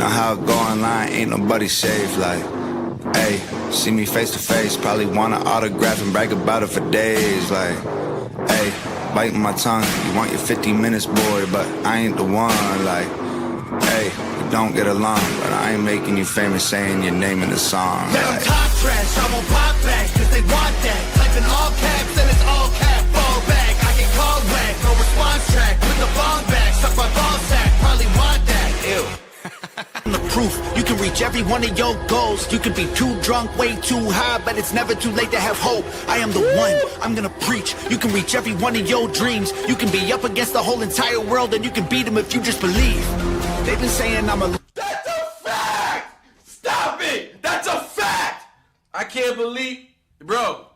know how it go online, ain't nobody safe. Like, hey, see me face to face, probably wanna autograph and brag about it for days. Like, hey, biting my tongue, you want your 50 minutes, boy, but I ain't the one. Like, hey, we don't get along, but I ain't making you famous saying your name in the song. Let them talk trash, I won't pop back, cause they want that. Type in all caps and it's all cap, fall back. I get called whack, no response track, with the bomb back, suck my ball sack, probably want that. Ew. I'm the proof, you can reach every one of your goals. You can be too drunk, way too high, but it's never too late to have hope. I am the one, I'm gonna preach. You can reach every one of your dreams. You can be up against the whole entire world, and you can beat them if you just believe. They've been saying I'm a... That's a fact! Stop it! That's a fact! I can't believe... Bro,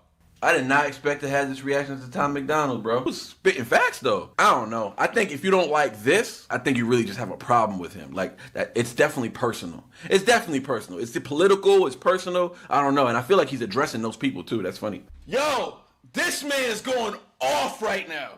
I did not expect to have this reaction to Tom MacDonald, bro. He was spitting facts, though. I don't know. I think if you don't like this, I think you really just have a problem with him. Like, that, it's definitely personal. It's definitely personal. It's political, it's personal. I don't know. And I feel like he's addressing those people, too. That's funny. Yo, this man is going off right now.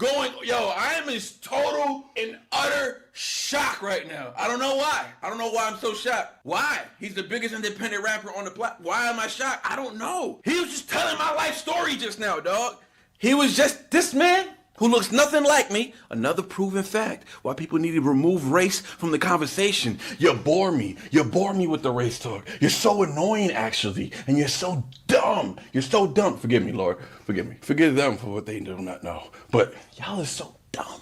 I am in total and utter shock right now. I don't know why. I don't know why I'm so shocked. Why? He's the biggest independent rapper on the planet. Why am I shocked? I don't know. He was just telling my life story just now, dog. He was just this man who looks nothing like me. Another proven fact why people need to remove race from the conversation. You bore me. You bore me with the race talk. You're so annoying, actually. And you're so dumb. You're so dumb. Forgive me, Lord. Forgive me. Forgive them for what they do not know. But y'all are so dumb.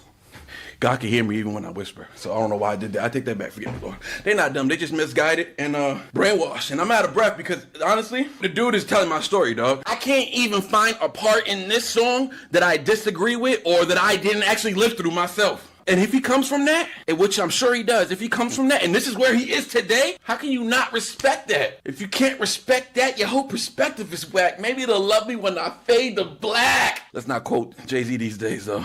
God can hear me even when I whisper. So I don't know why I did that. I take that back. Forgive me, Lord. They're not dumb. They just misguided and brainwashed. And I'm out of breath because, honestly, the dude is telling my story, dog. I can't even find a part in this song that I disagree with or that I didn't actually live through myself. And if he comes from that, which I'm sure he does, if he comes from that, and this is where he is today, how can you not respect that? If you can't respect that, your whole perspective is whack. Maybe they'll love me when I fade to black. Let's not quote Jay-Z these days, though.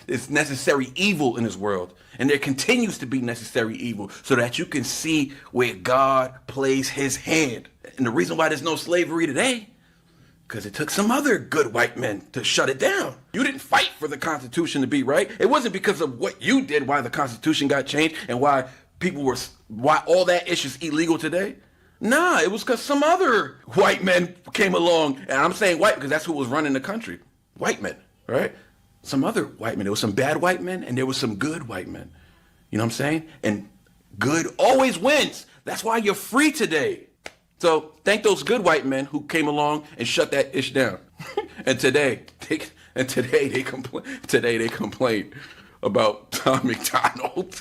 It's necessary evil in this world. And there continues to be necessary evil so that you can see where God plays his hand. And the reason why there's no slavery today, because it took some other good white men to shut it down. You didn't fight for the Constitution to be right. It wasn't because of what you did why the Constitution got changed and why all that is illegal today. Nah, it was because some other white men came along. And I'm saying white because that's who was running the country. White men, right? Some other white men. There was some bad white men and there was some good white men. You know what I'm saying? And good always wins. That's why you're free today. So thank those good white men who came along and shut that ish down. and today they complain about Tom MacDonald.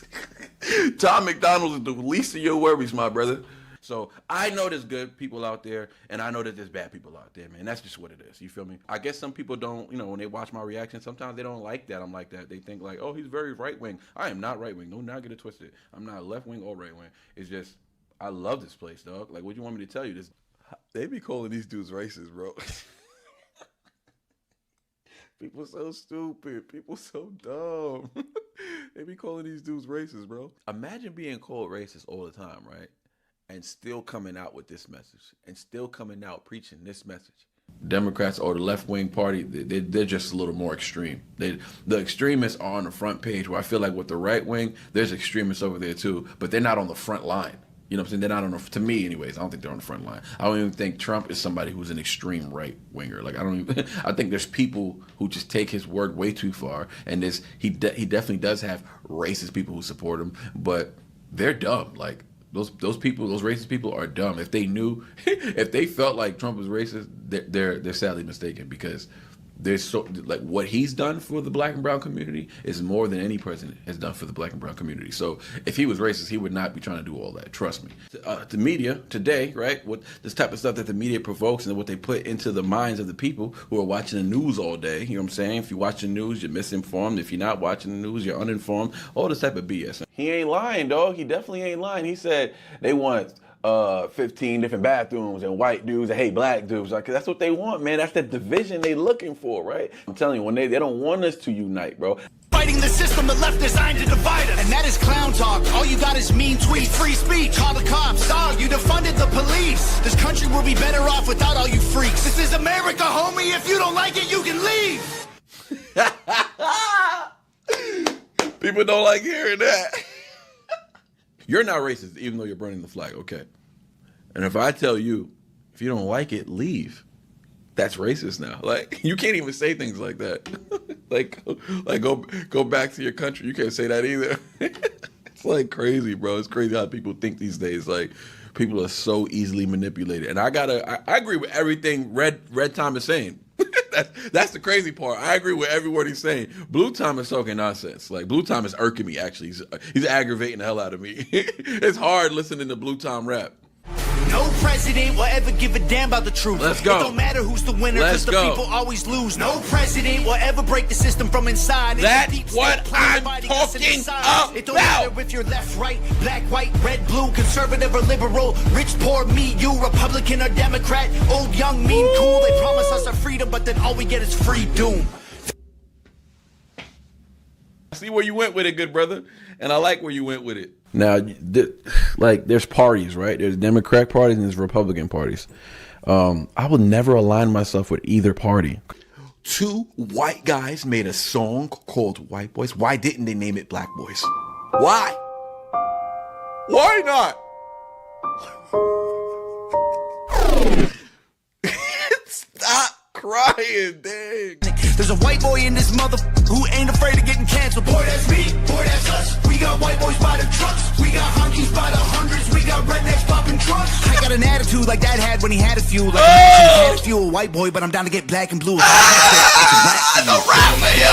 Tom MacDonald is the least of your worries, my brother. So I know there's good people out there, and I know that there's bad people out there, man. That's just what it is. You feel me? I guess some people don't, when they watch my reaction, sometimes they don't like that I'm like that. They think like, oh, he's very right-wing. I am not right-wing. Do not get it twisted. I'm not left-wing or right-wing. It's just, I love this place, dog. Like, what do you want me to tell you? They be calling these dudes racist, bro. People so stupid. People so dumb. They be calling these dudes racist, bro. Imagine being called racist all the time, right? And still coming out with this message and still coming out preaching this message. Democrats or the left-wing party, they're just a little more extreme. The extremists are on the front page, where I feel like with the right wing, there's extremists over there too, but they're not on the front line. You know what I'm saying? They're not on to me anyways, I don't think they're on the front line. I don't even think Trump is somebody who's an extreme right winger. Like, I think there's people who just take his word way too far, and he definitely does have racist people who support him, but they're dumb. Like, those people, those racist people are dumb. If they knew, if they felt like Trump was racist, they're sadly mistaken, because there's so, like, what he's done for the black and brown community is more than any president has done for the black and brown community. So if he was racist, he would not be trying to do all that. Trust me. The media today, right? What this type of stuff that the media provokes and what they put into the minds of the people who are watching the news all day. You know what I'm saying? If you watch the news, you're misinformed. If you're not watching the news, you're uninformed. All this type of BS. He ain't lying, dog. He definitely ain't lying. He said they want 15 different bathrooms and white dudes and hate black dudes. Like, that's what they want, man. That's the division they looking for, right? I'm telling you, when they don't want us to unite, bro. Fighting the system the left designed to divide us. And that is clown talk. All you got is mean tweets, free speech. Call the cops. Dog, you defunded the police. This country will be better off without all you freaks. This is America, homie. If you don't like it, you can leave. People don't like hearing that. You're not racist, even though you're burning the flag. Okay. And if I tell you, if you don't like it, leave. That's racist now. Like, you can't even say things like that. like go back to your country. You can't say that either. It's like crazy, bro. It's crazy how people think these days. Like, people are so easily manipulated. And I agree with everything Red Tom is saying. That's the crazy part. I agree with every word he's saying. Blue Tom is talking nonsense. Like, Blue Tom is irking me, actually. He's aggravating the hell out of me. It's hard listening to Blue Tom rap. No president will ever give a damn about the truth. Let's go. It don't matter who's the winner, because the people always lose. No president will ever break the system from inside. That's what I'm talking about. It don't matter if you're left, right, black, white, red, blue, conservative or liberal, rich, poor, me, you, Republican or Democrat, old, young, mean, cool. They promise us our freedom, but then all we get is free doom. I see where you went with it, good brother, and I like where you went with it. Now, like, there's parties, right? There's Democratic parties and there's Republican parties. I would never align myself with either party. Two white guys made a song called White Boys. Why didn't they name it Black Boys? Why? Why not? Stop crying, dang. There's a white boy in this mother who ain't afraid of getting canceled. Boy, that's me. Boy, that's us. We got white boys by the trucks. We got honkies by the hundreds. We got rednecks popping trucks. I got an attitude like Dad had when he had a few. Like had a few, a white boy, but I'm down to get black and blue. The rap for you.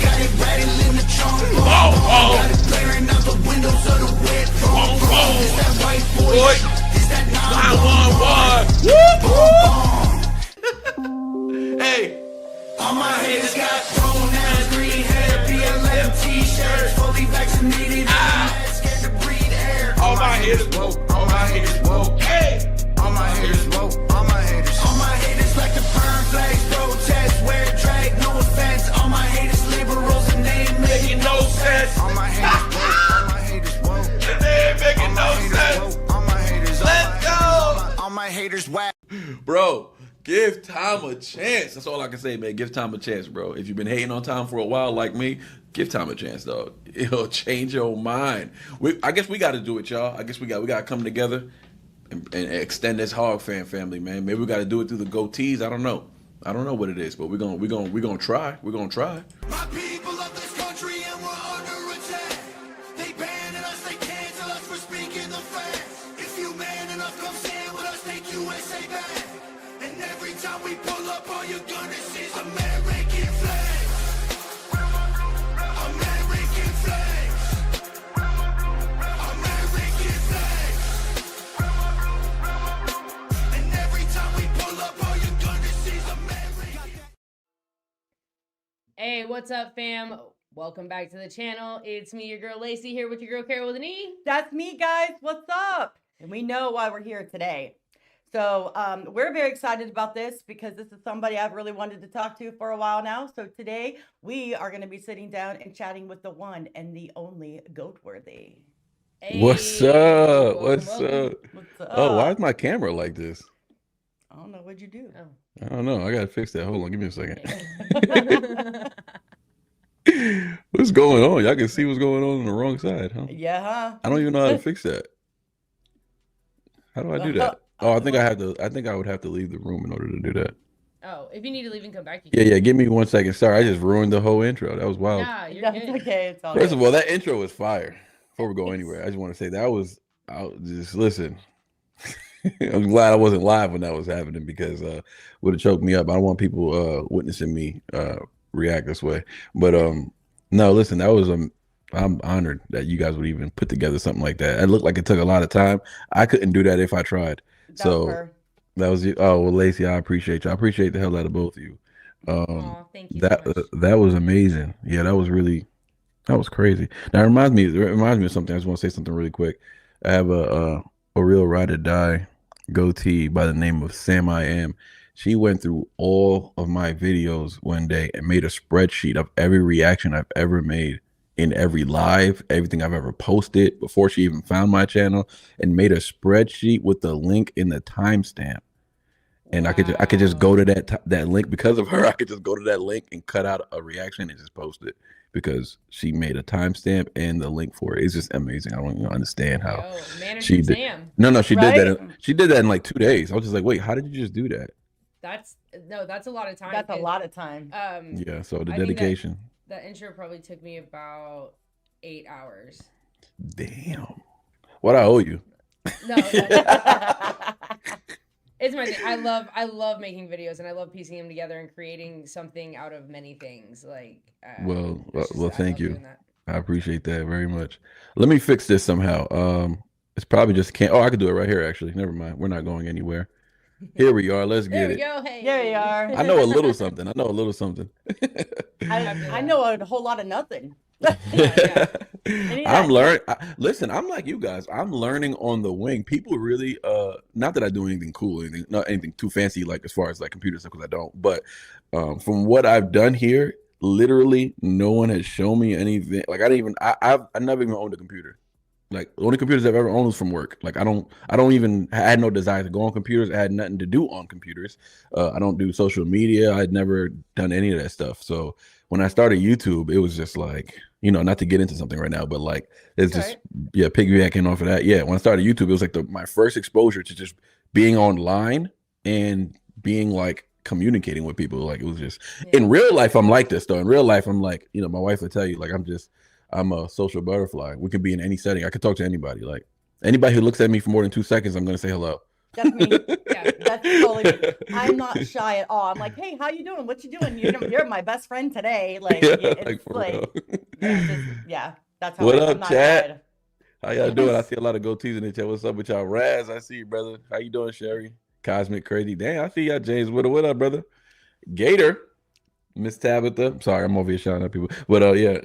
Got it rattling the trunk. Got it blaring out the windows of the wet phone. Is that white boy? Is that 911? Hey. All my haters got pronouns, green hair, BLM t-shirts, fully vaccinated, scared to breathe air. All my haters woke, all my haters woke, hey! All my haters woke, all my haters like the burn flags, protest, wear drag, no offense. All my haters liberals and they ain't making no sense. All my haters woke, And they ain't making no sense. all my haters, Let's go! all my haters whack. Bro, give Tom a chance. That's all I can say, man. Give Tom a chance, bro. If you've been hating on Tom for a while like me, give Tom a chance, dog. It'll change your mind. I guess we got to do it, y'all. I guess we got to come together and extend this Hog fan family, man. Maybe we got to do it through the goatees. I don't know. I don't know what it is, but we're gonna try. We're gonna try. My people of this country and we're under attack. They banning us, they cancel us for speaking the facts. If you man enough, come stand with us, take USA back. And every time we pull up, all you're gonna see is American flags. American flags. American flags. And every time we pull up, all you're gonna see is American. Hey, what's up, fam? Welcome back to the channel. It's me, your girl Lacey, here with your girl Carol with an E. That's me, guys. What's up? And we know why we're here today. So we're very excited about this because this is somebody I've really wanted to talk to for a while now. So today we are going to be sitting down and chatting with the one and the only Goatworthy. Hey, What's up? welcome, What's welcome. up? What's up? Oh, why is my camera like this? I don't know. What'd you do? Oh. I don't know. I gotta fix that. Hold on, give me a second. What's going on? Y'all can see what's going on the wrong side, huh? Yeah, huh? I don't even know how to fix that. How do I do that? Oh, I think I would have to leave the room in order to do that. Oh, if you need to leave and come back, you Yeah, can. yeah. Give me 1 second. Sorry, I just ruined the whole intro. That was wild. Nah, you're That's good. okay. It's all First good. of all, that intro was fire. Before we go anywhere, I just want to say that was. Just listen. I'm glad I wasn't live when that was happening because would have choked me up. I don't want people witnessing me react this way. But no, listen, that was I'm honored that you guys would even put together something like that. It looked like it took a lot of time. I couldn't do that if I tried. That So was her. that was you. Oh well, Lacey, I appreciate you. I appreciate the hell out of both of you. Aw, thank you so much. That was amazing. Yeah, that was crazy. Now it reminds me of something. I just want to say something really quick. I have a real ride or die goatee by the name of Sam I Am. She went through all of my videos one day and made a spreadsheet of every reaction I've ever made in every live, everything I've ever posted before she even found my channel, and made a spreadsheet with the link in the timestamp. and I could just go to that link because of her. I could just go to that link and cut out a reaction and just post it because she made a timestamp and the link for it. It's just amazing. I don't even understand how she did. No, she did that. She did that in like 2 days. I was just like, wait, how did you just do that? That's a lot of time. That's a lot of time. Yeah. So the dedication. That intro probably took me about 8 hours. Damn. What I owe you? No. It's my thing. I love making videos, and I love piecing them together and creating something out of many things. Like, well, thank you. I appreciate that very much. Let me fix this somehow. It's probably just can't. Oh, I could do it right here. Actually, never mind. We're not going anywhere. Here we are. Let's get it. There we go. Hey. There you are. I know a little something. I know a whole lot of nothing. I'm learning. Listen, I'm like you guys. I'm learning on the wing. People really, not that I do anything cool, not anything too fancy, like as far as like computer stuff, because I don't. But from what I've done here, literally, no one has shown me anything. Like I never even owned a computer. Like the only computers I've ever owned was from work. Like I had no desire to go on computers. I had nothing to do on computers. I don't do social media. I'd never done any of that stuff. So when I started YouTube, it was just like, not to get into something right now, but like it's just piggybacking off of that. Yeah, when I started YouTube, it was like my first exposure to just being online and being like communicating with people. Like it was just in real life. I'm like this though. In real life, I'm like, my wife will tell you, like I'm a social butterfly. We can be in any setting. I can talk to anybody. Like anybody who looks at me for more than 2 seconds, I'm gonna say hello. That's me. Yeah, that's totally me. I'm not shy at all. I'm like, hey, how you doing? What you doing? You're my best friend today. Like, it's like that's how. What up, chat? How y'all doing? I see a lot of goatees in the chat. What's up with y'all? Raz, I see you, brother. How you doing, Sherry? Cosmic Crazy. Damn, I see y'all, James. What up, brother? Gator. Miss Tabitha. Sorry, I'm over here shouting at people. But yeah.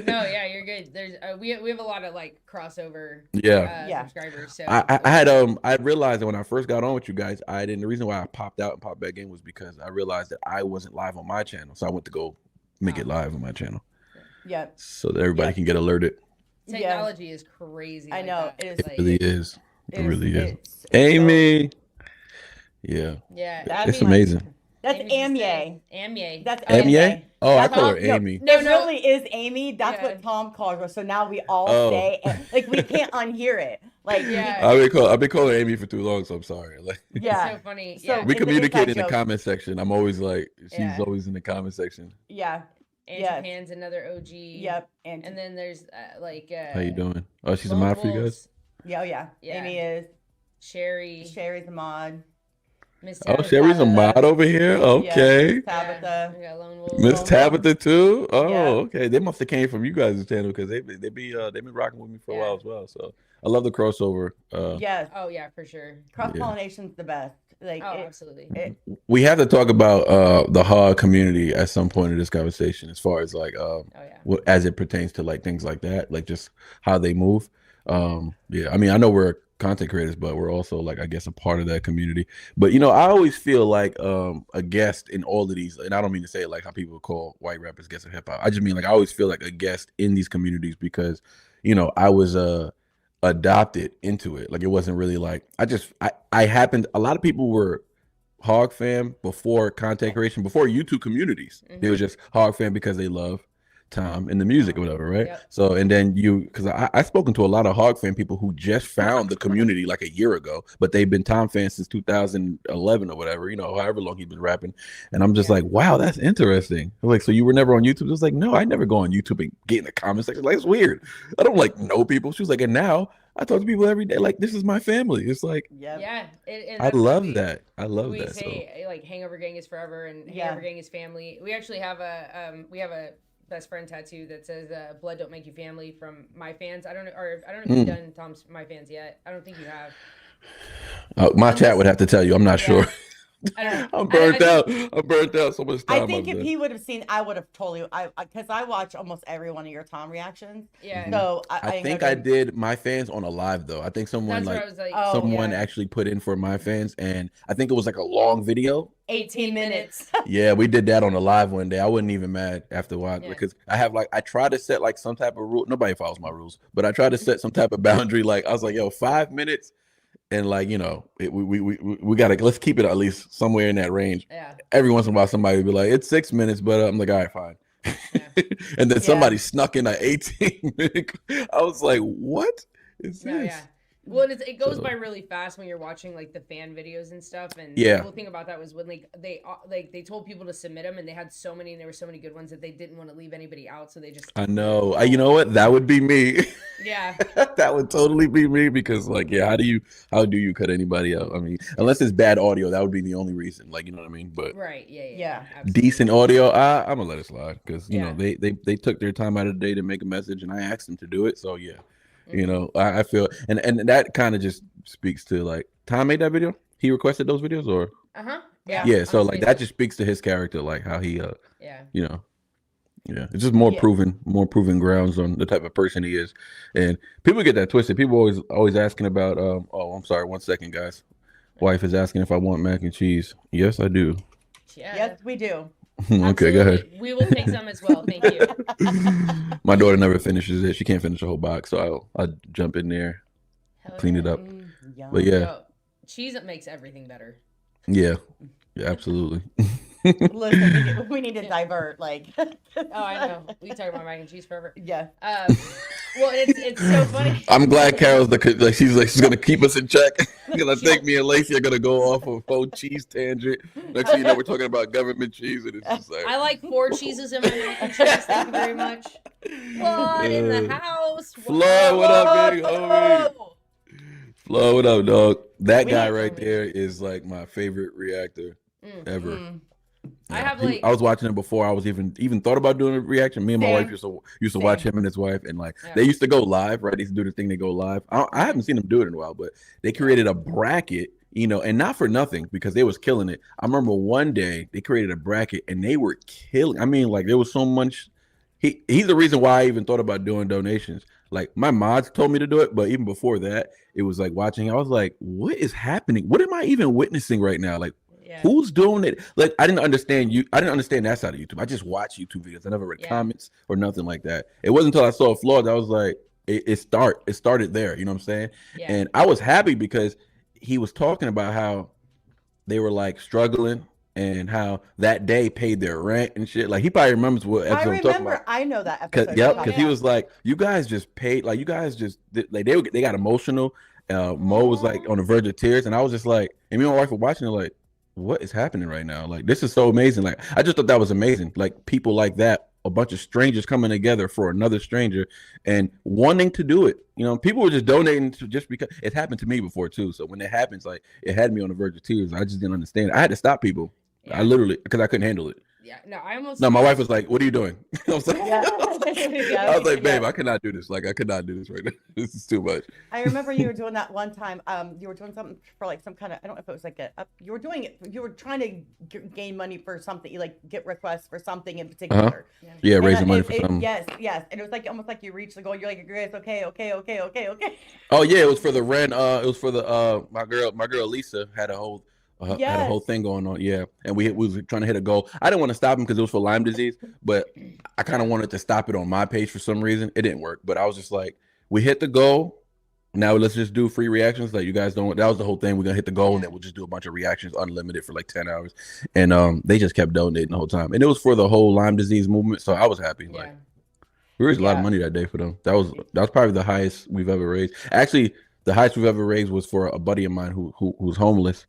No, yeah, you're good. There's we have a lot of like crossover subscribers. So I realized that when I first got on with you guys, the reason why I popped out and popped back in was because I realized that I wasn't live on my channel. So I went to go make it live on my channel. Yeah. So that everybody can get alerted. Technology is crazy. I know. It really is. It really is. Amy. Yeah. Yeah. It's amazing. That's Amy. Amy. That's Amy. Oh, I call her Amy. No, it really is Amy. That's what Tom calls her. So now we all say, like, we can't unhear it. Like, I've been calling Amy for too long, so I'm sorry. Like, it's so funny. So we communicate in the comment section. I'm always like, she's always in the comment section. Yeah. And Japan's another OG. Yep. And then there's how you doing? Oh, she's a mod for you guys. Yeah. Amy is. Sherry's a mod. Sherry's a mod over here. Okay. Tabitha. Miss Tabitha too. Oh, okay. They must have came from you guys' channel because they've been rocking with me for a while as well. So I love the crossover. Yes. Oh yeah, for sure. Cross pollination's the best. Like, absolutely. We have to talk about the HOG community at some point in this conversation, as far as like as it pertains to like things like that, like just how they move. I mean, I know we're content creators, but we're also like, I guess, a part of that community. But I always feel like a guest in all of these, and I don't mean to say like how people call white rappers guests of hip hop. I just mean like I always feel like a guest in these communities because I was adopted into it. Like it wasn't really like I happened. A lot of people were HOG fan before content creation, before YouTube communities. They were just HOG fan because they love Tom and the music or whatever, right? Yep. So and then because I've spoken to a lot of HOG fan people who just found the community like a year ago, but they've been Tom fans since 2011 or whatever, however long he's been rapping. And I'm just like, wow, that's interesting. I'm like, so you were never on YouTube? I was like, no, I never go on YouTube and get in the comment section. Like, it's weird. I don't like know people. She was like, and now I talk to people every day. Like, this is my family. It's like, I love that. I love that. We say like Hangover Gang is forever and Hangover Gang is family. We actually have a best friend tattoo that says "Blood don't make you family" from my fans. I don't know if you've done Tom's my fans yet. I don't think you have. My chat would have to tell you. I'm not sure. I'm burnt out. I'm burnt out so much time. I think if he would have seen, I would have totally. Because I watch almost every one of your Tom reactions. Yeah. So I think I did my fans on a live though. I think someone someone actually put in for my fans, and I think it was like a long video. 18 minutes. Yeah, we did that on a live one day. I wasn't even mad after a while because I try to set like some type of rule. Nobody follows my rules, but I try to set some type of boundary. Like I was like, yo, 5 minutes. and like we gotta let's keep it at least somewhere in that range. Yeah. Every once in a while, somebody would be like, "It's 6 minutes," but I'm like, "All right, fine." Yeah. And then somebody snuck in an 18-minute. I was like, "What is No, this?" yeah. Well, it goes So- by really fast when you're watching like the fan videos and stuff. And Yeah. the cool thing about that was when they told people to submit them, and they had so many, and there were so many good ones that they didn't want to leave anybody out, so they just. I know. You know what? That would be me. Yeah. That would totally be me because, like, yeah, how do you cut anybody out? I mean, unless it's bad audio, that would be the only reason. Like, you know what I mean? But Right. Yeah. Yeah. Absolutely. decent audio, I'm gonna let it slide because you Yeah. know they took their time out of the day to make a message, and I asked them to do it. So yeah, you know, I feel and that kind of just speaks to like Tom made that video. He requested those videos, or Yeah. yeah. So on like Facebook. that just speaks to his character, like how he Yeah. you know. Yeah, it's just more Yeah. proven grounds on the type of person he is, and people get that twisted. People always asking about. Oh, I'm sorry. 1 second, guys. Wife is asking if I want mac and cheese. Yes, I do. Yeah. Yes, we do. Okay, go ahead. Absolutely. We will take some as well. Thank you. My daughter never finishes it. She can't finish a whole box, so I'll jump in there, Hell clean it yeah. up. Yum. But yeah, Yo, cheese makes everything better. yeah, absolutely. Listen, we need to divert. Like, Oh, I know. We can talk about mac and cheese forever. yeah. Well, it's so funny. I'm glad Carol's she's gonna keep us in check. Because I think me and Lacey are gonna go off of a whole cheese tangent. Next thing you know, we're talking about government cheese, and it's just like I like 4 cheeses in my mac and cheese. Thank you very much. Flood in the house. Flood, what up, big homie? Whoa. Flo, what up, dog? That We guy need- right there is like my favorite reactor ever. Mm. I have He- like I was watching him before I was even thought about doing a reaction. Me and my Same. wife used to watch him and his wife, and like Yeah. they used to go live, right? They used to do the thing, they go live. I haven't seen them do it in a while, but they created a bracket, you know, and not for nothing because they was killing it. I remember one day they created a bracket and they were killing. I mean, like there was so much. He's the reason why I even thought about doing donations. Like my mods told me to do it, but even before that, it was like watching. I was like, "What is happening? What am I even witnessing right now? Like, yeah. who's doing it?" Like, I didn't understand that side of YouTube. I just watched YouTube videos. I never read Yeah. comments or nothing like that. It wasn't until I saw a flaw that I was like, it started there. You know what I'm saying? Yeah. And I was happy because he was talking about how they were like struggling and how that day paid their rent and shit. Like he probably remembers what I episode I'm talking about. remember. I know that Cause, episode. yep, Oh, because yeah. he was like, "You guys just paid, like you guys just like they got emotional." Mo was like on the verge of tears, and I was just like, and me and my wife were watching it, like, "What is happening right now? Like this is so amazing." Like I just thought that was amazing. Like people like that, a bunch of strangers coming together for another stranger and wanting to do it. You know, people were just donating to just because it happened to me before too. So when it happens, like it had me on the verge of tears. I just didn't understand. I had to stop people. Yeah. I literally because I couldn't handle it. Yeah. No, I almost. No, my wife was like, "What are you doing?" I was like, Yeah. I was like, "Babe, I cannot do this. Like, I could not do this right now. This is too much." I remember you were doing that one time. You were doing something for like some kind of, I don't know if it was like you were doing it, you were trying to gain money for something, you like get requests for something in particular. Yeah, And, raising money for something. Yes, yes. And it was like almost like you reached the goal. You're like, "Grace, okay. Oh yeah, it was for the rent. It was for the my girl Lisa had a whole Yes. thing going on. Yeah, and we was trying to hit a goal. I didn't want to stop him because it was for Lyme disease, but I kind of wanted to stop it on my page for some reason. It didn't work, but I was just like, we hit the goal. Now let's just do free reactions. Like you guys don't. That was the whole thing. We're gonna hit the goal, and then we'll just do a bunch of reactions, unlimited for like 10 hours. And they just kept donating the whole time, and it was for the whole Lyme disease movement. So I was happy. Like Yeah. we raised a lot of Yeah. money that day for them. That was probably the highest we've ever raised. Actually, the highest we've ever raised was for a buddy of mine who's homeless,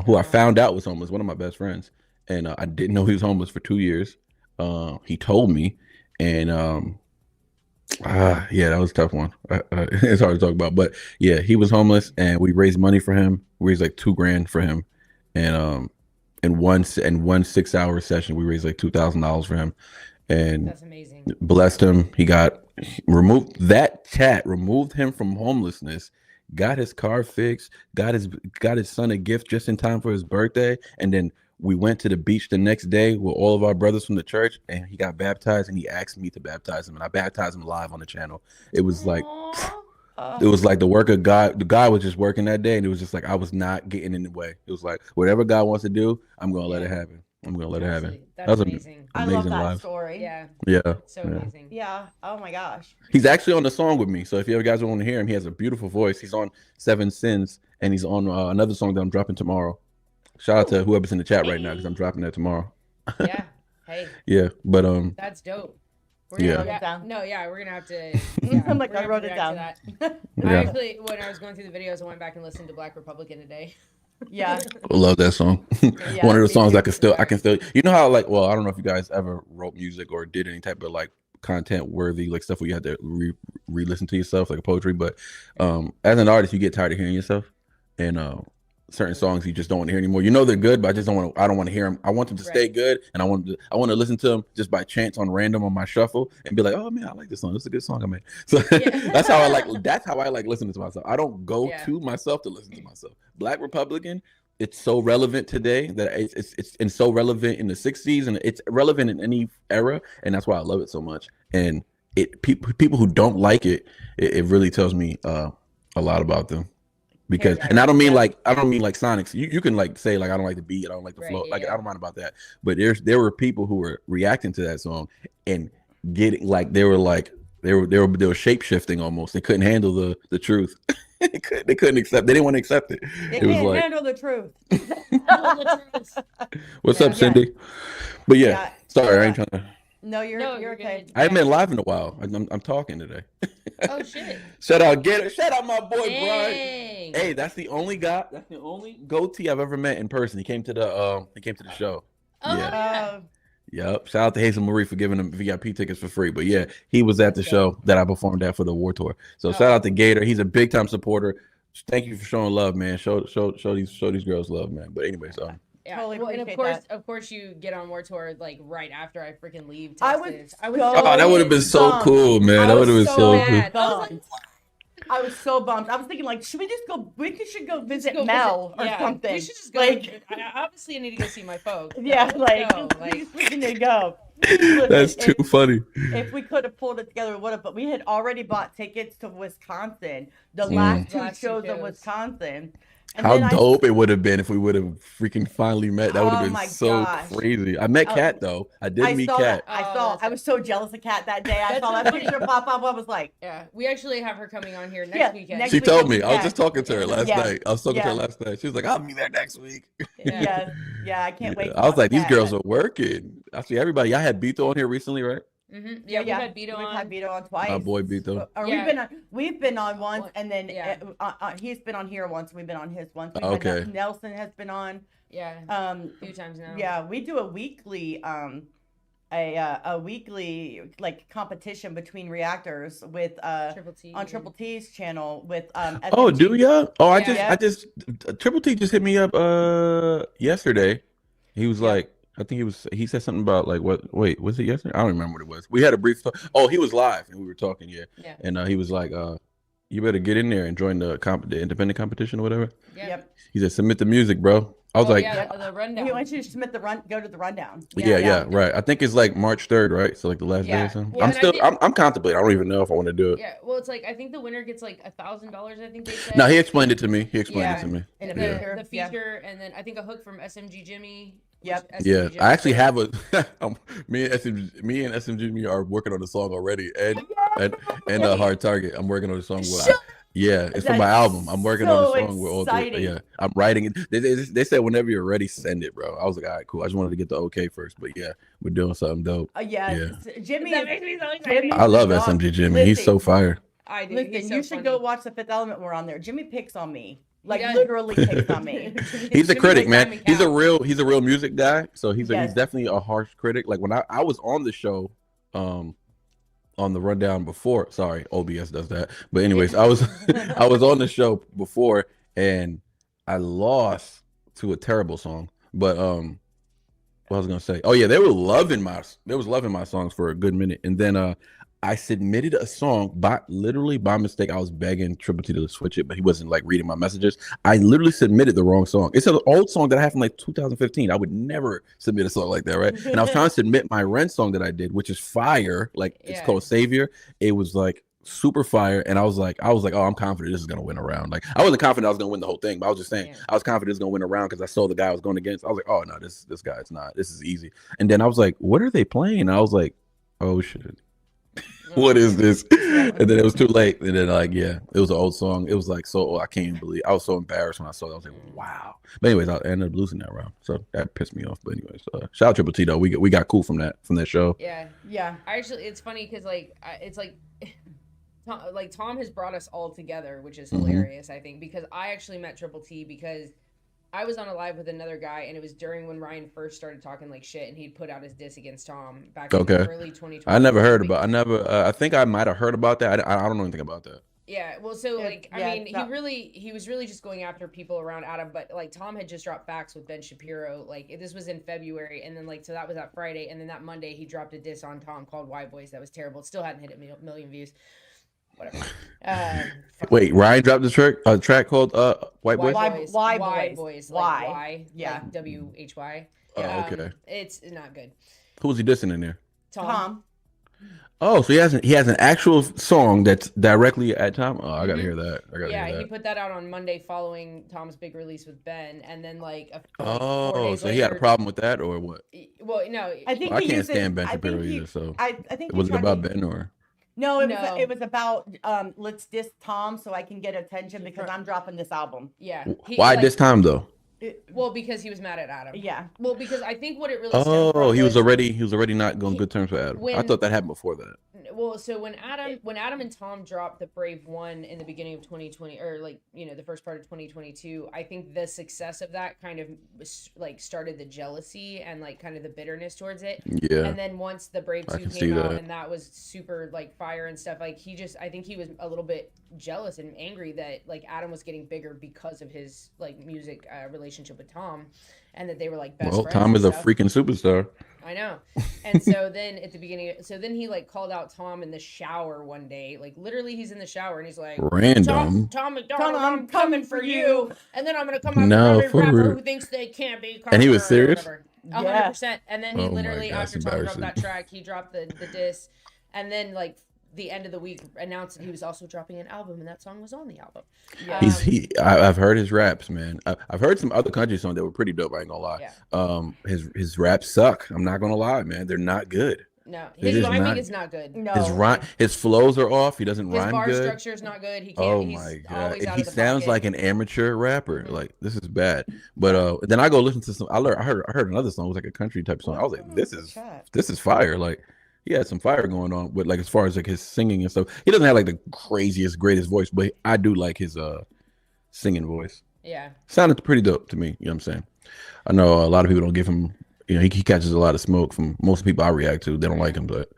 who I found out was homeless. One of my best friends, and I didn't know he was homeless for 2 years. He told me, and yeah, that was a tough one. It's hard to talk about, but yeah, he was homeless, and we raised money for him. We raised like $2,000 for him, and in one 6-hour session, we raised like $2,000 for him, and That's amazing. blessed him. He got removed. That chat removed him from homelessness. Got his car fixed. Got his son a gift just in time for his birthday. And then we went to the beach the next day with all of our brothers from the church, and he got baptized. And he asked me to baptize him, and I baptized him live on the channel. It was like it was like the work of God. The God was just working that day, and it was just like I was not getting in the way. It was like whatever God wants to do, I'm gonna let it happen. I'm gonna let it happen. Honestly, That that's was amazing. I love amazing that live. story. Yeah, Yeah. so Yeah. amazing. Yeah. Oh my gosh. He's actually on the song with me. So if you ever guys want to hear him, he has a beautiful voice. He's on Seven Sins, and he's on another song that I'm dropping tomorrow. Shout out to whoever's in the chat right now because I'm dropping that tomorrow. Yeah. Hey, Yeah, but that's dope. We're Yeah. gonna, Wrote it down. No, yeah, we're gonna have to. Yeah, I'm like, we're I gonna wrote it react to down. that. Yeah. I actually, when I was going through the videos, I went back and listened to Black Republican today. Yeah. I love that song. Yeah, One of the me songs too. I can still. You know how like, well, I don't know if you guys ever wrote music or did any type of like content worthy like stuff where you had to re-listen to yourself like poetry, but as an artist, you get tired of hearing yourself, and certain songs you just don't want to hear anymore. You know they're good, but I just don't want to. I don't want to hear them. I want them to stay good, and I want to listen to them just by chance on random on my shuffle and be like, oh man, I like this song. This is a good song I made. So that's how I like. That's how I like listening to myself. I don't go to myself to listen to myself. Black Republican. It's so relevant today that it's so relevant in the 60s, and it's relevant in any era, and that's why I love it so much. And people who don't like it really tells me a lot about them. Because and I don't mean like Sonics. You can like say like I don't like the beat, I don't like the flow, like I don't mind about that. But there were people who were reacting to that song and getting like they were shape shifting almost. They couldn't handle the truth. They couldn't accept. They didn't want to accept it. They it was can't like, handle the truth. what's up, Cindy? But sorry, I ain't trying to. No, you're okay. I haven't been live in a while. I'm talking today. Oh shit! Shout out Gator. Shout out my boy Dang. Brian. Hey, that's the only guy. That's the only goatee I've ever met in person. He came to the show. Oh, yeah. Yep. Shout out to Hazel Marie for giving him VIP tickets for free. But yeah, he was at the show that I performed at for the war tour. So shout out to Gator. He's a big time supporter. Thank you for showing love, man. Show these girls love, man. But anyway, so. Yeah, Totally well, and appreciate of course, you get on war tour like right after I freaking leave. I Texas. was Oh, that would have been so bummed. cool, man. That would have been so cool. mad. I was like, I was so bummed. I was thinking, like, should we just go? We should go visit go Mel or yeah, something. We should just go. Like, obviously, I need to go see my folks. yeah, like, like we need to go. That's too funny. If we could have pulled it together, we would have. But we had already bought tickets to Wisconsin. The last two shows in Wisconsin. And how dope it would have been if we would have freaking finally met. That would have been so crazy. I met Kat though. I did meet Kat. I was so jealous of Kat that day. I saw that picture pop up. I was like, yeah, we actually have her coming on here next weekend. She told me. I was just talking to her last night. I was talking to her last night. She was like, "I'll be there next week." Yeah, I can't wait. I was like, "These girls are working." I see everybody. I had Beto on here recently, right? Mm-hmm. Yeah, we've had Beto on twice. My boy Beto. We've been on once, and then he's been on here once. We've been on his once. Okay. Nelson has been on. Yeah. A few times now. Yeah, we do a weekly a weekly like competition between reactors with Triple T on Triple T's channel with Oh, SMG. do ya? Oh, I just Triple T just hit me up yesterday. He was like, I think he said something about like wait, was it yesterday? I don't remember what it was. We had a brief talk. Oh, he was live and we were talking, yeah. And he was like, you better get in there and join the independent competition or whatever. Yep. He said, submit the music, bro. I was like, the rundown. We want you to submit go to the rundown. Yeah, right. I think it's like March 3rd, right? So like the last day or something. Well, I'm contemplating. I don't even know if I want to do it. Yeah, well, it's like I think the winner gets like $1,000. I think they said. No, he explained it to me. And the feature, and then I think a hook from SMG Jimmy. Yep. Yeah, I actually have a. me and SMG are working on the song already, and a Hard Target. I'm working on the song. It's for my album. I'm working on the song with all three. Yeah, I'm writing it. They said whenever you're ready, send it, bro. I was like, all right, cool. I just wanted to get the okay first, but yeah, we're doing something dope. Jimmy. That makes me so excited. I love SMG Jimmy. Listen, He's so fire. I do. Listen, so you should funny. go watch The Fifth Element. We're on there. Jimmy picks on me. Like literally picks on me. He's a critic, man. He's a real music guy. So he's definitely a harsh critic. Like when I was on the show, on the rundown before. Sorry, OBS does that. But anyways, I was on the show before and I lost to a terrible song. But what I was gonna say. Oh yeah, they was loving my songs for a good minute. And then I submitted a song by mistake. I was begging Triple T to switch it, but he wasn't like reading my messages. I literally submitted the wrong song. It's an old song that I have from like 2015. I would never submit a song like that, right? And I was trying to submit my Ren song that I did, which is fire. Like it's called Savior. It was like super fire, and I was like, oh, I'm confident this is gonna win a round. Like, I wasn't confident I was gonna win the whole thing, but I was just saying I was confident this was gonna win a round because I saw the guy I was going against. I was like, oh no, this guy's not. This is easy. And then I was like, what are they playing? And I was like, oh shit. What is this? And then it was too late. And then it was an old song. It was like so I can't believe I was so embarrassed when I saw it. I was like, wow. But anyways, I ended up losing that round. So that pissed me off. But anyways, shout out Triple T though. We got cool from that show. Yeah. I actually, it's funny because it's like Tom has brought us all together, which is hilarious, I think, because I actually met Triple T because I was on a live with another guy, and it was during when Ryan first started talking like shit, and he'd put out his diss against Tom back in early 2020. I think I might have heard about that. I don't know anything about that. Yeah, well, so he was really just going after people around Adam, but like Tom had just dropped Facts with Ben Shapiro. Like this was in February, and then so that was that Friday, and then that Monday he dropped a diss on Tom called White Boys. That was terrible. It still hadn't hit a million views. Whatever. Wait, Ryan dropped a track called White Boys? Why Boys. Why? Y, yeah. Like WHY. Oh, okay. It's not good. Who was he dissing in there? Tom. Oh, so he has an actual song that's directly at Tom. Oh, I gotta hear that. He put that out on Monday following Tom's big release with Ben, and then so he had a problem with that or what? Well, no, I think I can't stand Ben Shapiro either. So I think was it about Ben or? No, it was about let's diss Tom so I can get attention because I'm dropping this album. Yeah. Why this time though? Well, because he was mad at Adam. Yeah. Well, because I think what it really. He was already not going good terms with Adam. I thought that happened before that. Well, so when Adam and Tom dropped the Brave One in the beginning of 2020, or the first part of 2022, I think the success of that kind of started the jealousy and kind of the bitterness towards it. Yeah. And then once the Brave 2 came out and that was super fire and stuff, I think he was a little bit jealous and angry that Adam was getting bigger because of his music relationship with Tom, and that they were best friends. Well, Tom is a freaking superstar. I know. And so then at the beginning, he called out Tom in the shower one day. Literally he's in the shower and he's like, random. Tom MacDonald, I'm coming for you. And then I'm going to come after every rapper who thinks they can't be. And he was serious? 100%. And then he literally, after Tom dropped that track, he dropped the diss. And then the end of the week announced that he was also dropping an album, and that song was on the album. I've heard his raps, man. I've heard some other country songs that were pretty dope. I ain't gonna lie. Yeah. His raps suck. I'm not gonna lie, man. They're not good. No, his rhyming is not good. No, his flows are off. He doesn't rhyme good. His bar structure is not good. He can't. Oh my god, he sounds like an amateur rapper. Mm-hmm. This is bad. But then I go listen to some. I heard another song. It was like a country type song. I was like, this is fire. He had some fire going on with as far as his singing and stuff. He doesn't have the craziest, greatest voice, but I do like his singing voice. Yeah. Sounded pretty dope to me. You know what I'm saying? I know a lot of people don't give him, he catches a lot of smoke from most people I react to. They don't like him, but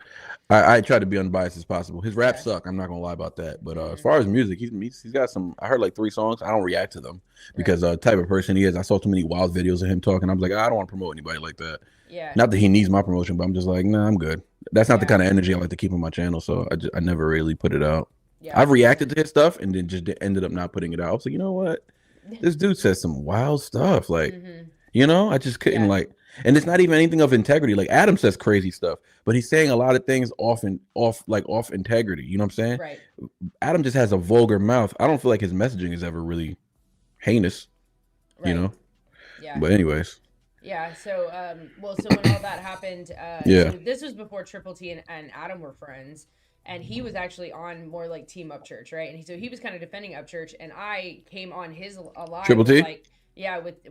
I try to be unbiased as possible. His raps suck. I'm not gonna lie about that. But as far as music, he's got some. I heard 3 songs. I don't react to them because type of person he is. I saw too many wild videos of him talking. I was like, I don't want to promote anybody like that. Yeah. Not that he needs my promotion, but I'm just like, nah, I'm good. That's not the kind of energy I like to keep on my channel. So I never really put it out. Yeah. I've reacted to his stuff and then just ended up not putting it out. I was like, you know what? This dude says some wild stuff. I just couldn't and it's not even anything of integrity. Adam says crazy stuff, but he's saying a lot of things off integrity. You know what I'm saying? Right. Adam just has a vulgar mouth. I don't feel like his messaging is ever really heinous. Right. Yeah. But anyways. Yeah. So, so when all that happened, so this was before Triple T and Adam were friends, and he was actually on more Team Upchurch, right? And so he was kind of defending Upchurch, and I came on his live. Triple T.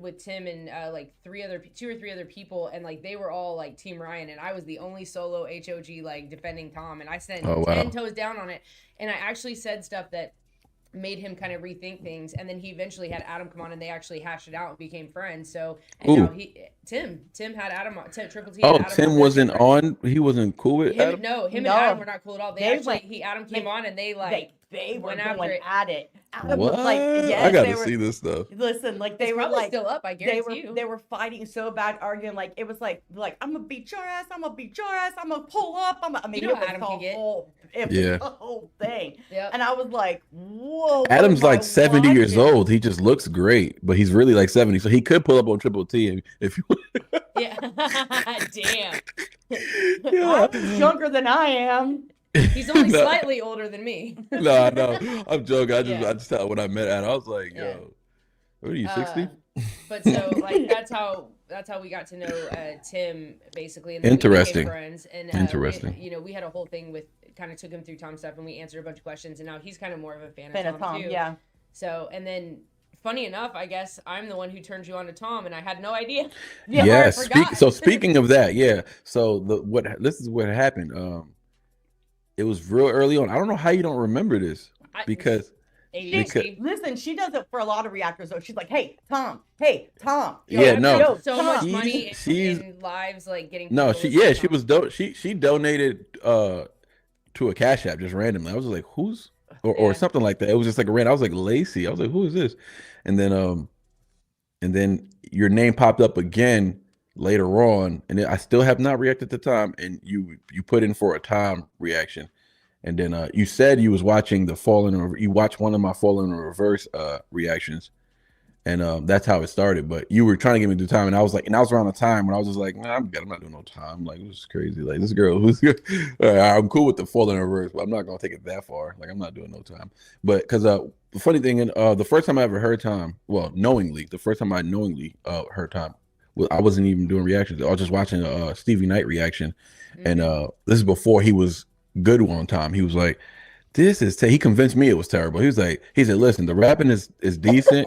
With Tim and 2 or 3 other people, and they were all Team Ryan, and I was the only solo HOG defending Tom, and I sent 10 toes down on it, and I actually said stuff that made him kind of rethink things, and then he eventually had Adam come on, and they actually hashed it out and became friends. So now Tim had Adam on, Triple T. Oh, Tim wasn't on. He wasn't cool with Adam. No, him and Adam were not cool at all. Adam came on, and they were going at it. Adam what? Was I gotta see this stuff. Listen, they were still up. I guarantee you. They were fighting so bad, arguing it was like I'm gonna beat your ass. I'm gonna beat your ass. I'm gonna pull up. It was Adam can get. The whole thing. Yep. And I was like, whoa. Adam's 70 years old. He just looks great, but he's really 70, so he could pull up on Triple T if you. Yeah. Damn. Yeah. He's younger than I am. He's only No. slightly older than me. No, I know. I'm joking. I Yeah. just thought when I met Anna, I was like, Yeah. yo, what are you, 60? But so like that's how we got to know Tim basically, and then we Interesting. became friends. And Interesting. we had a whole thing with kind of took him through Tom stuff, and we answered a bunch of questions, and now he's kind of more of a fan of Tom too. Yeah. So and then. Funny enough, I guess I'm the one who turned you on to Tom, and I had no idea. Yes. I forgot. So speaking of that, yeah. So this is what happened. It was real early on. I don't know how you don't remember this because ADHD. Listen, she does it for a lot of reactors though. She's like, "Hey, Tom. Hey, Tom." Yeah, no. So Tom. much money She's- in lives, like getting. no, people she to she Tom. was she donated to a Cash App just randomly. I was like, who's or Yeah. something like that. It was just like a random. I was like, Lacey. I was like, who is this? And then your name popped up again later on, and I still have not reacted to Tom. And you put in for a Tom reaction, and then you said you was watching you watched one of my Fallen in Reverse reactions, and that's how it started. But you were trying to get me to Tom, and I was around the time when I was just like, nah, I'm good. I'm not doing no Tom. Like, this is crazy. Like, this girl who's I'm cool with the Fallen in Reverse, but I'm not gonna take it that far. Like, I'm not doing no Tom. But because the funny thing, the first time I ever heard Tom, well, the first time I knowingly heard Tom, well, I wasn't even doing reactions. I was just watching a Stevie Knight reaction, and this is before he was good on Tom. He was like, "This is." He convinced me it was terrible. He said, "Listen, the rapping is decent."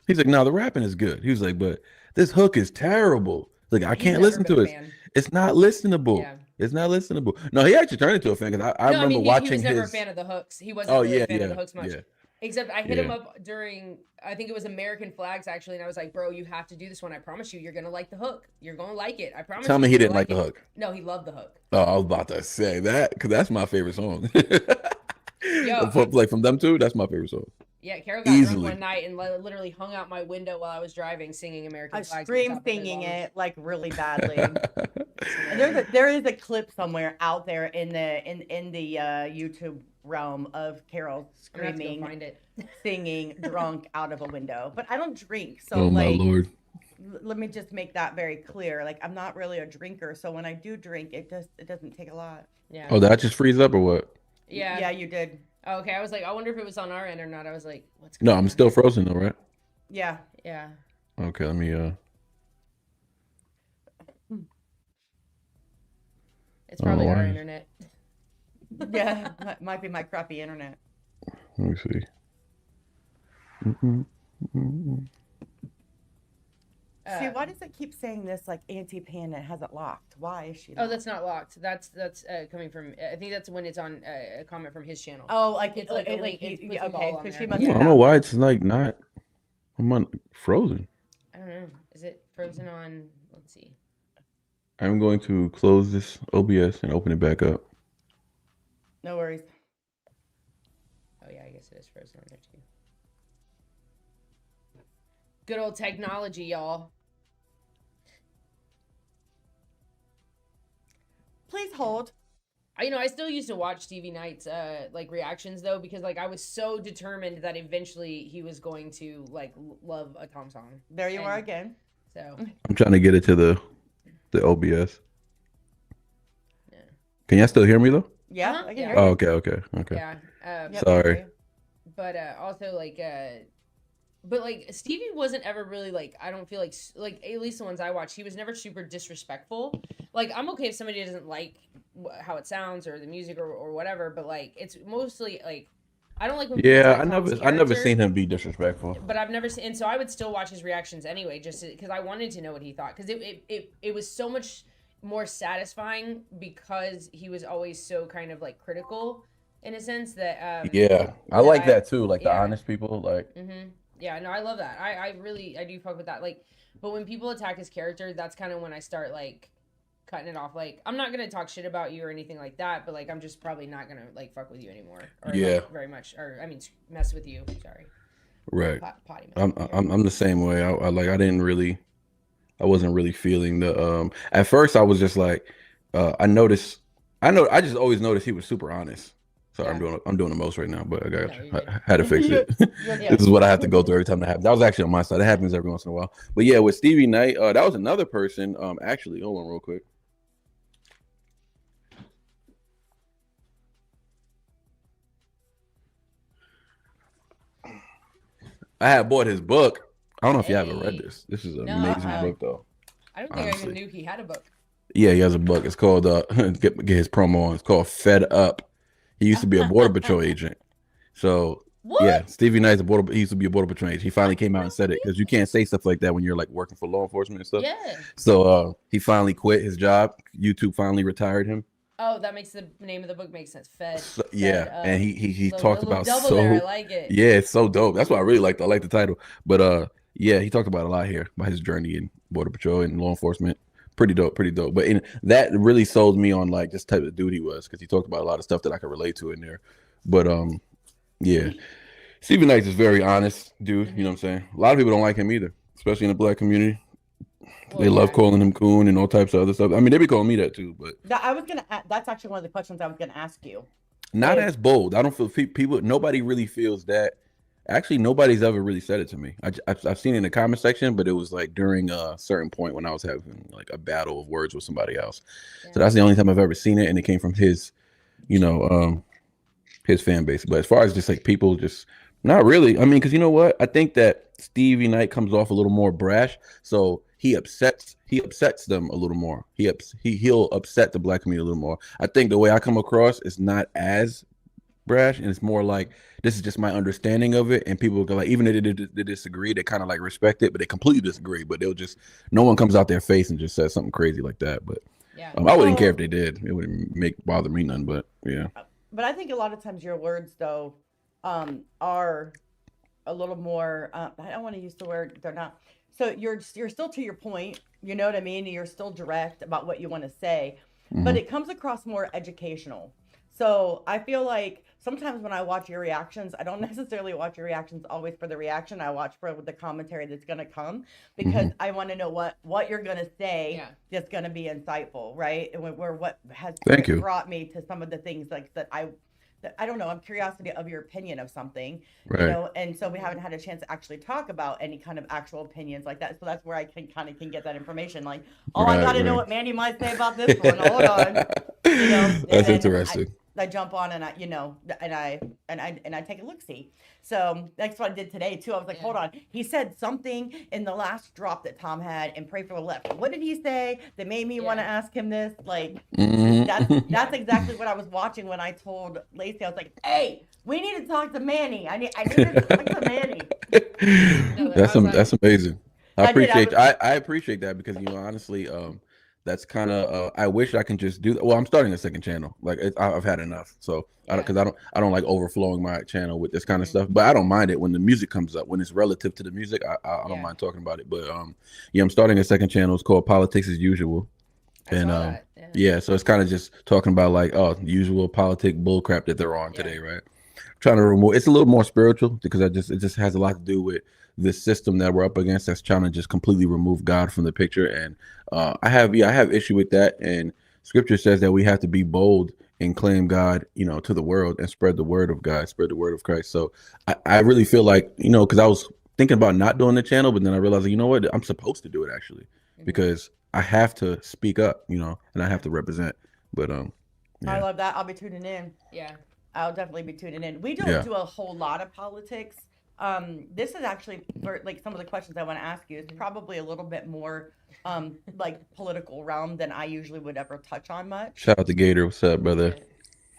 He's like, "No, the rapping is good." He was like, "But this hook is terrible. Like, I can't listen to it. It's not listenable. Yeah. It's not listenable." No, he actually turned into a fan because I remember watching he was never a his. fan of the hooks. He wasn't really a fan of the hooks much. Yeah. Except I hit him up during, I think it was American Flags actually, and I was like, bro, you have to do this one. I promise you, you're gonna like the hook. You're gonna like it. I promise. Tell me you, he you're didn't gonna like the it." hook. No, he loved the hook. Oh, I was about to say that because that's my favorite song. Yo, Like from them two, that's my favorite song. Yeah, Carol got drunk Easily. one night and literally hung out my window while I was driving, singing American I Flags. at the scream top of my singing lungs. it like really badly. And there is a clip somewhere out there in the YouTube realm of Carol I'm gonna have to go screaming, find it. singing drunk out of a window. But I don't drink, so Oh my like, lord. let me just make that very clear. Like, I'm not really a drinker, so when I do drink, it doesn't take a lot. Yeah. Oh, did I just freeze up or what? Yeah. Yeah, you did. Oh, okay, I was like, I wonder if it was on our end or not. I was like, what's No, going I'm on? still frozen though, right? Yeah. Yeah. Okay, let me It's probably why our is- internet. Yeah, that might be my crappy internet. let me see. See, why does it keep saying this like Auntie Panda hasn't locked? Why is she? Oh, that's not locked. That's coming from. I think that's when it's on a comment from his channel. Oh, like It's like a link. he- It's with yeah, the okay, ball on because she there. must. I have don't know why it's like not. I'm on frozen. I don't know. Is it frozen on? Let's see. I'm going to close this OBS and open it back up. No worries. Oh yeah, I guess it is frozen on there too. Good old technology, y'all. Please hold. I still used to watch Stevie Knight's like reactions though, because like I was so determined that eventually he was going to like love a Tom song. There you are And again. So I'm trying to get it to the OBS. Yeah. Can y'all still hear me though? Yeah, Uh-huh, I can yeah. hear Oh, you. okay. yeah. Yep, Sorry. I hear you. But also like but like Stevie wasn't ever really like, I don't feel like at least the ones I watched, he was never super disrespectful. Like I'm okay if somebody doesn't like how it sounds or the music or whatever, but like it's mostly like I don't like when people Yeah, attack I Tom's never character, seen him be disrespectful. but I've never seen, and so I would still watch his reactions anyway, just because I wanted to know what he thought, because it was so much more satisfying because he was always so kind of like critical in a sense that Yeah, I that like I- that too. Like the yeah. honest people. Like yeah, no, I love that. I do fuck with that. Like, but when people attack his character, that's kind of when I start like cutting it off. Like, I'm not gonna talk shit about you or anything like that, but like I'm just probably not gonna like fuck with you anymore. Or, Yeah. like, very much. Or I mean, mess with you. Sorry. right. Potty mouth. I'm the same way. I wasn't really feeling the at first I was just like I just always noticed he was super honest. Sorry, Yeah. I'm doing the most right now, but I No, you're good. I had to fix it. Yeah. This is what I have to go through every time that happens. That was actually on my side. That happens every once in a while. But yeah, with Stevie Knight, that was another person. Actually, hold on real quick. I had bought his book. I don't know if you haven't read Hey. this. This is an No, amazing I book, though. I don't think I Honestly. even knew he had a book. Yeah, he has a book. It's called get his promo on. It's called Fed Up. He used to be a border patrol agent. So What? yeah, Stevie Knight's he used to be a border patrol agent. He finally came out and said it because you can't say stuff like that when you're like working for law enforcement and stuff. Yeah. So he finally quit his job. YouTube finally retired him. Oh, that makes the name of the book make sense. Fed. So, yeah, Fed Up. and he Little- talked little about double so there. I like it. yeah, it's so dope. That's what I really liked. I like the title. But yeah, he talked about a lot here about his journey in border patrol and law enforcement. Pretty dope. But that really sold me on like this type of dude he was, because he talked about a lot of stuff that I could relate to in there. But yeah, Stephen Knight is very honest dude. You know what I'm saying? A lot of people don't like him either, especially in the black community. They love calling him coon and all types of other stuff. I mean, they be calling me that too, but That's actually one of the questions I was gonna ask you. not as bold. I don't feel people. Nobody really feels that. Actually, nobody's ever really said it to me. I've seen it in the comment section, but it was like during a certain point when I was having like a battle of words with somebody else. So that's the only time I've ever seen it, and it came from his, his fan base. But as far as just like people, just not really. I mean, because you know what? I think that Stevie Knight comes off a little more brash, so he upsets them a little more. He'll upset the black community a little more. I think the way I come across is not as brash, and it's more like this is just my understanding of it, and people go like, even if they disagree, they kind of like respect it, but they completely disagree, but they'll just, no one comes out their face and just says something crazy like that. But I wouldn't care if they did. It wouldn't bother me none. But yeah, but I think a lot of times your words though are a little more I don't want to use the word, they're not, so you're still to your point, you know what I mean, you're still direct about what you want to say, but it comes across more educational. So I feel like sometimes when I watch your reactions, I don't necessarily watch your reactions always for the reaction. I watch for the commentary that's going to come, because I want to know what you're going to say that's going to be insightful, right? And what has brought me to some of the things like that I don't know, I'm curiosity of your opinion of something, right. You know, and so we haven't had a chance to actually talk about any kind of actual opinions like that. So that's where I can get that information. Like, I got to know what Manny might say about this one. Hold on, you know. That's interesting. I jump on and I take a look see. So that's what I did today too. I was like, hold on. He said something in the last drop that Tom had in Pray for the Left. What did he say that made me want to ask him this? Like, that's exactly what I was watching when I told Lacey. I was like, hey, we need to talk to Manny. I need to talk to Manny. That's amazing. I appreciate that, because honestly, that's kind of I wish I can just do that. Well, I'm starting a second channel. Like I've had enough. So I don't like overflowing my channel with this kind of stuff. But I don't mind it when the music comes up, when it's relative to the music. I don't mind talking about it. But I'm starting a second channel. It's called Politics as Usual. And so it's kind of just talking about like usual politic bullcrap that they're on today, right? Trying to remove. It's a little more spiritual, because it just has a lot to do with this system that we're up against that's trying to just completely remove God from the picture. And I have issue with that. And scripture says that we have to be bold and claim God, to the world, and spread the word of God, spread the word of Christ. So I really feel like, because I was thinking about not doing the channel, but then I realized, you know what, I'm supposed to do it actually, because I have to speak up, and I have to represent. But I love that. I'll be tuning in. Yeah. I'll definitely be tuning in. We don't do a whole lot of politics. This is actually, for like some of the questions I want to ask you, is probably a little bit more like political realm than I usually would ever touch on much. Shout out to Gator. What's up, brother?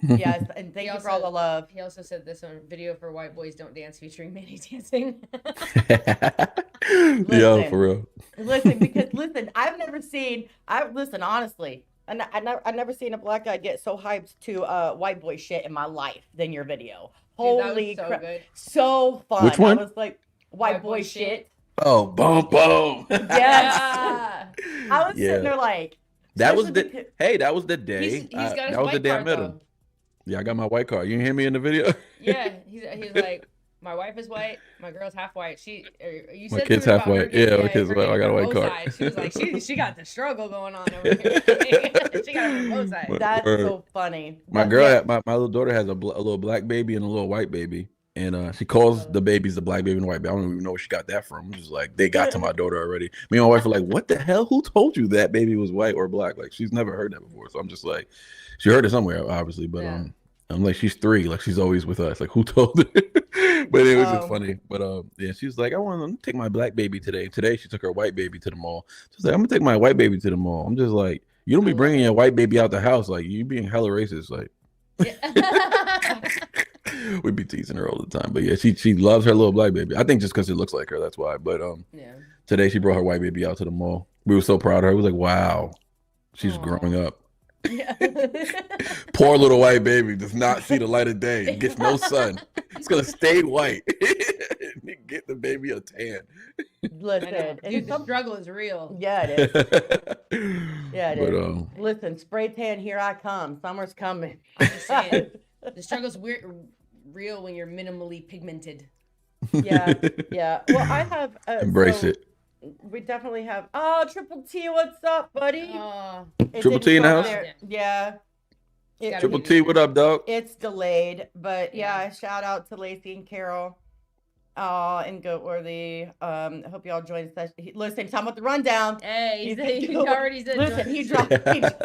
Yes, and thank you for all the love. He also said this on Video for White Boys Don't Dance featuring Manny dancing. Yo, for real. Listen, I've never seen, honestly, and I've never seen a black guy get so hyped to white boy shit in my life than your video. Holy crap. Good. So fun. Which one? I was like, white boy shit. Oh, boom. Yes. I was sitting there like, that was the day. He's got his that was the day I met him. Yeah, I got my white card. You didn't hear me in the video? Yeah, he's like, my wife is white, my girl's half white. You my said kid's half white. Yeah, my kid's white. I got a white card. Sides. She was like, she got the struggle going on over here. She got it on both sides. That's so funny. My girl, my little daughter has a little black baby and a little white baby. And she calls the babies the black baby and the white baby. I don't even know where she got that from. I'm just like, they got to my daughter already. Me and my wife were like, what the hell? Who told you that baby was white or black? Like, she's never heard that before. So I'm just like, she heard it somewhere, obviously. But I'm like, she's 3, like she's always with us. Like, who told her? But it was just funny. But yeah, she was like, I want to take my black baby today. Today she took her white baby to the mall. She's like, I'm gonna take my white baby to the mall. I'm just like, you don't be bringing your white baby out the house. Like, you being hella racist. Like, we'd be teasing her all the time. But yeah, she loves her little black baby. I think just because it looks like her, that's why. But today she brought her white baby out to the mall. We were so proud of her. We was like, wow, she's growing up. Yeah. Poor little white baby does not see the light of day. Gets no sun. It's gonna stay white. Get the baby a tan. Listen, dude, the struggle is real. Yeah, it is. Yeah, it But, is. Listen, spray tan, here I come. Summer's coming. I'm just saying, the struggle's real when you're minimally pigmented. Yeah, yeah. Well, I have embrace it. We definitely have. Oh, Triple T, what's up, buddy? Triple T in the house? Yeah. Triple T, what up, dog? It's delayed, but yeah, shout out to Lacey and Carol. And Goatworthy. I hope y'all join the session. Listen, talking about the rundown. Hey, he already said. Listen, he dropped.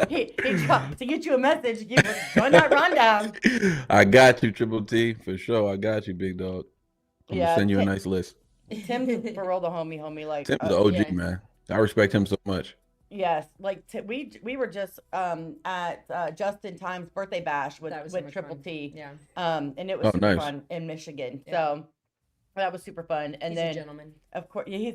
He dropped to get you a message. Join that rundown. I got you, Triple T, for sure. I got you, big dog. I'm gonna send you a nice list. Tim's for real the homie. Like Tim's the OG, man. I respect him so much. Yes, like we were just at Justin Time's birthday bash with Triple T. Yeah. And it was super fun in Michigan. Yeah. So that was super fun. And he's a gentleman. Of course, yeah, he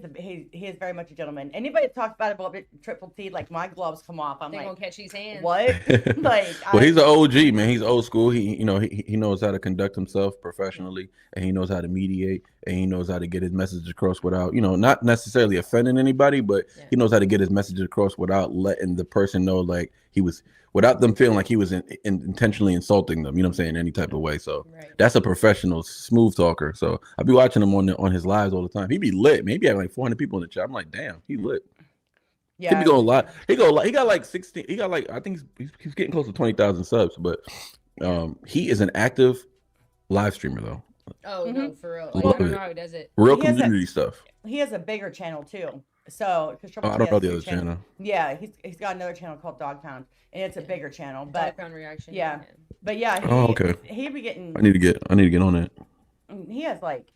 is very much a gentleman. Anybody talks about Triple T, like my gloves come off. I'm like, gonna catch these hands. What? Like, well, he's an OG, man. He's old school. He knows how to conduct himself professionally, and he knows how to mediate, and he knows how to get his message across without, not necessarily offending anybody, but he knows how to get his message across without letting the person know, like, without them feeling like he was intentionally insulting them, you know what I'm saying, in any type of way. So that's a professional, smooth talker. So I'll be watching him on his lives all the time. He be lit. Maybe have like 400 people in the chat. I'm like, damn, he lit. Yeah, he be going live. He got like 16. He got like, I think he's getting close to 20,000 subs. But he is an active live streamer though. Oh no, for real. Like, I don't know how he does it. Real community stuff. He has a bigger channel too. So, I don't know the other channel. Yeah, he's got another channel called Dog Pound, and it's a bigger channel. But Dog Pound Reaction. Yeah, but yeah. Okay. He be getting. I need to get on it. He has like,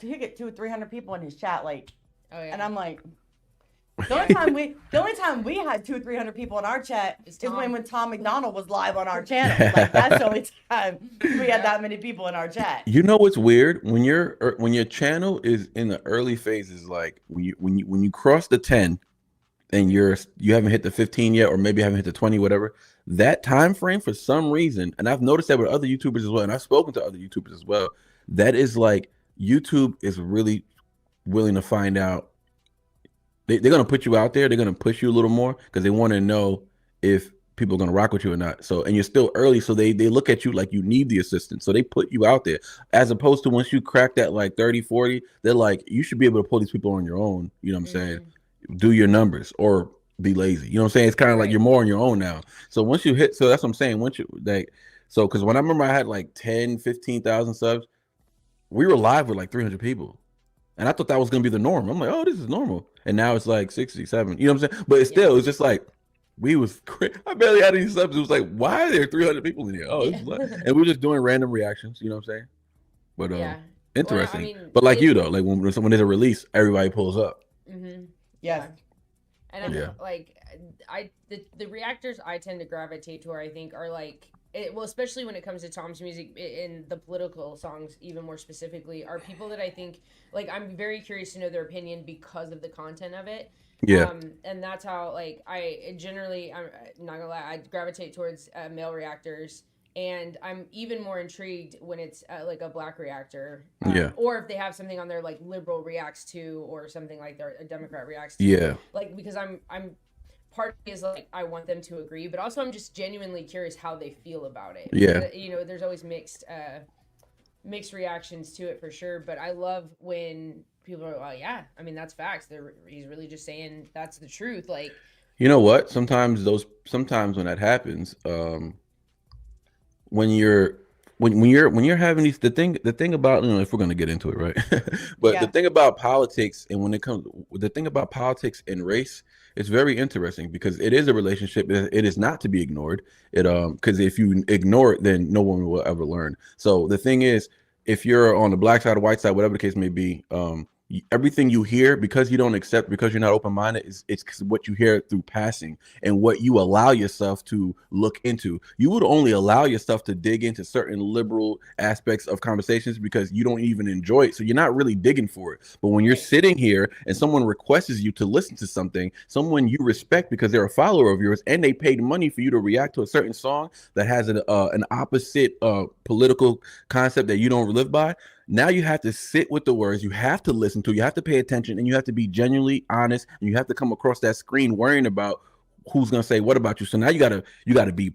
he get 200-300 people in his chat, like, and I'm like, the only time we had 200-300 people in our chat is when Tom MacDonald was live on our channel. Like, that's the only time we had that many people in our chat. You know what's weird? When your channel is in the early phases, like when you cross the 10 and you haven't hit the 15 yet, or maybe haven't hit the 20, whatever, that time frame for some reason, and I've noticed that with other YouTubers as well, and I've spoken to other YouTubers as well, that is like YouTube is really willing to find out. They're going to put you out there. They're going to push you a little more because they want to know if people are going to rock with you or not. So, and you're still early. So they look at you like you need the assistance. So they put you out there, as opposed to once you crack that like 30, 40, they're like, you should be able to pull these people on your own. You know what I'm saying? Do your numbers or be lazy. You know what I'm saying? It's kind of like you're more on your own now. So once you hit, so that's what I'm saying. Once you because when I remember I had like 10, 15,000 subs, we were live with like 300 people. And I thought that was going to be the norm. I'm like, oh, this is normal. And now it's like 67. You know what I'm saying? But it's still, it's just like, I barely had any subs. It was like, why are there 300 people in here? Oh, and we were just doing random reactions. You know what I'm saying? But interesting. Well, I mean, but like you though, like when there's a release, everybody pulls up. Yes. And I'm like, the reactors I tend to gravitate toward, I think, are like, especially when it comes to Tom's music in the political songs, even more specifically, are people that I think, like, I'm very curious to know their opinion because of the content of it. Yeah. And that's how, like, I'm not gonna lie, I gravitate towards male reactors, and I'm even more intrigued when it's like a black reactor. Or if they have something on there like liberal reacts to, or something like a Democrat reacts to. Yeah. Like, because I'm part of me is like, I want them to agree, but also I'm just genuinely curious how they feel about it. Yeah. You know, there's always mixed reactions to it for sure, but I love when people are, well, yeah, I mean, that's facts. He's really just saying that's the truth. Like, you know what? Sometimes when that happens, when you're when you're having the thing about, if we're gonna get into it, right? But Yeah. the thing about politics, and when it comes the thing about politics and race, it's very interesting because it is a relationship. It is not to be ignored. Because if you ignore it, then no one will ever learn. So the thing is, if you're on the black side or white side, whatever the case may be, everything you hear, because you don't accept, because you're not open-minded, it's what you hear through passing and what you allow yourself to look into. You would only allow yourself to dig into certain liberal aspects of conversations because you don't even enjoy it, so you're not really digging for it. But when you're sitting here and someone requests you to listen to something, someone you respect because they're a follower of yours, and they paid money for you to react to a certain song that has an opposite political concept that you don't live by, now you have to sit with the words, you have to listen to, you have to pay attention, and you have to be genuinely honest, and you have to come across that screen worrying about who's gonna say what about you. So now you gotta be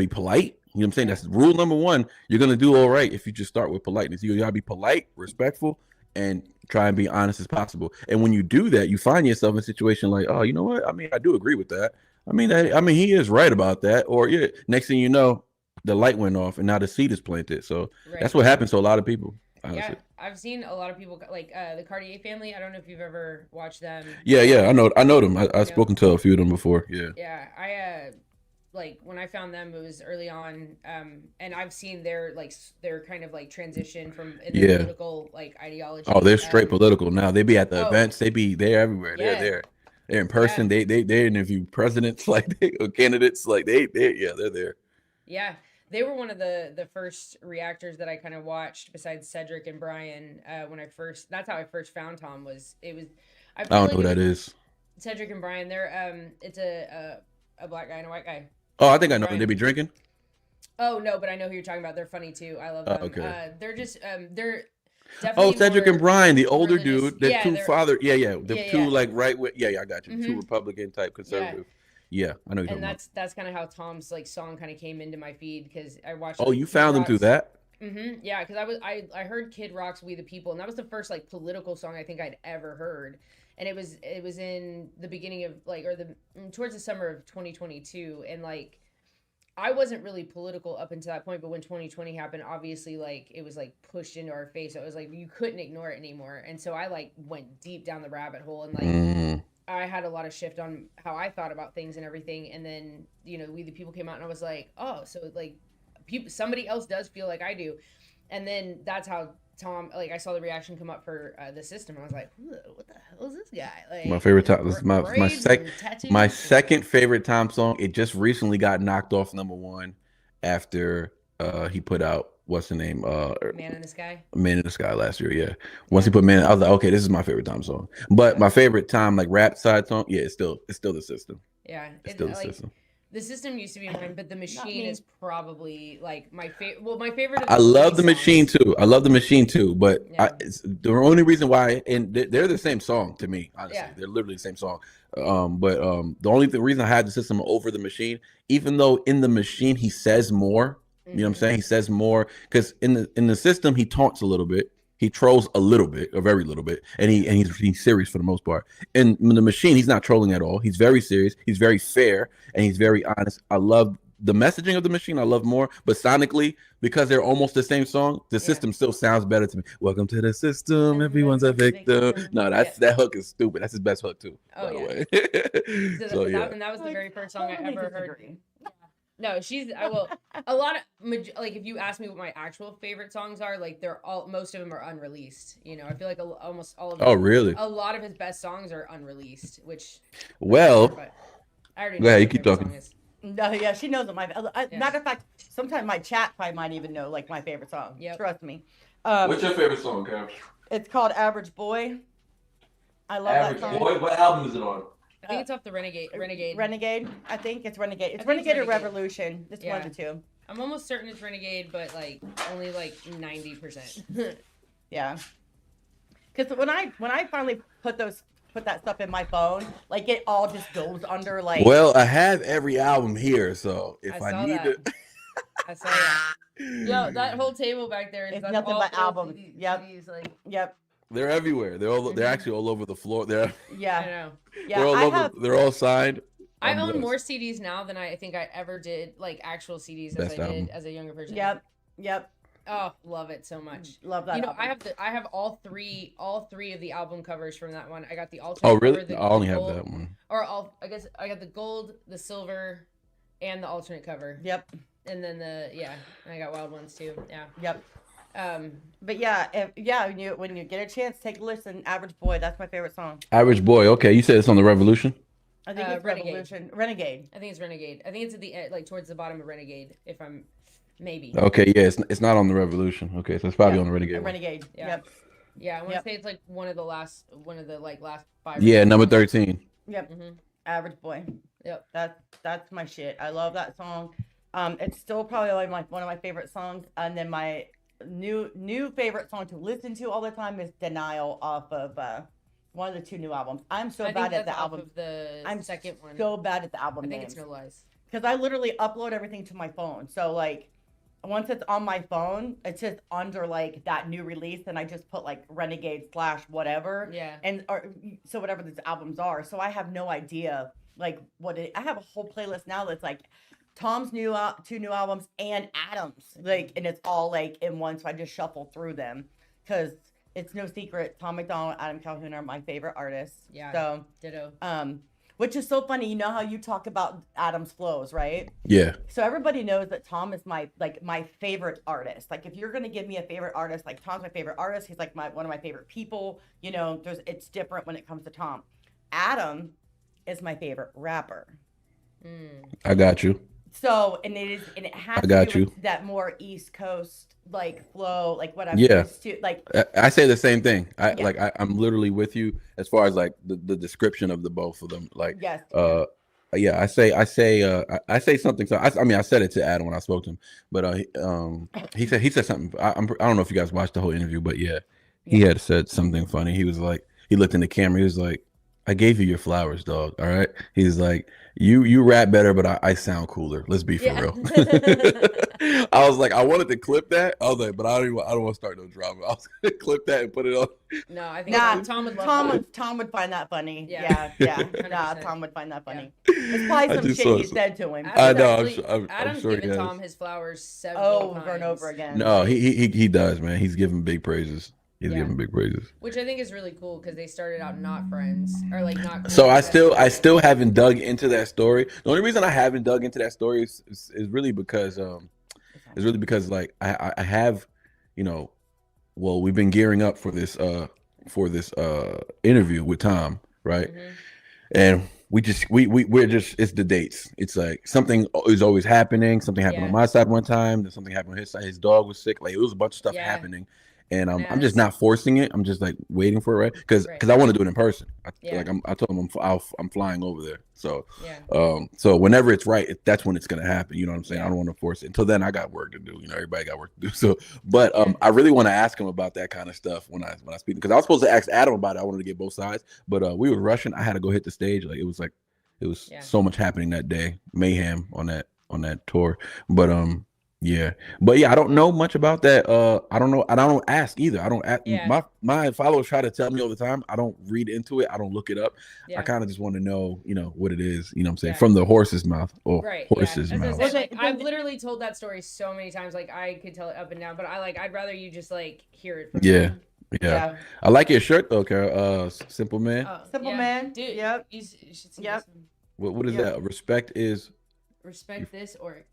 polite. You know what I'm saying? That's rule number one. You're gonna do all right if you just start with politeness. You gotta be polite, respectful, and try and be honest as possible. And when you do that, you find yourself in a situation like, oh, you know what? I mean, I do agree with that. I mean, he is right about that. Or yeah, next thing you know, the light went off and now the seed is planted. So that's what happens to a lot of people. Honestly. Yeah, I've seen a lot of people like the Cartier family. I don't know if you've ever watched them. Yeah, I know them. I've spoken to a few of them before. Yeah, I like when I found them, it was early on, and I've seen their kind of like transition from their political like ideology. Oh, they're straight political now. They be at the events. They're everywhere. Yeah. They're in person. They interview presidents or candidates. They're there. Yeah. They were one of the first reactors that I kind of watched besides Cedric and Brian. That's how I first found Tom. I don't know who that is. Cedric and Brian. They're it's a black guy and a white guy. Oh, I think I know. They be drinking. Oh no, but I know who you're talking about. They're funny too. I love them. Okay. They're just they're definitely Cedric and Brian, the older dude, the two father. Two like right with. Yeah, I got you. Mm-hmm. Two Republican type conservative. Yeah, I know. And that's kind of how Tom's like song kind of came into my feed because I watched. Oh, you found them through that? Mm-hmm. Yeah, because I heard Kid Rock's "We the People," and that was the first like political song I think I'd ever heard, and it was in the beginning of towards the summer of 2022, and like I wasn't really political up until that point, but when 2020 happened, obviously like it was like pushed into our face. So it was like you couldn't ignore it anymore, and so I like went deep down the rabbit hole and like. I had a lot of shift on how I thought about things and everything. And then, We the People came out and I was like, oh, so like somebody else does feel like I do. And then that's how Tom, like I saw the reaction come up for The System. I was like, what the hell is this guy? Like my favorite Tom, this is my second favorite Tom song. It just recently got knocked off #1 after he put out, what's the name? Man in the Sky. Man in the Sky last year, yeah. Once he put Man, I was like, okay, this is my favorite Tom song. But my favorite Tom like rap side song, it's still The System. Yeah, it's still The System. The System used to be mine, but The Machine is probably like my favorite. Well, my favorite. I love The Machine too. But the only reason why, and they're the same song to me, honestly. They're literally the same song. But the only reason I had The System over The Machine, even though in The Machine he says more. You know what I'm saying? He says more because in the System he taunts a little bit, he trolls a little bit, a very little bit, and he's serious for the most part. And in The Machine, he's not trolling at all. He's very serious. He's very fair, and he's very honest. I love the messaging of The Machine. I love more, but sonically, because they're almost the same song, The System still sounds better to me. Welcome to the system. Everyone's a victim. No, that hook is stupid. That's his best hook too. By the way. And that was the very first song I ever heard. No, a lot of like if you ask me what my actual favorite songs are, like most of them are unreleased. I feel like almost all of them. Oh, really? A lot of his best songs are unreleased, which. Well, I already go ahead. You keep talking. No, yeah, she knows what matter of fact, sometimes my chat probably might even know like my favorite song. Yep. Trust me. What's your favorite song, Kev? It's called Average Boy. I love Average that song. Boy. What album is it on? I think it's off the Renegade. I think it's Renegade. It's Renegade or Revolution. It's one of the two. I'm almost certain it's Renegade, but like only like 90%. Yeah. Because when I finally put that stuff in my phone, like it all just goes under like. Well, I have every album here, so if I need to. I saw that. Yo, that whole table back there is nothing but albums. Yep. CDs, like. Yep. They're everywhere. They're actually all over the floor. I know. Yeah, they're all signed. I own more CDs now than I think I ever did, like actual CDs as I did as a younger person. Yep. Oh, love it so much. Love that. You know, album. I have all three of the album covers from that one. I got the alternate Oh, really? cover, I only the have gold, that one. or I guess I got the gold, the silver, and the alternate cover. Yep. And then I got wild ones too. Yeah. Yep. Um, But when you get a chance, take a listen. Average Boy, that's my favorite song. Average Boy. Okay, you said it's on the Revolution. I think it's Renegade. Renegade. I think it's Renegade. I think it's at the like towards the bottom of Renegade. If I'm maybe. Okay, yeah, it's not on the Revolution. Okay, so it's probably on the Renegade. one. Renegade. Yeah. Yep. Yeah, I want to Yep. say it's like one of the last 5. Yeah, number 13. Yep. Mhm. Average Boy. Yep. That's my shit. I love that song. It's still probably like one of my favorite songs. And then my new favorite song to listen to all the time is Denial off of one of the 2 new albums. I'm so I bad think at the that's off album. of the I'm second one. so bad at the album I think names. it's No Lies. Because I literally upload everything to my phone. So like once it's on my phone, it's just under like that new release, and I just put like Renegade / whatever. Yeah. So whatever these albums are. So I have no idea like I have a whole playlist now that's like Tom's 2 new albums and Adam's, like, and it's all like in one. So I just shuffle through them because it's no secret Tom MacDonald, Adam Calhoun are my favorite artists. Yeah. So Ditto. which is so funny. You know how you talk about Adam's flows, right? Yeah. So everybody knows that Tom is my favorite artist. Like if you're gonna give me a favorite artist, like Tom's my favorite artist. He's like one of my favorite people. You know, it's different when it comes to Tom. Adam is my favorite rapper. I got you. So and it has I to got do you. with that more East Coast like flow, like what I'm Yeah. used to. Like I say the same thing. Yeah. I'm literally with you as far as like the description of the both of them. Like yes, yeah, I say something. So I mean I said it to Adam when I spoke to him, but he said something. I don't know if you guys watched the whole interview, but yeah, he had said something funny. He was like, he looked in the camera. He was like, I gave you your flowers, dog. All right. He's like, you rap better, but I sound cooler. Let's be for real. I was like, I wanted to clip that. I was like, but I don't want to start no drama. I was gonna clip that and put it on. No, I think Nah, Tom would love that. Tom would find that funny. Yeah. Yeah. 100%. Tom would find that funny. It's probably some just shit saw you some- said to him. I know, I'm Adam's sure he given has. Tom his flowers several Over and times. over again. No, he does, man. He's giving big praises. He's Yeah. giving big praises. Which I think is really cool because they started out not friends or like not. So cool I still haven't dug into that story. The only reason I haven't dug into that story is really because like I have, you know, well, we've been gearing up for this interview with Tom, right? Mhm. And we're just it's the dates. It's like something is always happening. Something happened Yeah. on my side one time, then something happened on his side. His dog was sick. Like it was a bunch of stuff Yeah. happening. And I'm Yes. just not forcing it. I'm just like waiting for it, right? Because Right. I want to do it in person. Yeah. I told him I'm flying over there. So Yeah. so whenever it's right, that's when it's gonna happen. You know what I'm saying? Yeah. I don't want to force it. Until then, I got work to do. You know, everybody got work to do. So, but I really want to ask him about that kind of stuff when I speak, because I was supposed to ask Adam about it. I wanted to get both sides, but we were rushing. I had to go hit the stage. Like it was Yeah. so much happening that day, mayhem on that tour. But yeah, I don't know much about that. I don't know, and I don't ask either. I don't ask. Yeah. My followers try to tell me all the time. I don't read into it. I don't look it up. Yeah. I kind of just want to know, you know, what it is. You know what I'm saying? Yeah. From the horse's mouth or Right. horse's yeah. mouth. As I said, Well, I've literally told that story so many times. Like I could tell it up and down, but I'd rather you just like hear it. From Yeah. him. Yeah. I like your shirt though, Carol. Simple Man. Oh, Simple yeah. Man. Dude. Yep. You should see Yep. this one. What is Yeah. that? Respect is Respect this or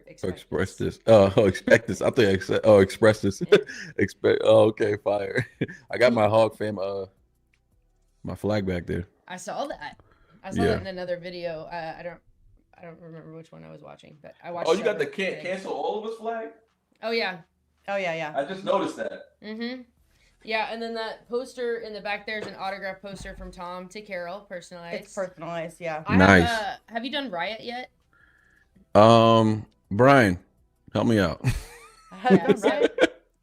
express this. Expect this. I think express this. Yeah. Expect. Oh, okay, fire. I got my Hog fam. My flag back there. I saw that. I saw Yeah. that in another video. I don't remember which one I was watching, but I watched. Oh, you got the several can't today. cancel all of us flag? Oh yeah. Oh yeah. I just noticed that. Mm-hmm. Yeah, and then that poster in the back there's an autograph poster from Tom to Carol, personalized. It's personalized. Yeah. Nice. Have you done Riot yet? Brian, help me out. Yeah, so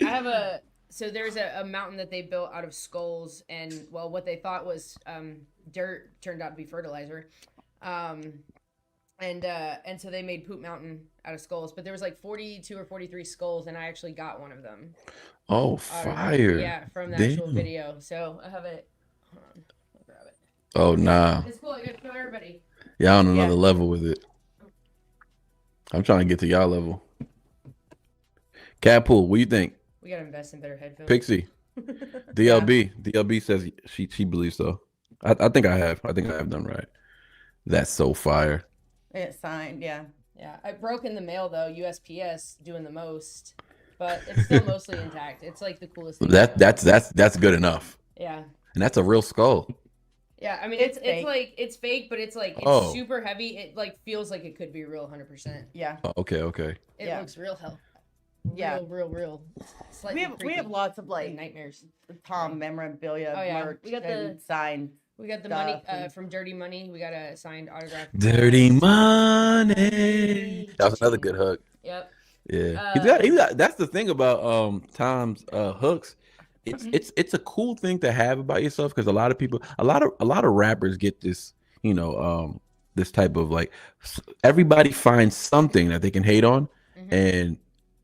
I have so there's a mountain that they built out of skulls, and well, what they thought was dirt turned out to be fertilizer. And so they made Poop Mountain out of skulls, but there was like 42 or 43 skulls, and I actually got one of them. Oh, fire. Yeah, from the actual Damn. video. So I have it. Hold on, I'll grab it. Oh, nah. It's cool. I got to show everybody. Yeah, on another Yeah. level with it. I'm trying to get to y'all level. Catpool, what do you think? We gotta invest in better headphones. Pixie, DLB says she believes so. I think I have. I think I have done right. That's so fire. It's signed, yeah. Yeah, I broke in the mail though. USPS doing the most, but it's still mostly intact. It's like the coolest thing. That's good enough. Yeah. And that's a real skull. Yeah, I mean It's it's fake. like it's fake, but it's like it's Oh. super heavy. It like feels like it could be real 100%. Yeah. Oh, okay. It Yeah. looks real hell. Yeah. Real. Slightly We have creepy. lots of like nightmares. Tom memorabilia Oh, yeah. merch We got and the- signed. We got the Stuff money and- from Dirty Money. We got a signed autograph. Dirty money. That was another good hook. Yep. Yeah. He's got that's the thing about Tom's hooks. It's a cool thing to have about yourself, because a lot of people, a lot of rappers get this, this type of like, everybody finds something that they can hate on and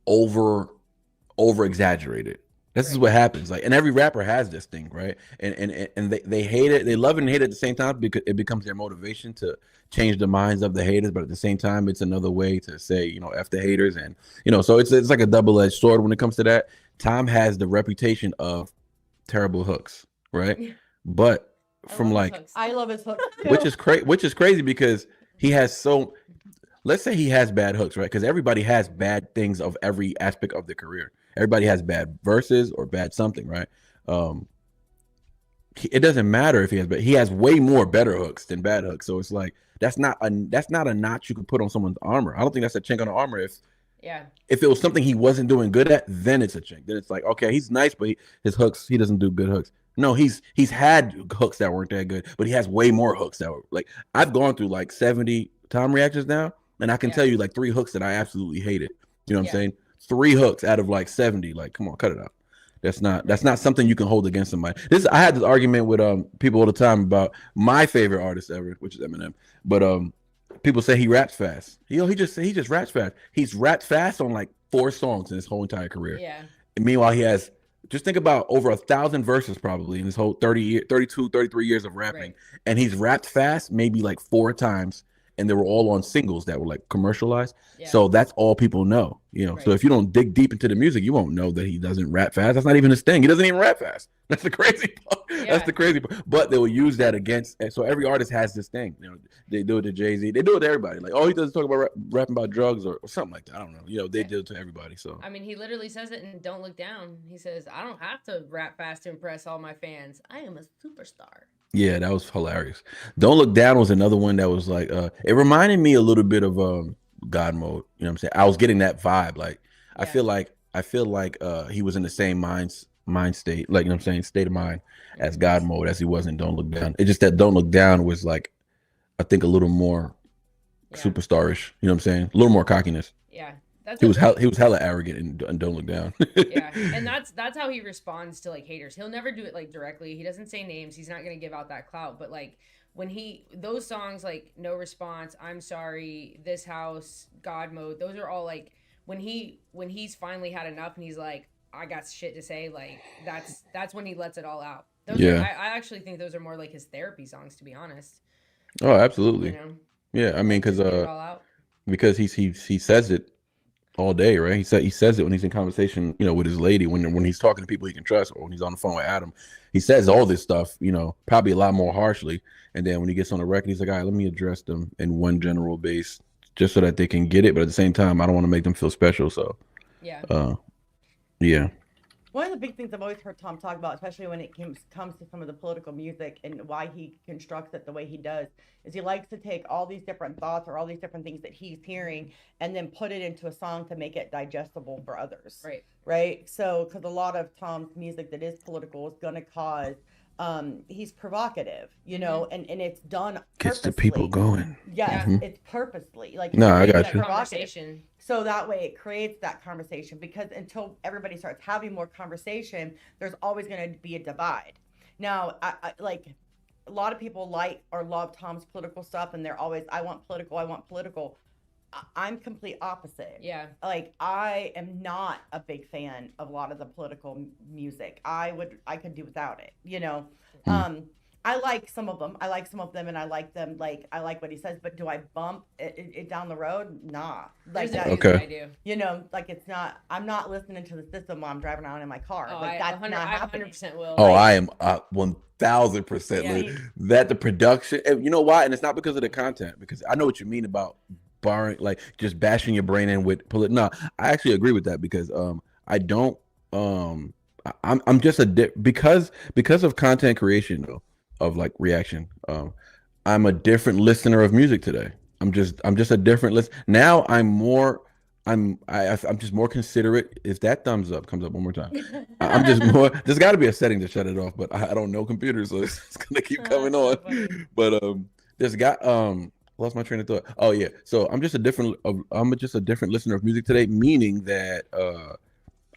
over exaggerate it. This is what happens. Like, and every rapper has this thing, right? And they hate it, they love it and hate it at the same time, because it becomes their motivation to change the minds of the haters. But at the same time, it's another way to say, F the haters, and so it's like a double-edged sword when it comes to that. Tom has the reputation of terrible hooks, right? But from like, I love his hook. which is crazy because he has so. Let's say he has bad hooks, right? Because everybody has bad things of every aspect of their career. Everybody has bad verses or bad something, right? It doesn't matter if he has, but he has way more better hooks than bad hooks. So it's like that's not a notch you could put on someone's armor. I don't think that's a chink on the armor. If it was something he wasn't doing good at, then it's a chink. Then it's like, okay, he's nice, but his hooks, he doesn't do good hooks. No, he's had hooks that weren't that good, but he has way more hooks that were like, I've gone through like 70 Tom reactions now, and I can tell you like 3 hooks that I absolutely hated. You know what I'm saying? 3 hooks out of like 70. Like, come on, cut it out. That's not something you can hold against somebody. I had this argument with people all the time about my favorite artist ever, which is Eminem. But people say he raps fast. He just raps fast. He's rapped fast on like 4 songs in his whole entire career. Yeah. And meanwhile, he has, just think about, over 1,000 verses probably in his whole 33 years of rapping. Right. And he's rapped fast maybe like 4 times. And they were all on singles that were like commercialized. Yeah. So that's all people know, Right. So if you don't dig deep into the music, you won't know that he doesn't rap fast. That's not even his thing. He doesn't even rap fast. That's the crazy part. Yeah. That's the crazy part. But they will use that against. So every artist has this thing. They do it to Jay-Z. They do it to everybody. Like, oh, he doesn't talk about rapping about drugs or something like that. I don't know. They do it to everybody. So I mean, he literally says it in Don't Look Down. He says, I don't have to rap fast to impress all my fans. I am a superstar. yeah, that was hilarious. Don't Look Down was another one that was like, it reminded me a little bit of God Mode. You know what I'm saying? I was getting that vibe. Like, I feel like he was in the same mind state, like, you know what I'm saying, state of mind as God Mode as he was in Don't Look Down. It's just that Don't Look Down was like, I think, a little more superstarish. You know what I'm saying? A little more cockiness. Yeah. That's He was hella arrogant and Don't Look Down. yeah, and that's how he responds to like haters. He'll never do it like directly. He doesn't say names. He's not gonna give out that clout. But like when those songs like No Response, I'm Sorry, This House, God Mode, those are all like when he's finally had enough and he's like, I got shit to say. Like that's when he lets it all out. Those Yeah. I actually think those are more like his therapy songs, to be honest. Oh, absolutely. You know? Yeah, I mean, Just get it all out. because he says it all day, right? He says it when he's in conversation, with his lady, when he's talking to people he can trust, or when he's on the phone with Adam. He says all this stuff, probably a lot more harshly. And then when he gets on the record, he's like, all right, let me address them in one general base, just so that they can get it. But at the same time, I don't want to make them feel special. So Yeah. yeah. One of the big things I've always heard Tom talk about, especially when it comes to some of the political music and why he constructs it the way he does, is he likes to take all these different thoughts or all these different things that he's hearing and then put it into a song to make it digestible for others. Right. Right. So, because a lot of Tom's music that is political is going to cause, he's provocative, and it's done Gets the purposely. people going. Yes, Mhm. it's purposely. Like, No, I it's got that you. provocative. Conversation. So that way it creates that conversation, because until everybody starts having more conversation, there's always going to be a divide. Now, I like a lot of people like or love Tom's political stuff, and they're always, I want political. I'm complete opposite. Yeah. Like, I am not a big fan of a lot of the political music. I could do without it, I like some of them. I like some of them, and I like them. Like I like what he says, but do I bump it down the road? Nah, like There's a that. few Okay. that I do. You know, like it's not. I'm not listening to the system while I'm driving around in my car. Oh, Like I that's 100, not I happening. 100% will. Oh, Like- I am 1000% Yeah. that the production. And you know why? And it's not because of the content. Because I know what you mean about barring, like just bashing your brain in with No, I actually agree with that because I don't I'm just because of content creation though, of like reaction. I'm a different listener of music today. I'm just a different list. Now I'm just more considerate. If that thumbs up comes up one more time, I'm just more. There's got to be a setting to shut it off, but I don't know computers, so it's gonna keep coming That's so on. funny. But there's got lost my train of thought. Oh yeah, so I'm just a different listener of music today, meaning that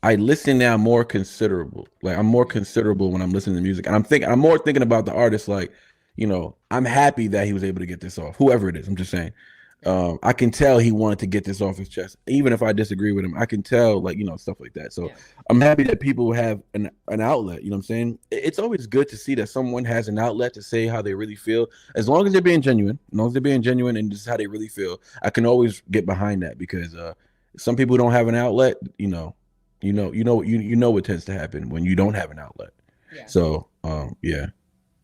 I listen now more considerable. Like I'm more considerable when I'm listening to music, and I'm more thinking about the artist. Like, I'm happy that he was able to get this off. Whoever it is, I'm just saying. I can tell he wanted to get this off his chest, even if I disagree with him. I can tell, like stuff like that. So Yeah. I'm happy that people have an outlet. You know what I'm saying? It's always good to see that someone has an outlet to say how they really feel, as long as they're being genuine. As long as they're being genuine and just how they really feel, I can always get behind that because some people don't have an outlet. You know what tends to happen when you don't have an outlet. Yeah. So yeah,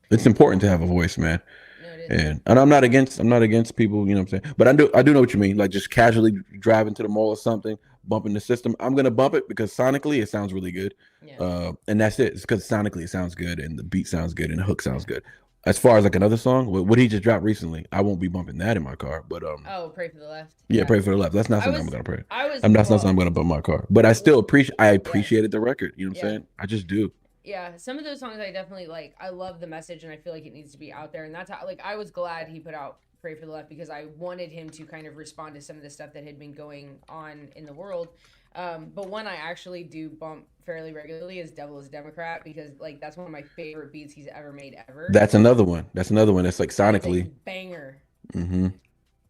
it's important to have a voice, man. No, it is. And I'm not against people, you know what I'm saying? But I do know what you mean. Like just casually driving to the mall or something, bumping the system. I'm gonna bump it because sonically it sounds really good. Yeah. And that's it. It's because sonically it sounds good and the beat sounds good and the hook sounds good. As far as like another song, what he just dropped recently, I won't be bumping that in my car. But Oh, Pray for the Left. yeah, Pray for the Left. That's not I something I'm was- gonna pray. That's Not something I'm gonna put in my car. But I still appreciated the record. You know what I'm Yeah. saying? I just do. Yeah, some of those songs I definitely like. I love the message, and I feel like it needs to be out there. And that's how, like, I was glad he put out "Pray for the Left" because I wanted him to kind of respond to some of the stuff that had been going on in the world. But one I actually do bump fairly regularly is "Devil is a Democrat" because, like, that's one of my favorite beats he's ever made ever. That's another one. That's like It's a sonically. banger. Mm-hmm.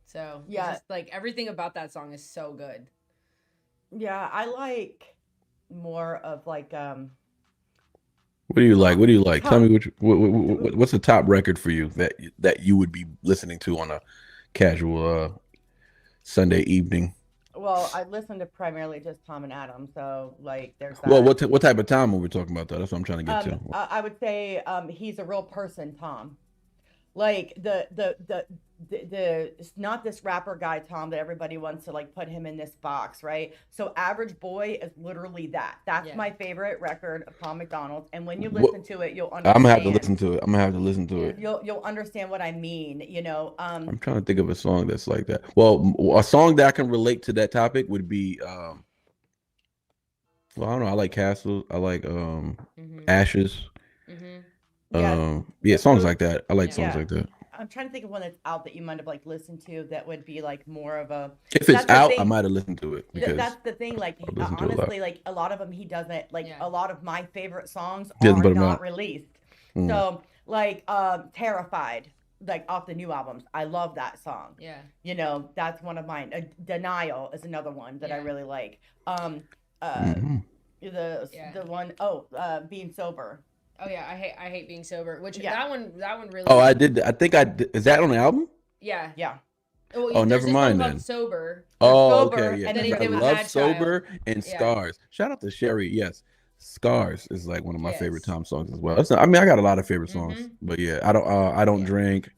So Yeah. just like everything about that song is so good. Yeah, I like more of like What do you like? What do you like? Tell me what's the top record for you that you would be listening to on a casual Sunday evening? well, I listen to primarily just Tom and Adam, so like there's that. Well, what type of time are we talking about though? That's what I'm trying to get to. I would say he's a real person, Tom. Like the it's not this rapper guy Tom that everybody wants to like put him in this box, right? So Average Boy is literally that. That's Yeah. my favorite record of Tom MacDonald, and when you What- listen to it, you'll I'm understand. gonna have to listen to it. I'm gonna have to listen to it. You'll understand what I mean, you know. I'm trying to think of a song that's like that. Well, a song that I can relate to that topic would be well, I don't know. I like Castle. I like Mm-hmm. Ashes. Mm-hmm. Yeah. Songs like that. I like Yeah. songs like that. I'm trying to think of one that's out that you might have like listened to that would be like more of a. If it's That's the out, thing. I might have listened to it because That's the thing. Like I've listened to it a lot. honestly, like a lot of them he doesn't like. Yeah. A lot of my favorite songs Doesn't are put 'em not out. released. Mm. So like Terrified, like off the new albums, I love that song. Yeah. You know, that's one of mine. Denial is another one that I Yeah. really like. Mhm. Yeah. The one Being Sober. Oh yeah, I hate being sober. Which Yeah. that one really. Oh, I did. I think I did. Is that on the album? Yeah. Yeah. Well, Oh, there's never this mind one called then. Sober. Oh, Sober, okay, yeah. and then I he did with love Mad Sober and Yeah. Scars. Shout out to Sherry. Yes, Scars is like one of my favorite Yes. Tom songs as well. I mean, I got a lot of favorite songs, Mhm. but yeah, I don't Yeah. drink.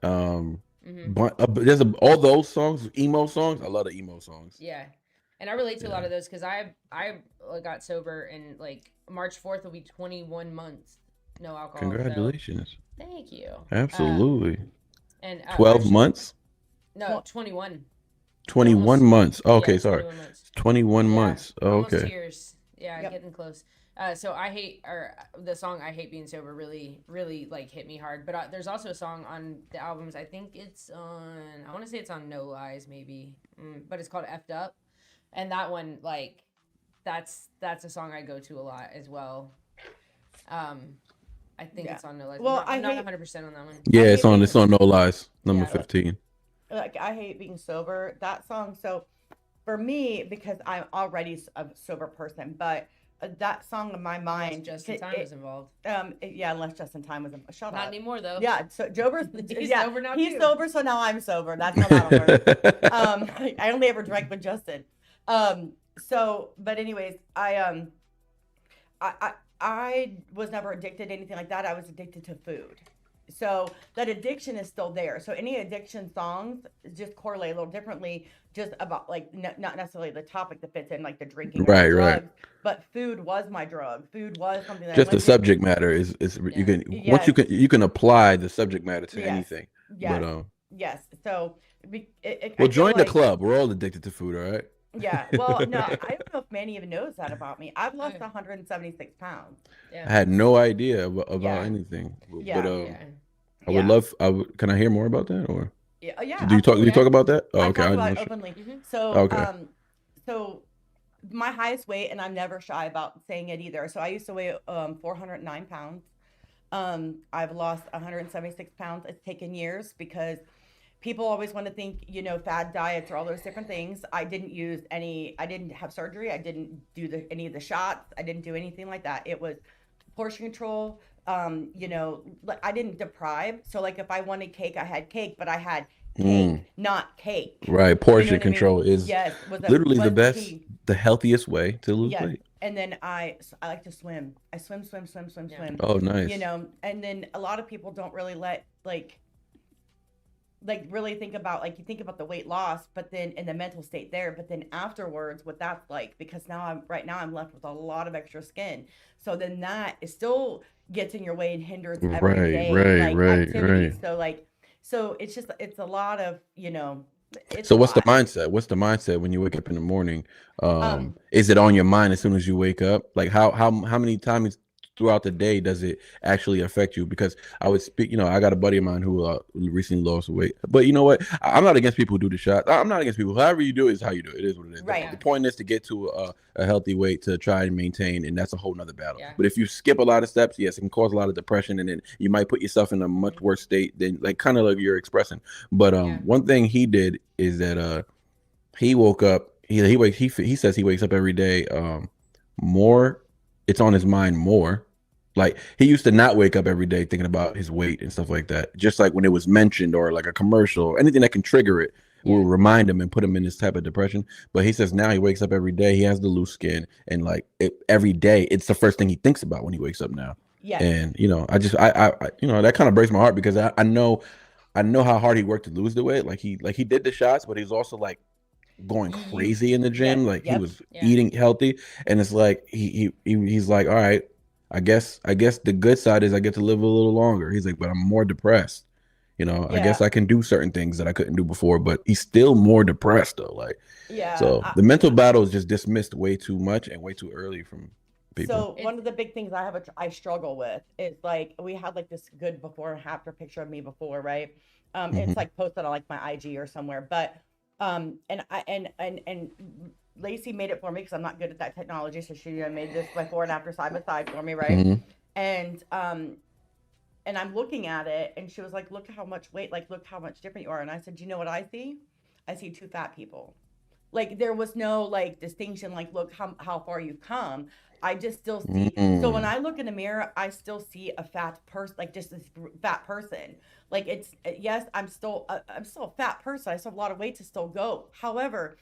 Mm-hmm. But all those songs, emo songs. I love the emo songs. Yeah, and I relate to a lot of those because I got sober and like March 4th will be 21 months, no alcohol. so Congratulations. thank you. Absolutely. And 12 actually- months. No, 21. 21 Almost- months. Oh, okay, Yeah, sorry. 21 months. 21 Yeah, months. Oh, almost okay. Tears. Yeah, Yep. getting close. So the song "I Hate Being Sober" really, really like hit me hard. But there's also a song on the albums. I think it's on. I want to say it's on No Lies, maybe. But it's called "Effed Up," and that one, like, that's a song I go to a lot as well. I think Yeah. it's on No Lies. Well, I'm not I hate- 100% on that one. Yeah, I it's hate on. being- It's on No Lies, number Yeah. 15. Like I Hate Being Sober, that song. So for me, because I'm already a sober person, but that song in my mind. Justin Time was involved. Yeah, unless Justin Time was involved. Shut up. Not anymore though. Yeah, so Jober's He's sober now He's too. sober, so now I'm sober. That's how that'll work. I only ever drank with Justin. So, but anyways, I was never addicted to anything like that. I was addicted to food. So that addiction is still there. So any addiction songs just correlate a little differently, just about like not necessarily the topic that fits in, like the drinking, Right, or the right. drugs, but food was my drug. Food was something that Just I the went subject matter is you can once you can apply the subject matter to Yes. anything. Yes. But Yes. So I well, feel join the like- club. We're all addicted to food, all right? Yeah. Well, no, I don't know if Manny even knows that about me. I've lost 176 pounds. I Yeah. had no idea about Yeah. anything. Yeah. But Yeah. I would love. Can I hear more about that, or Yeah. Yeah. do you talk? Do you talk about that? Oh, I okay. talk I about it just- openly. Mhm. So, Okay. So my highest weight, and I'm never shy about saying it either. So I used to weigh 409 pounds. I've lost 176 pounds. It's taken years because people always want to think, fad diets or all those different things. I didn't have surgery. I didn't do any of the shots. I didn't do anything like that. It was portion control. I didn't deprive. So like if I wanted cake, I had cake, but I had cake, not cake. right. Portion what I mean? control is Yes, literally the was best, key. the healthiest way to lose Yes. weight. And then I like to swim. I swim. Yeah. Oh, nice. And then a lot of people don't really let like really think about, like, you think about the weight loss, but then in the mental state there, but then afterwards what that's like, because now I'm left with a lot of extra skin. So then that is still gets in your way and hinders every day activities. So it's a lot of, it's So a what's the lot. mindset? What's the mindset when you wake up in the morning? Is it on your mind as soon as you wake up? Like how many times throughout the day does it actually affect you? Because I would speak, I got a buddy of mine who recently lost weight. But you know what? I'm not against people who do the shot. I'm not against people. However you do it is how you do it. It is what it is. Right. The point is to get to a healthy weight to try and maintain, and that's a whole nother battle. Yeah. But if you skip a lot of steps, yes, it can cause a lot of depression, and then you might put yourself in a much worse state than like kind of like you're expressing. But one thing he did is that he woke up. He says he wakes up every day more. It's on his mind more. Like he used to not wake up every day thinking about his weight and stuff like that. Just like when it was mentioned or like a commercial or anything that can trigger it will remind him and put him in this type of depression. But he says now he wakes up every day. He has the loose skin, and like every day, it's the first thing he thinks about when he wakes up now. Yeah. And I that kind of breaks my heart because I know how hard he worked to lose the weight. Like he did the shots, but he's also like going crazy in the gym. Yes. Like he was Yeah. eating healthy, and it's like he's like, all right, I guess the good side is I get to live a little longer. He's like, but I'm more depressed. I guess I can do certain things that I couldn't do before, but he's still more depressed though. Like, so the mental battle is just dismissed way too much and way too early from people. So one of the big things I struggle with is like we had like this good before and after picture of me before, right? It's like posted on like my IG or somewhere, but and Lacey made it for me because I'm not good at that technology, so she made this before and after side by side for me, right? And I'm looking at it, and she was like, "Look how much weight, like look how much different you are." And I said, "You know what I see? I see two fat people." Like there was no like distinction, like look how far you've come. I just still see. So when I look in the mirror, I still see a fat person, like just this fat person. Like it's yes, I'm still a fat person. I still have a lot of weight to still go. However,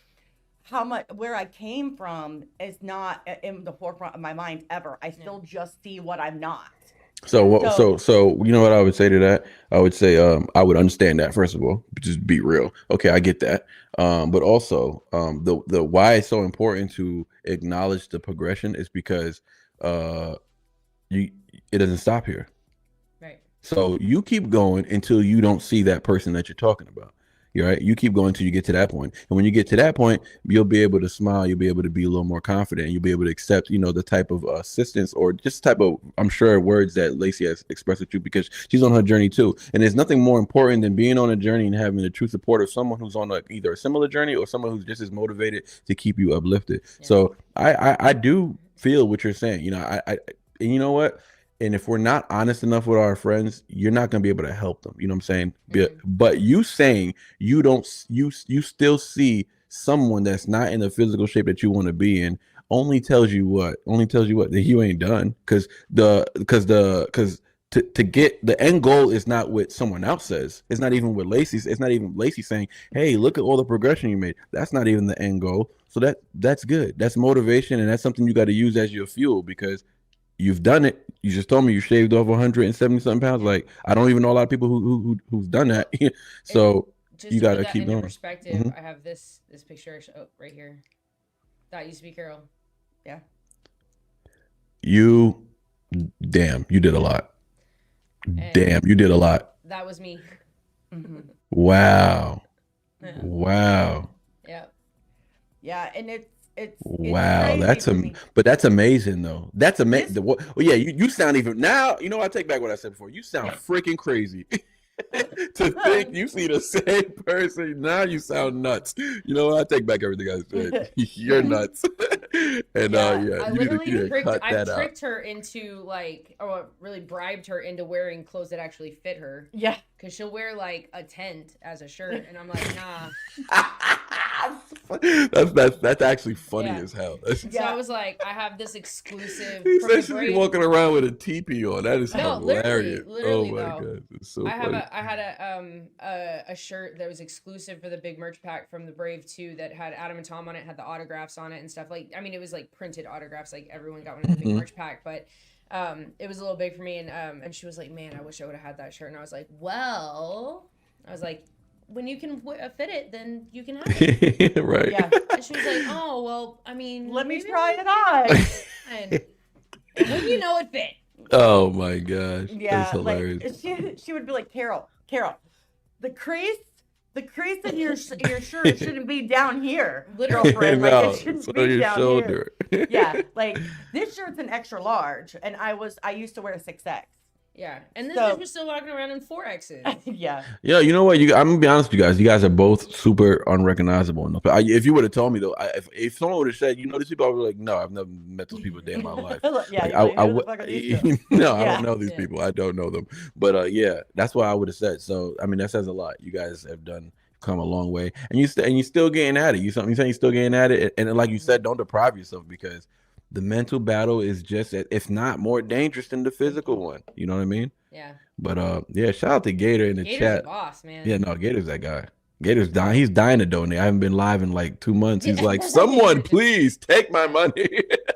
where I came from is not in the forefront of my mind ever. I still just see what I'm not. So you know what I would say to that? I would say I would understand that, first of all, just be real. Okay, I get that. But also the why it's so important to acknowledge the progression is because it doesn't stop here. Right. So you keep going until you don't see that person that you're talking about. You're right. You keep going until you get to that point. And when you get to that point, you'll be able to smile. You'll be able to be a little more confident. You'll be able to accept, the type of assistance or just type of, I'm sure, words that Lacey has expressed with you because she's on her journey too. And there's nothing more important than being on a journey and having the true support of someone who's on either a similar journey or someone who's just as motivated to keep you uplifted. Yeah. So I do feel what you're saying. And you know what? And if we're not honest enough with our friends, you're not going to be able to help them. You know what I'm saying? But you saying you still see someone that's not in the physical shape that you want to be in only tells you what that you ain't done, because to get the end goal is not what someone else says. It's not even what Lacey's. It's not even Lacey saying, "Hey, look at all the progression you made." That's not even the end goal. So that's good. That's motivation, and that's something you got to use as your fuel, because you've done it. You just told me you shaved off 170 something pounds. Like, I don't even know a lot of people who's done that. So Just you to got put to that keep into going. perspective, Mhm. I have this picture right here. That used to be Carol. Yeah. You did a lot. And Damn, you did a lot. that was me. Wow. Yeah. Wow. Yeah. Yeah, and it's Wow, crazy but that's amazing though. That's amazing. This- Well, yeah, you sound even now. You know, I take back what I said before. You sound freaking crazy. To think you see the same person now, you sound nuts. You know what? I take back everything I said. You're nuts. And Yeah, I you literally need to cut that out. tricked her into like, or really bribed her into wearing clothes that actually fit her. Yeah. Cause she'll wear like a tent as a shirt, and I'm like, nah. That's actually funny Yeah. as hell. So I was like, I have this exclusive. He from the said she's Brave- walking around with a teepee on. That is No, hilarious. literally Oh my though. god, it's so I funny. had a shirt that was exclusive for the big merch pack from the Brave 2 that had Adam and Tom on it, had the autographs on it and stuff. Like, I mean, it was like printed autographs, like everyone got one of the big merch pack, but it was a little big for me, and she was like, "Man, I wish I would have had that shirt." And I was like, "Well," I was like, "when you can fit it, then you can have it." Right. Yeah. And she was like, "Oh, well, I mean, Let me maybe try I'll it on. And when you know it fit. Oh my gosh. Yeah, That's hilarious. like she would be like, Carol, the crease in your shirt shouldn't be down here, Literally. girlfriend. No, Like, it shouldn't it's on be your down shoulder. here. Yeah, like this shirt's an extra large, and I used to wear 6X. Yeah, and this So- bitch was still walking around in 4X's. Yeah. Yeah, you know what? I'm gonna be honest with you guys. You guys are both super unrecognizable. If you would have told me though, if someone would have said, you know, these people, I would be like, no, I've never met those people a day in my life. Yeah, Like, who the fuck are these two? no, I Yeah. don't know these Yeah. people. I don't know them. But yeah, that's what I would have said. So I mean, that says a lot. You guys have come a long way, and you still getting at it. You saying you're still getting at it, and like you said, don't deprive yourself, because the mental battle is just, if not more dangerous than the physical one. You know what I mean? Yeah. But yeah, shout out to Gator in the Gator's chat. the boss, man. Yeah, no, Gator's that guy. Gator's dying. He's dying to donate. I haven't been live in like 2 months. He's like, someone please take my money.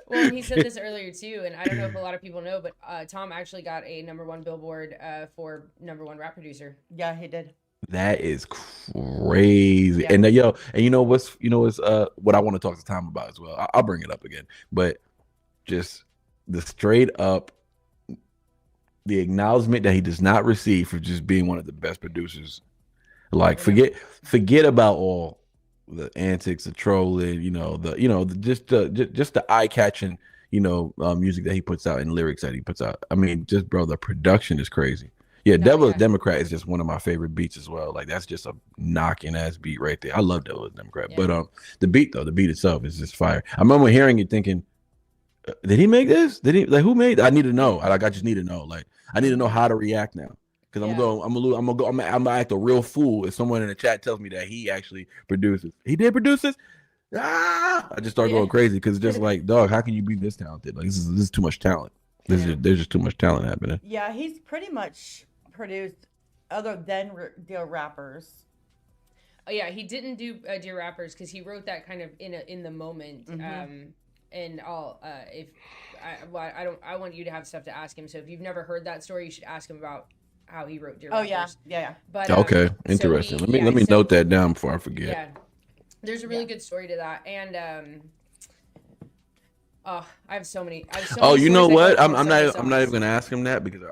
Well, and he said this earlier too, and I don't know if a lot of people know, but Tom actually got a #1 Billboard for #1 rap producer. Yeah, he did. That is crazy. Yeah. And you know what's what I want to talk to Tom about as well. I'll bring it up again, but just the straight up the acknowledgement that he does not receive for just being one of the best producers. Like, forget about all the antics, the trolling, just the eye catching, music that he puts out and lyrics that he puts out. I mean, just bro, the production is crazy. Yeah, No, Devil is yeah. Democrat is just one of my favorite beats as well. Like, that's just a knocking ass beat right there. I love Devil is Democrat, Yeah. but the beat itself is just fire. I remember hearing it thinking, did he make this? Did he, like, who made? I need to know. Like, I just need to know. Like, I need to know how to react now, because Yeah. I'm gonna act a real fool if someone in the chat tells me that he actually produces. He did produce this. I just start going crazy, because it's just like, dog, how can you be this talented? Like, this is too much talent. There's just too much talent happening. Yeah, he's pretty much produced other than the rappers. Oh yeah, he didn't do Dear Rappers because he wrote that kind of in the moment. And I'll I want you to have stuff to ask him. So if you've never heard that story, you should ask him about how he wrote Dear Oh Rappers. yeah. But Okay, so interesting. he- let me so- note that down before I forget. Yeah, there's a really good story to that, and I have so many. Oh, you know stories what? I I'm got from not so even many gonna ask him that, because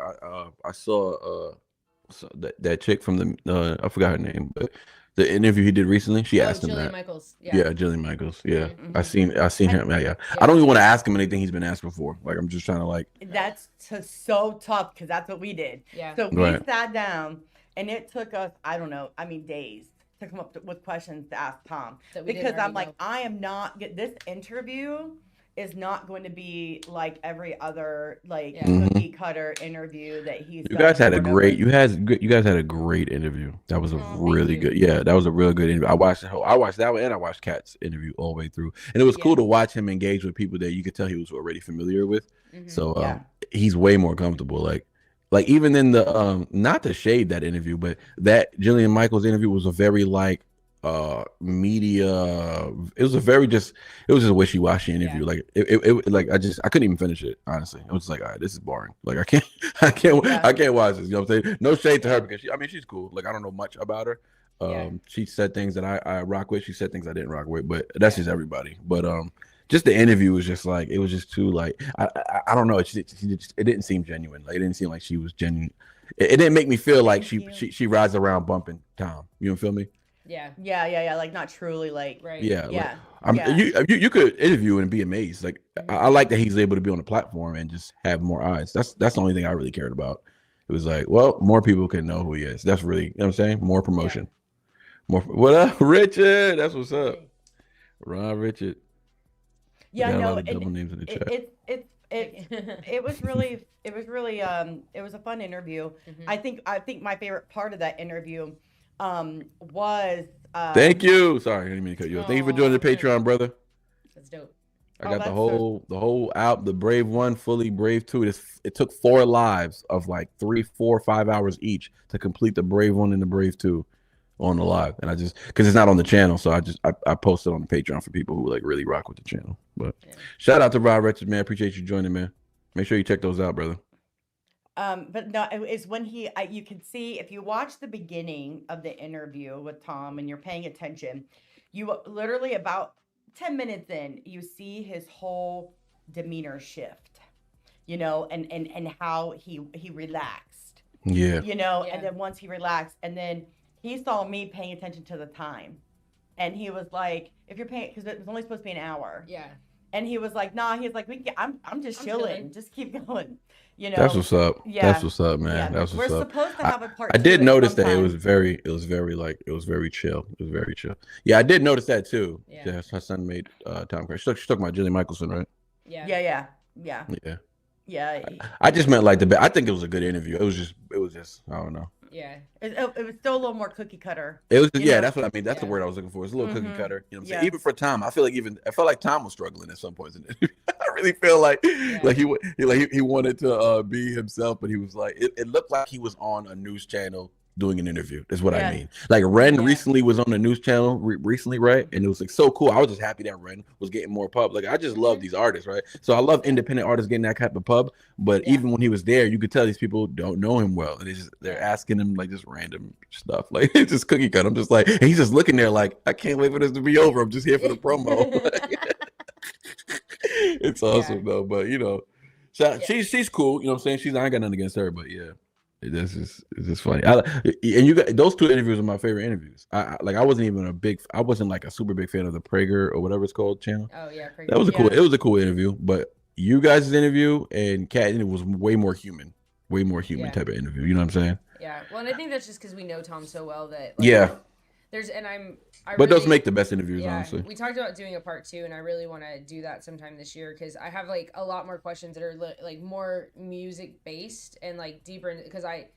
I saw that chick from the I forgot her name, but the interview he did recently, she songs. asked him Jillian that. Michaels. Yeah, Jillian Michaels. Yeah, Mhm. I seen him. Yeah. I don't even want to ask him anything he's been asked before. Like, I'm just trying to, like, That's so tough, because that's what we did. Yeah. So we Right. sat down, and it took us, I don't know, days to come up with questions to ask Tom, That we didn't because I'm already like, know. I am not get this interview is not going to be like every other like Yeah. cookie cutter interview that he's You done guys had a over and great. over. You guys had a great interview. That was a thank really you. good. Yeah, that was a real good interview. I watched that one, and I watched Cat's interview all the way through, and it was cool Yeah. to watch him engage with people that you could tell he was already familiar with. So Yeah. he's way more comfortable. Like even in the not to shade that interview, but that Jillian Michaels interview was a very like media. It was a very just. It was just a wishy-washy interview. Yeah. Like it like I couldn't even finish it. Honestly, I was like, all right, this is boring. Like I can't I can't watch this. You know what I'm saying? No shade to her because she's cool. Like I don't know much about her. Yeah. She said things that I rock with. She said things I didn't rock with. But that's just everybody. But just the interview was just like it was just too like I don't know. It didn't seem genuine. Like it didn't seem like she was genuine. It didn't make me feel like she rides around bumping Tom. You feel me? Yeah. Yeah. Like not truly like. Right. Yeah, Yeah. You could interview and be amazed. Like I like that he's able to be on the platform and just have more eyes. That's the only thing I really cared about. It was like, well, more people can know who he is. That's really, you know what I'm saying? More promotion. More. What up, Richard? That's what's up. Ron Richard. Yeah, got a no, lot of double names in the chat. It was really it was a fun interview. I think my favorite part of that interview was Thank you. Sorry, I didn't mean to cut you off. Thank you for joining the Patreon, brother. That's dope. I got that's the whole out, the Brave 1, fully Brave 2. It took 4 lives of like 3, 4, 5 hours each to complete the Brave 1 and the Brave 2 on the live. And I just because it's not on the channel, so I posted on the Patreon for people who like really rock with the channel. But shout out to Rod Richard, man. Appreciate you joining, man. Make sure you check those out, brother. But no, it's when you can see if you watch the beginning of the interview with Tom and you're paying attention, you literally about 10 minutes in, you see his whole demeanor shift, you know, and how he relaxed. Yeah. You know, and then once he relaxed, and then he saw me paying attention to the time. And he was like, if you're paying, because it was only supposed to be an hour. Yeah. And he was like, nah, he's like, I'm just chilling. Just keep going. You know, That's what's up. Yeah. That's what's up, man. Yeah. That's what's We're up. supposed to have a part I two did at notice some that it time. was very chill. It was very chill. Yeah, I did notice that too. Yeah. Her son made Tom Cruise. She's talking about Jillian Michelson, right? Yeah. Yeah. I just meant like I think it was a good interview. It was just I don't know. Yeah. It was still a little more cookie cutter. It was You know? that's what I mean. That's the Yeah. word I was looking for. It's a little cookie cutter. You know what I'm saying? Yeah. Even for Tom, I felt like Tom was struggling at some points in it. I really feel like he wanted to be himself, but he was like it looked like he was on a news channel doing an interview. Is what I mean. Like Ren recently was on the news channel recently, right? And it was like so cool. I was just happy that Ren was getting more pub. Like I just love these artists, right? So I love independent artists getting that type of pub. But even when he was there, you could tell these people don't know him well, and they're asking him like just random stuff. Like it's just cookie cut. I'm just like, and he's just looking there like, I can't wait for this to be over. I'm just here for the promo. It's awesome though, but you know, she's cool. You know what I'm saying? I ain't got nothing against her, but yeah. It's just funny. And you got those 2 interviews are my favorite interviews. I wasn't like a super big fan of the Prager or whatever it's called channel. Oh yeah. That was it was a cool interview, but you guys' interview and Kat, it was way more human type of interview. You know what I'm saying? Yeah. Well, and I think that's just because we know Tom so well that but those make the best interviews, honestly. We talked about doing a part 2, and I really want to do that sometime this year because I have like a lot more questions that are like more music based and like deeper because I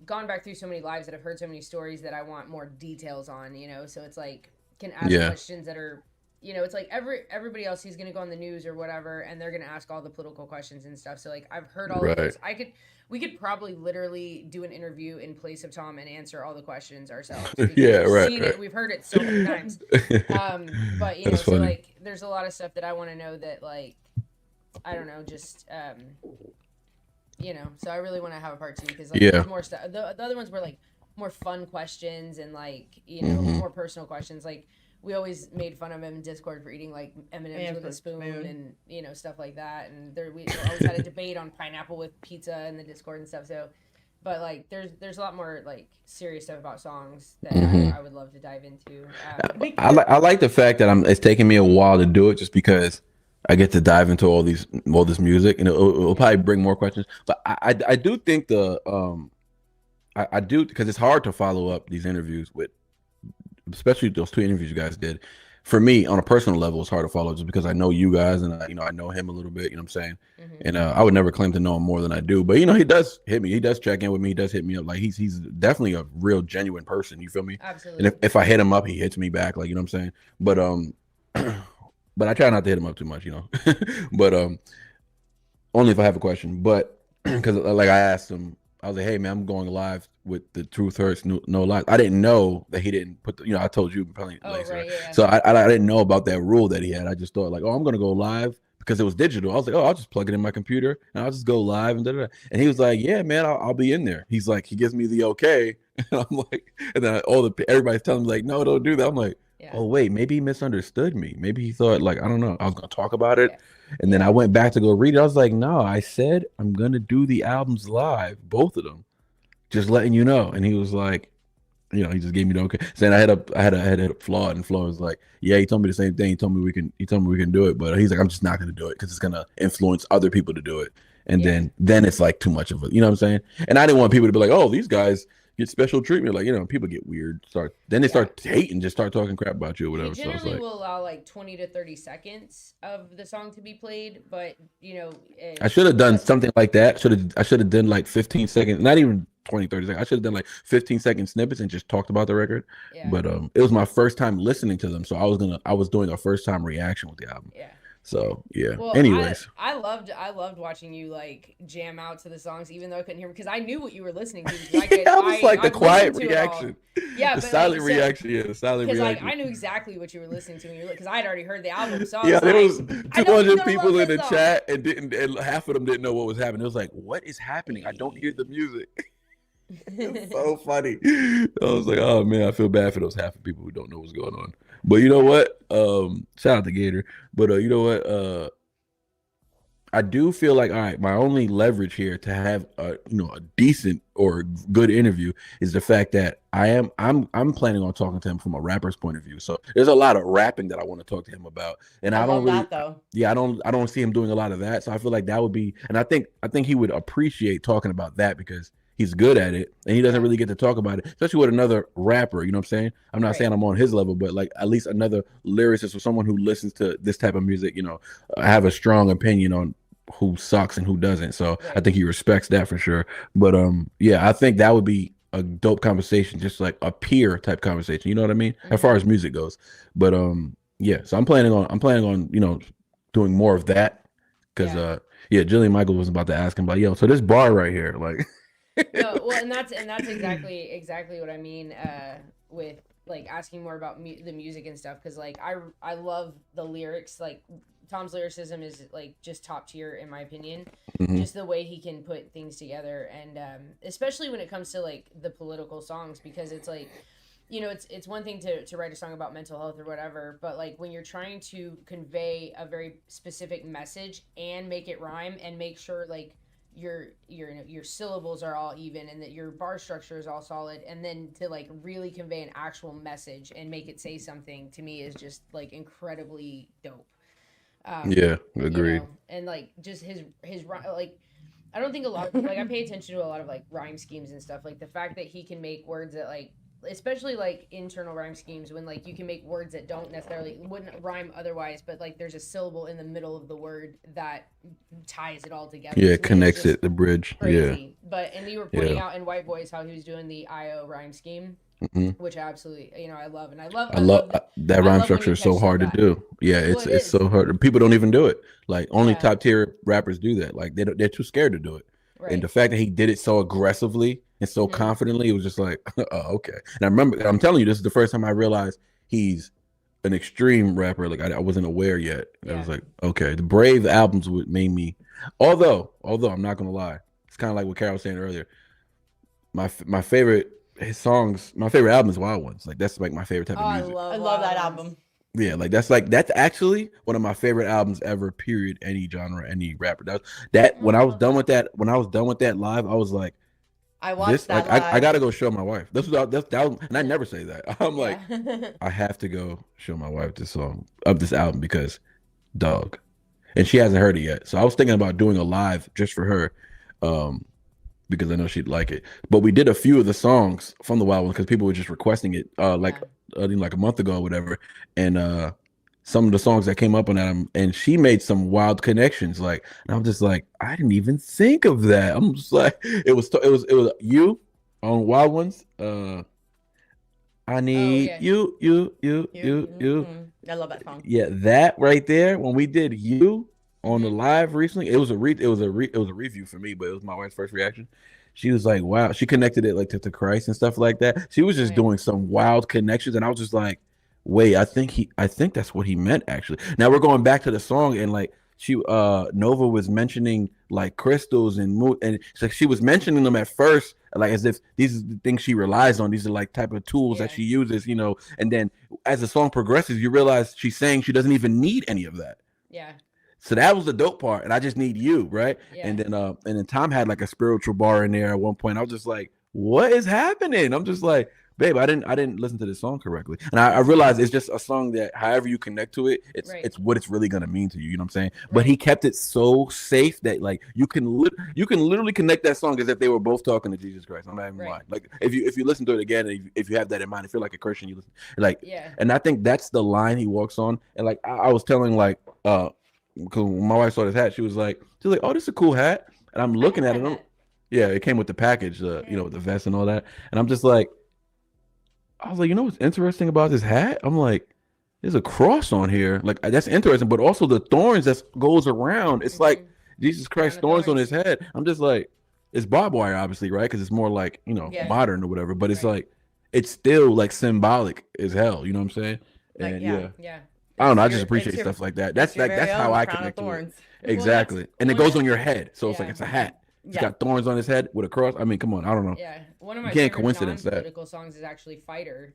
gone back through so many lives that I've heard so many stories that I want more details on, you know. So it's like can ask questions that are, you know, it's like everybody else he's gonna go on the news or whatever, and they're gonna ask all the political questions and stuff. So like I've heard all of those. We could probably literally do an interview in place of Tom and answer all the questions ourselves. We've seen it. We've heard it so many times. But you know, so like, there's a lot of stuff that I want to know that like, I don't know, just you know. So I really want to have a part 2 because like there's more stuff. The other ones were like more fun questions and like you know more personal questions like. We always made fun of him in Discord for eating like M&Ms with a spoon and you know stuff like that, and we always had a debate on pineapple with pizza in the Discord and stuff. So, but like there's a lot more like serious stuff about songs that I would love to dive into. I like the fact that it's taking me a while to do it just because I get to dive into all this music, and it'll probably bring more questions. But I do think I do because it's hard to follow up these interviews with. Especially those 2 interviews you guys did for me on a personal level, it's hard to follow just because I know you guys and I know him a little bit. You know what I'm saying? And I would never claim to know him more than I do. But he does hit me. He does check in with me. He does hit me up. Like he's definitely a real genuine person. You feel me? Absolutely. And if I hit him up, he hits me back. Like you know what I'm saying? But but I try not to hit him up too much. But only if I have a question. But because like I asked him. I was like, hey man, I'm going live with the Truth Hurts no lies. I didn't know that he didn't put I told you probably later. Right, yeah. So I didn't know about that rule that he had. I just thought like, oh, I'm gonna go live because it was digital. I was like, oh, I'll just plug it in my computer and I'll just go live and da-da-da. And he was like, yeah, man, I'll be in there. He's like, he gives me the okay. And I'm like, and then everybody's telling me like, no, don't do that. I'm like, oh wait, maybe he misunderstood me. Maybe he thought like, I don't know, I was gonna talk about it. And then I went back to go read it. I was like, no, I said I'm gonna do the albums live, both of them, just letting you know. And he was like, he just gave me the okay. Saying I had a flaw, and Flo was like, yeah, he told me the same thing. He told me we can do it, but he's like, I'm just not gonna do it because it's gonna influence other people to do it. And then it's like too much of a, you know what I'm saying? And I didn't want people to be like, oh, these guys get special treatment. Like, people get weird. Then they start hating, just start talking crap about you or whatever. You generally will allow like 20 to 30 seconds of the song to be played, but I should have done something like that. I should have done like 15 seconds, not even 20, 30 seconds. I should have done like 15-second snippets and just talked about the record. Yeah. But it was my first time listening to them, so I was doing a first time reaction with the album. Yeah. So yeah. Well, anyways, I loved watching you like jam out to the songs, even though I couldn't hear them because I knew what you were listening to. I was like the quiet reaction. Yeah, the silent reaction. Yeah, the silent reaction. Because I knew exactly what you were listening to, because I had already heard the album. So there was 200 people in the chat, and half of them didn't know what was happening. It was like, what is happening? I don't hear the music. It's so funny. I was like, oh man, I feel bad for those half of people who don't know what's going on. But you know what? Shout out to Gator. But you know what? I do feel like, all right, my only leverage here to have a decent or good interview is the fact that I'm planning on talking to him from a rapper's point of view. So there's a lot of rapping that I want to talk to him about, and I don't really, I don't see him doing a lot of that. So I feel like that would be, and I think he would appreciate talking about that because he's good at it, and he doesn't really get to talk about it, especially with another rapper. You know what I'm saying? I'm not saying I'm on his level, but like at least another lyricist or someone who listens to this type of music, have a strong opinion on who sucks and who doesn't. So I think he respects that for sure. But I think that would be a dope conversation, just like a peer type conversation. You know what I mean? As far as music goes. But so I'm planning on doing more of that because Jillian Michaels was about to ask him like, yo, so this bar right here, like. No, well, and that's exactly what I mean with like asking more about the music and stuff, because like I love the lyrics. Like Tom's lyricism is like just top tier in my opinion. Just the way he can put things together, and especially when it comes to like the political songs, because it's like, it's one thing to write a song about mental health or whatever, but like when you're trying to convey a very specific message and make it rhyme and make sure like your syllables are all even and that your bar structure is all solid, and then to like really convey an actual message and make it say something, to me is just like incredibly dope. Agreed. And like just his like, I don't think a lot of, like I pay attention to a lot of like rhyme schemes and stuff, like the fact that he can make words that like, especially like internal rhyme schemes, when like you can make words that wouldn't rhyme otherwise, but like there's a syllable in the middle of the word that ties it all together. Yeah, connects it, the bridge. Crazy. And you were pointing out in White Boys how he was doing the IO rhyme scheme, which I absolutely, I love. And I love that rhyme structure is so hard to do. Yeah, it's so hard. People don't even do it. Like only top tier rappers do that. Like they're too scared to do it. Right. And the fact that he did it so aggressively and so confidently, it was just like, oh, okay. And I remember, I'm telling you, this is the first time I realized he's an extreme rapper. Like I wasn't aware yet. I was like, okay, the Brave albums would made me. Although I'm not gonna lie, it's kind of like what Carol was saying earlier. My favorite songs, my favorite album is Wild Ones. Like that's like my favorite type of music. I love that album. Yeah, that's actually one of my favorite albums ever. Period. Any genre, any rapper. That when I was done with that live, I was like, I watched that. Like, I gotta go show my wife. And I never say that. I'm like, I have to go show my wife this song of this album because, dog, and she hasn't heard it yet. So I was thinking about doing a live just for her, because I know she'd like it. But we did a few of the songs from the Wild Ones because people were just requesting it, like a month ago or whatever. And some of the songs that came up on that, and she made some wild connections. Like, and I'm just like, I didn't even think of that. I'm just like, it was you on Wild Ones. I need you. I love that song. Yeah, that right there. When we did you on the live recently, it was a review for me, but it was my wife's first reaction. She was like, "Wow!" She connected it like to Christ and stuff like that. She was just doing some wild connections, and I was just like, "Wait, I think that's what he meant." Actually, now we're going back to the song, and like Nova was mentioning like crystals and so she was mentioning them at first, like as if these are the things she relies on. These are like type of tools that she uses, and then as the song progresses, you realize she's saying she doesn't even need any of that. Yeah. So that was the dope part, and I just need you, right? Yeah. And then Tom had like a spiritual bar in there at one point. I was just like, what is happening? I'm just like, babe, I didn't listen to this song correctly. And I realized it's just a song that however you connect to it, it's what it's really gonna mean to you. You know what I'm saying? Right. But he kept it so safe that like you can literally connect that song as if they were both talking to Jesus Christ. I'm not even lying. Like if you listen to it again, and if you have that in mind, if you're like a Christian, you listen like and I think that's the line he walks on. And like I was telling like because when my wife saw this hat, she was like, oh, this is a cool hat. And I'm looking at it. It came with the package, with the vest and all that. And I'm just like, I was like, what's interesting about this hat? I'm like, there's a cross on here. Like, that's interesting. But also the thorns that goes around. It's like Jesus Christ thorns on his head. I'm just like, it's barbed wire, obviously, right? Because it's more like, modern or whatever. But it's like, it's still like symbolic as hell. You know what I'm saying? And yeah. I don't know. I just appreciate stuff like that. That's how I connect to it. Exactly. And it goes on your head. So it's like, it's a hat. He's got thorns on his head with a cross. I mean, come on. I don't know. Yeah. One of my favorite non-political songs is actually Fighter.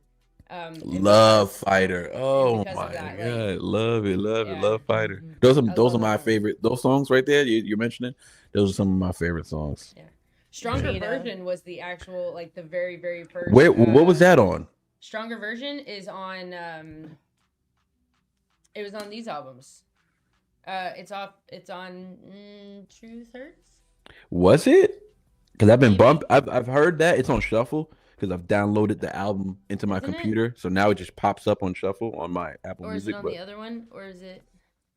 Love Fighter. Oh my God. Love it. Love Fighter. Those are my favorite. Those songs right there you're mentioning, those are some of my favorite songs. Yeah. Stronger Version was the actual, like the very, very first. Wait, what was that on? Stronger Version is on, it was on these albums. It's on Truth Hurts. Was it? Because I've been bumped. I've heard that it's on shuffle because I've downloaded the album into my computer, so now it just pops up on shuffle on my Apple Music. Or is it on the other one, or is it?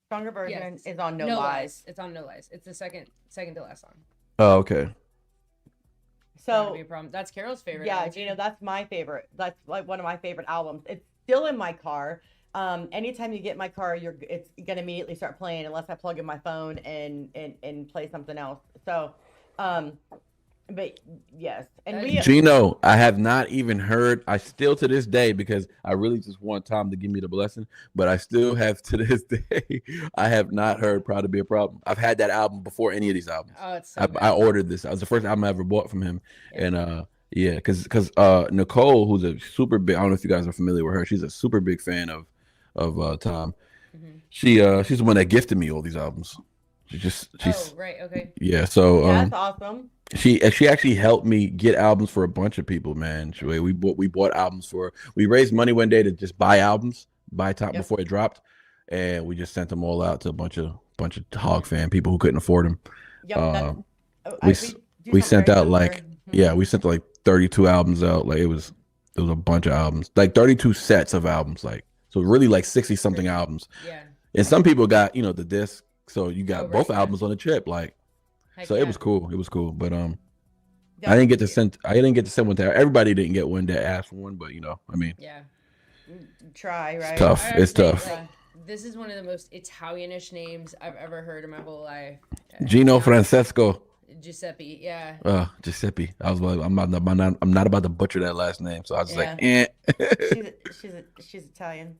Stronger Version is on No Lies. It's on No Lies. It's the second to last song. Oh, okay. So that's Carol's favorite. Yeah, that's my favorite. That's like one of my favorite albums. It's still in my car. Anytime you get in my car, it's gonna immediately start playing unless I plug in my phone and play something else. So, but yes, and Gino, I have not even heard. I still to this day, because I really just want Tom to give me the blessing, but I still have to this day. I have not heard "Proud to Be a Problem." I've had that album before any of these albums. Oh, it's so I ordered this. It was the first album I ever bought from him, and because Nicole, who's a super big. I don't know if you guys are familiar with her. She's a super big fan of Tom. Mm-hmm. She's the one that gifted me all these albums. She's right, okay. Yeah, so that's awesome. She actually helped me get albums for a bunch of people, man. We bought albums we raised money one day to just buy albums, buy Tom before it dropped, and we just sent them all out to a bunch of Hog fan people who couldn't afford them. Yep, we sent out we sent like 32 albums out. Like it was a bunch of albums, like 32 sets of albums, like. So really like 60 something albums. Yeah. And some people got, the disc. So you got both albums on the chip. Like, it was cool. It was cool. But I didn't get to send one to everybody. Didn't get one that asked for one, but I mean. Yeah. Try, right? It's tough. Like, this is one of the most Italianish names I've ever heard in my whole life. Gino Francesco. Giuseppe, yeah. Giuseppe. I was like, I'm not about to butcher that last name, so I was like, She's Italian.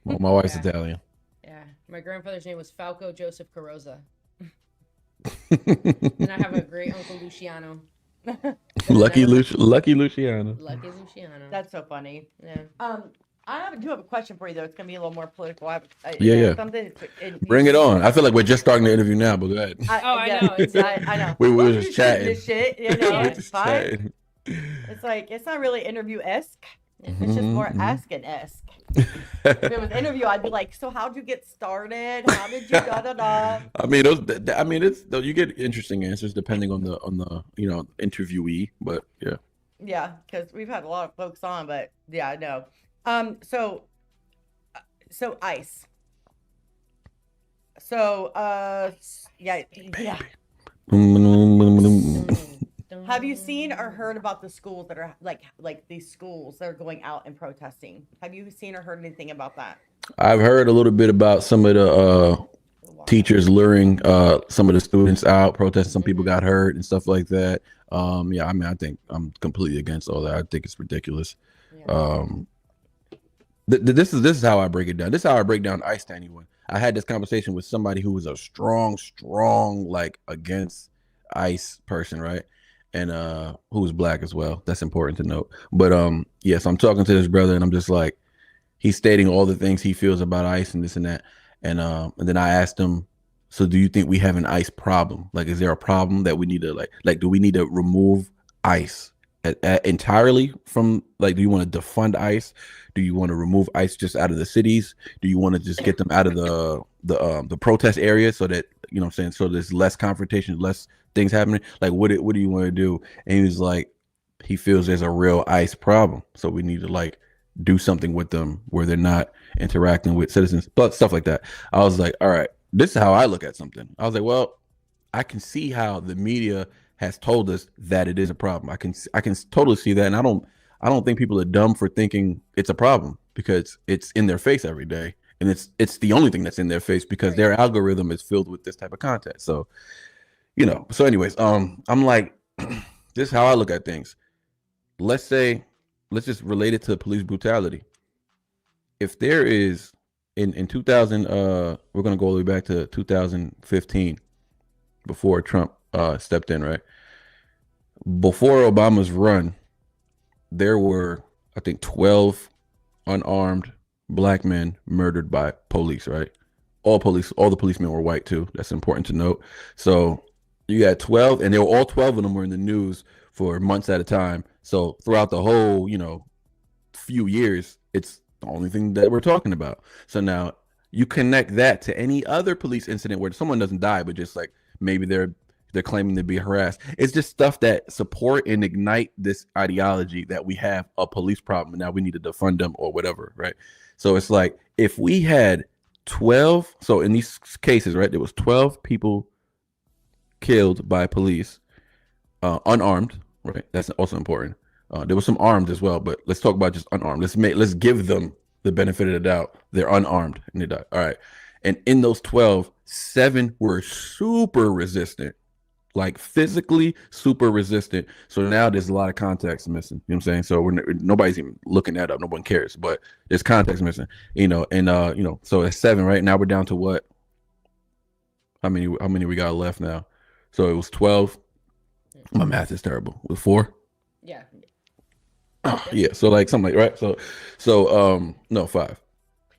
Well, my wife's Italian. Yeah, my grandfather's name was Falco Joseph Carosa, and I have a great uncle Luciano. Lucky Luciano. Lucky Luciano. That's so funny. Yeah. I do have a question for you though. It's gonna be a little more political. Something. Bring it on. I feel like we're just starting the interview now, but go ahead. I know. I know. We were just chatting. This shit, it's fine. It's like it's not really interview-esque. It's just more asking-esque. If it was interview, I'd be like, so how'd you get started? How did you da-da-da? I mean, you get interesting answers depending on the interviewee, but yeah. Yeah, because we've had a lot of folks on, but yeah, I know. So ICE. So yeah. Have you seen or heard about the schools that are like these schools that are going out and protesting? Have you seen or heard anything about that? I've heard a little bit about some of the teachers luring some of the students out, protesting. Some people got hurt and stuff like that. Yeah, I mean, I think I'm completely against all that. I think it's ridiculous. Yeah. This is how I break it down. This is how I break down ICE to anyone. I had this conversation with somebody who was a strong, like against ICE person, right? And who was black as well. That's important to note. But yeah, so I'm talking to this brother and I'm just like, he's stating all the things he feels about ICE and this and that. And then I asked him, so do you think we have an ICE problem? Like, is there a problem that we need to like do we need to remove ICE entirely from, like, do you want to defund ICE? Do you want to remove ICE just out of the cities? Do you want to just get them out of the protest areas so that, you know what I'm saying, so there's less confrontation, less things happening? Like, what do you want to do? And he was like, he feels there's a real ICE problem, so we need to like do something with them where they're not interacting with citizens, but stuff like that. I was like, all right, this is how I look at something. I was like, well, I can see how the media has told us that it is a problem. I can totally see that, and I don't think people are dumb for thinking it's a problem, because it's in their face every day, and it's the only thing that's in their face because their algorithm is filled with this type of content. So, you know. So, anyways, I'm like, this is how I look at things. Let's just relate it to police brutality. If there is in 2000, we're gonna go all the way back to 2015, before Trump stepped in, right? Before Obama's run, there were, I think, 12 unarmed black men murdered by police, right? All the policemen were white too. That's important to note. So you got 12, and all 12 of them were in the news for months at a time. So throughout the whole, few years, it's the only thing that we're talking about. So now you connect that to any other police incident where someone doesn't die, but just like maybe they're claiming to be harassed. It's just stuff that support and ignite this ideology that we have a police problem and now we need to defund them or whatever, right? So it's like, if we had 12, so in these cases, right, there was 12 people killed by police, unarmed, right? That's also important. There was some armed as well, but let's talk about just unarmed. Let's give them the benefit of the doubt. They're unarmed and they died. All right. And in those 12, 7 were super resistant, like physically super resistant. So now there's a lot of context missing. You know what I'm saying? So nobody's even looking that up. No one cares, but there's context missing, so it's 7, right? Now we're down to what? How many we got left now? So it was 12. My math is terrible. With 4? Yeah. Yeah. So like something like, right? So no, 5.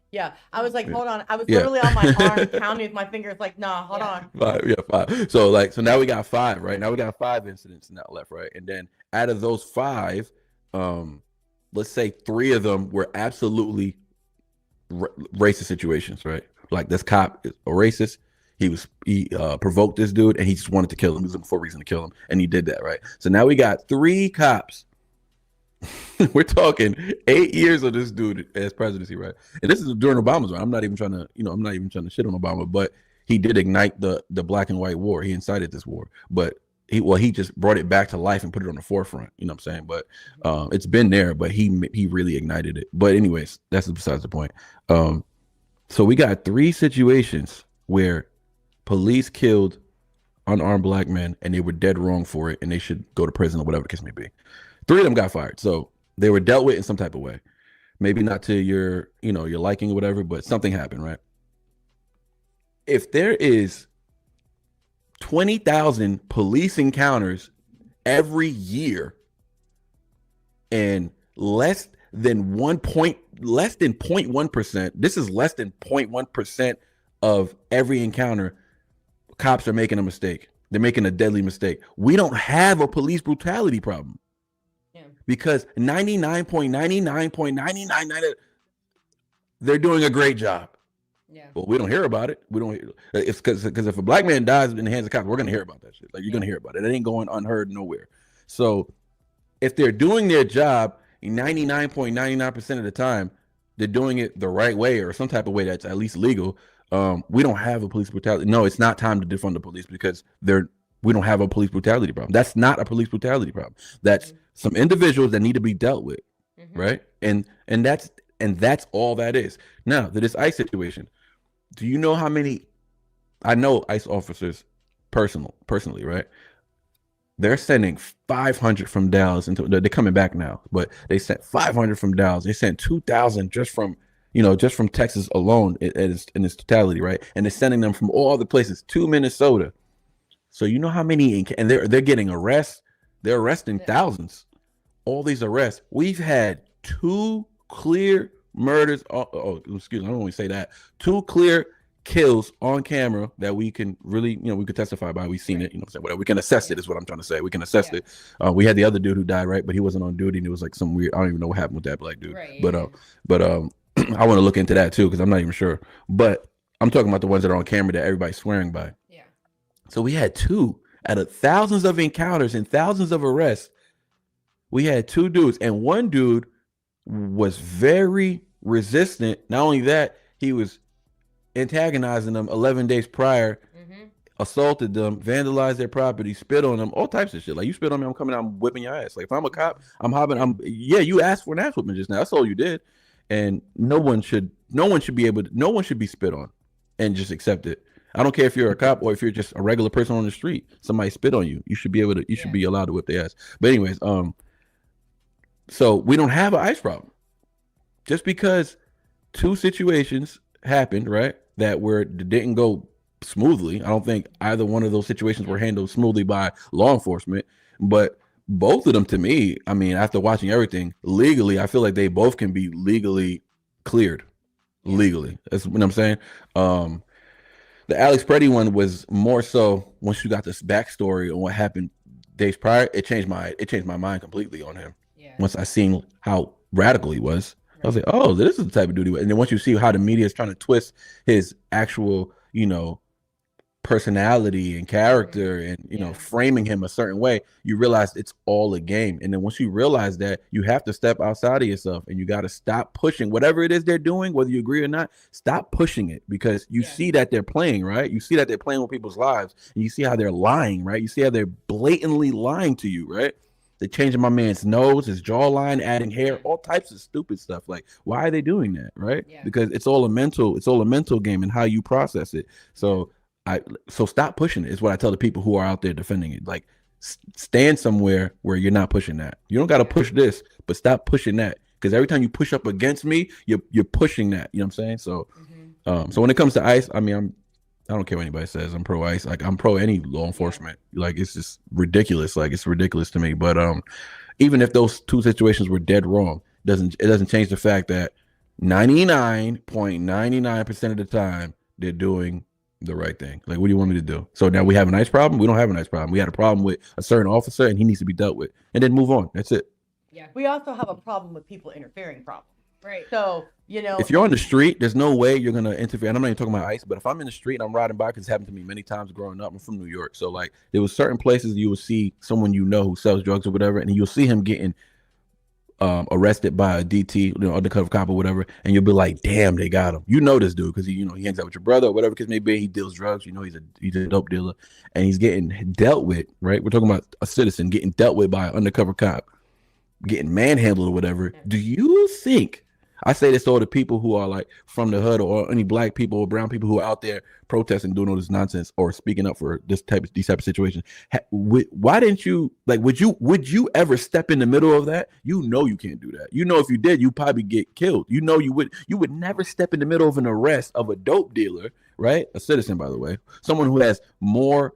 Yeah, I was like, hold on. I was literally on my arm counting with my fingers, like, nah, hold on. 5. So now we got 5, right? Now we got 5 incidents now left, right? And then out of those 5, let's say 3 of them were absolutely racist situations, right? Like, this cop is a racist. He provoked this dude and he just wanted to kill him. He was looking for a reason to kill him, and he did that, right? So now we got 3 cops. We're talking 8 years of this dude as presidency, right? And this is during Obama's run. I'm not even trying to shit on Obama, but he did ignite the black and white war. He incited this war, but he just brought it back to life and put it on the forefront. You know what I'm saying? But it's been there, but he really ignited it. But anyways, that's besides the point. So we got 3 situations where police killed unarmed black men and they were dead wrong for it, and they should go to prison or whatever the case may be. 3 of them got fired. So they were dealt with in some type of way. Maybe not to your liking or whatever, but something happened, right? If there is 20,000 police encounters every year and less than 0.1%, this is less than 0.1% of every encounter, cops are making a mistake. They're making a deadly mistake. We don't have a police brutality problem. because 99.99.99 they're doing a great job. Yeah. But we don't hear about it. We don't. It's because if a black man dies in the hands of cops, we're gonna hear about that shit. Like you're gonna hear about it. It ain't going unheard nowhere. So if they're doing their job 99.99% of the time, they're doing it the right way or some type of way that's at least legal. We don't have a police brutality. No, it's not time to defund the police because we don't have a police brutality problem. That's not a police brutality problem. That's some individuals that need to be dealt with, right? And that's all that is. Now, to this ICE situation, do you know how many? I know ICE officers personally, right? They're sending 500 from Dallas they're coming back now, but they sent 500 from Dallas. They sent 2,000 just from Texas alone in its totality, right? And they're sending them from all the places to Minnesota. So you know how many, and they're getting arrests. They're arresting thousands. All these arrests. We've had 2 clear murders. Excuse me, I don't want to say that. 2 clear kills on camera that we can really, we could testify by. We've seen it, whatever. We can assess it is what I'm trying to say. We can assess it. We had the other dude who died, right? But he wasn't on duty, and it was like some weird. I don't even know what happened with that black dude. Right, but I want to look into that too because I'm not even sure. But I'm talking about the ones that are on camera that everybody's swearing by. Yeah. So we had 2 out of thousands of encounters and thousands of arrests. We had 2 dudes, and one dude was very resistant. Not only that, he was antagonizing them 11 days prior, assaulted them, vandalized their property, spit on them, all types of shit. Like, you spit on me, I'm coming out, I'm whipping your ass. Like, if I'm a cop, you asked for an ass whipping just now. That's all you did. And no one should be spit on and just accept it. I don't care if you're a cop or if you're just a regular person on the street. Somebody spit on you. You should be allowed to whip their ass. But anyways, so we don't have an ICE problem. Just because 2 situations happened, right, that didn't go smoothly. I don't think either one of those situations were handled smoothly by law enforcement, but both of them, to me, I mean, after watching everything legally, I feel like they both can be legally cleared. Legally, that's what I'm saying. The Alex Preddy one was more so once you got this backstory on what happened days prior, it changed my mind completely on him. Yeah. Once I seen how radical he was. I was like, oh, this is the type of dude he was. And then once you see how the media is trying to twist his actual, personality and character and, framing him a certain way, you realize it's all a game. And then once you realize that, you have to step outside of yourself and you got to stop pushing whatever it is they're doing, whether you agree or not, stop pushing it because you see that they're playing, right? You see that they're playing with people's lives and you see how they're lying, right? You see how they're blatantly lying to you, right? They're changing my man's nose, his jawline, adding hair, all types of stupid stuff. Like, why are they doing that, right? Yeah. Because it's all a mental game and how you process it. So stop pushing it is what I tell the people who are out there defending it. Like, stand somewhere where you're not pushing that. You don't got to push this, but stop pushing that. Because every time you push up against me, you're pushing that. You know what I'm saying? So, so when it comes to ICE, I mean, I don't care what anybody says. I'm pro ICE. Like, I'm pro any law enforcement. Like, it's just ridiculous. Like, it's ridiculous to me. But even if those 2 situations were dead wrong, it doesn't change the fact that 99.99% of the time they're doing the right thing. Like, what do you want me to do? So now we have a nice problem? We don't have a nice problem. We had a problem with a certain officer and he needs to be dealt with. And then move on. That's it. Yeah. We also have a problem with people interfering problem. Right. So, if you're on the street, there's no way you're going to interfere. And I'm not even talking about ICE, but if I'm in the street and I'm riding by, because it's happened to me many times growing up, I'm from New York. So, like, there was certain places you will see someone who sells drugs or whatever, and you'll see him getting arrested by a DT, undercover cop or whatever, and you'll be like, damn, they got him. You know this dude because he hangs out with your brother or whatever because maybe he deals drugs. He's a dope dealer, and he's getting dealt with, right? We're talking about a citizen getting dealt with by an undercover cop, getting manhandled or whatever. Do you think, I say this to all the people who are like from the hood or any black people or brown people who are out there protesting, doing all this nonsense or speaking up for these type of situations. Why didn't you, like, would you ever step in the middle of that? You can't do that. If you did, you'd probably get killed. You would never step in the middle of an arrest of a dope dealer, right? A citizen, by the way, someone who has more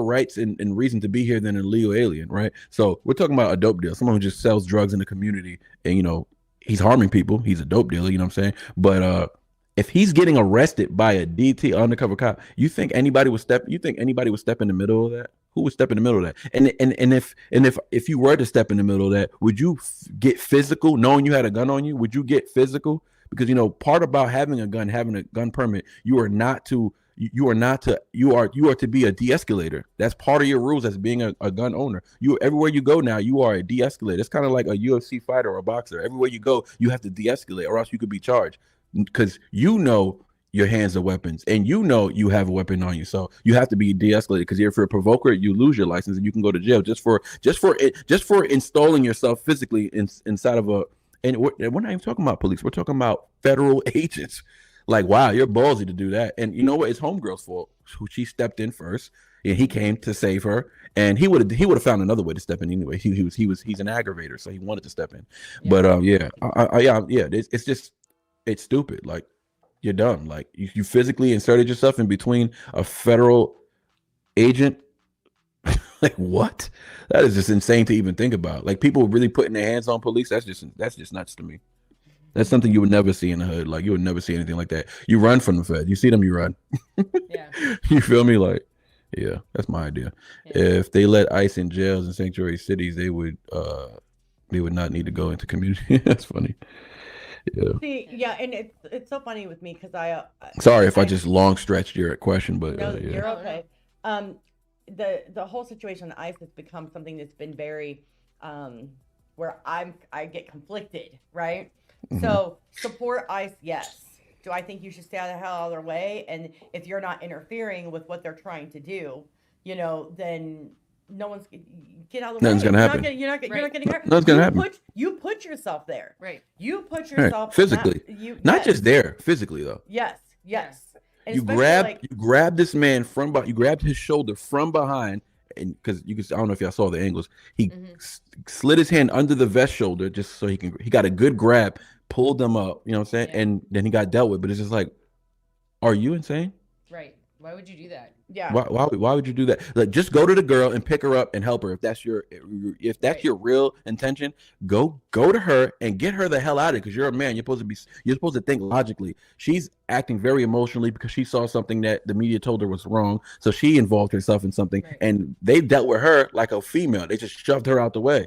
rights and reason to be here than an illegal alien, right? So we're talking about a dope dealer, someone who just sells drugs in the community and, he's harming people. He's a dope dealer, you know what I'm saying? But if he's getting arrested by a DT undercover cop, you think anybody would step in the middle of that? Who would step in the middle of that? And if you were to step in the middle of that, would you get physical, knowing you had a gun on you? Would you get physical? Because part about having a gun permit, you are to be a de-escalator. That's part of your rules as being a gun owner. Everywhere you go now, you are a de-escalator. It's kind of like a UFC fighter or a boxer. Everywhere you go, you have to de-escalate, or else you could be charged, because your hands are weapons, and you have a weapon on you. So you have to be de-escalated, because if you're a provoker, you lose your license and you can go to jail just for installing yourself physically inside of a. And we're not even talking about police. We're talking about federal agents. Like, wow, you're ballsy to do that. And you know what? It's homegirl's fault. She stepped in first, and he came to save her. And he would have found another way to step in anyway. He's an aggravator, so he wanted to step in. Yeah. But it's stupid. Like, you're dumb. Like, you physically inserted yourself in between a federal agent. Like, what? That is just insane to even think about. Like, people really putting their hands on police. That's just nuts to me. That's something you would never see in the hood. Like, you would never see anything like that. You run from the Fed. You see them, you run. Yeah. You feel me? Like, yeah, that's my idea. Yeah. If they let ICE in jails and sanctuary cities, they would not need to go into community. That's funny. Yeah. See, yeah, and it's so funny with me because sorry if I just long stretched your question, but no, yeah. You're okay. The whole situation with ICE has become something that's been very where I get conflicted, right? Mm-hmm. So support ICE, yes. Do I think you should stay out of the hell out of their way? And if you're not interfering with what they're trying to do, then no one's get out of the way. Nothing's gonna happen. You're not getting hurt. Nothing's gonna happen. You put yourself there. Right. You put yourself physically. Not just there, physically though. Yes. And you grab this man from behind. You grabbed his shoulder from behind, and because I don't know if y'all saw the angles. He slid his hand under the vest shoulder just so he got a good grab, pulled them up. You know what I'm saying? Yeah. And then he got dealt with. But it's just like, are you insane? Right. Why would you do that? Yeah. Why would you do that? Like, just go to the girl and pick her up and help her. If that's your real intention, go to her and get her the hell out of it. Because you're a man. You're supposed to think logically. She's acting very emotionally because she saw something that the media told her was wrong. So she involved herself in something, and they dealt with her like a female. They just shoved her out the way.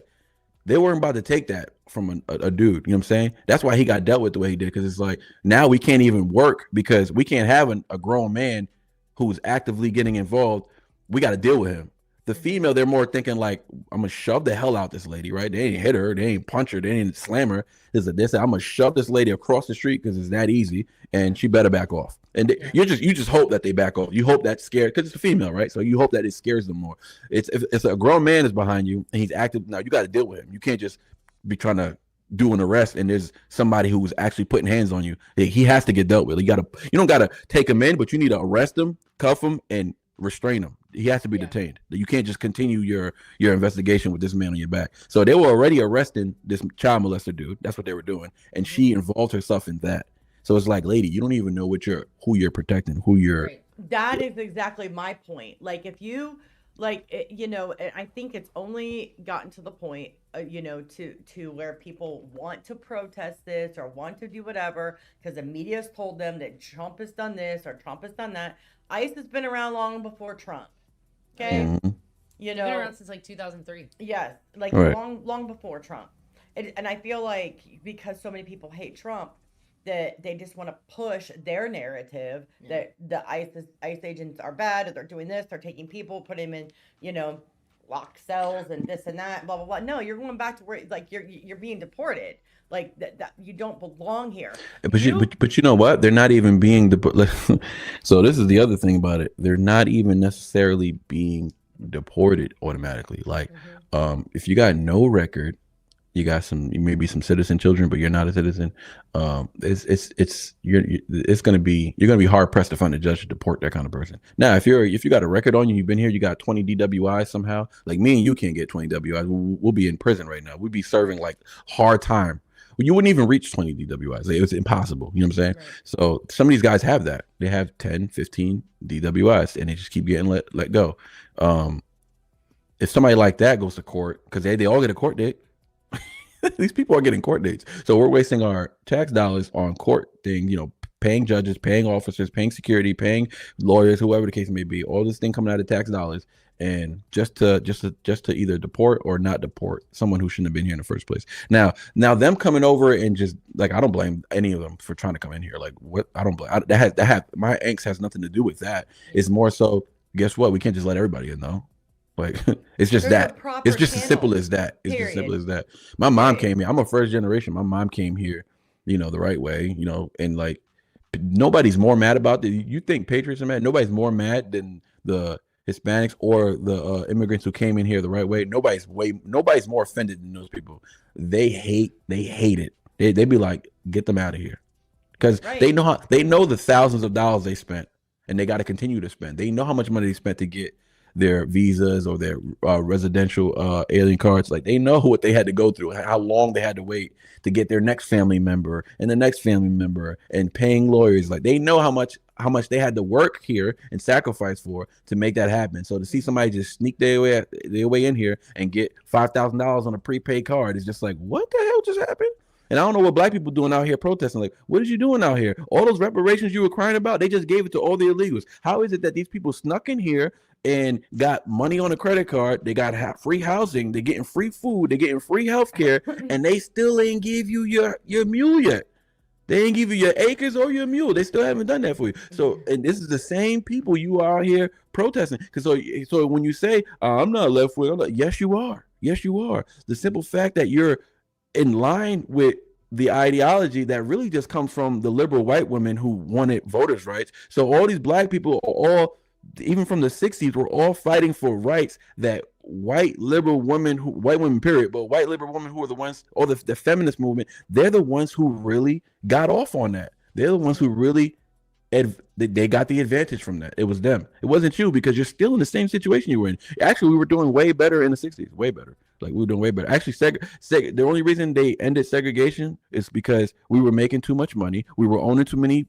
They weren't about to take that from a dude. You know what I'm saying? That's why he got dealt with the way he did. Because it's like, now we can't even work because we can't have a grown man who's actively getting involved. We got to deal with him. The female, they're more thinking like, I'm gonna shove the hell out this lady, right? They ain't hit her, they ain't punch her, they ain't slam her. I'm gonna shove this lady across the street because it's that easy, and she better back off. And you just hope that they back off. You hope that's scared because it's a female, right? So you hope that it scares them more. If a grown man is behind you and he's active, now you got to deal with him. You can't just be trying to do an arrest and there's somebody who's actually putting hands on you. He has to get dealt with. You don't gotta take him in, but you need to arrest him, cuff him, and restrain him. He has to be detained. You can't just continue your investigation with this man on your back. So they were already arresting this child molester dude. That's what they were doing, and she involved herself in that. So it's like, lady, you don't even know who you're protecting, who you're. Right. That is exactly my point. Like, if you I think it's only gotten to the point, to where people want to protest this or want to do whatever because the media's told them that Trump has done this or Trump has done that. ICE has been around long before Trump. Okay. Mm-hmm. It's been around since like 2003. Yes. Like right. long before Trump. And I feel like because so many people hate Trump, that they just want to push their narrative that the ICE agents are bad, or they're doing this, they're taking people, put them in, locked cells and this and that, blah blah blah. No, you're going back to where you're being deported. Like that you don't belong here. But you know what? They're not even being so this is the other thing about it. They're not even necessarily being deported automatically. Like, if you got no record, you got maybe some citizen children, but you're not a citizen. You're gonna be hard pressed to find a judge to deport that kind of person. Now, if you got a record on you, you've been here, you got 20 DWIs somehow. Like, me and you can't get 20 DWIs. We'll be in prison right now. We'd be serving like hard time. You wouldn't even reach 20 DWIs. It was impossible. You know what I'm saying? Right. So some of these guys have that. They have 10, 15 DWIs, and they just keep getting let go. If somebody like that goes to court, because they all get a court date. These people are getting court dates. So we're wasting our tax dollars on court thing, paying judges, paying officers, paying security, paying lawyers, whoever the case may be. All this thing coming out of tax dollars, and just to either deport or not deport someone who shouldn't have been here in the first place. Now them coming over and just like, I don't blame any of them for trying to come in here. Like, what? I don't blame my angst has nothing to do with that. It's more so, guess what? We can't just let everybody in though. Like, it's just There's a that. proper It's just as simple channel, as that. It's as simple period. as that. My mom Period. came here. I'm a first generation. My mom came here, the right way, and like, nobody's more mad about it. You think patriots are mad? Nobody's more mad than the Hispanics or the immigrants who came in here the right way. Nobody's more offended than those people. They hate it. They be like, get them out of here, because Right. they know the thousands of dollars they spent, and they got to continue to spend. They know how much money they spent to get their visas or their residential alien cards. Like, they know what they had to go through, how long they had to wait to get their next family member and the next family member, and paying lawyers. Like, they know how much they had to work here and sacrifice for to make that happen. So to see somebody just sneak their way in here and get $5,000 on a prepaid card is just like, what the hell just happened? And I don't know what black people doing out here protesting. Like, what is you doing out here? All those reparations you were crying about, they just gave it to all the illegals. How is it that these people snuck in here and got money on a credit card? They got free housing. They're getting free food. They're getting free healthcare, and they still ain't give you your mule yet. They ain't give you your acres or your mule. They still haven't done that for you. So, and this is the same people you are out here protesting. Because so when you say, I'm not left wing, I'm like, yes, you are. Yes, you are. The simple fact that you're in line with the ideology that really just comes from the liberal white women who wanted voters' rights. So all these black people are all, even from the 60s, were all fighting for rights that white liberal women, white women period, but white liberal women who are the ones, or the feminist movement, they're the ones who really got off on that. They're the ones who really, they got the advantage from that. It was them. It wasn't you, because you're still in the same situation you were in. Actually, we were doing way better in the 60s, way better. Like, we were doing way better. Actually, the only reason they ended segregation is because we were making too much money. We were owning too many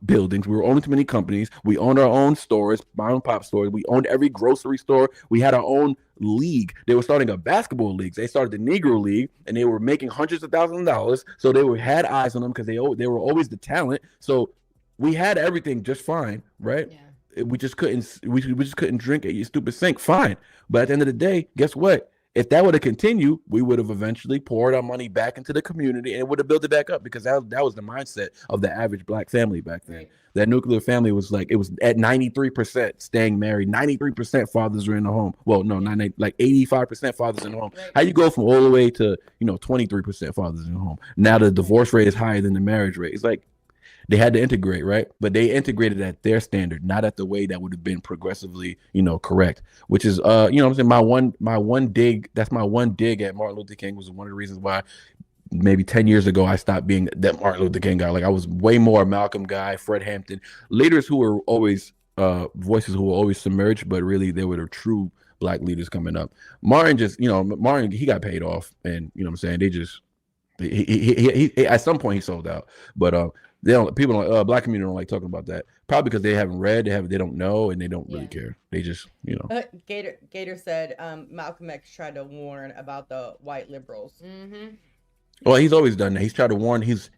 buildings. We were owning too many companies. We owned our own stores, mom and pop stores. We owned every grocery store. We had our own league. They were starting a basketball league. They started the Negro League, and they were making hundreds of thousands of dollars. So they had eyes on them because they were always the talent. So we had everything just fine, right? Yeah. We just couldn't drink at your stupid sink. Fine. But at the end of the day, guess what? If that would have continued, we would have eventually poured our money back into the community, and it would have built it back up, because that was the mindset of the average black family back then. Right. That nuclear family was like, it was at 93% staying married, 93% fathers were in the home. Well, no, not like 85% fathers in the home. Right. How you go from all the way to 23% fathers in the home? Now the divorce rate is higher than the marriage rate. It's like, they had to integrate, right? But they integrated at their standard, not at the way that would have been progressively, correct. Which is, what I'm saying, my one dig at Martin Luther King was one of the reasons why maybe 10 years ago I stopped being that Martin Luther King guy. Like, I was way more a Malcolm guy, Fred Hampton, leaders who were always voices who were always submerged, but really they were the true black leaders coming up. Martin just, Martin, he got paid off, and what I'm saying, they just he at some point he sold out, but black community don't like talking about that, probably because they haven't read, they don't know, and they don't really care. They just, Gator said Malcolm X tried to warn about the white liberals. Mm-hmm. Well, he's always done that. He's tried to warn. His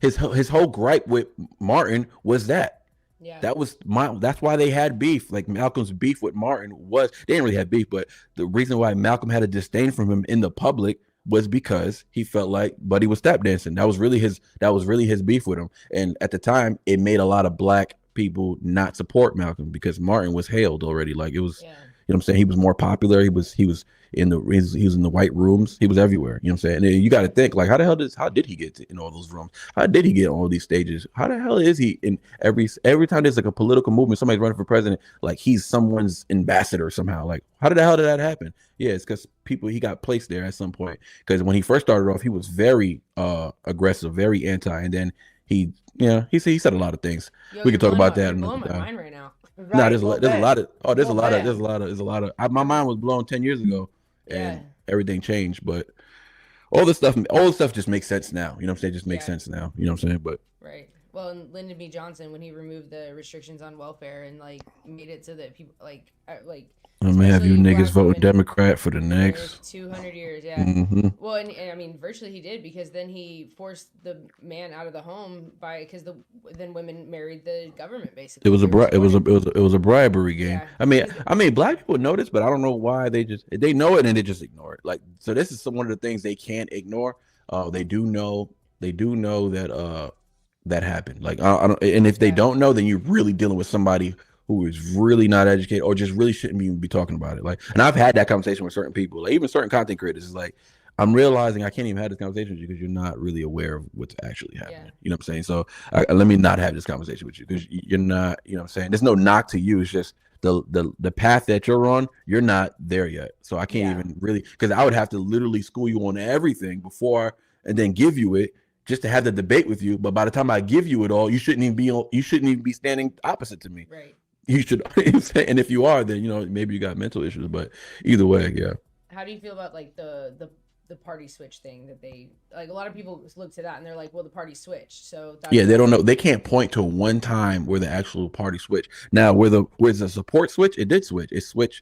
whole gripe with Martin was that. Yeah. That's why they had beef. Like, Malcolm's beef with Martin was, they didn't really have beef, but the reason why Malcolm had a disdain from him in the public was because he felt like Buddy was tap dancing. That was really his beef with him. And at the time, it made a lot of black people not support Malcolm, because Martin was hailed already. Like, it was, what I'm saying, he was more popular. He was in the white rooms. He was everywhere. You know what I'm saying? And you got to think, like, how did he get in all those rooms? How did he get on all these stages? How the hell is he in every time there's like a political movement, somebody's running for president, like he's someone's ambassador somehow? Like, how the hell did that happen? Yeah, it's because he got placed there at some point. Because when he first started off, he was very aggressive, very anti, and then he said a lot of things. We can talk about that another time. Blowing my mind right now. Right, there's a lot of my mind was blown 10 years ago, and everything changed, but all this stuff just makes sense now. You know what I'm saying? Just makes sense now. You know what I'm saying? But right. Well, and Lyndon B. Johnson, when he removed the restrictions on welfare and like made it so that people like oh man, gonna have you especially niggas black voting women, Democrat for the for next. 200 years. Yeah. Hmm. Well, and I mean, virtually he did, because then he forced the man out of the home because then women married the government, It basically. was a They were supported. it was a bribery game. Yeah, I mean, black people know this, but I don't know why they know it and they just ignore it. Like, so this is one of the things they can't ignore. They do know that that happened. Like, I don't, and if they Yeah. don't know, then you're really dealing with somebody who is really not educated or just really shouldn't even be talking about it. Like, and I've had that conversation with certain people, like even certain content creators. Is like, I'm realizing I can't even have this conversation with you because you're not really aware of what's actually happening. Yeah. You know what I'm saying? So let me not have this conversation with you because you're not. You know what I'm saying? There's no knock to you. It's just the path that you're on. You're not there yet. So I can't even really, because I would have to literally school you on everything before and then give you it just to have the debate with you. But by the time I give you it all, you shouldn't even be standing opposite to me. Right. You should. And if you are, then maybe you got mental issues. But either way, yeah. How do you feel about like the party switch thing that they, like, a lot of people look to that and they're like, well, the party switched, so that's Yeah, they don't know. They can't point to one time where the actual party switched. Now, where's the support switch? It did switch. It switched.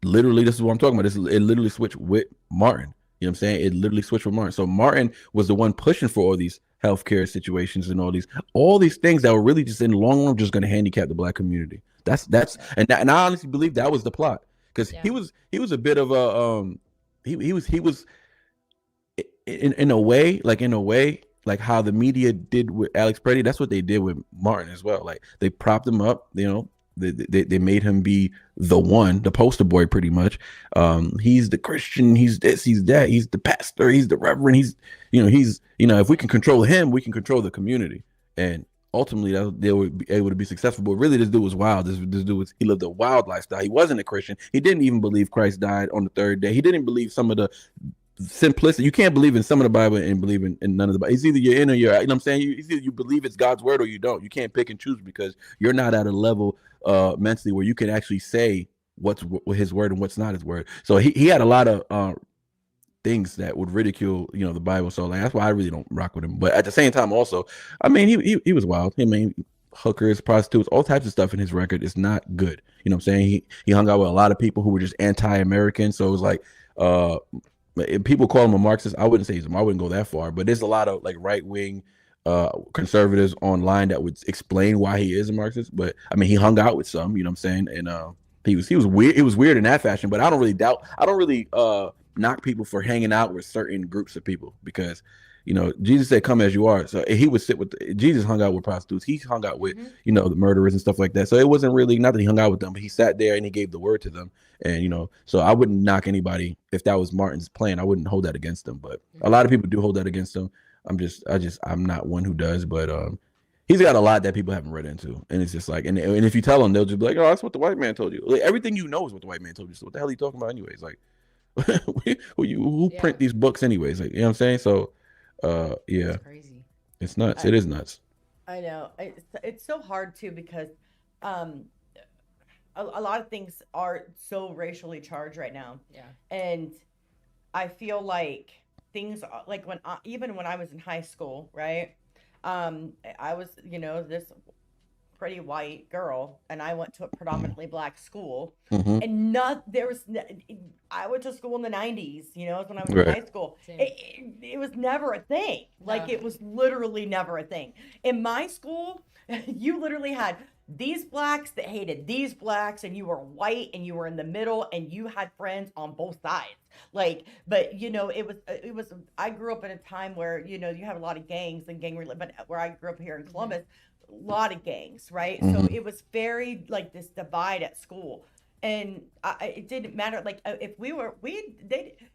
Literally, this is what I'm talking about. It literally switched with Martin. You know what I'm saying? It literally switched with Martin. So Martin was the one pushing for all these healthcare situations and all these things that were really just in the long run just going to handicap the black community. And I honestly believe that was the plot, because he was a bit of a he was in a way like how the media did with Alex Preddy. That's what they did with Martin as well. Like, they propped him up, they made him be the poster boy, pretty much. He's the Christian, he's this, he's that, he's the pastor, he's the reverend, if we can control him, we can control the community. And ultimately they would be able to be successful. But really, this dude was wild. This dude he lived a wild lifestyle. He wasn't a Christian. He didn't even believe Christ died on the third day. He didn't believe some of the simplicity. You can't believe in some of the Bible and believe in none of the Bible. It's either you're in or you're out. You know what I'm saying? It's either you believe it's God's word or you don't. You can't pick and choose because you're not at a level mentally where you can actually say what's his word and what's not his word. So he had a lot of things that would ridicule the Bible. So like, that's why I really don't rock with him. But at the same time, also, I mean, he was wild. I mean, hookers, prostitutes, all types of stuff in his record is not good. You know what I'm saying? He hung out with a lot of people who were just anti-American. So it was like people call him a Marxist. I wouldn't say I wouldn't go that far, but there's a lot of like right-wing conservatives online that would explain why he is a Marxist. But I mean, he hung out with some, you know what I'm saying? And he was weird. It was weird in that fashion, but I don't really knock people for hanging out with certain groups of people, because Jesus said, come as you are. So he would Jesus hung out with prostitutes. He hung out with the murderers and stuff like that. So it wasn't really, not that he hung out with them, but he sat there and he gave the word to them. And so I wouldn't knock anybody if that was Martin's plan. I wouldn't hold that against him, but a lot of people do hold that against him. I'm not one who does, but he's got a lot that people haven't read into, and it's just like, and if you tell them, they'll just be like, oh, that's what the white man told you. Like, everything is what the white man told you. So what the hell are you talking about anyways? Like, who print these books anyways? Like, you know what I'm saying? So yeah, That's crazy. It's nuts. It is nuts. I know. It's so hard too, because a lot of things are so racially charged right now. Yeah. And I feel like things like even when I was in high school, right? I was, this pretty white girl, and I went to a predominantly black school, and I went to school in the 90s, when I was in high school. It was never a thing. Like, it was literally never a thing. In my school, you literally had these blacks that hated these blacks, and you were white and you were in the middle, and you had friends on both sides. Like, but it was I grew up in a time where you have a lot of gangs and but where I grew up here in Columbus, a lot of gangs, right? So it was very like this divide at school. And it didn't matter. Like, if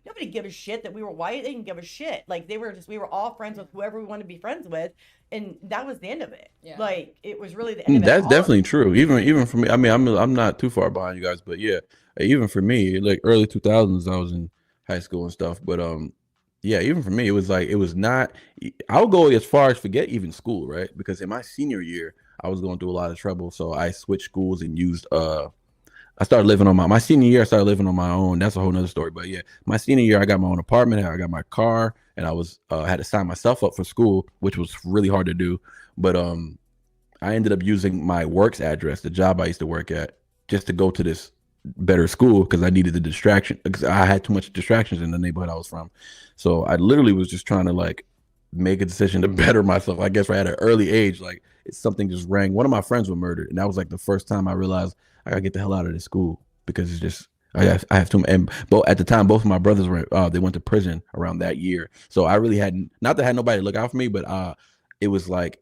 nobody gave a shit that we were white. They didn't give a shit. Like, we were all friends with whoever we wanted to be friends with. And that was the end of it. Yeah. Like, it was really the end of it. That's definitely true. Even for me, I mean, I'm not too far behind you guys, but yeah, even for me, like early 2000s, I was in high school and stuff. But yeah, even for me, it was not. I would go as far as forget even school, right? Because in my senior year, I was going through a lot of trouble, so I switched schools and used I started living on my senior year. I started living on my own. That's a whole nother story. But yeah, my senior year, I got my own apartment. I got my car, and I was had to sign myself up for school, which was really hard to do. But I ended up using my work's address, the job I used to work at, just to go to this better school because I needed the distraction because I had too much distractions in the neighborhood I was from. So I literally was just trying to like make a decision to better myself. I guess at an early age, like something just rang. One of my friends was murdered, and that was like the first time I realized I gotta get the hell out of this school because it's just I have too. And both at the time, both of my brothers were they went to prison around that year. So I really had not that I had nobody to look out for me, but it was like,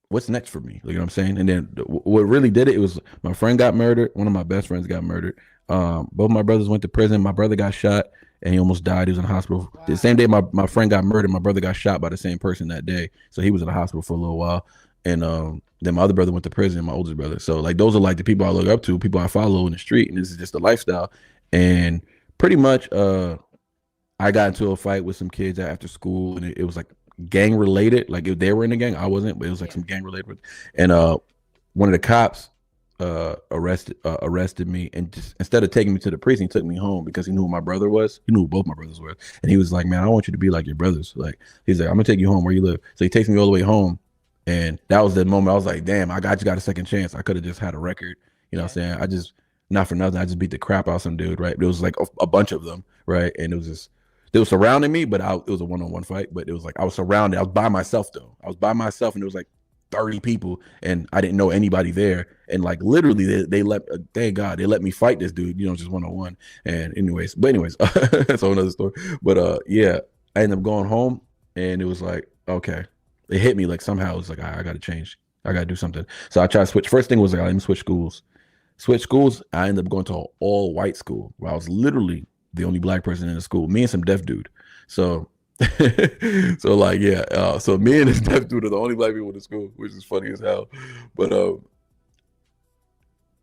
what's next for me? You know what I'm saying? And then what really did it was my friend got murdered. One of my best friends got murdered. Both my brothers went to prison. My brother got shot and he almost died. He was in the hospital. Wow. The same day my friend got murdered, my brother got shot by the same person that day. So he was in the hospital for a little while. And then my other brother went to prison, my oldest brother. So like those are like the people I look up to, people I follow in the street, and this is just the lifestyle. And pretty much I got into a fight with some kids after school, and it was like gang related. Like if they were in the gang, I wasn't, but it was like some gang related. And one of the cops arrested me, and just instead of taking me to the prison, he took me home because he knew who my brother was. He knew who both my brothers were, and he was like, "Man, I want you to be like your brothers." Like he's like, "I'm gonna take you home where you live." So he takes me all the way home, and that was the moment I was like, "Damn, I got a second chance. I could have just had a record." You know what I'm saying? I just, not for nothing, I just beat the crap out of some dude. Right? It was like a bunch of them. Right? And it was just. They were surrounding me, but it was a one-on-one fight. But it was like I was surrounded. I was by myself though. I was by myself, and it was like 30 people, and I didn't know anybody there. And like literally, they let, thank God, they let me fight this dude. You know, just one-on-one. And anyways, that's a whole another story. But yeah, I ended up going home, and it was like, okay, it hit me like somehow. It was like I got to change. I got to do something. So I tried to switch. First thing was like I didn't switch schools. I ended up going to an all-white school where I was literally the only black person in the school, me and some deaf dude. So like, yeah. So me and this deaf dude are the only black people in the school, which is funny as hell. But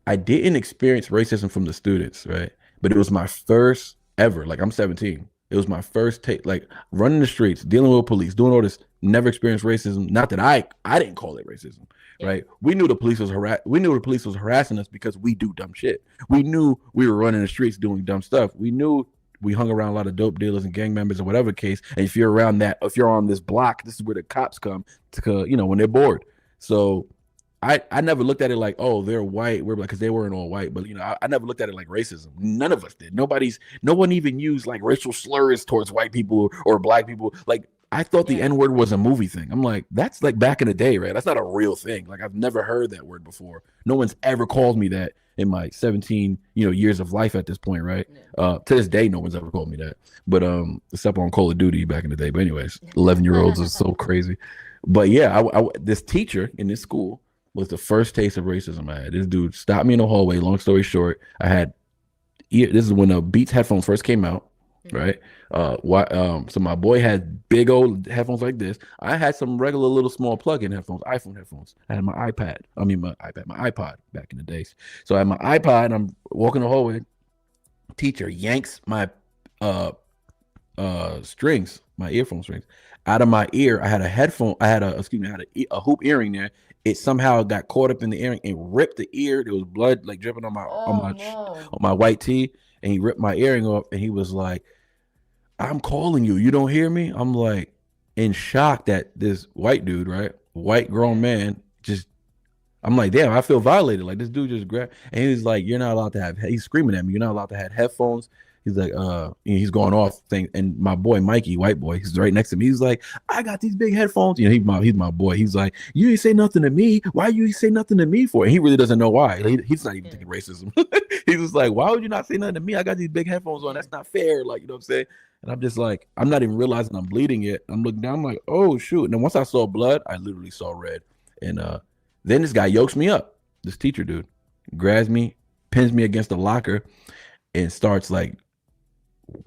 I didn't experience racism from the students, right? But it was my first ever, like I'm 17. It was my first take, like running the streets, dealing with police, doing all this, never experienced racism. Not that I didn't call it racism, right? We knew the police was harassing us because we do dumb shit. We knew we were running the streets doing dumb stuff. We knew we hung around a lot of dope dealers and gang members or whatever case. And if you're on this block, this is where the cops come to, you know, when they're bored. So I never looked at it like, oh, they're white. We're like, because they weren't all white. But, you know, I never looked at it like racism. None of us did. No one even used like racial slurs towards white people or black people. Like, I thought the N-word was a movie thing. I'm like, that's like back in the day, right? That's not a real thing. Like, I've never heard that word before. No one's ever called me that in my 17, years of life at this point, right? To this day, no one's ever called me that. But except on Call of Duty back in the day. But anyways, 11-year-olds are so crazy. But yeah, this teacher in this school was the first taste of racism I had. This dude stopped me in the hallway. Long story short, this is when the Beats headphones first came out, right? So my boy had big old headphones like this. I had some regular little small plug-in headphones, iPhone headphones. I had my iPod back in the days. So I had my iPod, and I'm walking the hallway. Teacher yanks my strings, my earphone strings, out of my ear. I had a hoop earring there. It somehow got caught up in the earring and ripped the ear. There was blood like dripping on my white tee, and he ripped my earring off. And he was like, "I'm calling you. You don't hear me?" I'm like, in shock that this white dude, right, white grown man, I'm like, damn, I feel violated. Like this dude just grabbed, and he's like, "You're not allowed to have." He's screaming at me, "You're not allowed to have headphones." He's like, he's going off thing. And my boy, Mikey, white boy, he's right next to me. He's like, "I got these big headphones." He's my boy. He's like, "You ain't say nothing to me. Why you say nothing to me for?" And he really doesn't know why. He's not even thinking racism. He's just like, "Why would you not say nothing to me? I got these big headphones on. That's not fair." Like, you know what I'm saying? And I'm just like, I'm not even realizing I'm bleeding yet. I'm looking down, I'm like, oh shoot. And then once I saw blood, I literally saw red. And then this guy yokes me up. This teacher dude grabs me, pins me against the locker, and starts like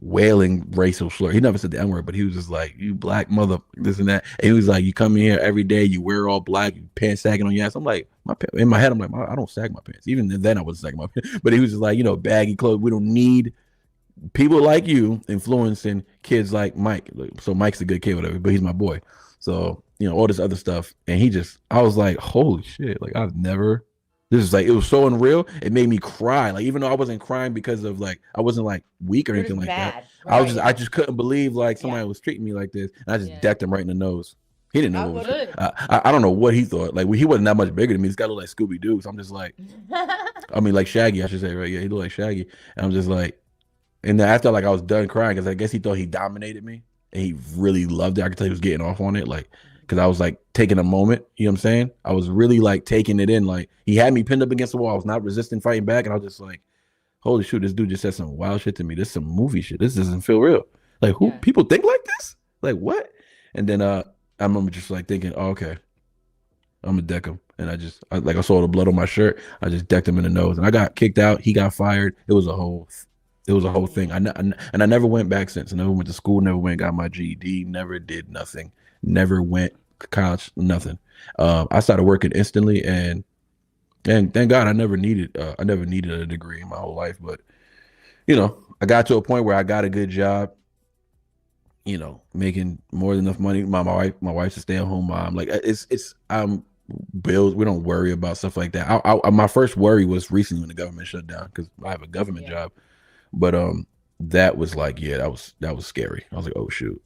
wailing racial slur. He never said the N-word, but he was just like, "You black mother," this and that. And he was like, "You come in here every day, you wear all black, you pants sagging on your ass." I'm like, in my head, I'm like, I don't sag my pants. Even then I wasn't sagging my pants. But he was just like, baggy clothes. We don't need people like you influencing kids like Mike. So Mike's a good kid, whatever, but he's my boy. So, all this other stuff. And I was like, holy shit. Like this is like, it was so unreal. It made me cry. Like, even though I wasn't crying because of like, I wasn't like weak or anything like that. Right. I just couldn't believe like somebody was treating me like this. And I just decked him right in the nose. He didn't know what I don't know what he thought. Like, he wasn't that much bigger than me. He's got to look like Scooby-Doo. So I'm just like, I mean, like Shaggy, I should say, right? Yeah, he looked like Shaggy. And I'm just like, and then after like I was done crying because I guess he thought he dominated me and he really loved it. I could tell he was getting off on it, like because I was like taking a moment. You know what I'm saying? I was really like taking it in. Like he had me pinned up against the wall. I was not resisting, fighting back, and I was just like, holy shoot, this dude just said some wild shit to me. This is some movie shit. This doesn't feel real. Like who people think like this? Like what? And then I remember just like thinking, oh, okay, I'm gonna deck him. And I saw the blood on my shirt. I just decked him in the nose, and I got kicked out. He got fired. It was a whole thing. And I never went back since. I never went to school. Never went, got my GED. Never did nothing. Never went to college. Nothing. I started working instantly, and thank God I never needed a degree in my whole life. But I got to a point where I got a good job. Making more than enough money. My wife's a stay-at-home mom. Like it's bills. We don't worry about stuff like that. My first worry was recently when the government shut down because I have a government job. But that was like, that was scary. I was like, oh shoot.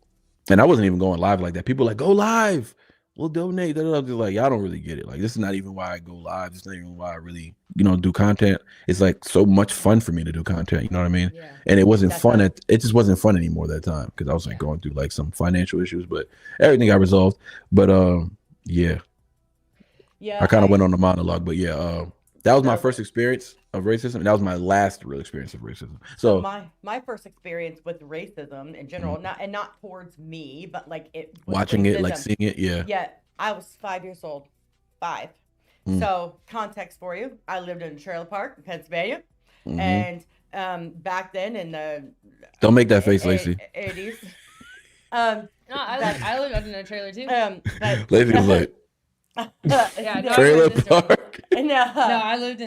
And I wasn't even going live like that. People were like, go live. We'll donate. I was like, y'all don't really get it. Like this is not even why I go live. It's not even why I really, do content. It's like so much fun for me to do content. You know what I mean? Yeah. And it wasn't fun. It just wasn't fun anymore that time because I was like going through like some financial issues, but everything got resolved. But yeah. I kind of went on the monologue, but that was my first experience of racism, and that was my last real experience of racism. So my first experience with racism in general, not towards me, but like it watching racism. It, like seeing it, Yeah, I was 5 years old. 5. So context for you: I lived in a trailer park in Pennsylvania, and back then in the don't make that face, Lacey. 80s. No, I lived in a trailer too. Lacey was like. Trailer park. No, I lived in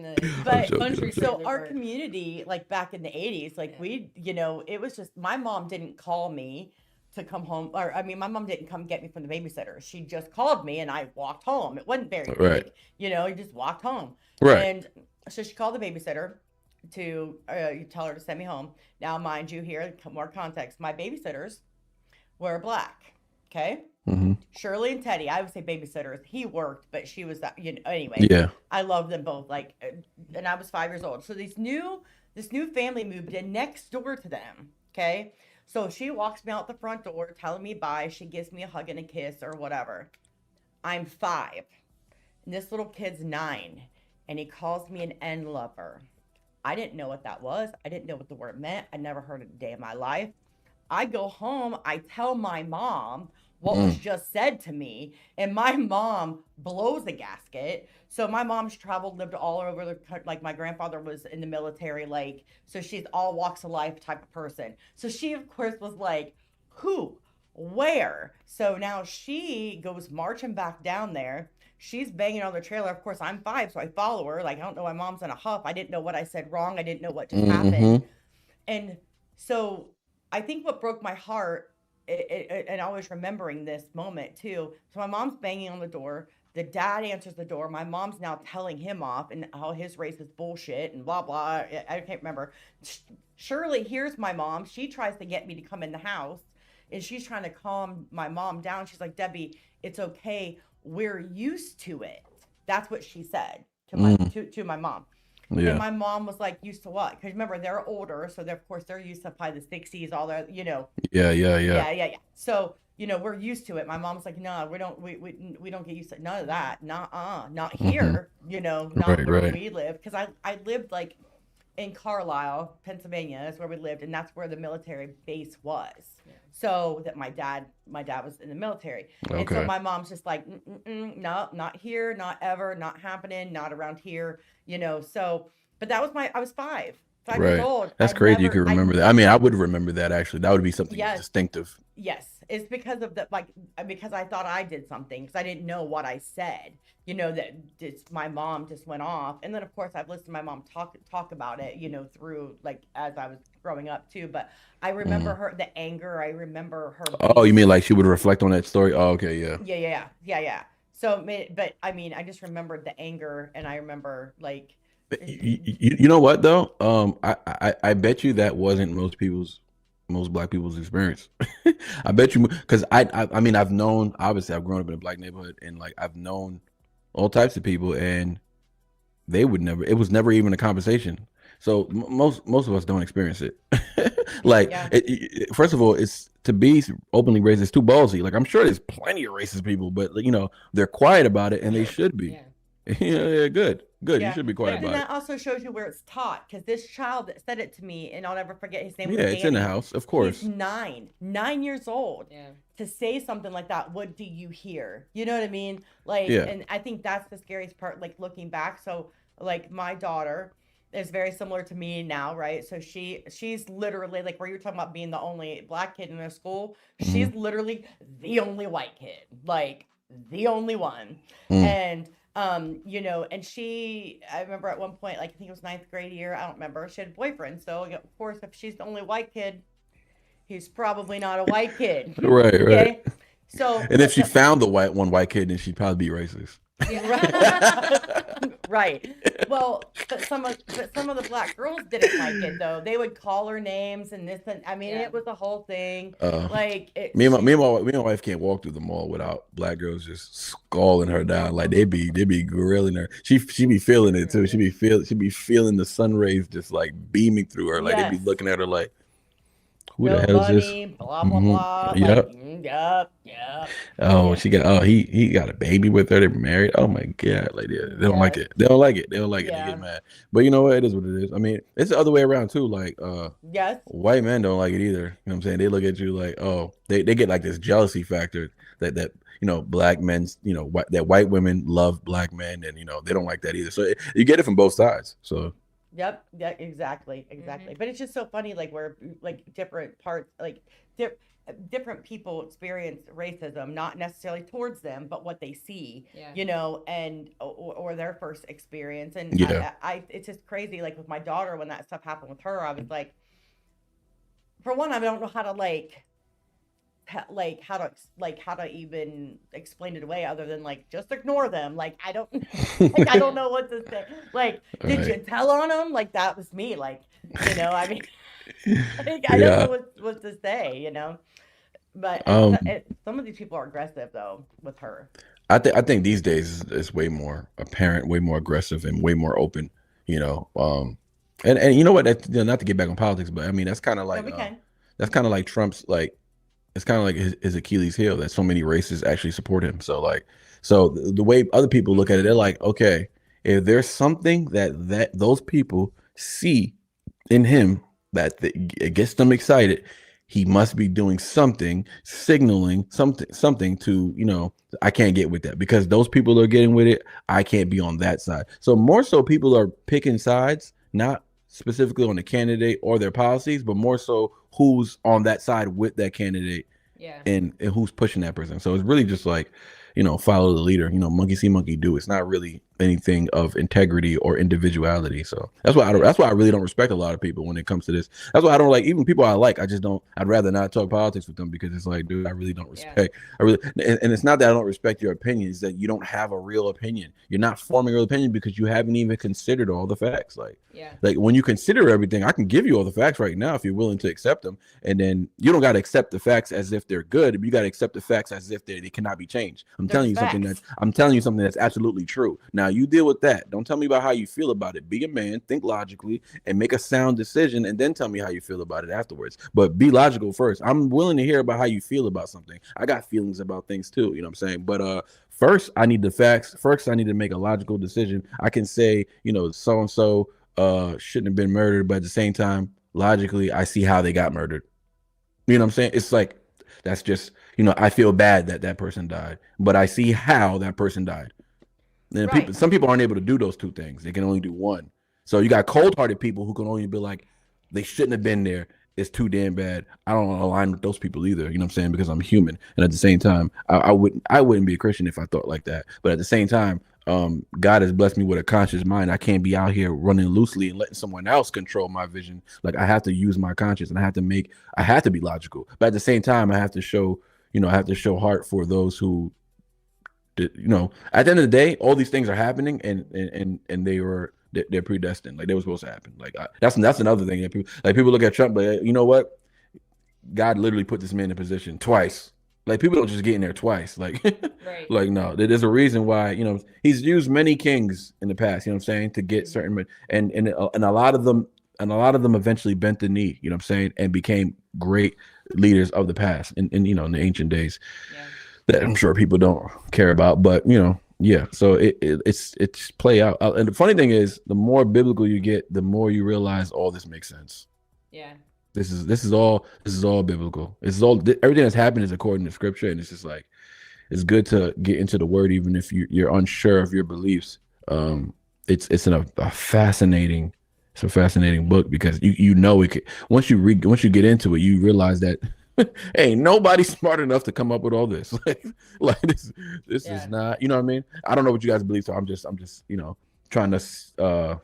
the country. So our community, like back in the 80s, like we, it was just my mom didn't call me to come home, or I mean, my mom didn't come get me from the babysitter. She just called me, and I walked home. It wasn't very big, you just walked home. Right. And so she called the babysitter to tell her to send me home. Now, mind you, here more context. My babysitters were black. Okay. Shirley and Teddy, I would say babysitters. He worked, but she was that. Anyway. Yeah. I love them both. Like, and I was 5 years old. So this new family moved in next door to them. Okay. So she walks me out the front door, telling me bye. She gives me a hug and a kiss or whatever. I'm 5, and this little kid's 9, and he calls me an N lover. I didn't know what that was. I didn't know what the word meant. I never heard it a day in my life. I go home. I tell my mom what was just said to me, and my mom blows the gasket. So my mom's traveled, lived all over the country. Like my grandfather was in the military, like, so she's all walks of life type of person. So she of course was like, who, where? So now she goes marching back down there. She's banging on the trailer. Of course, I'm 5, so I follow her. Like, I don't know, my mom's in a huff. I didn't know what I said wrong. I didn't know what just happened. And so I think what broke my heart, and always remembering this moment too. So my mom's banging on the door. The dad answers the door. My mom's now telling him off and how his race is bullshit and blah, blah. I can't remember. Shirley hears my mom. She tries to get me to come in the house, and she's trying to calm my mom down. She's like, Debbie, it's okay. We're used to it. That's what she said to my mom. Yeah. And my mom was like, used to what? Because remember, they're older, so of course they're used to probably the 60s, all their, Yeah. So, we're used to it. My mom's like, no, we don't get used to none of that. Not here, not where we live. Because I lived like in Carlisle, Pennsylvania, is where we lived, and that's where the military base was. Yeah. So that my dad was in the military. Okay. And so my mom's just like, no, not here, not ever, not happening, not around here, so, but that was I was 5 years old. That's crazy. You could remember that. I mean, I would remember that actually. That would be something distinctive. Yes. It's because of because I thought I did something because I didn't know what I said, that my mom just went off. And then of course I've listened to my mom talk about it, through like as I was growing up too. But I remember the anger. I remember her. Oh, you mean like she would reflect on that story? Oh, okay. Yeah. Yeah. So, but I mean, I just remembered the anger, and I remember like. You know what though? I bet you that wasn't most black people's experience. I bet you, because I mean, I've known, obviously I've grown up in a black neighborhood, and like I've known all types of people, and they would never. It was never even a conversation. So most of us don't experience it. Like, Yeah. first of all, it's to be openly racist. It's too ballsy. Like, I'm sure there's plenty of racist people, but they're quiet about it, and they should be. Yeah. Yeah, good. You Yeah. should be quiet But then about that also shows you where it's taught, because this child that said it to me, and I'll never forget, his name it. was Yeah, it's in the Danny. house, of course. He's 9 years old. Yeah. To say something like that, what do you hear? You know what I mean? Like, Yeah. and I think that's the scariest part, like looking back. So, like, my daughter is very similar to me now, right? So she's literally, like, where you're talking about being the only black kid in their school, she's literally the only white kid, like the only one. And and I remember at one point, like, I think it was ninth grade year, I don't remember, she had a boyfriend. So of course, if she's the only white kid, he's probably not a white kid. Right. Okay. So, And if she found the white kid, then she'd probably be racist. right. Well, but some of the black girls didn't like it though. They would call her names and this, and I mean, Yeah. it was a whole thing. Me and my wife can't walk through the mall without black girls just sculling her down. Like, they be grilling her. She be feeling it too. She be feeling the sun rays just like beaming through her. Like, they be Yes. looking at her like, who No the hell is money, this? blah blah blah. Yep. Like, yep. Oh, he got a baby with her. They're married. Oh my God. Like, they don't like it. They don't like it. They Yeah. get mad. But you know what? It is what it is. I mean, it's the other way around too. Like, Yes. white men don't like it either. You know what I'm saying? They look at you like, oh, they get like this jealousy factor that black men's, that white women love black men, and they don't like that either. So you get it from both sides. So Yep. Yeah. Exactly. But it's just so funny, like, where, like, different parts, like, different people experience racism, not necessarily towards them, but what they see. Yeah. And or their first experience. And Yeah. I it's just crazy. Like, with my daughter, when that stuff happened with her, I was like, for one, I don't know how to how to even explain it away, other than, like, just ignore them. Like, I don't like, I don't know what to say. Like, did you tell on them? Like, that was me. Like, I mean, like, I don't know what to say. But some of these people are aggressive though with her. I think these days it's way more apparent, way more aggressive, and way more open. And you know what? Not to get back on politics, but I mean, that's kind of like that's kind of like Trump's, like, it's kind of like his Achilles heel, that so many races actually support him. So, like, the way other people look at it, they're like, okay, if there's something that those people see in him that it gets them excited, he must be doing something, signaling something to, I can't get with that, because those people are getting with it. I can't be on that side. So more so, people are picking sides, not specifically on the candidate or their policies, but more so who's on that side with that candidate. Yeah. And who's pushing that person. So it's really just like, follow the leader. Monkey see, monkey do. It's not really anything of integrity or individuality. So that's why I really don't respect a lot of people when it comes to this. That's why I don't like, even people I like, I'd rather not talk politics with them, because it's like, dude, I really don't respect. And it's not that I don't respect your opinion, it's that you don't have a real opinion. You're not forming a real opinion because you haven't even considered all the facts. Like, when you consider everything, I can give you all the facts right now if you're willing to accept them. And then you don't got to accept the facts as if they're good. You got to accept the facts as if they cannot be changed. I'm telling you something that's absolutely true. Now, you deal with that. Don't tell me about how you feel about it. Be a man, think logically, and make a sound decision, and then tell me how you feel about it afterwards. But be logical first. I'm willing to hear about how you feel about something. I got feelings about things too, you know what I'm saying? But first, I need the facts. First, I need to make a logical decision. I can say, so-and-so shouldn't have been murdered, but at the same time, logically, I see how they got murdered. You know what I'm saying? It's like, that's just, I feel bad that person died, but I see how that person died. And some people aren't able to do those two things. They can only do one. So you got cold-hearted people who can only be like, they shouldn't have been there. It's too damn bad. I don't align with those people either. You know what I'm saying? Because I'm human. And at the same time, I wouldn't be a Christian if I thought like that. But at the same time, God has blessed me with a conscious mind. I can't be out here running loosely and letting someone else control my vision. Like, I have to use my conscience, and I have to be logical. But at the same time, I have to show heart for those who, at the end of the day, all these things are happening, and they're predestined. Like, they were supposed to happen. Like, that's another thing that people look at Trump, but you know what? God literally put this man in position twice. Like people don't just get in there twice. Like, Right. like no, there's a reason why. He's used many kings in the past. You know what I'm saying, to get certain, and a lot of them, eventually bent the knee. You know what I'm saying, and became great leaders of the past, in in the ancient days. Yeah. That I'm sure people don't care about, but yeah. So it's play out. And the funny thing is, the more biblical you get, the more you realize all this makes sense. Yeah. This is all biblical. Everything that's happened is according to scripture, and it's just like it's good to get into the word, even if you're unsure of your beliefs. It's a fascinating book, because it could, once you get into it, you realize that hey, nobody's smart enough to come up with all this. like this is not, you know what I mean? I don't know what you guys believe, so I'm just trying to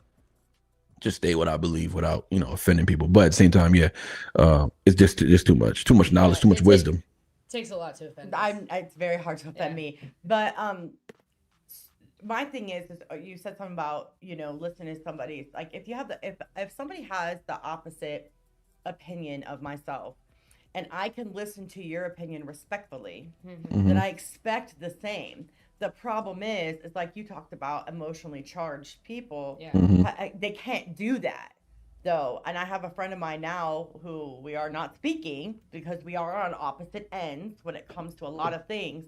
just state what I believe without offending people. But at the same time, it's just too much knowledge, too much wisdom. Takes a lot to offend us. It's very hard to offend me, but my thing is you said something about listening to somebody. Like if somebody has the opposite opinion of myself, and I can listen to your opinion respectfully, then I expect the same. The problem is like you talked about, emotionally charged people. Yeah. They can't do that, though. And I have a friend of mine now who we are not speaking because we are on opposite ends when it comes to a lot of things.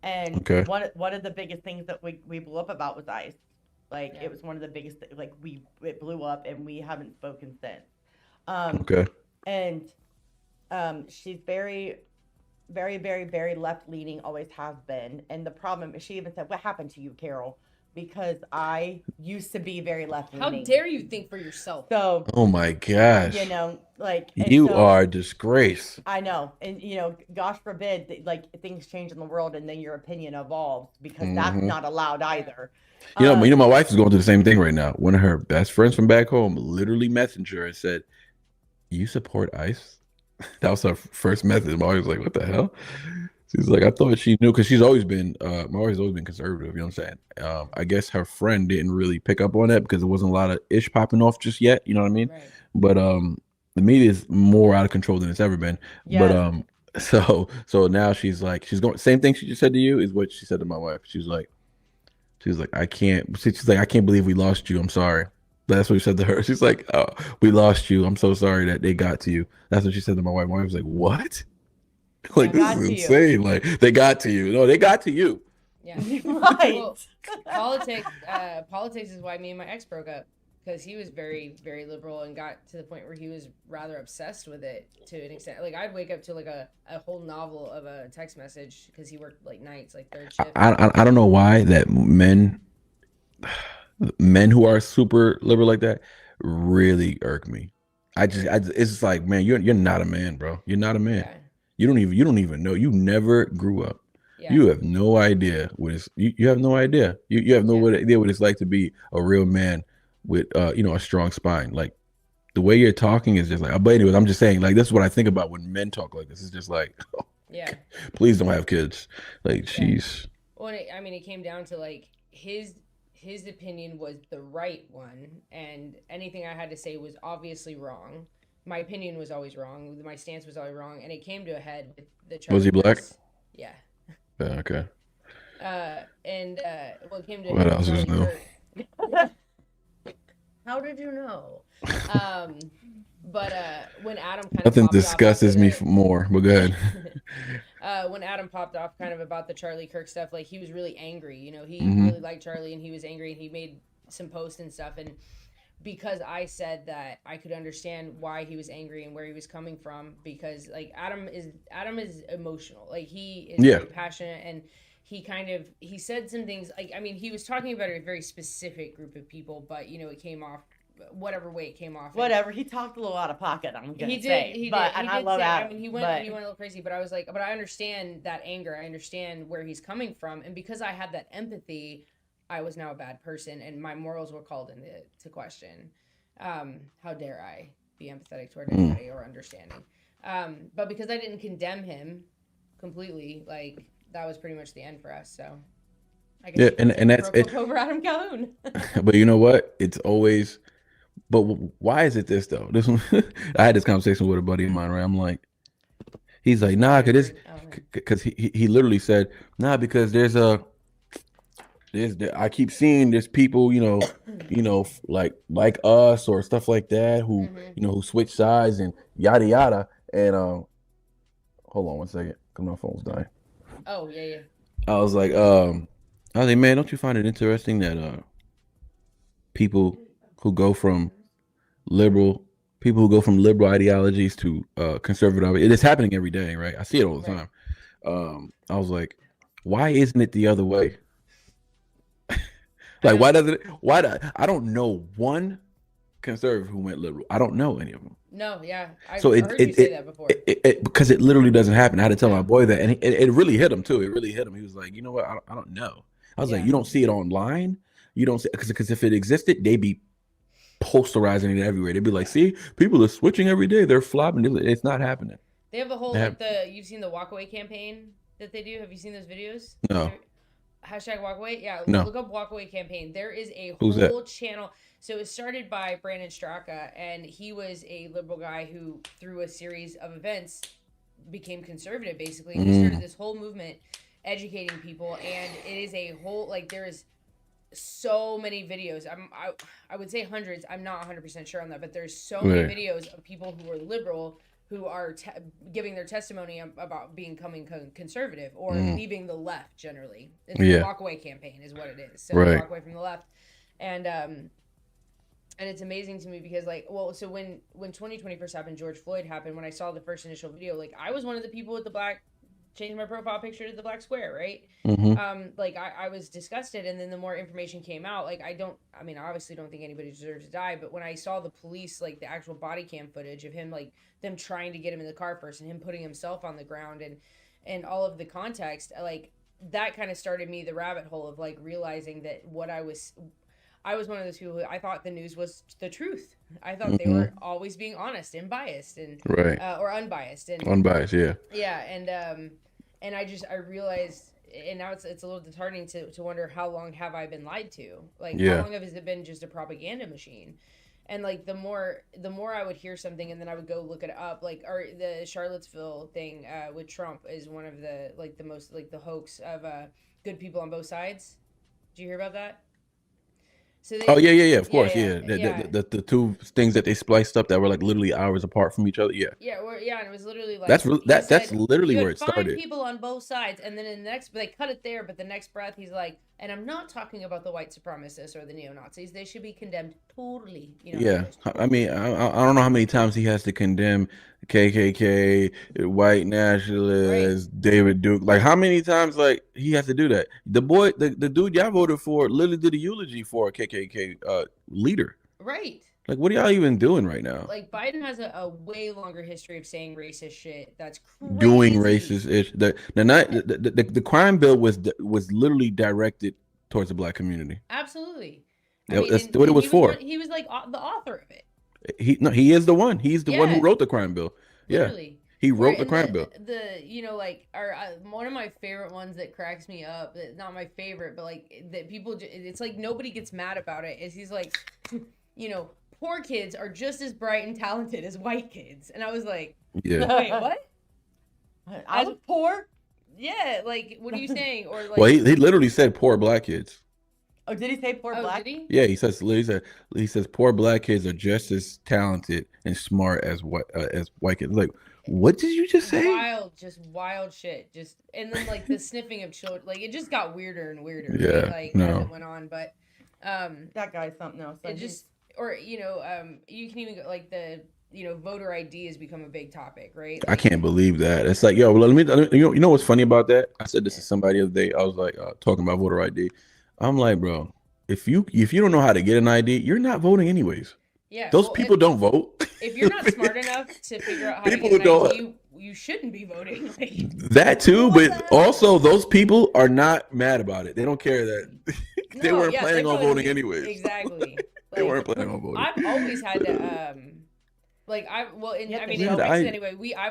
And one of the biggest things that we blew up about was ICE. Like it was one of the biggest. Like it blew up, and we haven't spoken since. And she's very, very, very, very left leaning, always has been. And the problem is, she even said, "What happened to you, Carol?" Because I used to be very left leaning. How dare you think for yourself? So, oh my gosh, you are a disgrace. I know, and gosh forbid, like things change in the world, and then your opinion evolves, because that's not allowed either. My wife is going through the same thing right now. One of her best friends from back home literally messaged her and said, "You support ICE?" That was her first message. My wife was like, "What the hell?" She's like, "I thought she knew," because she's always been, my wife's always been conservative. You know what I'm saying? I guess her friend didn't really pick up on that because there wasn't a lot of ish popping off just yet. You know what I mean? Right. But the media is more out of control than it's ever been. Yes. But so now she's going. Same thing she just said to you is what she said to my wife. She's like, I can't believe we lost you. I'm sorry. That's what she said to her. She's like, "Oh, we lost you. I'm so sorry that they got to you." That's what she said to my wife. My wife was like, "What?" Like, this is insane. Like, they got to you. No, they got to you. Yeah. Right. Well, politics is why me and my ex broke up, because he was very, very liberal and got to the point where he was rather obsessed with it to an extent. Like, I'd wake up to like a whole novel of a text message because he worked like nights, like third shift. I don't know why that men who are super liberal like that really irk me. It's like, man, you're not a man, bro. You're not a man. Yeah. You don't even know. You never grew up. Yeah. You have no idea what it's. You have no idea. You have no idea what it's like to be a real man with a strong spine. Like the way you're talking is just like. But anyways, I'm just saying, like, this is what I think about when men talk like this. It's just like, please don't have kids. Like, jeez. Well, it came down to like his opinion was the right one, and anything I had to say was obviously wrong. My opinion was always wrong. My stance was always wrong, and it came to a head with the Charlie. Was he black? Yeah. Yeah. Okay. It came to. What else is new? How did you know? But when Adam kind of nothing disgustes me more, but go ahead. When Adam popped off kind of about the Charlie Kirk stuff, like he was really angry. He really liked Charlie, and he was angry, and he made some posts and stuff, and because I said that I could understand why he was angry and where he was coming from, because like Adam is emotional, like he is very passionate, and he said some things like, he was talking about a very specific group of people, but it came off whatever way it came off. Whatever, he talked a little out of pocket. I'm gonna say he but did. And I love that. He went a little crazy, but I was like, but I understand that anger. I understand where he's coming from, and because I had that empathy, I was now a bad person, and my morals were called into question. How dare I be empathetic toward anybody or understanding? But because I didn't condemn him completely, like that was pretty much the end for us. So I guess and that's it over Adam Calhoun. But you know what? It's always. But why is it this though? This one, I had this conversation with a buddy of mine, right? I'm like, He's like, nah, Spoiler alert. Oh, man. because he literally said, nah, because I keep seeing there's people, like us or stuff like that who, who switch sides and yada yada. And hold on one second, because my phone's dying. Oh yeah. I was like, man, don't you find it interesting that people who go from liberal ideologies to conservative, it is happening every day, right? I see it all the time. I was like, why isn't it the other way? Like, I don't know one conservative who went liberal. I don't know any of them. No, yeah. I So heard you say that before. Because it literally doesn't happen. I had to tell my boy that, and it really hit him too. It really hit him. He was like, you know what? I don't know. I was like, you don't see it online. You don't see, because if it existed, they'd be posterizing it everywhere. They'd be like, see, people are switching every day. They're flopping. It's not happening. They have a whole you've seen the walkaway campaign that they do. Have you seen those videos? No. Hashtag walkaway. Yeah. No. Look up walkaway campaign. There is a Who's whole that? channel. So it started by Brandon Straka, and he was a liberal guy who, through a series of events, became conservative. Basically, he started this whole movement, educating people, and it is a whole there is so many videos. I would say hundreds. I'm not 100% sure on that, but there's so many videos of people who are liberal who are giving their testimony about becoming conservative or leaving the left. Generally, it's the walkaway campaign is what it is. So walk away from the left, and it's amazing to me because so when 2020 first happened, George Floyd happened. When I saw the first initial video, I was one of the people with the black. Changed my profile picture to the black square, right? I was disgusted, and then the more information came out, I obviously don't think anybody deserves to die, but when I saw the police, the actual body cam footage of him, them trying to get him in the car first, and him putting himself on the ground, and all of the context, that kind of started me the rabbit hole of realizing that I was one of those people who I thought the news was the truth. I thought they were always being honest and biased and or unbiased and unbiased, and I realized, and now it's a little disheartening to wonder how long have I been lied to? How long has it been just a propaganda machine? And the more I would hear something and then I would go look it up, or the Charlottesville thing with Trump is one of the the most the hoax of good people on both sides. Did you hear about that? So of course, the two things that they spliced up that were literally hours apart from each other, and it was literally that's literally where it started. People on both sides, and then in the next, but they cut it there. But the next breath, he's like, and I'm not talking about the white supremacists or the neo-Nazis. They should be condemned totally. I mean, I don't know how many times he has to condemn KKK, white nationalists, David Duke. How many times he has to do that? The dude y'all voted for literally did a eulogy for a KKK leader. Right. What are y'all even doing right now? Biden has a way longer history of saying racist shit. That's crazy. Doing racist ish. The crime bill was literally directed towards the black community. Absolutely. That's what it was for. He was the author of it. He is the one. He's the one who wrote the crime bill. Literally. He wrote the crime bill. One of my favorite ones that cracks me up. Not my favorite, but that people. It's nobody gets mad about it. Is he's poor kids are just as bright and talented as white kids, and I was like, wait, what? I was poor. Yeah, what are you saying? Or well, he literally said poor black kids. Oh, did he say poor black? Did he? Yeah, he says poor black kids are just talented and smart as white kids. What did you just say? Wild shit. And then the sniffing of children. It just got weirder and weirder. Yeah, as it went on. But that guy's something else. It just you can even go the voter ID has become a big topic, right? I can't believe that. It's let me you know what's funny about that? I said this to somebody the other day. I was talking about voter ID. I'm like, bro, if you don't know how to get an ID, you're not voting anyways. Yeah, those people don't vote. If you're not smart enough to figure out how to get an ID, you shouldn't be voting. That too, but also those people are not mad about it. They don't care that they weren't planning on voting anyways. Exactly. They weren't planning on voting. I've always had to I've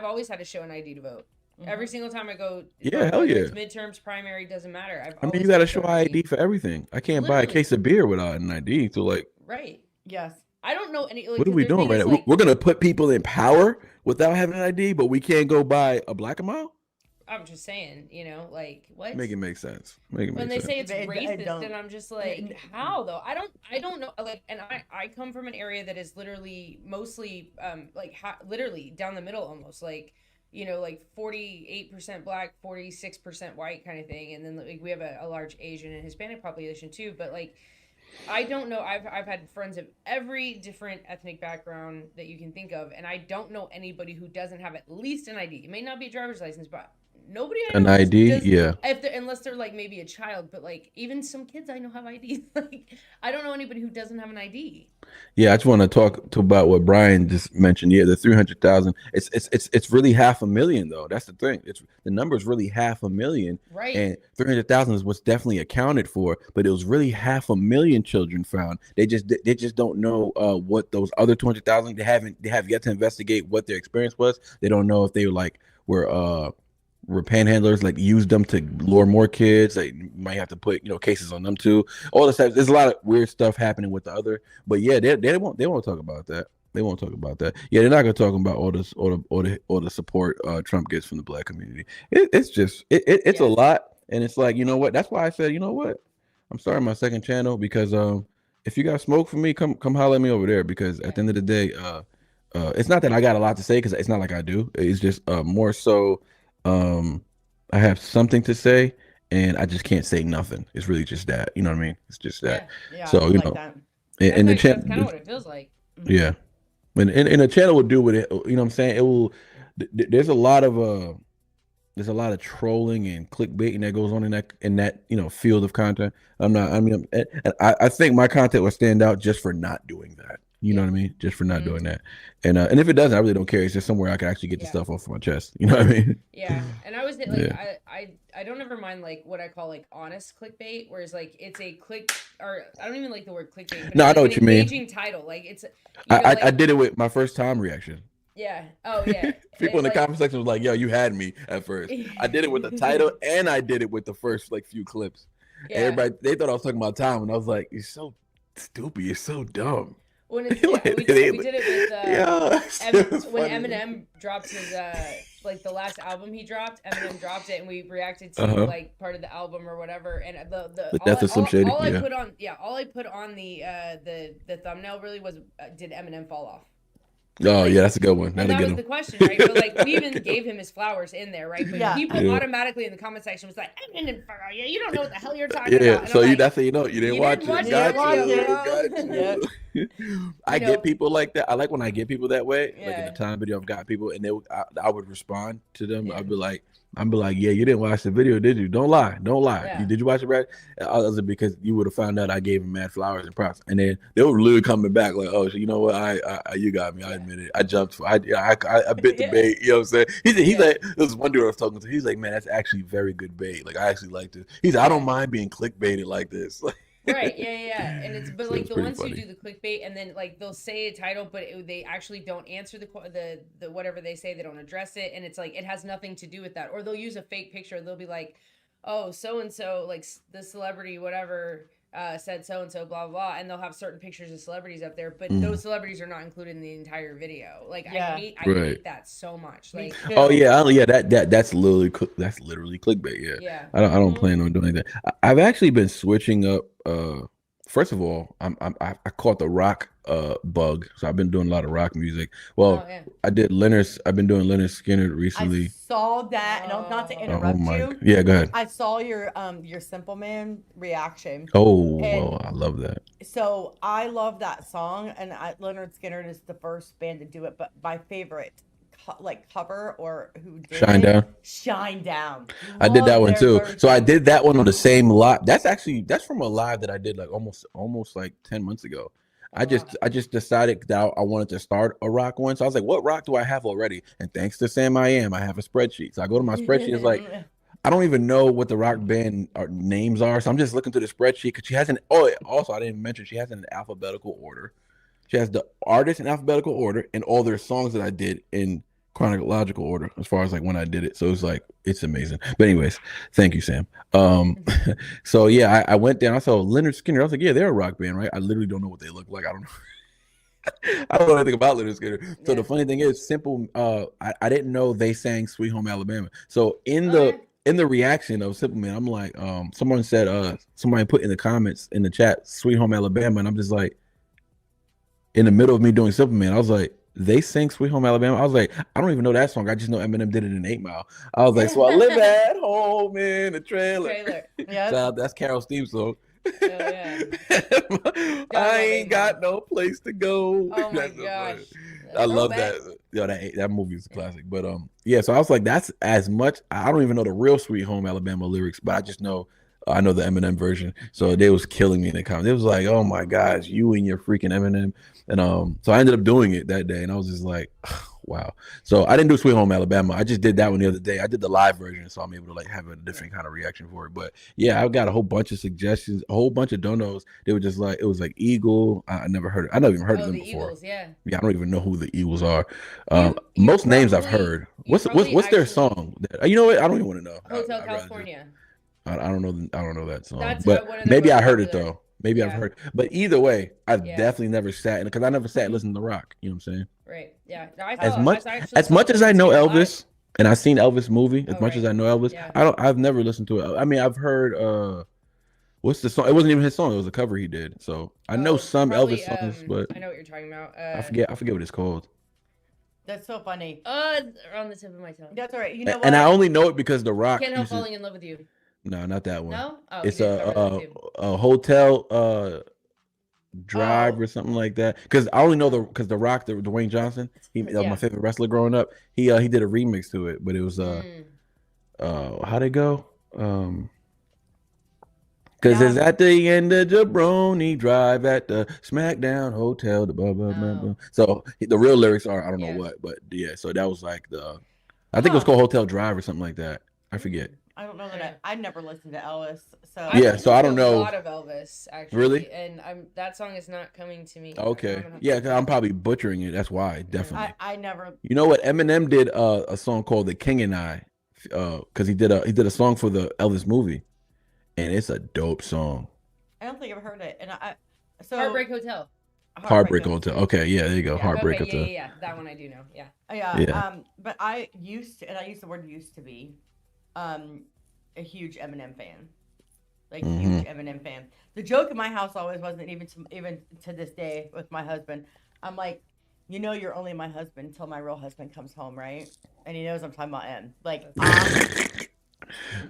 always had to show an ID to vote. Every single time I go, hell yeah. It's midterms, primary, doesn't matter. I mean, you got to show ID for everything. I can't buy a case of beer without an ID. So right. Yes. I don't know any. Like, What are we doing right now? We're gonna put people in power without having an ID, but we can't go buy a Black and Mild. I'm just saying, like what? Make it make sense. When they say it's It racist, don't. and I'm just like, how though? I don't know. Like, and I come from an area that is literally mostly, like, literally down the middle almost, like, like 48% Black, 46% white kind of thing, and then like we have a large Asian and Hispanic population too. But like, I don't know. I've had friends of every different ethnic background that you can think of, and I don't know anybody who doesn't have at least an ID. It may not be a driver's license, but nobody I know An ID, does, yeah. Unless they're like maybe a child, but like even some kids I know have IDs. Like I don't know anybody who doesn't have an ID. Yeah, I just want to talk about what Brian just mentioned. Yeah, the 300,000. It's really 500,000 though. That's the thing. It's the number is really 500,000, Right. and 300,000 is what's definitely accounted for. But it was really 500,000 children found. They just don't know what those other 200,000. They have yet to investigate what their experience was. They don't know if they were panhandlers, like used them to lure more kids. Like you might have to put cases on them too. All this stuff. There's a lot of weird stuff happening with the other. But yeah, they won't talk about that. They won't talk about that. Yeah, they're not gonna talk about all the support Trump gets from the Black community. It's just it's a lot, and it's like, you know what? That's why I said, you know what? I'm starting my second channel because if you got smoke for me, come holler at me over there, because at the end of the day, it's not that I got a lot to say, because it's not like I do. It's just more so. I have something to say, and I just can't say nothing. It's really just that, you know what I mean? It's just that. Yeah, so like that. and the channel, that's kind of what it feels like. yeah, and the channel will do with it. You know what I'm saying? It will. There's a lot of trolling and clickbaiting that goes on in that field of content. I think my content will stand out just for not doing that. You know what I mean? Just for not doing that. And if it doesn't, I really don't care. It's just somewhere I can actually get the stuff off of my chest. You know what I mean? Yeah. And I was like, I don't ever mind like what I call like honest clickbait, whereas like it's a or I don't even like the word clickbait. But no, it's I know like what you mean. Engaging title, like it's. I did it with my first time reaction. Yeah. Oh yeah. People in the comment section was like, "Yo, you had me at first." I did it with the title, and I did it with the first like few clips. Yeah. Everybody, they thought I was talking about time, and I was like, "You're so stupid. You're so dumb." When we did it with when Eminem dropped his like the last album he dropped, Eminem dropped it, and we reacted to like part of the album or whatever, and the Death of Slim Shady. All I put on the thumbnail really was did Eminem fall off? Oh, yeah, that's a good one. And that was the question, right? But like we even gave him his flowers in there, right? But people automatically in the comment section was like, "Yeah, you don't know what the hell you're talking about." And so that's how you didn't didn't watch it. Got you. I get people like that. I like when I get people that way. Like in the time video, I've got people, and I would respond to them. I'd be like, yeah, you didn't watch the video, did you? Don't lie. Yeah. Did you watch it, Brad? Because you would have found out I gave him mad flowers and props, and then they were literally coming back like, "Oh, so you know what? I you got me. I admit it. I jumped. I bit the bait." You know what I'm saying? He's like, there was one dude I was talking to. He's like, "Man, that's actually very good bait. Like, I actually like this." He's like, "I don't mind being clickbaited like this." Right, yeah, and it's but So like it's the pretty ones funny. who do the clickbait and then like they'll say a title, but they actually don't answer the whatever they say. They don't address it, and it's like it has nothing to do with that. Or they'll use a fake picture. They'll be like, "Oh, so and so, like the celebrity, whatever." Said so and so, blah, blah blah, and they'll have certain pictures of celebrities up there, but those celebrities are not included in the entire video. Like I hate that so much. Like Oh yeah, that's literally clickbait. Yeah. I don't plan on doing that. I've actually been switching up. First of all, I caught the rock bug, so I've been doing a lot of rock music. Well, I've been doing Leonard Skinner recently. I saw that, and not to interrupt you. Yeah, go ahead. I saw your Simple Man reaction. Oh, well, I love that. So I love that song, and Leonard Skinner is the first band to do it. But my favorite, cover or who did Shine Down. Shine Down. I did that Love one their too. version. So I did that one on the same live. That's from a live that I did like almost like 10 months ago. I just decided that I wanted to start a rock one. So I was like, what rock do I have already? And thanks to Sam I have a spreadsheet. So I go to my spreadsheet. It's like, I don't even know what the rock band names are. So I'm just looking through the spreadsheet because she has also I didn't mention she has it in alphabetical order. She has the artists in alphabetical order and all their songs that I did in chronological order as far as like when I did it. So it's like, it's amazing. But anyways, thank you, Sam. So yeah, I went down, I saw Leonard Skinner. I was like, yeah, they're a rock band, right? I literally don't know what they look like. I don't know. I don't know anything about Leonard Skinner. So Yeah. the funny thing is, Simple. I didn't know they sang "Sweet Home Alabama." So in Okay. the reaction of Simple Man, I'm like, someone said, somebody put in the comments in the chat, "Sweet Home Alabama," and I'm just like, in the middle of me doing Simple Man, I was like, they sang "Sweet Home Alabama." I was like, I don't even know that song. I just know Eminem did it in 8 Mile. I was like, so I live at home in the trailer. Yeah. So that's Carol's theme song. Oh, yeah. I ain't got no place to go. Oh my That's so gosh. funny. I love that. Yo, that movie is a classic. But yeah. So I was like, that's as much. I don't even know the real "Sweet Home Alabama" lyrics, but I just know. I know the Eminem version. So they was killing me in the comments. It was like, oh my gosh, you and your freaking Eminem. And so I ended up doing it that day, and I was just like, wow. So I didn't do "Sweet Home Alabama." I just did that one the other day. I did the live version, so I'm able to like have a different kind of reaction for it. But yeah, I've got a whole bunch of suggestions, a whole bunch of donos. They were just like, it was like Eagle. I never heard. I never even heard of them the before. Eagles, yeah. Yeah, I don't even know who the Eagles are. You Most names I've probably- heard. you What's probably their actually- song? You know what? I don't even want to know. Hotel I'd rather just- California. I don't know. I don't know that song. That's but one of the maybe most I heard it popular. though. Maybe I've Yeah. heard. But either way, I've Yeah. definitely never sat in because I never sat and listened to rock. You know what I'm saying? Right. Yeah. No, I As saw- much I actually as saw much as I know Skinner live. Elvis, and I've seen Elvis movie. As Oh, much as right. I know Elvis, Yeah. I've never listened to it. I mean, I've heard. What's the song? It wasn't even his song. It was a cover he did. So I know Oh, some probably, Elvis songs, but I know what you're talking about. I forget what it's called. That's so funny. On the tip of my tongue. That's all right. You know what? And I only know it because The Rock. Can't help used to- falling in love with you. No, not that one. No. Oh, It's you did cover that too. a hotel drive Oh. or something like that. Because I only know because the Rock, Dwayne Johnson, Yeah. my favorite wrestler growing up. He did a remix to it, but it was how'd it go? Because it's at the end of Jabroni Drive at the SmackDown Hotel. Blah, blah, blah, blah. So the real lyrics are I don't know what, but yeah. So that was like I think it was called Hotel Drive or something like that. I forget. I don't know that I never listened to Elvis. So Yeah, so I don't listened to know. A lot of Elvis, actually. Really? And that song is not coming to me. Okay. I'm gonna have Yeah, to- 'cause I'm probably butchering it. That's why, definitely. I never. You know what? Eminem did a song called "The King and I," because he did a song for the Elvis movie, and it's a dope song. I don't think I've heard it. And so Heartbreak Hotel. Heartbreak Hotel. Okay, yeah, there you go. Yeah, Heartbreak okay, Hotel. yeah. That one I do know. Yeah. Yeah. Yeah. But I used to, and I use the word used to be, a huge Eminem fan. Like huge Eminem fan. The joke in my house always wasn't even to this day with my husband. I'm like, you know, you're only my husband until my real husband comes home, right? And he knows I'm talking about M. Like,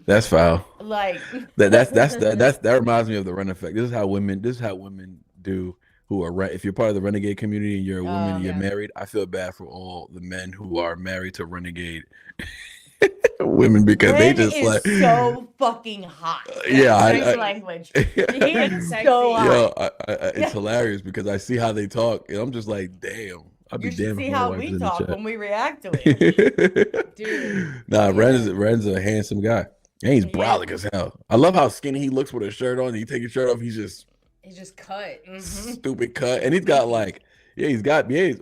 That's foul. like That reminds me of the Run Effect. This is how women do who are if you're part of the renegade community and you're a woman and you're yeah. married. I feel bad for all the men who are married to renegade women because they Ren just is like so fucking hot. Yeah, Nice language. He is Sexy. so hot. Yo, it's hilarious because I see how they talk and I'm just like, damn. I'd be You should damn see if my how wife was we in the talk chat. when we react to it. Dude. Nah, Yeah. Ren's a handsome guy. And he's He brolic as hell. I love how skinny he looks with a shirt on. You take his shirt off, he's just He's just cut. Mm-hmm. stupid cut. And he's got like, all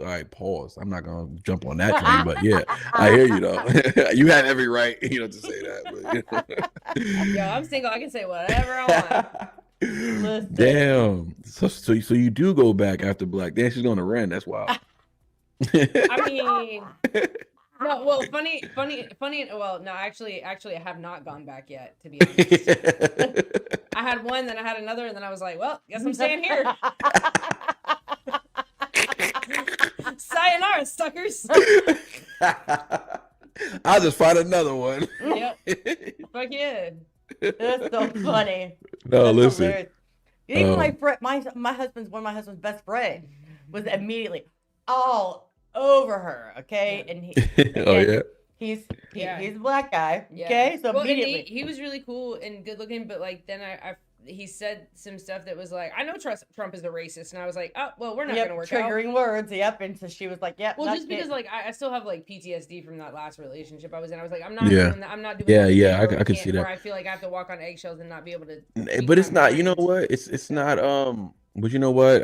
right, pause. I'm not gonna jump on that train, but yeah, I hear you though. You have every right, to say that. But, Yo, I'm single. I can say whatever I want. Listen. Damn. So you do go back after Black. Then she's gonna Ren. That's wild. I mean, no. Well, funny. Well, no, actually, I have not gone back yet. To be honest, I had one, then I had another, and then I was like, well, guess I'm staying here. Sayonara, suckers. I'll just find another one. Yep. Fuck yeah. That's so funny. No, That's listen. hilarious. Even Um, my husband's one of my husband's best friend was immediately all over her. Okay, and Oh yeah. he's Yeah. he's a black guy. Yeah. Okay, so Well, and immediately he was really cool and good looking, but like then he said some stuff that was like, I know Trump is a racist, and I was like, oh well, we're not yep, gonna work out. triggering words. Yep, and so she was like, yep. Well, that's just because it. like I still have like PTSD from that last relationship I was in. I was like, I'm not Yeah. doing that. I'm not doing Yeah, that yeah, again, where I we can can't- see that. Where I feel like I have to walk on eggshells and not be able to. But it's speak my not. You know mind. what? It's not. But you know what?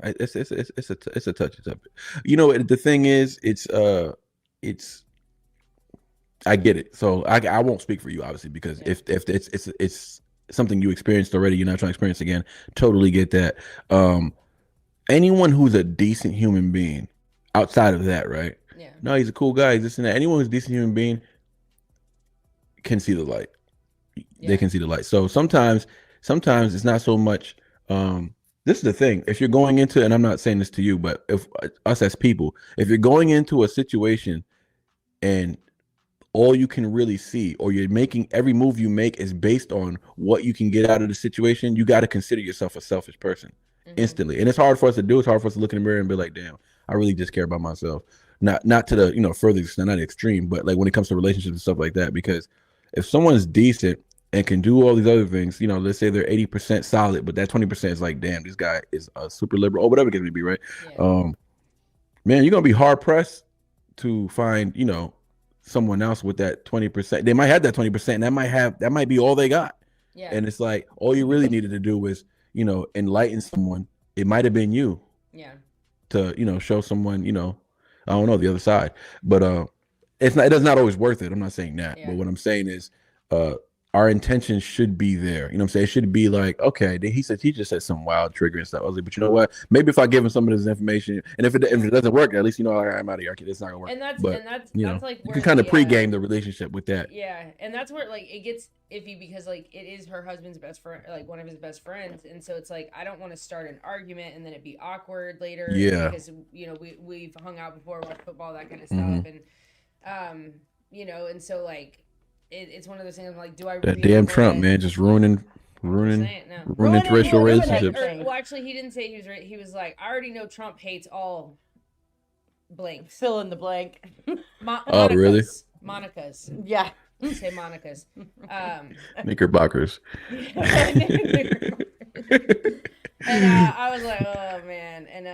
It's a touchy topic. You know what? The thing is, it's. I get it. So I won't speak for you, obviously, because Yeah. if it's something you experienced already, you're not trying to experience again. Totally get that. anyone who's a decent human being outside of that, right? Yeah. No, he's a cool guy. He's this and that. Anyone who's a decent human being can see the light. They can see the light. So sometimes it's not so much. This is the thing. If you're going into, and I'm not saying this to you, but if us as people, if you're going into a situation and all you can really see, or you're making every move you make is based on what you can get out of the situation, you got to consider yourself a selfish person instantly. And it's hard for us to do. It's hard for us to look in the mirror and be like, damn, I really just care about myself. Not to the, further extent, not extreme, but like when it comes to relationships and stuff like that, because if someone's decent and can do all these other things, let's say they're 80% solid, but that 20% is like, damn, this guy is a super liberal or whatever it can be, right? Yeah. Man, you're going to be hard pressed to find, someone else with that 20%. They might have that 20%, and that might be all they got. Yeah. And it's like, all you really needed to do was, enlighten someone. It might have been you. Yeah. To, show someone, I don't know, the other side. But it's not always worth it. I'm not saying that. Yeah. But what I'm saying is our intention should be there. You know what I'm saying? It should be like, okay, he just said some wild trigger and stuff. I was like, but you know what? Maybe if I give him some of this information, and if it doesn't work, at least I'm out of here. It's not gonna work. And that's like you can kind of pregame the relationship with that. Yeah, and that's where like it gets iffy because like it is her husband's best friend, like one of his best friends, and so it's like I don't want to start an argument and then it be awkward later. Yeah, because we've hung out before, watched football, that kind of stuff, and and so like. It's one of those things. I'm like, do I? Really that damn Trump, man, just ruining interracial relationships. Well, actually, he didn't say he was. He was like, I already know Trump hates all blanks. Fill in the blank. Oh, really? Monica's. Yeah. Say Monica's. Knickerbockers. And I was like, oh man, and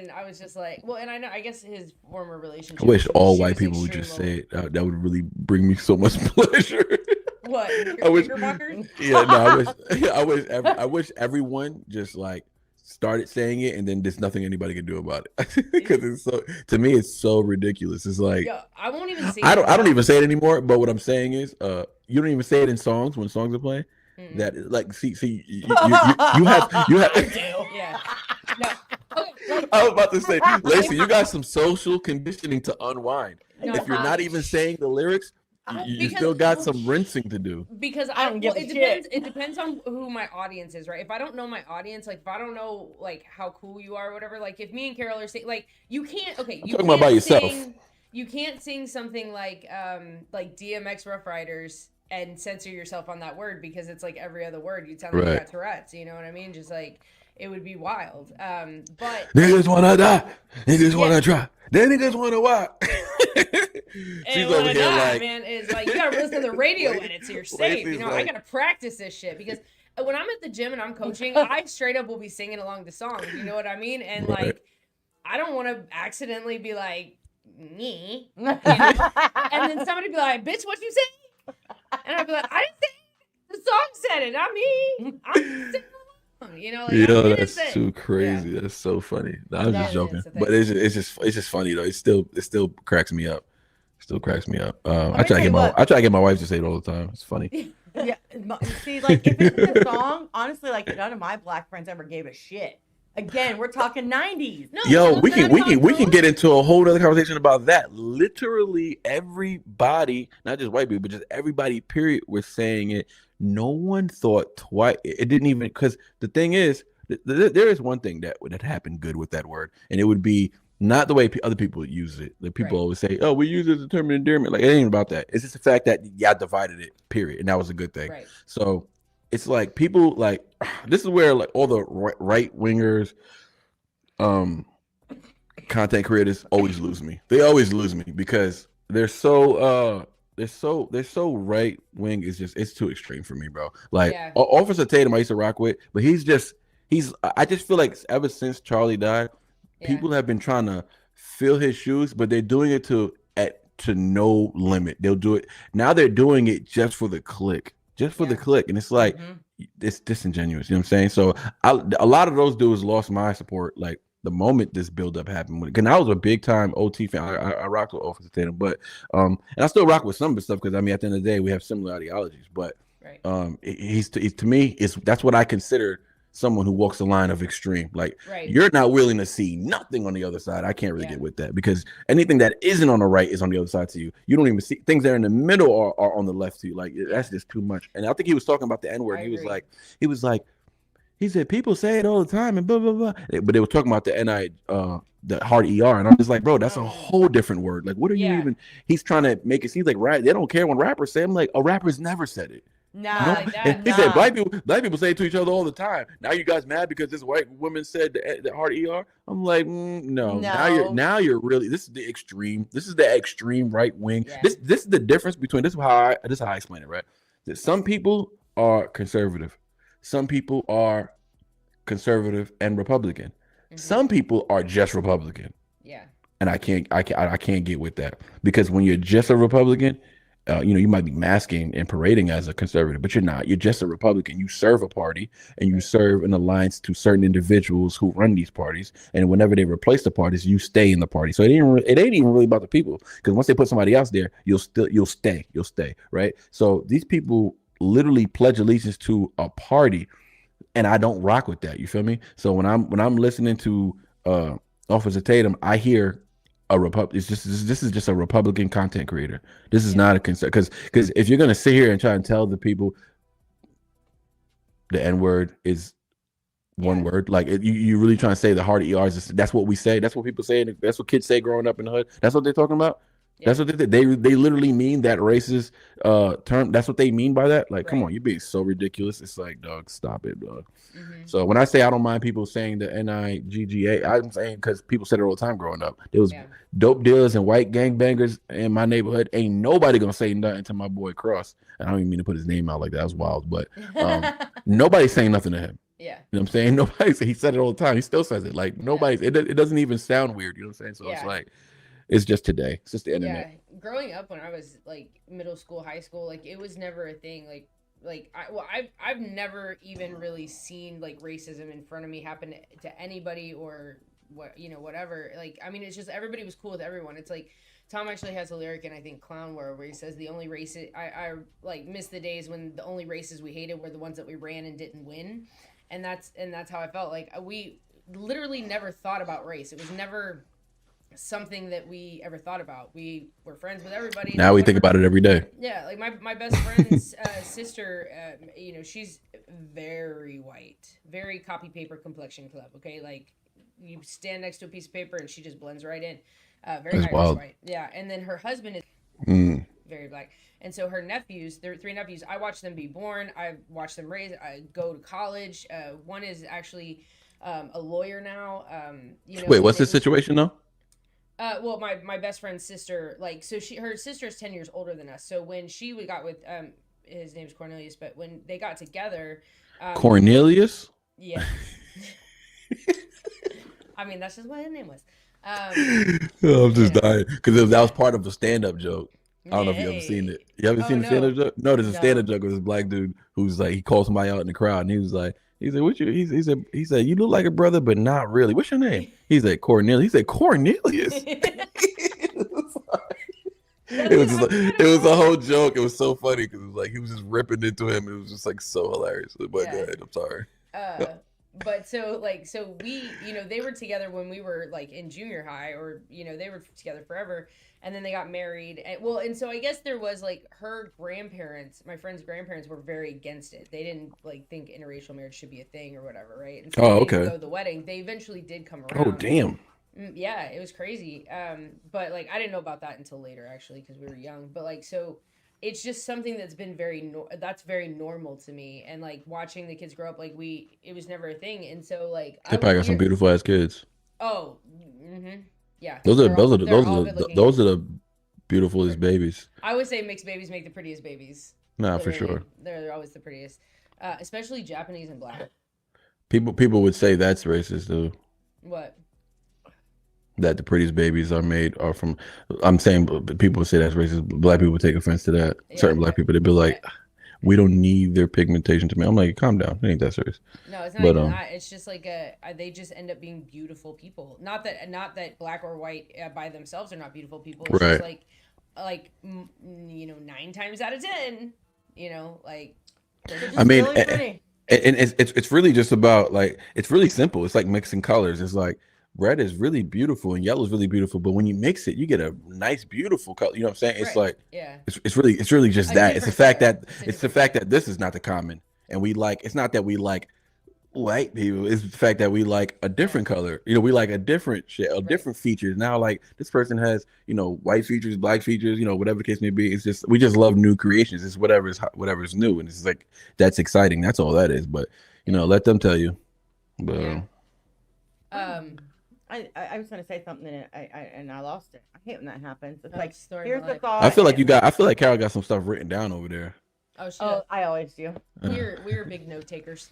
I was just like, well, and I guess his former relationship. I wish all white people would just say it. That would really bring me so much pleasure. What? Knickerbockers? Yeah, no, I wish everyone just like started saying it, and then there's nothing anybody can do about it. Because it's so, to me, it's so ridiculous. It's like, yo, I won't even say. I don't even say it anymore. But what I'm saying is, you don't even say it in songs when songs are playing. Mm-hmm. That like, see, you have. Yeah. No. Okay, I was about to say, Lacey, you got some social conditioning to unwind. No, if you're not even saying the lyrics, you still got some rinsing to do. Because I don't give a shit. It depends on who my audience is, right? If I don't know my audience, like if I don't know like how cool you are or whatever, like if me and Carol are saying, like you can't. Okay, you talking about yourself. You can't sing something like DMX Rough Riders and censor yourself on that word because it's like every other word. You sound like you got Tourette's. You know what I mean? Just like. It would be wild. But niggas wanna die. Niggas wanna try. Then niggas wanna walk. She's over here like, man, is like you gotta listen to the radio edits so you're safe. I gotta practice this shit because when I'm at the gym and I'm coaching, I straight up will be singing along the songs. You know what I mean? And like, I don't want to accidentally be like me, and then somebody be like, "Bitch, what you say?" And I'd be like, "I didn't say it. The song said it, not me. I'm singing." That's too crazy. Yeah. That's so funny. No, I'm just joking, but it's just funny though. It still cracks me up. Still cracks me up. I try to get my wife to say it all the time. It's funny. Yeah. See, like if it's a song, honestly, like none of my black friends ever gave a shit. Again, we're talking 90s. No, yo, we can get into a whole other conversation about that. Literally everybody, not just white people, but just everybody, period, was saying it. No one thought twice. It didn't even, because the thing is, there is one thing that happened good with that word, and it would be not the way other people use it. The people always say, "Oh, we use it as a term of endearment." Like it ain't about that. It's just the fact that y'all divided it. Period, and that was a good thing. Right. So it's like people like this is where like all the right wingers, content creators always lose me. They always lose me because they're so right wing. It's too extreme for me, bro. Like Officer Tatum, I used to rock with, but I just feel like ever since Charlie died, people have been trying to fill his shoes, but they're doing it to no limit. They'll do it now. They're doing it just for the click, and it's like it's disingenuous. You know what I'm saying? So a lot of those dudes lost my support. Like the moment this buildup happened, because I was a big time OT fan. I rocked with Officer Tatum, but and I still rock with some of the stuff because I mean at the end of the day we have similar ideologies. But he's to me that's what I consider someone who walks the line of extreme. Like Right. you're not willing to see nothing on the other side. I can't really get with that because anything that isn't on the right is on the other side to you. You don't even see things that are in the middle are on the left to you. Like that's just too much. And I think he was talking about the N-word. He was like, he said, people say it all the time and blah, blah, blah. But they were talking about the hard ER. And I'm just like, bro, that's a whole different word. Like, what are you even, he's trying to make it seem like they don't care when rappers say it. I'm like, a rapper's never said it. He said black people say it to each other all the time. Now you guys mad because this white woman said the hard ER? I'm like, no. Now you're really, this is the extreme. This is the extreme right wing. Yeah. This is the difference between, this is how I explain it, right? That some people are conservative. Some people are conservative and Republican. Mm-hmm. Some people are just Republican. Yeah. And I can't get with that because when you're just a Republican, you might be masking and parading as a conservative, but you're not. You're just a Republican. You serve a party and you serve an alliance to certain individuals who run these parties. And whenever they replace the parties, you stay in the party. So it ain't even really about the people because once they put somebody else there, you'll stay, right? So these people literally pledge allegiance to a party, and I don't rock with that. You feel me? So when I'm listening to Officer Tatum, I hear this is just a Republican content creator. This is not a concern because if you're gonna sit here and try and tell the people the N-word is one word, like you really trying to say the hard ER is that's what we say, that's what people say, and that's what kids say growing up in the hood. That's what they're talking about. That's what they literally mean that racist term. That's what they mean by that. Like, come on, you're being so ridiculous. It's like, dog, stop it, dog. Mm-hmm. So when I say I don't mind people saying the NIGGA, I'm saying because people said it all the time growing up. There was dope dealers and white gangbangers in my neighborhood. Ain't nobody gonna say nothing to my boy Cross. And I don't even mean to put his name out like that. That was wild, but nobody's saying nothing to him. Yeah, you know what I'm saying? Nobody. He said it all the time. He still says it. Like nobody's. It doesn't even sound weird. You know what I'm saying? So it's like. It's just today. It's just the internet. Yeah, growing up when I was like middle school, high school, like it was never a thing. I've never even really seen like racism in front of me happen to anybody or whatever. Like I mean, it's just everybody was cool with everyone. It's like Tom actually has a lyric in I think Clown War where he says the only races I like miss the days when the only races we hated were the ones that we ran and didn't win, and that's how I felt. Like we literally never thought about race. It was never something that we ever thought about. We were friends with everybody. Now we think about it every day. Yeah, like my best friend's sister, she's very white, very copy paper complexion club. Okay, like you stand next to a piece of paper and she just blends right in. Very Irish white. Yeah, and then her husband is very black. And so her nephews, there are 3 nephews. I watched them be born. I watched them raise. I go to college. One is actually a lawyer now. Wait, what's the situation though? Well, my best friend's sister, like, so her sister is 10 years older than us. So when she got with, his name's Cornelius, but when they got together. Cornelius? Yeah. I mean, that's just what his name was. I'm just dying. Because that was part of the stand-up joke. I don't know if you ever seen it. You ever seen the stand-up joke? No, there's a stand-up joke with this black dude who's like, he called somebody out in the crowd and he was like, he said, you look like a brother, but not really. What's your name? He said, Cornelius. He said, Cornelius. It was a whole joke. It was so funny because it was like he was just ripping into him. It was just like so hilarious. But go ahead, I'm sorry. But so we, they were together when we were like in junior high, or they were together forever, and then they got married. And so I guess there was like her grandparents, my friend's grandparents, were very against it. They didn't like think interracial marriage should be a thing or whatever, right? And so they didn't go to the wedding. They eventually did come around. Oh damn. Yeah, it was crazy. But like I didn't know about that until later actually because we were young. But like so. It's just something that's been that's very normal to me, and like watching the kids grow up, like it was never a thing, and so like they probably got some beautiful ass kids. Oh, yeah. Those are the beautifulest babies. I would say mixed babies make the prettiest babies. Nah, literally. For sure. They're always the prettiest, especially Japanese and black. People would say that's racist though. What? That the prettiest babies are from. I'm saying people would say that's racist. Black people would take offense to that. Yeah, certain black people, they'd be like, we don't need their pigmentation to me. I'm like, calm down. It ain't that serious. No, it's not even that. It's just like they just end up being beautiful people. Not that black or white by themselves are not beautiful people. It's just like 9 times out of 10, like. I mean, really And it's really just about like it's really simple. It's like mixing colors. It's like red is really beautiful and yellow is really beautiful, but when you mix it, you get a nice, beautiful color. You know what I'm saying? It's Right. like Yeah. it's really just A that. It's the different fact color. that It's a it's the different fact that this is not the common, and we like. It's not that we like white people. It's the fact that we like a different color. You know, we like a different shit, a different features. Now, like this person has, you know, white features, black features, you know, whatever the case may be. It's just we just love new creations. It's whatever's new, and it's like that's exciting. That's all that is. But you know, let them tell you. But Yeah. I was gonna say something and I lost it. I hate when that happens. It's Oh, like story of here's my the life. thought. I feel like I feel like Carol got some stuff written down over there. Oh shit. Oh, I always do. We're big note takers.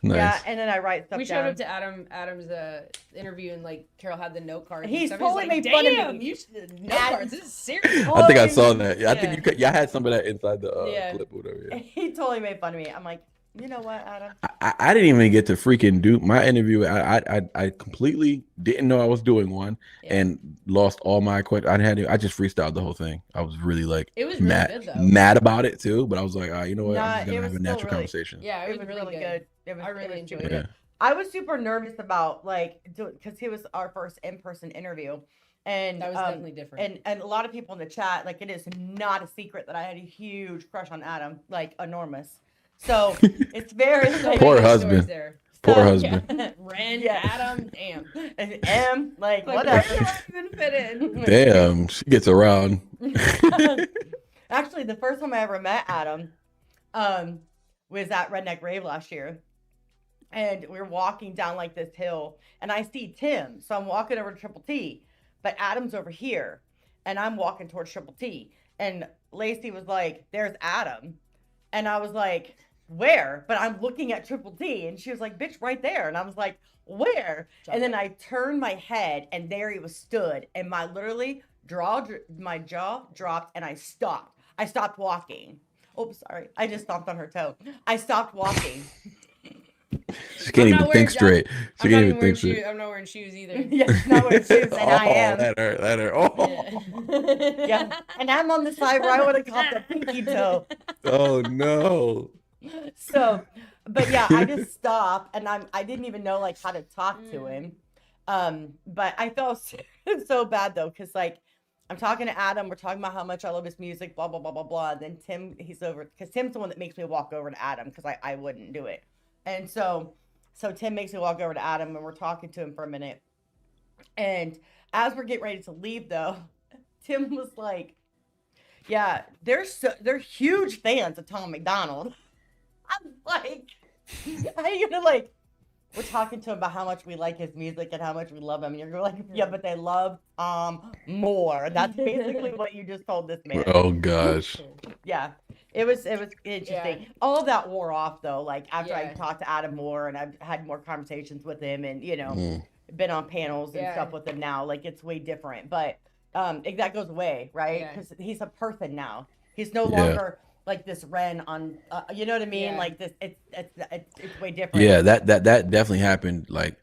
Nice. Yeah, and then I write stuff We showed down. up to Adam's interview and like Carol had the note cards. He's and stuff. totally like, made fun of damn, me. you should note cards. This is serious. I think I saw that. Yeah, I think Yeah. y'all had some of that inside the Yeah. clip or whatever. Yeah. He totally made fun of me. I'm like, you know what, Adam? I didn't even get to freaking do my interview. I completely didn't know I was doing one and lost all my questions. I just freestyled the whole thing. I was really like It was really mad, good, though. mad about it too. But I was like, you know what? Nah, I'm just it gonna was have a still natural really- conversation. Yeah, it was really good. I really enjoyed super it. good. I was super nervous about like because he was our first in-person interview. And That was definitely different. And a lot of people in the chat, like it is not a secret that I had a huge crush on Adam, like enormous. So it's very like, Poor Many husband. stories There. Poor So- husband. Ren, Yeah. Adam, damn. and M, like Like, whatever. where do I even fit in? Damn, she gets around. Actually, the first time I ever met Adam was at Redneck Rave last year. And we're walking down like this hill, and I see Tim. So I'm walking over to Triple T, but Adam's over here, and I'm walking towards Triple T. And Lacey was like, "There's Adam," and I was like, "Where?" But I'm looking at Triple T, and she was like, "Bitch, right there." And I was like, "Where?" And then I turned my head, and there he was stood, and my jaw dropped, and I stopped. I stopped walking. Oh, sorry, I just stomped on her toe. I stopped walking. She can't even think straight. She can't even think straight. I'm not wearing shoes either. Yeah, not wearing shoes, and I am. That hurt. That hurt. Oh. Yeah, and I'm on the side where I would have caught the pinky toe. Oh no. So, but yeah, I just stopped, and I didn't even know like how to talk to him. But I felt so bad though, because like I'm talking to Adam, we're talking about how much I love his music, blah blah blah blah blah. And then Tim, he's over because Tim's the one that makes me walk over to Adam because I wouldn't do it. And so Tim makes me walk over to Adam, and we're talking to him for a minute. And as we're getting ready to leave, though, Tim was like, "Yeah, they're huge fans of Tom MacDonald." I'm like, "How you gonna like?" We're talking to him about how much we like his music and how much we love him. And you're like, "Yeah, but they love more." That's basically what you just told this man. Oh gosh. Yeah, it was interesting. Yeah. All of that wore off though. Like after I Yeah. talked to Adam more and I've had more conversations with him, and you know, Mm. been on panels and Yeah. stuff with him now. Like it's way different, but that goes away, right? Yeah. Because he's a person now. He's no Yeah. longer like this Ren on. You know what I mean? Yeah. Like this, it's way different. Yeah, that definitely happened. Like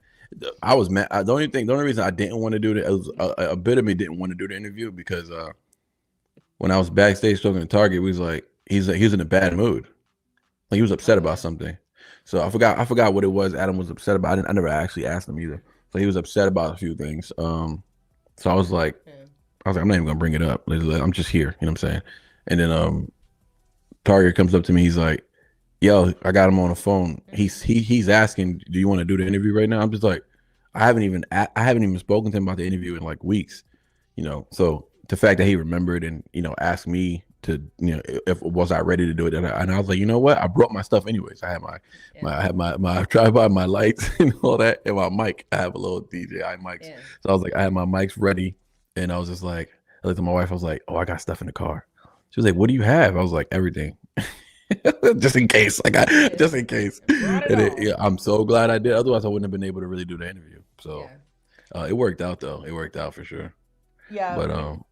I was mad. The only reason I didn't want to do it was a bit of me didn't want to do the interview because when I was backstage talking to Target, we was like he was in a bad mood. Like he was upset about something. So I forgot what it was Adam was upset about. I never actually asked him either. So he was upset about a few things. So I was like, I'm not even gonna bring it up. I'm just here. You know what I'm saying? And then Target comes up to me. He's like, "Yo, I got him on the phone. He's asking, do you want to do the interview right now?" I'm just like, I haven't even spoken to him about the interview in like weeks. You know, so the fact that he remembered and asked me to if was I ready to do it, and I was like, you know what, I brought my stuff anyways. I had my tripod, my lights, and all that, and my mic. I have a little DJI mics, so I was like, I had my mics ready, and I was just like, I looked at my wife. I was like, "Oh, I got stuff in the car." She was like, "What do you have?" I was like, "Everything." Just in case, just in case. I'm so glad I did. Otherwise, I wouldn't have been able to really do the interview. So it worked out though. It worked out for sure. Yeah. But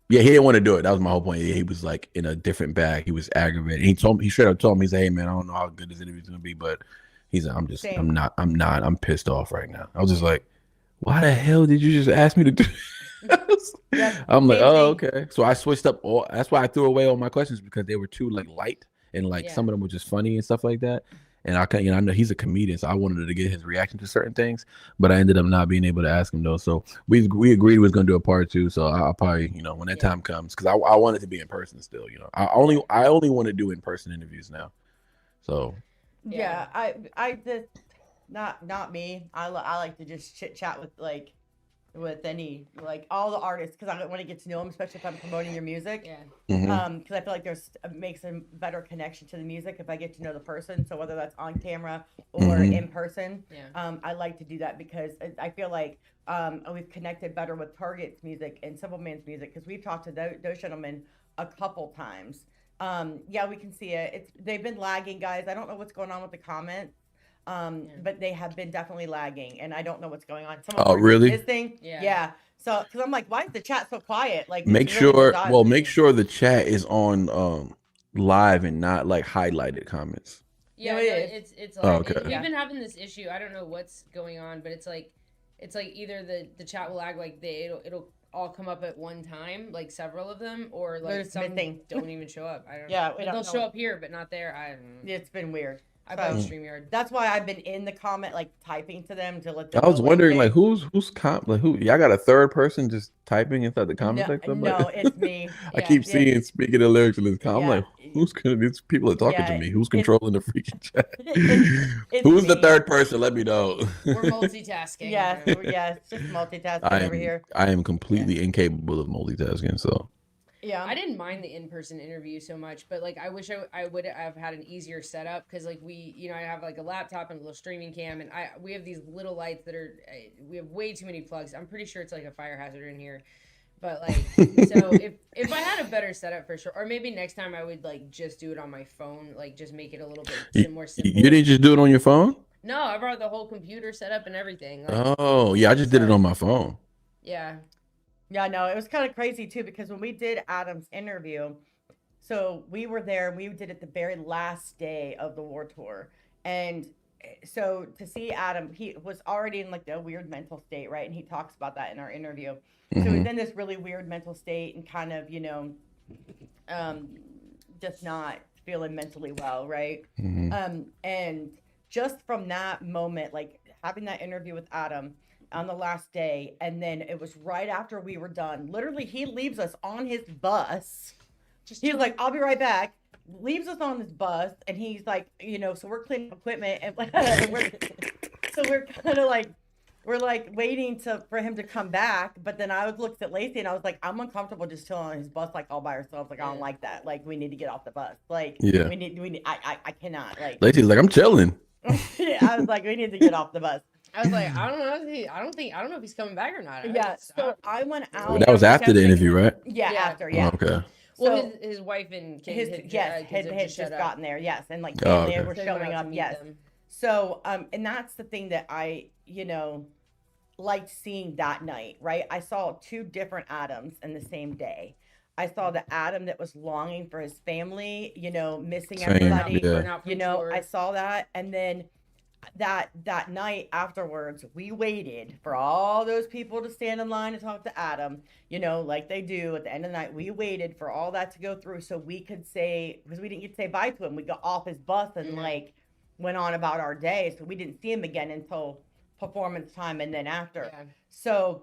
he didn't want to do it. That was my whole point. He was like in a different bag. He was aggravated. He straight up told me, he said, "Hey man, I don't know how good this interview's gonna be, but I'm pissed off right now." I was just like, "Why the hell did you just ask me to do?" I'm like, "Oh, okay." So I switched up that's why I threw away all my questions, because they were too like light and like some of them were just funny and stuff like that. and I know he's a comedian, so I wanted to get his reaction to certain things, but I ended up not being able to ask him though. So we agreed we was gonna do a part 2. So I'll probably when that time comes, because I want it to be in person still. I only want to do in person interviews now. So Yeah, I just not me. I like to just chit chat with any all the artists, because I want to get to know them, especially if I'm promoting your music. Yeah. Because I feel like makes a better connection to the music if I get to know the person. So whether that's on camera or in person, I like to do that because I feel like we've connected better with Target's music and Simple Man's music, because we've talked to those gentlemen a couple times. Yeah, we can see it. They've been lagging, guys. I don't know what's going on with the comments. But they have been definitely lagging, and I don't know what's going on. Someone really? His thing? Yeah. So, because I'm like, why is the chat so quiet? Like, make it's really sure make sure the chat is on live and not like highlighted comments. Yeah, No, it's like okay. we've been having this issue. I don't know what's going on, but it's like either the chat will lag, like it'll all come up at one time, like several of them, or like some don't even show up. I don't know. Yeah, They'll show up here but not there. I don't know. It's been weird. I blame StreamYard. That's why I've been in the comment, like typing to them to let them I was know, wondering who's who y'all got a third person just typing inside the comment section? No, it's me. I keep seeing speaking the lyrics in this comment. I'm like, who's gonna? These people are talking to me. Who's controlling the freaking chat? Who's the third person? Let me know. We're multitasking. Yeah, it's just multitasking over here. I am completely incapable of multitasking. So. Yeah, I didn't mind the in-person interview so much, but like I wish I would have had an easier setup, because like I have like a laptop and a little streaming cam, and we have these little lights that are we have way too many plugs. I'm pretty sure it's like a fire hazard in here, but like so if I had a better setup for sure, or maybe next time I would like just do it on my phone, like just make it a little bit more simple. You didn't just do it on your phone? No, I brought the whole computer set up and everything. Like, oh yeah, I just did it on my phone. Yeah. Yeah, no, it was kind of crazy too, because when we did Adam's interview, so we were there, we did it the very last day of the war tour. And so to see Adam, he was already in like a weird mental state, right? And he talks about that in our interview. So he's in this really weird mental state and kind of, just not feeling mentally well, right? And just from that moment, like having that interview with Adam on the last day, and then it was right after we were done. Literally, he leaves us on his bus. He's like, I'll be right back. Leaves us on his bus, and he's like, so we're cleaning equipment, and we're kind of like, we're like waiting for him to come back. But then I looked at Lacey, and I was like, I'm uncomfortable just chilling on his bus like all by ourselves. Like, I don't like that. Like, we need to get off the bus. Like, we need. I cannot. Like, Lacey's like, I'm chilling. I was like, we need to get off the bus. I was like, I don't know if he's coming back or not. So I went out. Well, that was after the interview, right? Yeah, after. Yeah. Oh, okay. Well, his wife and kids had just gotten there. Yes, and like family were showing up. Yes. So and that's the thing that I liked seeing that night. Right, I saw two different Adams in the same day. I saw the Adam that was longing for his family, missing everybody. I saw that, and then that night afterwards, we waited for all those people to stand in line to talk to Adam, like they do at the end of the night. We waited for all that to go through so we could say, because we didn't get to say bye to him. We got off his bus and like went on about our day. So we didn't see him again until performance time and then after. Yeah. So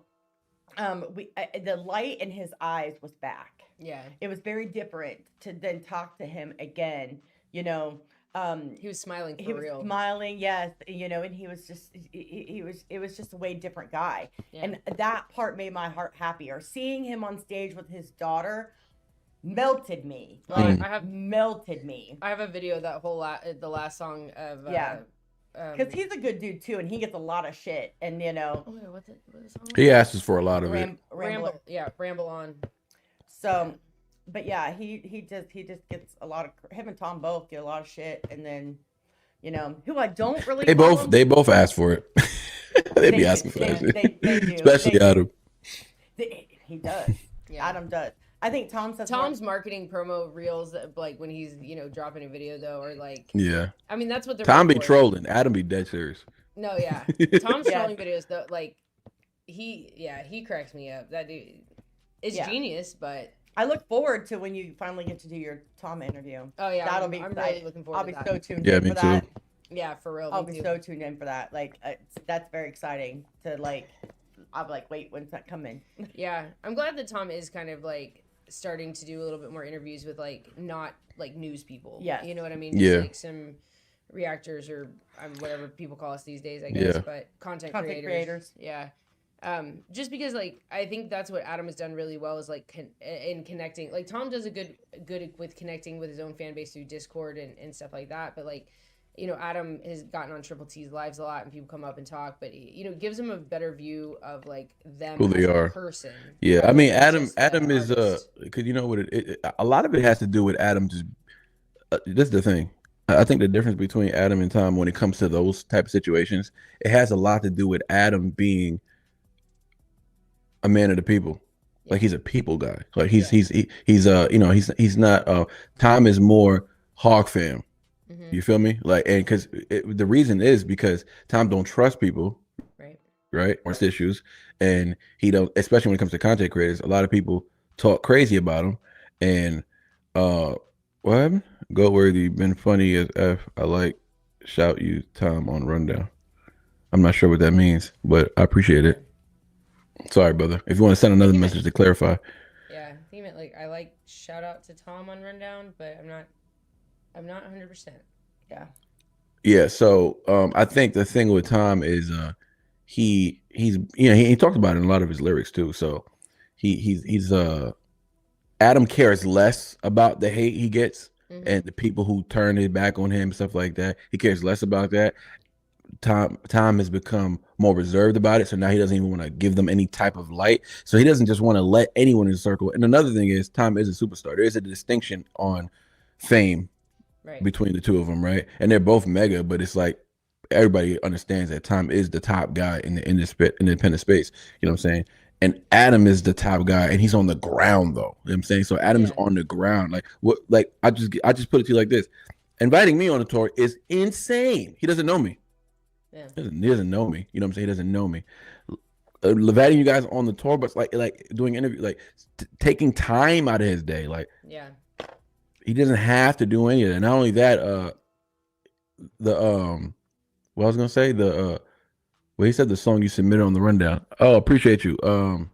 the light in his eyes was back. Yeah. It was very different to then talk to him again, he was smiling for real. He was smiling, yes, and he was just it was just a way different guy. Yeah. And that part made my heart happier. Seeing him on stage with his daughter melted me. Melted me. I have a video of that whole the last song of because he's a good dude too, and he gets a lot of shit. And what's the song? He asks for a lot of it. Ramble on. So. But yeah, he just gets a lot of, him and Tom both get a lot of shit, and then who I don't really they both ask for it. they be asking for that shit. They do. Especially Adam. He does. Yeah. Adam does. I think Tom's marketing promo reels, like when he's dropping a video though, or like I mean that's what they're. Tom be trolling. Adam be dead serious. No, yeah. Tom's trolling videos though, like he cracks me up. That dude is genius, but. I look forward to when you finally get to do your Tom interview. Oh yeah, that'll be. I'm really looking forward. I'll be so tuned in for that. Yeah, for real. I'll me be too. so tuned in for that. Like, that's very exciting to like. I'm like, wait, when's that coming? Yeah, I'm glad that Tom is kind of like starting to do a little bit more interviews with like not like news people. Yes. You know what I mean? Just Yeah. like some reactors or whatever people call us these days, I guess. Yeah. But content Content creators. Yeah. Just because like I think that's what Adam has done really well is like in connecting. Like Tom does a good with connecting with his own fan base through Discord and stuff like that. But like, you know, Adam has gotten on Triple T's lives a lot, and people come up and talk. But you know, it gives them a better view of like them Who they as are. a person. Yeah, I rather mean, than Adam just the Adam is artist. because you know what a lot of it has to do with Adam. Just this is the thing. I think the difference between Adam and Tom when it comes to those type of situations, it has a lot to do with Adam being a man of the people. Like he's a people guy. Like he's you know he's not Tom is more hog fam. Mhm. You feel me? Like, and because the reason is because Tom don't trust people, right? Or issues, and he don't, especially when it comes to content creators. A lot of people talk crazy about him, and what happened? Go worthy, been funny as f. I like shout you Tom on rundown. I'm not sure what that means, but I appreciate it. Sorry, brother. If you want to send another message to clarify. Yeah, I think it like I like shout out to Tom on Rundown, but I'm not 100%. Yeah. Yeah, so I think the thing with Tom is he's you know he talked about it in a lot of his lyrics too. So he's Adam cares less about the hate he gets and the people who turn his back on him, stuff like that. He cares less about that. Tom has become more reserved about it, so now he doesn't even want to give them any type of light. So he doesn't just want to let anyone in the circle. And another thing is, Tom is a superstar. There is a distinction on fame between the two of them, right? And they're both mega, but it's like everybody understands that Tom is the top guy in the independent space. You know what I'm saying? And Adam is the top guy, and he's on the ground though. You know what I'm saying? So Adam is on the ground. Like what? Like I just put it to you like this: inviting me on a tour is insane. He doesn't know me. Yeah. He doesn't know me. You know what I'm saying? He doesn't know me. Inviting you guys on the tour, but it's like doing interview, like taking time out of his day. Like he doesn't have to do any of that. Not only that, what I was gonna say, well, he said the song you submitted on the rundown. Oh, appreciate you. When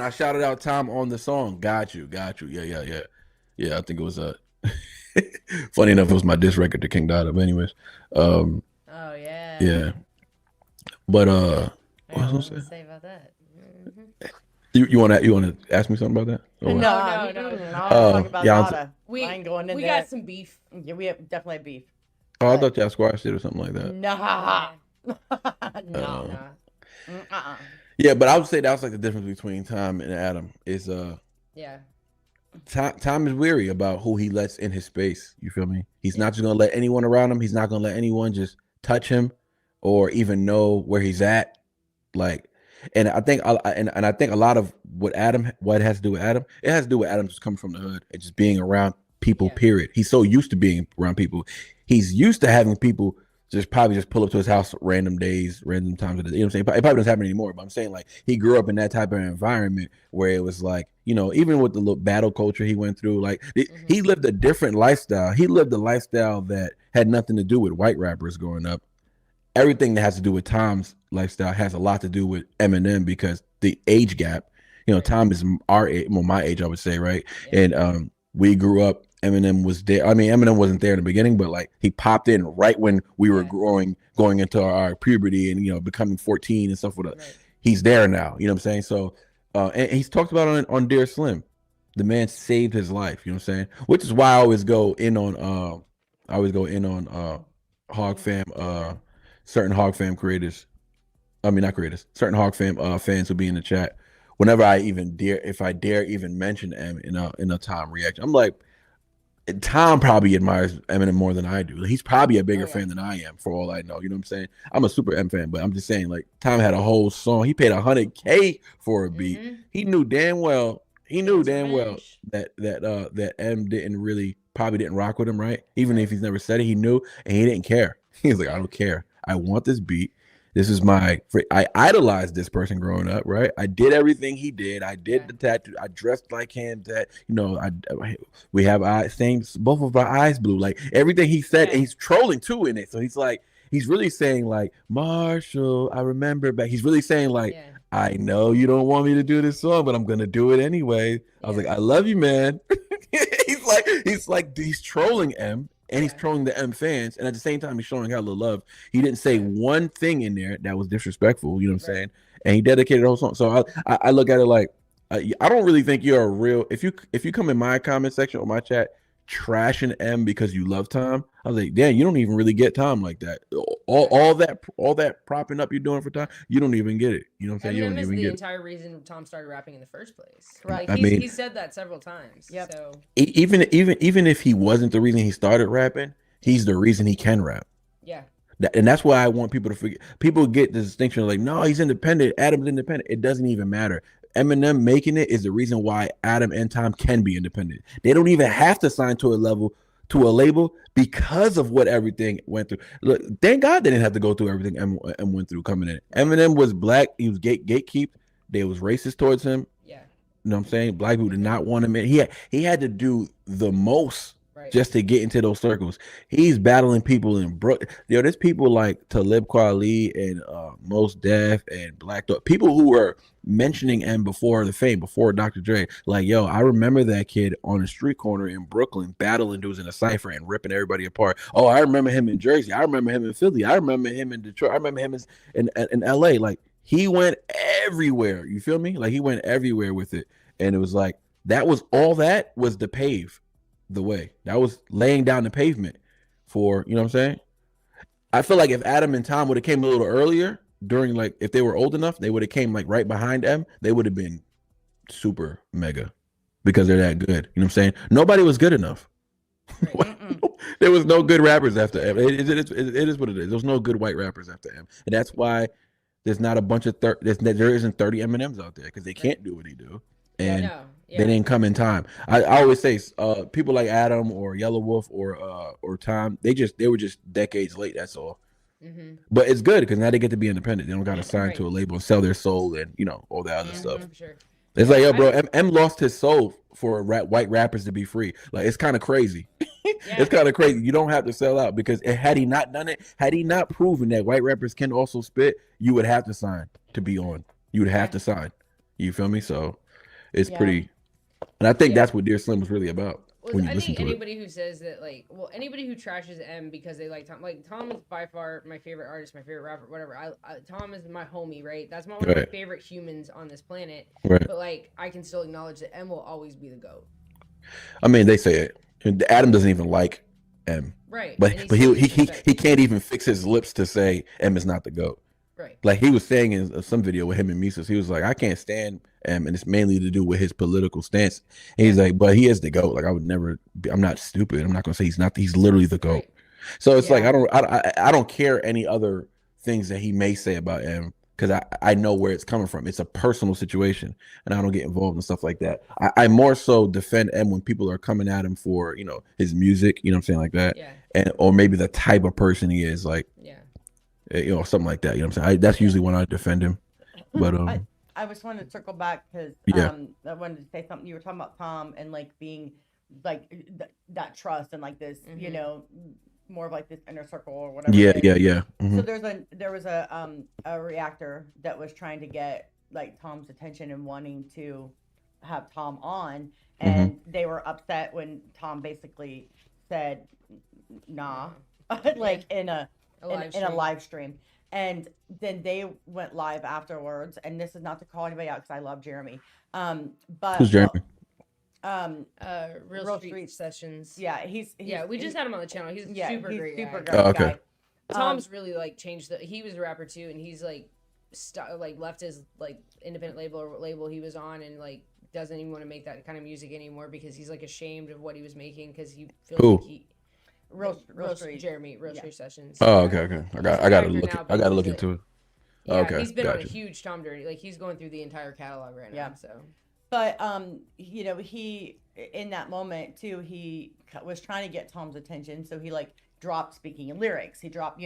I shouted out Tom on the song, got you. Yeah. I think it was funny enough, it was my diss record to King Dada. But anyways, yeah. But what was I gonna say about that? You want to ask me something about that? No. Talk about Dada. We I ain't going in we there. got some beef. Yeah, we have definitely beef. Oh, I thought y'all squashed it or something like that. Nah. No. Yeah, but I would say that's like the difference between Tom and Adam is Tom is weary about who he lets in his space. You feel me? He's not just gonna let anyone around him. He's not gonna let anyone just touch him or even know where he's at. Like, and I think I think a lot of what it has to do with Adam, it has to do with Adam just coming from the hood and just being around people. Period. He's so used to being around people. He's used to having people probably just pull up to his house random days, random times of the day. You know what I'm saying? It probably doesn't happen anymore, but I'm saying like he grew up in that type of environment where it was like, you know, even with the little battle culture he went through, like he lived a different lifestyle. He lived a lifestyle that had nothing to do with white rappers growing up. Everything that has to do with Tom's lifestyle has a lot to do with Eminem because the age gap, you know, Tom is our age, well, my age, I would say, right? And we grew up, Eminem was there. I mean, Eminem wasn't there in the beginning, but like he popped in right when we were going into our puberty and, you know, becoming 14 and stuff. He's there now, you know what I'm saying? So, and he's talked about on Dear Slim, the man saved his life, you know what I'm saying? Which is why I always go in on Hog Fam, certain Hog Fam creators. I mean, not creators, certain Hog Fam fans who be in the chat. Whenever I dare even mention M in a Tom reaction, I'm like, Tom probably admires Eminem more than I do. He's probably a bigger fan than I am, for all I know. You know what I'm saying? I'm a super M fan, but I'm just saying, like, Tom had a whole song. He paid $100K for a beat. He knew damn well. That M probably didn't rock with him, right? Even if he's never said it, he knew, and he didn't care. He was like, I don't care. I want this beat. This is I idolized this person growing up, right? I did everything he did. I did the tattoo. I dressed like him. We have eyes, both of our eyes blue. Like everything he said, and he's trolling too in it. So he's really saying like, Marshall, I remember back. He's really saying like, I know you don't want me to do this song, but I'm gonna do it anyway. I was like, I love you, man. he's trolling M. And he's trolling the M fans, and at the same time, he's showing hella love. He didn't say one thing in there that was disrespectful. You know what I'm saying? And he dedicated the whole song. So I look at it like I don't really think you're a real. If you come in my comment section or my chat trashing M because you love Tom, I was like, damn, you don't even really get Tom like that. All that propping up you're doing for Tom, you don't even get it. You know what I'm saying? You don't even get it. The entire reason Tom started rapping in the first place. Right. Like, he said that several times. Yep. So even if he wasn't the reason he started rapping, he's the reason he can rap. Yeah. And that's why I want people to forget. People get the distinction of like, no, he's independent. Adam's independent. It doesn't even matter. Eminem making it is the reason why Adam and Tom can be independent. They don't even have to sign to a label because of what everything went through. Look, thank God they didn't have to go through everything M went through coming in. Eminem was black. He was gatekeep. They was racist towards him. Yeah. You know what I'm saying? Black people did not want him in. He had to do the most just to get into those circles. He's battling people in Brooklyn. There's people like Talib Kweli and Mos Def and Black Thought. People who were mentioning M before the fame, before Dr. Dre. Like, yo, I remember that kid on a street corner in Brooklyn battling dudes in a cypher and ripping everybody apart. Oh, I remember him in Jersey. I remember him in Philly. I remember him in Detroit. I remember him in LA. Like, he went everywhere. You feel me? Like, he went everywhere with it. And it was like, that was to pave the way. That was laying down the pavement for, you know what I'm saying? I feel like if Adam and Tom would have came a little earlier, during like, if they were old enough, they would have came like right behind M. They would have been super mega because they're that good. You know what I'm saying? Nobody was good enough. There was no good rappers after M. It is what it is. There's no good white rappers after M. And that's why there's not a bunch of there isn't 30 Eminems out there because they can't do what he do. And they didn't come in time. I always say people like Adam or Yellow Wolf or Tom, they were just decades late. That's all. Mm-hmm. But it's good because now they get to be independent. They don't got to sign to a label and sell their soul and all that other stuff. Sure. It's like, yo, bro, M lost his soul for white rappers to be free. Like, it's kind of crazy. It's kind of crazy. You don't have to sell out because had he not done it, had he not proven that white rappers can also spit, you would have to sign to be on. You would have to sign. You feel me? So it's pretty. And I think that's what Dear Slim was really about. When you listen to anybody who says that, anybody who trashes M because they like Tom is by far my favorite artist, my favorite rapper, whatever. Tom is my homie, right? That's one of my favorite humans on this planet. Right. But I can still acknowledge that M will always be the GOAT. I mean, they say it. Adam doesn't even like M. Right. But he can't even fix his lips to say M is not the GOAT. Right. Like he was saying in some video with him and Mises, he was like, I can't stand M, and it's mainly to do with his political stance. And he's like, but he is the GOAT. Like I would never I'm not stupid. I'm not gonna say he's not. He's literally the GOAT. Right. So it's like I don't care any other things that he may say about M because I know where it's coming from. It's a personal situation, and I don't get involved in stuff like that. I more so defend M when people are coming at him for his music. You know what I'm saying, like that, and or maybe the type of person he is, like something like that. You know what I'm saying? That's usually when I defend him. But I just wanted to circle back because I wanted to say something. You were talking about Tom and being that trust and this, more of this inner circle or whatever. Yeah. Mm-hmm. So there was a reactor that was trying to get Tom's attention and wanting to have Tom on, and they were upset when Tom basically said nah, in a live stream. And then they went live afterwards, and this is not to call anybody out because I love Jeremy. But who's Jeremy? Real Street Sessions. Yeah, he's we just had him on the channel. He's super great super guy. Great okay. guy. Tom's really changed he was a rapper too, and he's left his independent label he was on, and doesn't even want to make that kind of music anymore because he's ashamed of what he was making because he feels Real Street Jeremy, Real Street Sessions. Oh, okay. I gotta look into it. Yeah, okay, he's been on a huge Tom journey. He's going through the entire catalog right now. So, but he in that moment too, he was trying to get Tom's attention, so he dropped speaking in lyrics. He dropped,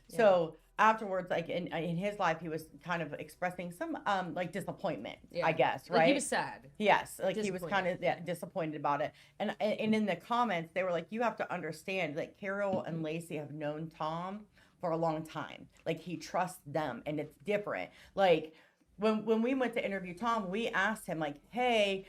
So afterwards, like in his life, he was kind of expressing some like disappointment, Yeah. I guess, right? Like he was sad. Yes, like he was kind Disappointed. of disappointed about it, and in the comments they were like, "You have to understand, like Carol and Lacey have known Tom for a long time. Like he trusts them, and it's different. Like when we went to interview Tom, we asked him like, "Hey,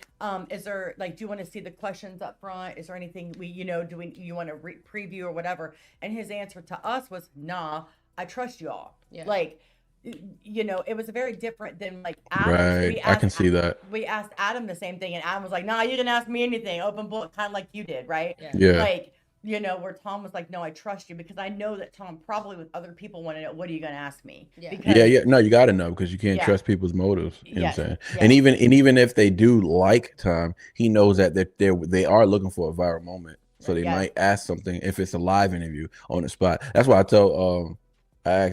is there like, do you want to see the questions up front? Is there anything you want to preview or whatever?" And his answer to us was, "Nah, I trust you all." Yeah. Like. It was very different than like Adam. Right. I can see that. We asked Adam the same thing, and Adam was like, "Nah, you didn't ask me anything. Open book, kind of like you did, right?" Yeah. Yeah. Like, where Tom was like, "No, I trust you," because I know that Tom probably with other people want to know, "What are you going to ask me?" Yeah. Because, Yeah, no, you got to know because you can't Yeah. trust people's motives. You know Yes, what I'm saying? yes. And even if they do like Tom, he knows that they are looking for a viral moment, so they Yes. might ask something if it's a live interview on the spot. That's why I tell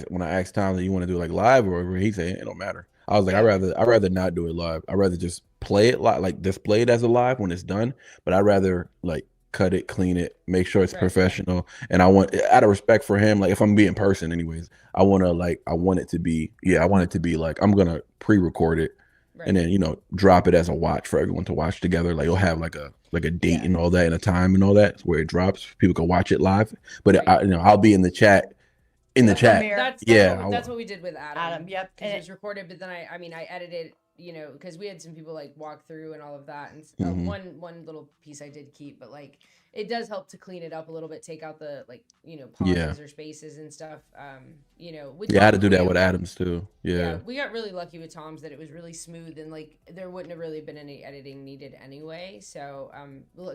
when I asked Tom, "Do you want to do it like live or?" He said it don't matter. I was like, Yeah. I'd rather not do it live. I'd rather just play it live, like display it as a live when it's done. But I'd rather like cut it, clean it, make sure it's Right, professional. And I want, out of respect for him, like if I'm being person anyways, I want it to be like, I'm going to pre-record it Right. and then, drop it as a watch for everyone to watch together. Like you'll have like a date and all that and a time and all that where it drops. People can watch it live, but Right. I'll be in the chat. The chat. premiere. That's what we did with Adam. Adam, yep. Because And it was recorded, but then I edited, because we had some people like walk through and all of that, and Mhm. one little piece I did keep, but like it does help to clean it up a little bit, take out the Yeah. pauses or spaces and stuff. With Yeah, I had to Tom, do we that got with lucky- Adams too. Yeah. we got really lucky with Tom's that it was really smooth and like there wouldn't have really been any editing needed anyway. So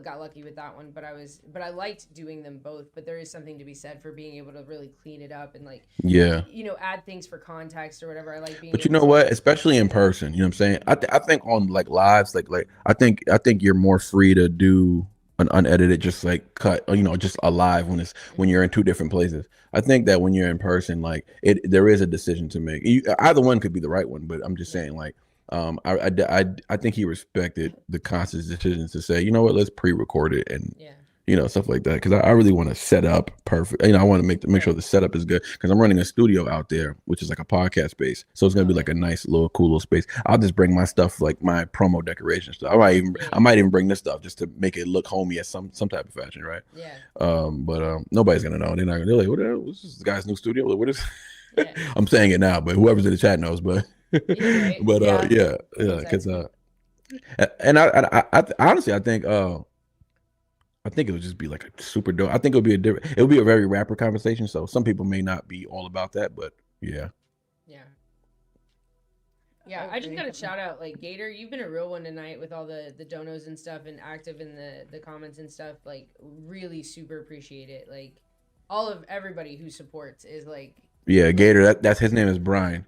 got lucky with that one. But I liked doing them both. But there is something to be said for being able to really clean it up and like Yeah. add things for context or whatever. I like being. But you able know to- what? Especially in person, you know what I'm saying? I think on like lives, like I think you're more free to do an unedited, just like cut, just a live when you're in two different places. I think that when you're in person, like there is a decision to make. Either one could be the right one, but I'm just saying, like, I think he respected the conscious decisions to say, you know what, let's pre-record it and stuff like that, because I really want to set up perfect. I want to make sure the setup is good, because I'm running a studio out there, which is like a podcast space, so it's gonna be like a nice little cool little space. I'll just bring my stuff, like my promo decoration stuff. I might even bring this stuff just to make it look homey as some type of fashion, right? But nobody's gonna know. They're like, what the hell? What's this guy's new studio? Like, what is? I'm saying it now, but whoever's in the chat knows. But Right. but Yeah. because and I honestly I think it would just be like a super dope. I think it would be a very rapper conversation. So some people may not be all about that, but yeah. Yeah, I just got to shout out, like, Gator, you've been a real one tonight with all the donos and stuff and active in the comments and stuff. Like, really super appreciate it. Like, everybody who supports is like... Yeah, Gator, that's his name is Brian.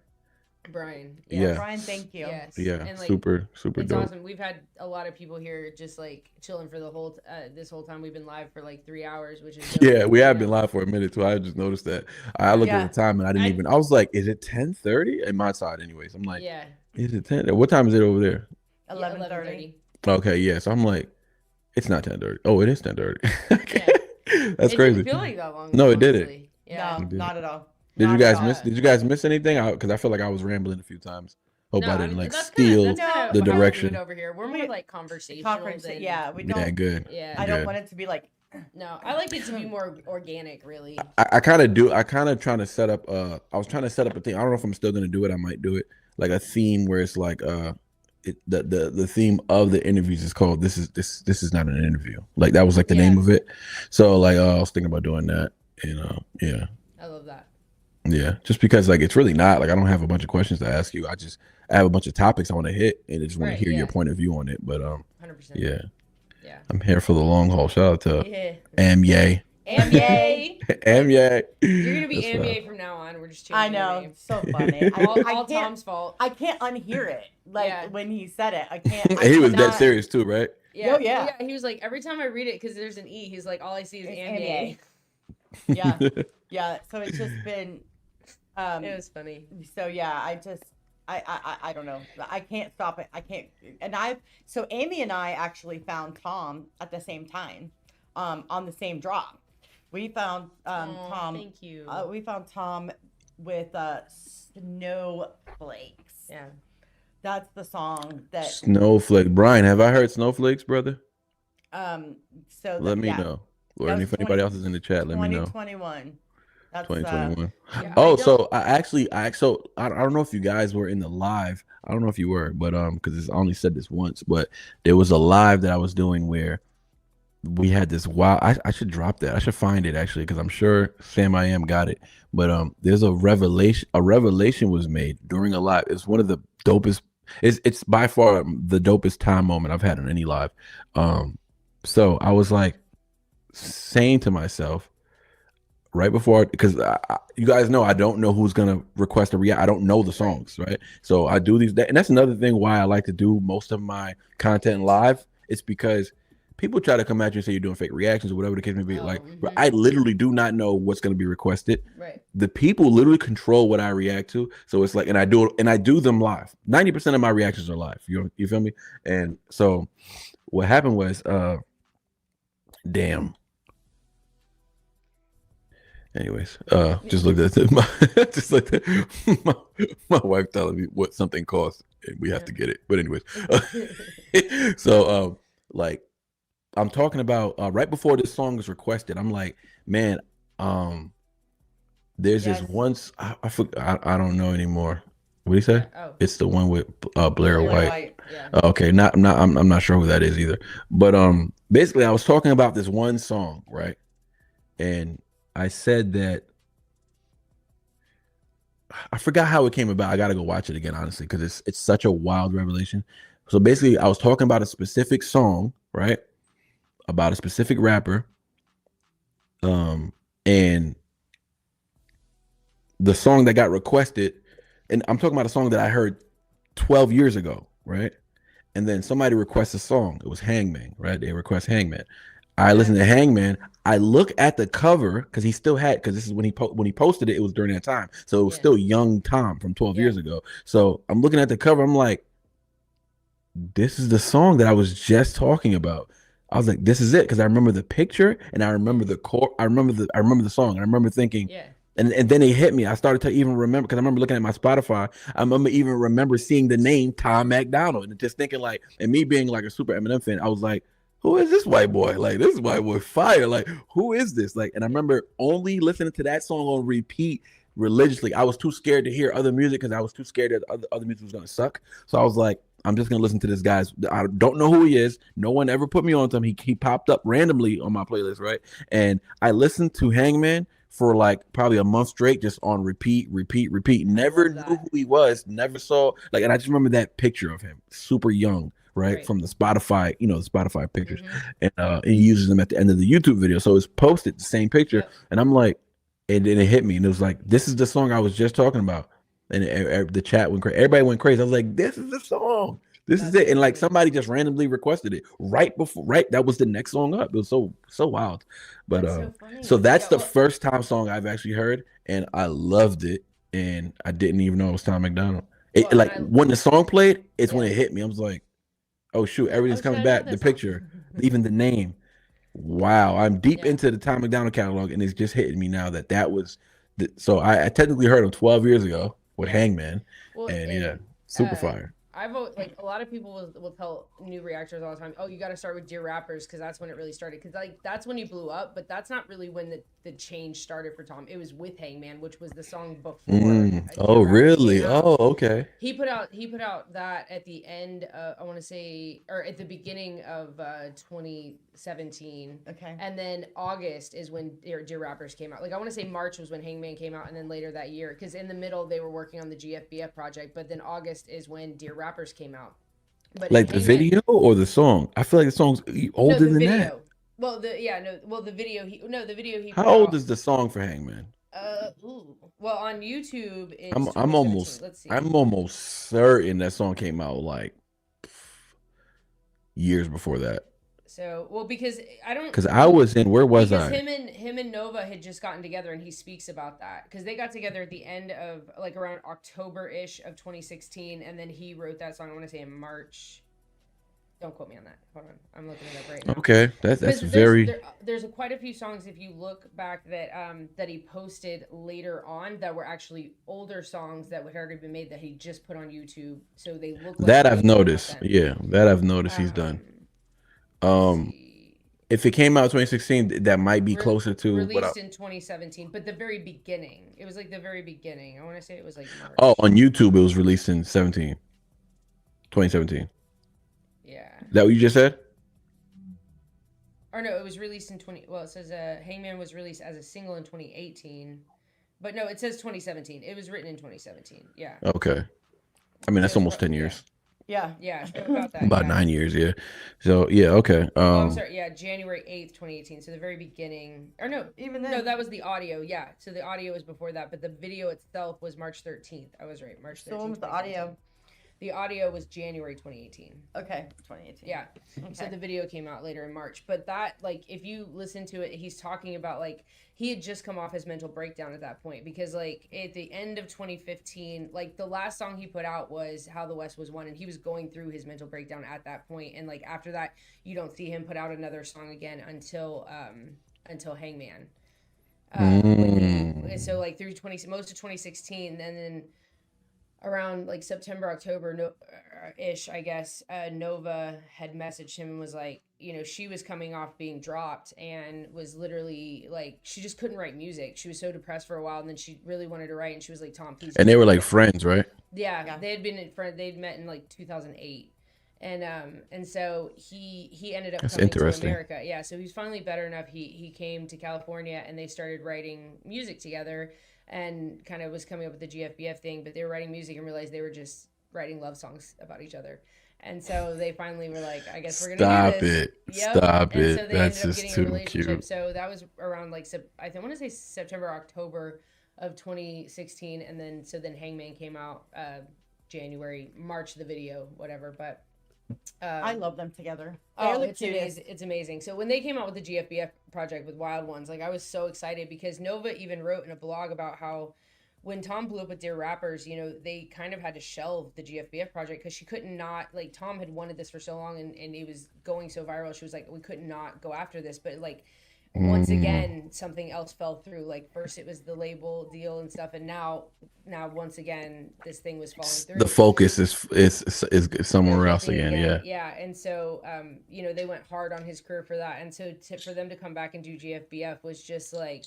Brian. Yeah. Brian, thank you. Yes. Yeah, and, like, super it's dope. awesome. We've had a lot of people here just, like, chilling for the whole... this whole time. We've been live for, like, 3 hours, which is... Yeah, we have been live for a minute, too. I just noticed that. I looked at the time, and I was like, is it 10:30? In my side, anyways. I'm like... Yeah. Is it 10? What time is it over there? 11:30. Okay, yeah. So I'm like, it's not 10:30. Oh, it is 10:30. That's it crazy. Didn't feel like that long. No, it honestly. didn't. Yeah. No, not at all. Did you guys miss anything? Because I feel like I was rambling a few times. Hope I didn't steal the direction over here. We're more like conversational. Yeah, we don't. Yeah, good. Yeah. I don't want it to be like. No, I like it to be more organic, really. I kind of do. I kind of trying to set up. I was trying to set up a thing. I don't know if I'm still gonna do it. I might do it. Like a theme where it's like the theme of the interviews is called this is not an interview. Like that was like the name of it. So like I was thinking about doing that. Yeah. I love that. Yeah, just because like it's really not like I don't have a bunch of questions to ask you. I have a bunch of topics I want to hit and I just want to hear your point of view on it. But 100%. Yeah. Yeah. I'm here for the long haul. Shout out to Amye. Amye. Amye. You're gonna be Amye from now on. We're just changing I know. your name. So funny. all Tom's fault. I can't unhear it. Like when he said it, I can't. He was dead serious too, right? Yeah. Yeah. He was like, every time I read it, because there's an E, he's like, all I see is Amye. Yeah. Yeah. So it's just been. It was funny. So yeah, I don't know. I can't stop it. I can't. And so Amy and I actually found Tom at the same time, on the same drop. We found Tom. Thank you. We found Tom with Snowflakes. Yeah. That's the song that Snowflake. Brian, have I heard Snowflakes, brother? so Let that me yeah, know. Or that was if anybody else is in the chat, let me know. 2021. That's 2021. Yeah, Oh, so I don't know if you guys were in the live. I don't know if you were, but because I only said this once, but there was a live that I was doing where we had this wild. I should drop that. I should find it actually because I'm sure Sam I am got it. But there's a revelation. A revelation was made during a live. It's one of the dopest. It's by far the dopest time moment I've had on any live. So I was like saying to myself right before, because you guys know I don't know who's gonna request a react. I don't know the songs, right? So I do these, and that's another thing why I like to do most of my content live. It's because people try to come at you and say you're doing fake reactions or whatever the case may be. But I literally do not know what's gonna be requested. Right. The people literally control what I react to. So it's like, and I do them live. 90% of my reactions are live. You feel me? And so what happened was, damn. Anyways, just looked at just like my wife telling me what something costs and we have to get it. But anyways, so like I'm talking about right before this song was requested, I'm like, man, there's this once I forgot, I don't know anymore. What do you say? Oh. It's the one with Blair White. Yeah. Okay, I'm not sure who that is either. But basically I was talking about this one song, right? And I said that I forgot how it came about. I got to go watch it again, honestly, because it's such a wild revelation. So basically, I was talking about a specific song, right? About a specific rapper, and the song that got requested, and I'm talking about a song that I heard 12 years ago, right? And then somebody requests a song. It was Hangman, right? They request Hangman. I listen to Hangman. I look at the cover because he still had, because this is when he posted it. It was during that time, so it was still young Tom from 12 years ago. So I'm looking at the cover. I'm like, this is the song that I was just talking about. I was like, this is it, because I remember the picture and I remember the core. I remember the song. I remember thinking, and then it hit me. I started to even remember, because I remember looking at my Spotify. I remember seeing the name Tom MacDonald and just thinking like, and me being like a super Eminem fan, I was like, who is this white boy? Like, this white boy fire. Like, who is this? Like, and I remember only listening to that song on repeat religiously. I was too scared to hear other music because I was too scared that other music was gonna suck. So I was like, I'm just gonna listen to this guy's. I don't know who he is. No one ever put me on to him. He popped up randomly on my playlist, right? And I listened to Hangman for like probably a month straight, just on repeat. Never knew who he was. Never saw, like, and I just remember that picture of him, super young. Right, from the Spotify, the Spotify pictures, and he uses them at the end of the YouTube video. So it's posted the same picture, and I'm like, and then it hit me, and it was like, this is the song I was just talking about, and the chat went crazy. Everybody went crazy. I was like, this is the song. This is it. And like somebody just randomly requested it right before, that was the next song up. It was so wild. But so that's the first time song I've actually heard, and I loved it, and I didn't even know it was Tom MacDonald. When the song played, it's when it hit me. I was like, oh shoot, everything's coming back. The picture, even the name. Wow, I'm deep into the Tom MacDonald catalog, and it's just hitting me now that was. So I technically heard him 12 years ago with Hangman, and super fire. I vote, like, a lot of people will tell new reactors all the time, oh, you got to start with Dear Rappers because that's when it really started. Because like that's when he blew up, but that's not really when the change started for Tom. It was with Hangman, which was the song before. Oh, really? Oh, okay. He put out that at the end, I want to say, or at the beginning of 2017. Okay. And then August is when Dear Rappers came out. Like, I want to say March was when Hangman came out, and then later that year, because in the middle they were working on the GFBF project, but then August is when Dear Rappers came out. But like the video or the song? I feel like the song's older than that. Well, the video. The video he. How old is the song for Hangman? Well, on YouTube, it's I'm almost. Let's see. I'm almost certain that song came out like years before that. So, well, because I don't. Because I was in. Where was I? Him and Nova had just gotten together, and he speaks about that because they got together at the end of like around October-ish of 2016, and then he wrote that song. I want to say in March. Don't quote me on that. Hold on, I'm looking it up right now. Okay, that's Because very. there's quite a few songs if you look back that that he posted later on that were actually older songs that had already been made that he just put on YouTube, so they look like That they I've came out noticed. then. Yeah, that I've noticed he's done. Let's Um, see. if it came out 2016, that might be closer to what I. Released in 2017, but the very beginning. It was like the very beginning. I want to say it was like March. Oh, on YouTube, it was released in 2017. Yeah. Is that what you just said? Or no, it was released in 20. Well, it says Hangman was released as a single in 2018, but no, it says 2017. It was written in 2017. Yeah. Okay. I mean, that's So it's almost 10 years. Yeah. Yeah, about that. About yeah. 9 years, yeah. So yeah, okay. Oh, I'm sorry. Yeah, January 8th, 2018. So the very beginning. Or no, Even then. no, that was the audio. Yeah, so the audio was before that, but the video itself was March 13th. I was right. March 13th. So when was the audio? The audio was January 2018. Okay, 2018. Yeah. So Okay. the video came out later in March. But that, like, if you listen to it, he's talking about, like, he had just come off his mental breakdown at that point. Because, like, at the end of 2015, like, the last song he put out was How the West Was Won. And he was going through his mental breakdown at that point. And, like, after that, you don't see him put out another song again until Hangman. So, like, through most of 2016, and then around like September, October ish, I guess, Nova had messaged him and was like, you know, she was coming off being dropped and was literally like, she just couldn't write music. She was so depressed for a while, and then she really wanted to write, and she was like, Tom, please. And they were like friends, right? Yeah, they had been in front. They'd met in like 2008. And so he ended up That's coming to interesting. America. Yeah, so he's finally better enough. He came to California, and they started writing music together, and kind of was coming up with the GFBF thing. But they were writing music and realized they were just writing love songs about each other. And so they finally were like, I guess we're gonna do this. Stop And it. so they That's ended up just getting a too relationship. cute. So that was around like I want to say September, October of 2016, and then Hangman came out January, March, the video, whatever. But I love them together. oh, it's amazing! It's amazing. So when they came out with the GFBF project with Wild Ones, like I was so excited because Nova even wrote in a blog about how when Tom blew up with Dear Rappers, you know, they kind of had to shelve the GFBF project because she couldn't not, like, Tom had wanted this for so long, and it was going so viral. She was like, we could not go after this. But, like, once again, something else fell through. Like, first it was the label deal and stuff, and now once again, this thing was falling through. The focus is somewhere else again. Yeah. Yeah. And so, you know, they went hard on his career for that. And so for them to come back and do GFBF was just like,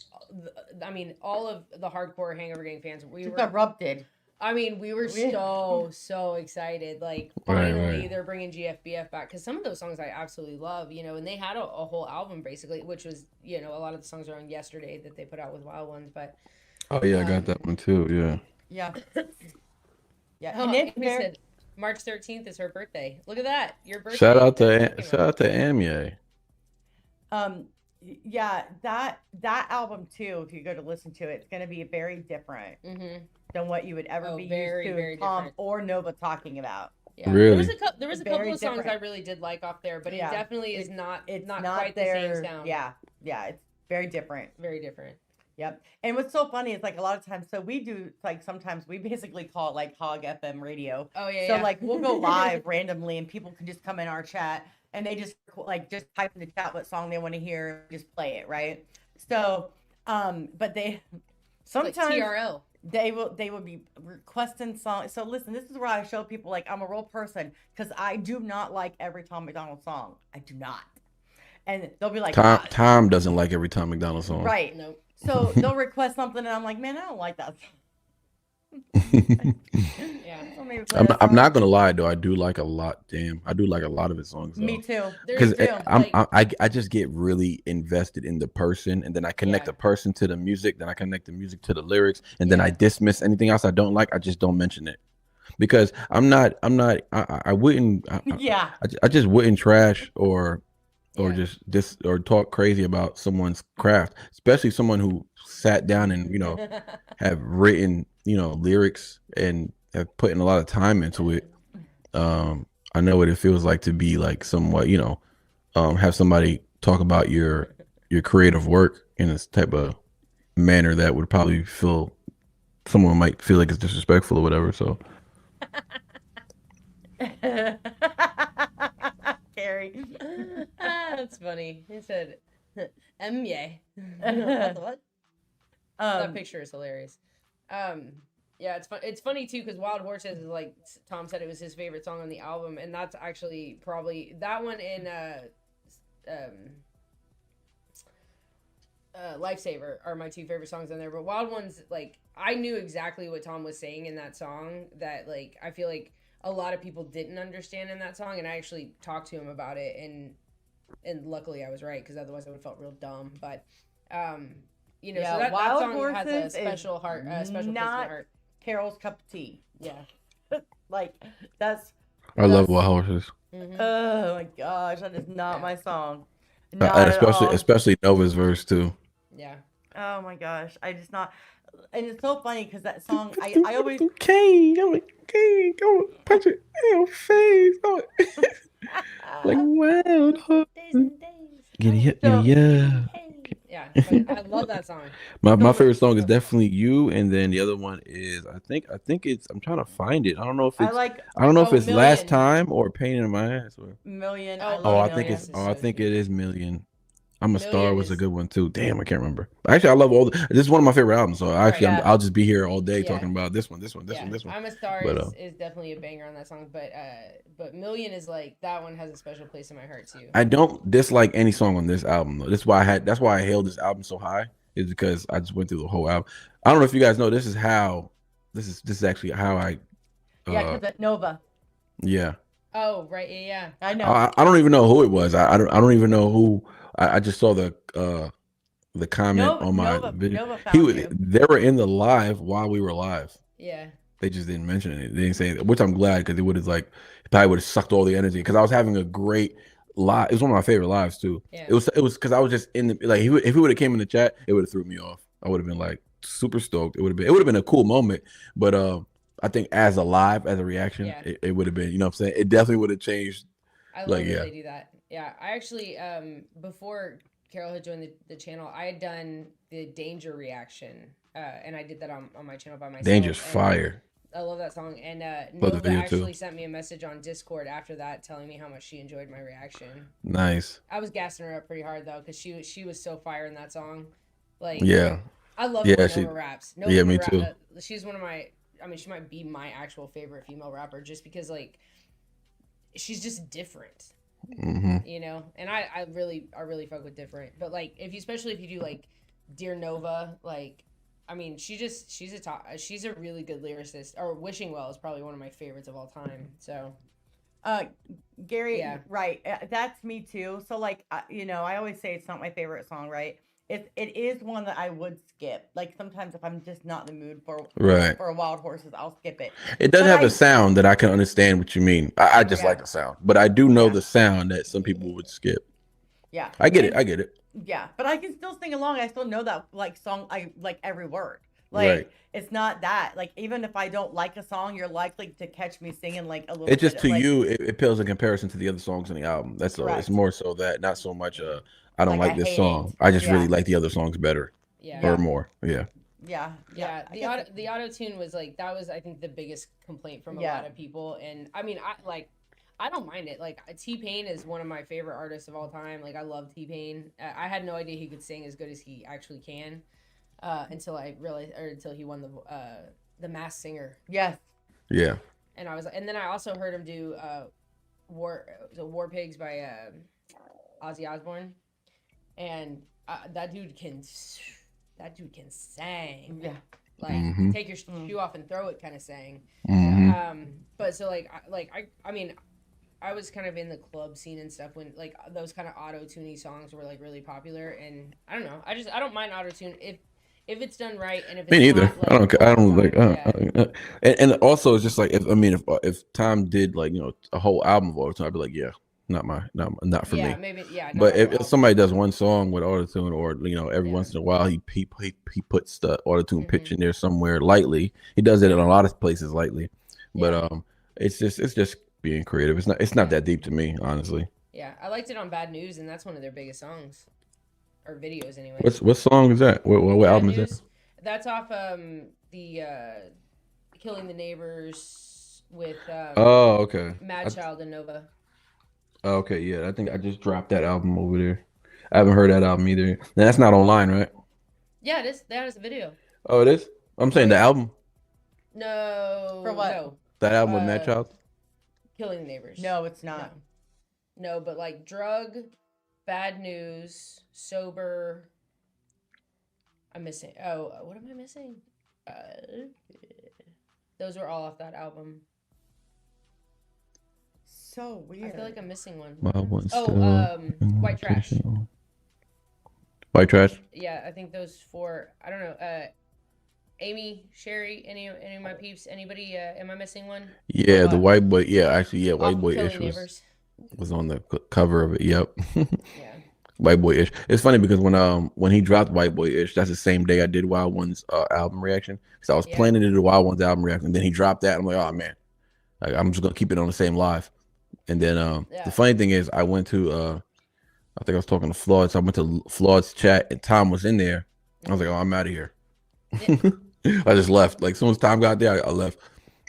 I mean, all of the hardcore Hangover Gang fans, we were erupted. I mean, we were so excited. Like, Right, finally, right. they're bringing GFBF back. Because some of those songs I absolutely love, you know, and they had a whole album, basically, which was, you know, a lot of the songs are on Yesterday that they put out with Wild Ones. But, Oh yeah, I got that one too. Yeah. Yeah. Yeah. oh, And it's Amy very, said March 13th is her birthday. Look at that. Your birthday. Shout out That's to Amye. yeah, that album too, if you go to listen to it, it's going to be very different Mm-hmm. than what you would ever Oh, be very, used to very Tom different. or Nova talking about. Yeah. Really? There was a Very couple of songs different. I really did like off there, but Yeah. it definitely is not It's not not quite their, the same sound. Yeah, it's very different. Very different. Yep. And what's so funny is like a lot of times, so we do like sometimes we basically call it like Hog FM radio. Oh yeah. So yeah. like we'll go live randomly and people can just come in our chat and they just like just type in the chat what song they want to hear, just play it, right? So but they It's sometimes like TRL. they will be requesting songs. So listen, this is where I show people like I'm a real person because I do not like every Tom MacDonald song. I do not. And they'll be like Tom doesn't like every Tom MacDonald song. right. Nope. So they'll request something, and I'm like, man, I don't like that. Yeah. So maybe play I'm that I'm song. not gonna lie though. I do like a lot. Damn, I do like a lot of his songs. Though. Me too. Because Me too. I just get really invested in the person, and then I connect Yeah. the person to the music, then I connect the music to the lyrics, and then I Yeah. dismiss anything else I don't like. I just don't mention it because I wouldn't Yeah. I just wouldn't trash or Yeah. just or talk crazy about someone's craft, especially someone who sat down and have written lyrics and have put in a lot of time into it. I know what it feels like to be like somewhat have somebody talk about your creative work in this type of manner that would probably someone might feel like it's disrespectful or whatever. So Gary. That's funny. He said, yeah. What? That picture is hilarious. Yeah, it's funny too because Wild Horses is like Tom said, it was his favorite song on the album, and that's actually probably that one in Lifesaver are my two favorite songs on there. But Wild Ones, like I knew exactly what Tom was saying in that song. That like I feel like a lot of people didn't understand in that song, and I actually talked to him about it, and luckily I was right because otherwise I would have felt real dumb. But you know, Yeah, so that Wild song Horses has a is special heart, special place in my not heart. Carol's cup of tea. Yeah. Like that's. I love Wild Horses. Oh my gosh, that is not my song. Not at Especially all. especially Nova's verse too. Yeah. Oh my gosh, I just not. And it's so funny because that song, I always. Okay, go punch it in your face. Oh. Like Wild Horses. Yeah. Yeah, but I love that song. My favorite song is definitely You, and then the other one is I think it's I'm trying to find it. I don't know if it's I don't know if it's Million. Last Time or Pain in My Ass or Million. Oh, I oh love I think Million. it's I think it is Million. I'm a Star Million was a is- good one too. Damn, I can't remember. Actually, I love all. This is one of my favorite albums. So actually, Yeah. I'll just be here all day Yeah. talking about this one. Yeah, I'm a Star But, is definitely a banger on that song, but Million is like that one has a special place in my heart too. I don't dislike any song on this album though. That's why I held this album so high. Is because I just went through the whole album. I don't know if you guys know. This is actually how I. Yeah, because Nova. Yeah. Oh right, yeah. I know. I don't even know who it was. I don't even know who. I just saw the comment on my Nova video. found you. They were in the live while we were live. Yeah. They just didn't mention it. They didn't say it, which I'm glad because it probably would have sucked all the energy. Because I was having a great live. It was one of my favorite lives too. Yeah. It was because I was just in the like. If he would have came in the chat, it would have threw me off. I would have been like super stoked. It would have been a cool moment. But I think as a reaction, Yeah. it would have been. You know what I'm saying? It definitely would have changed. I love Like, that yeah. they do that. Yeah, I actually before Carol had joined the channel, I had done the Danger reaction, and I did that on my channel by myself. Danger's and fire. I love that song, and Love the Nova video, too. actually sent me a message on Discord after that, telling me how much she enjoyed my reaction. Nice. I was gassing her up pretty hard though, because she was so fire in that song. Like Yeah. I love Yeah, when she- Nova raps. Nova yeah, me too. She's one of my. I mean, she might be my actual favorite female rapper, just because like she's just different. Hmm. You know, and I really fuck with different, but like especially if you do like Dear Nova, like I mean she's a really good lyricist. Or Wishing Well is probably one of my favorites of all time. So Gary, Yeah. right? That's me too. So like, I always say it's not my favorite song, right? It is one that I would skip. Like sometimes if I'm just not in the mood for Right. for Wild Horses, I'll skip it. It does But have I- a sound that I can understand what you mean. I just Yeah. like the sound, but I do know Yeah. the sound that some people would skip. Yeah, I get it. And- I get it. Yeah, but I can still sing along. I still know that like song. I like every word. Like Right. it's not that. Like even if I don't like a song, you're likely to catch me singing like a little. It just bit, to like, you, it pales in comparison to the other songs on the album. That's all. It's Correct. more so that, not so much. I don't Like, like I this hate song. it. I just Yeah. really like the other songs better yeah. or more. Yeah. Yeah, Yeah, I guess the auto tune was like that was I think the biggest complaint from a Yeah. lot of people, and I mean I don't mind it. Like T-Pain is one of my favorite artists of all time. Like I love T-Pain. I had no idea he could sing as good as he actually can, until I realized, or until he won the Masked Singer, Yes. Yeah. and then I also heard him do War Pigs by Ozzy Osbourne, and that dude can sing. Yeah. Like Mhm. take your shoe off and throw it kind of sang. Hmm. But so I mean I was kind of in the club scene and stuff when like those kind of auto-tuney songs were like really popular, and I don't know, I don't mind auto-tune if it's done right, and if it's Me neither. not, like, I don't like. yeah. And also, it's just like if Tom did like a whole album of autotune, I'd be like, yeah, not for Yeah, me. maybe, yeah. But not if well. somebody does one song with autotune, or every Yeah. once in a while he puts the autotune pitch Mhm. in there somewhere lightly. He does it in a lot of places lightly, but Yeah. it's just being creative. It's not that deep to me, honestly. Yeah, I liked it on Bad News, and that's one of their biggest songs or videos anyway. What song is that? What Bad album is that? News, that's off the Killing the Neighbors with Oh, okay. Mad Child and Nova. Okay, yeah, I think I just dropped that album over there. I haven't heard that album either. And that's not online, right? Yeah, it is. That is a video. Oh, it is. I'm saying the yeah. album, No. For what? No. that album with Mad Child. Killing the Neighbors. No, it's not. No, but like Drug, Bad News, Sober. I'm missing. Oh, what am I missing? Those were all off that album. So weird. I feel like I'm missing one. Wild Ones. White Trash. White Trash. Yeah, I think those four. I don't know. Amy, Sherry, any of my peeps? Anybody? Am I missing one? Yeah, the White Boy. Yeah, actually, yeah, White Off Boy Killing Ish Neighbors. was on the cover of it. Yep. Yeah. White Boy Ish. It's funny because when he dropped White Boy Ish, that's the same day I did Wild Ones album reaction. So I was planning to do Wild Ones album reaction, and then he dropped that. I'm like, oh man, like, I'm just gonna keep it on the same live. And then the funny thing is, I went to I think I was talking to Floyd, so I went to Floyd's chat, and Tom was in there. I was like, oh, I'm out of here. Yeah. I just left. Like as soon as Tom got there, I left.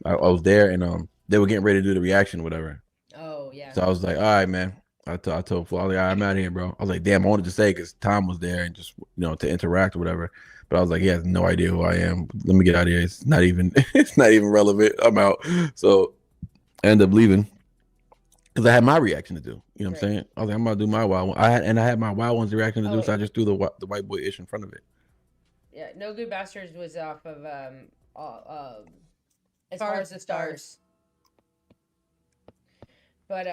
I was there, and they were getting ready to do the reaction, or whatever. Oh yeah. So I was like, all right, man. I told Flo, I was like, I'm out of here, bro. I was like, damn, I wanted to say because Tom was there and just, to interact or whatever. But I was like, he has no idea who I am. Let me get out of here. It's not even relevant. I'm out. So I ended up leaving because I had my reaction to do. You know what I'm saying? I was like, I'm gonna do my Wild One. I had my Wild Ones reaction to do, so I just threw the White Boy Ish in front of it. Yeah, No Good Bastards was off of As Far as the Stars. But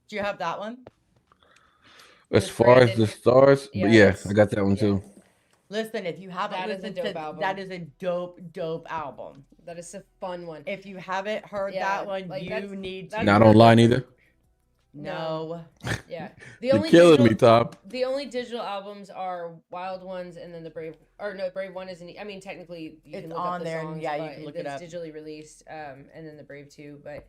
do you have that one? As Far as the Stars, but yeah, I got that one too. Listen, if you haven't listened to album. that, is a dope album. That is a fun one. If you haven't heard that one, like, you need to. Not online either. No. Yeah. You're killing me, Tom. The only digital albums are Wild Ones and then the Brave. Or no, Brave One isn't. I mean, technically, you can look on up the there. songs, Yeah, but you can look it up. It's digitally released. And then the Brave 2, but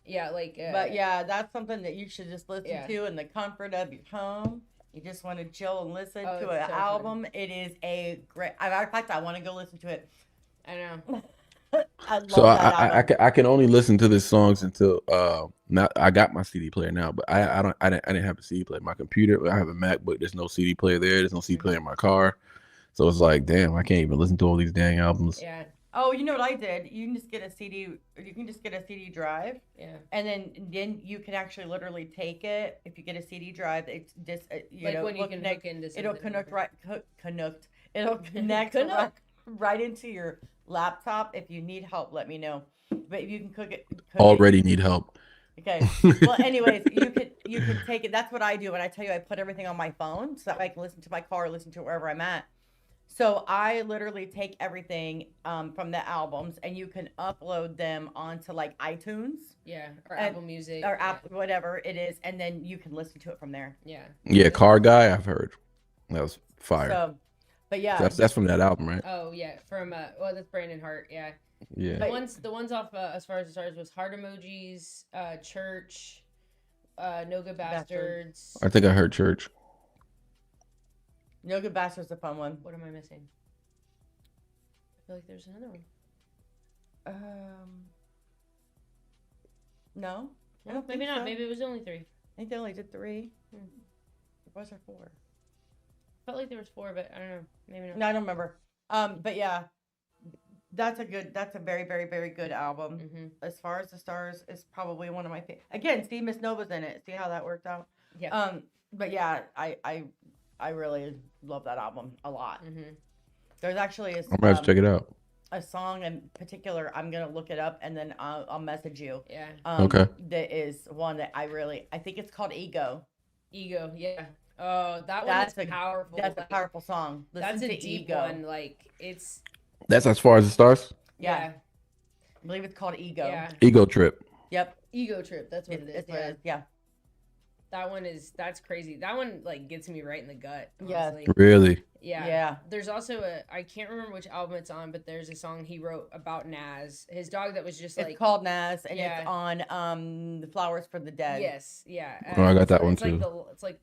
yeah, like. But yeah, that's something that you should just listen to in the comfort of your home. You just want to chill and listen to an album. Fun. It is a great. Matter of fact, I want to go listen to it. I know. I love so that I can only listen to the songs until now. I got my CD player now, but I didn't have a CD player. My computer, I have a MacBook. There's no CD player there. There's no CD player in my car. So it's like, damn, I can't even listen to all these dang albums. Yeah. Oh, you know what I did? You can just get a CD. You can just get a CD drive. Yeah. And then you can actually literally take it. If you get a CD drive, it's just when you can hook into something. It'll connect It'll connect right into your laptop. If you need help, let me know. But if you can cook it. Already need help. Okay. Well, anyways, you can take it. That's what I do. When I tell you, I put everything on my phone so that I can listen to my car, listen to it wherever I'm at. So I literally take everything from the albums, and you can upload them onto like iTunes. Yeah, or Apple Music. Or whatever it is, and then you can listen to it from there. Yeah. Yeah, Car Guy, I've heard. That was fire. So, but yeah. That's from that album, right? Oh, yeah. From, that's Brandon Hart, yeah. Yeah. The ones off As Far as the Stars was Heart Emojis, Church, No Good Bastards. I think I heard Church. No Good Bastards is a fun one. What am I missing? I feel like there's another one. No. I don't maybe not. So. Maybe it was only 3. I think they only did 3. Or was there 4? Felt like there was 4, but I don't know. Maybe not. No, I don't remember. But yeah, that's a very, very, very good album. Mm-hmm. As Far as the Stars is probably one of my favorites. Again, Steve Miss Nova's in it. See how that worked out? Yeah. But yeah, I really love that album a lot. Mm-hmm. There's actually I'm gonna have to check it out. A song in particular, I'm gonna look it up and then I'll message you. Yeah. Okay. That is one that I think it's called Ego. Ego, yeah. Oh, that's powerful. That's a powerful song. That's a deep Ego. one. Like it's. That's As Far as the Stars. Yeah. I believe it's called Ego. Yeah. Ego Trip. Yep. Ego Trip. That's what it is. Yeah. That's crazy. That one like gets me right in the gut. Yeah. Really? Yeah. Yeah. There's also I can't remember which album it's on, but there's a song he wrote about Nas, his dog that was just like. It's called Nas, and it's on The Flowers for the Dead. Yes. Yeah. Oh, I got that one too. It's like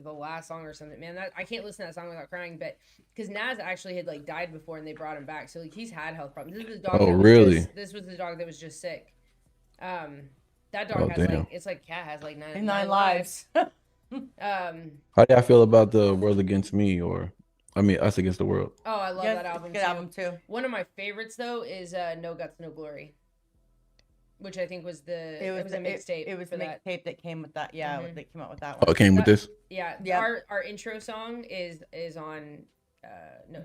the last song or something. Man, I can't listen to that song without crying. But because Nas actually had like died before, and they brought him back, so like he's had health problems. This is the dog. Oh, really? This was the dog that was just sick. That Oh, dog has damn. like, it's like cat has like nine Nine lives. lives. How do y'all feel about the World Against Me, or I mean Us Against the World? Oh, I love Yes, that it's a album good too. album too. One of my favorites though is No Guts, No Glory, which I think was it was a mixtape. It was for a that. mixtape that came with that. Yeah, Mhm. that came out with that Oh, one. it came with this. Yeah, Yep. our intro song is on no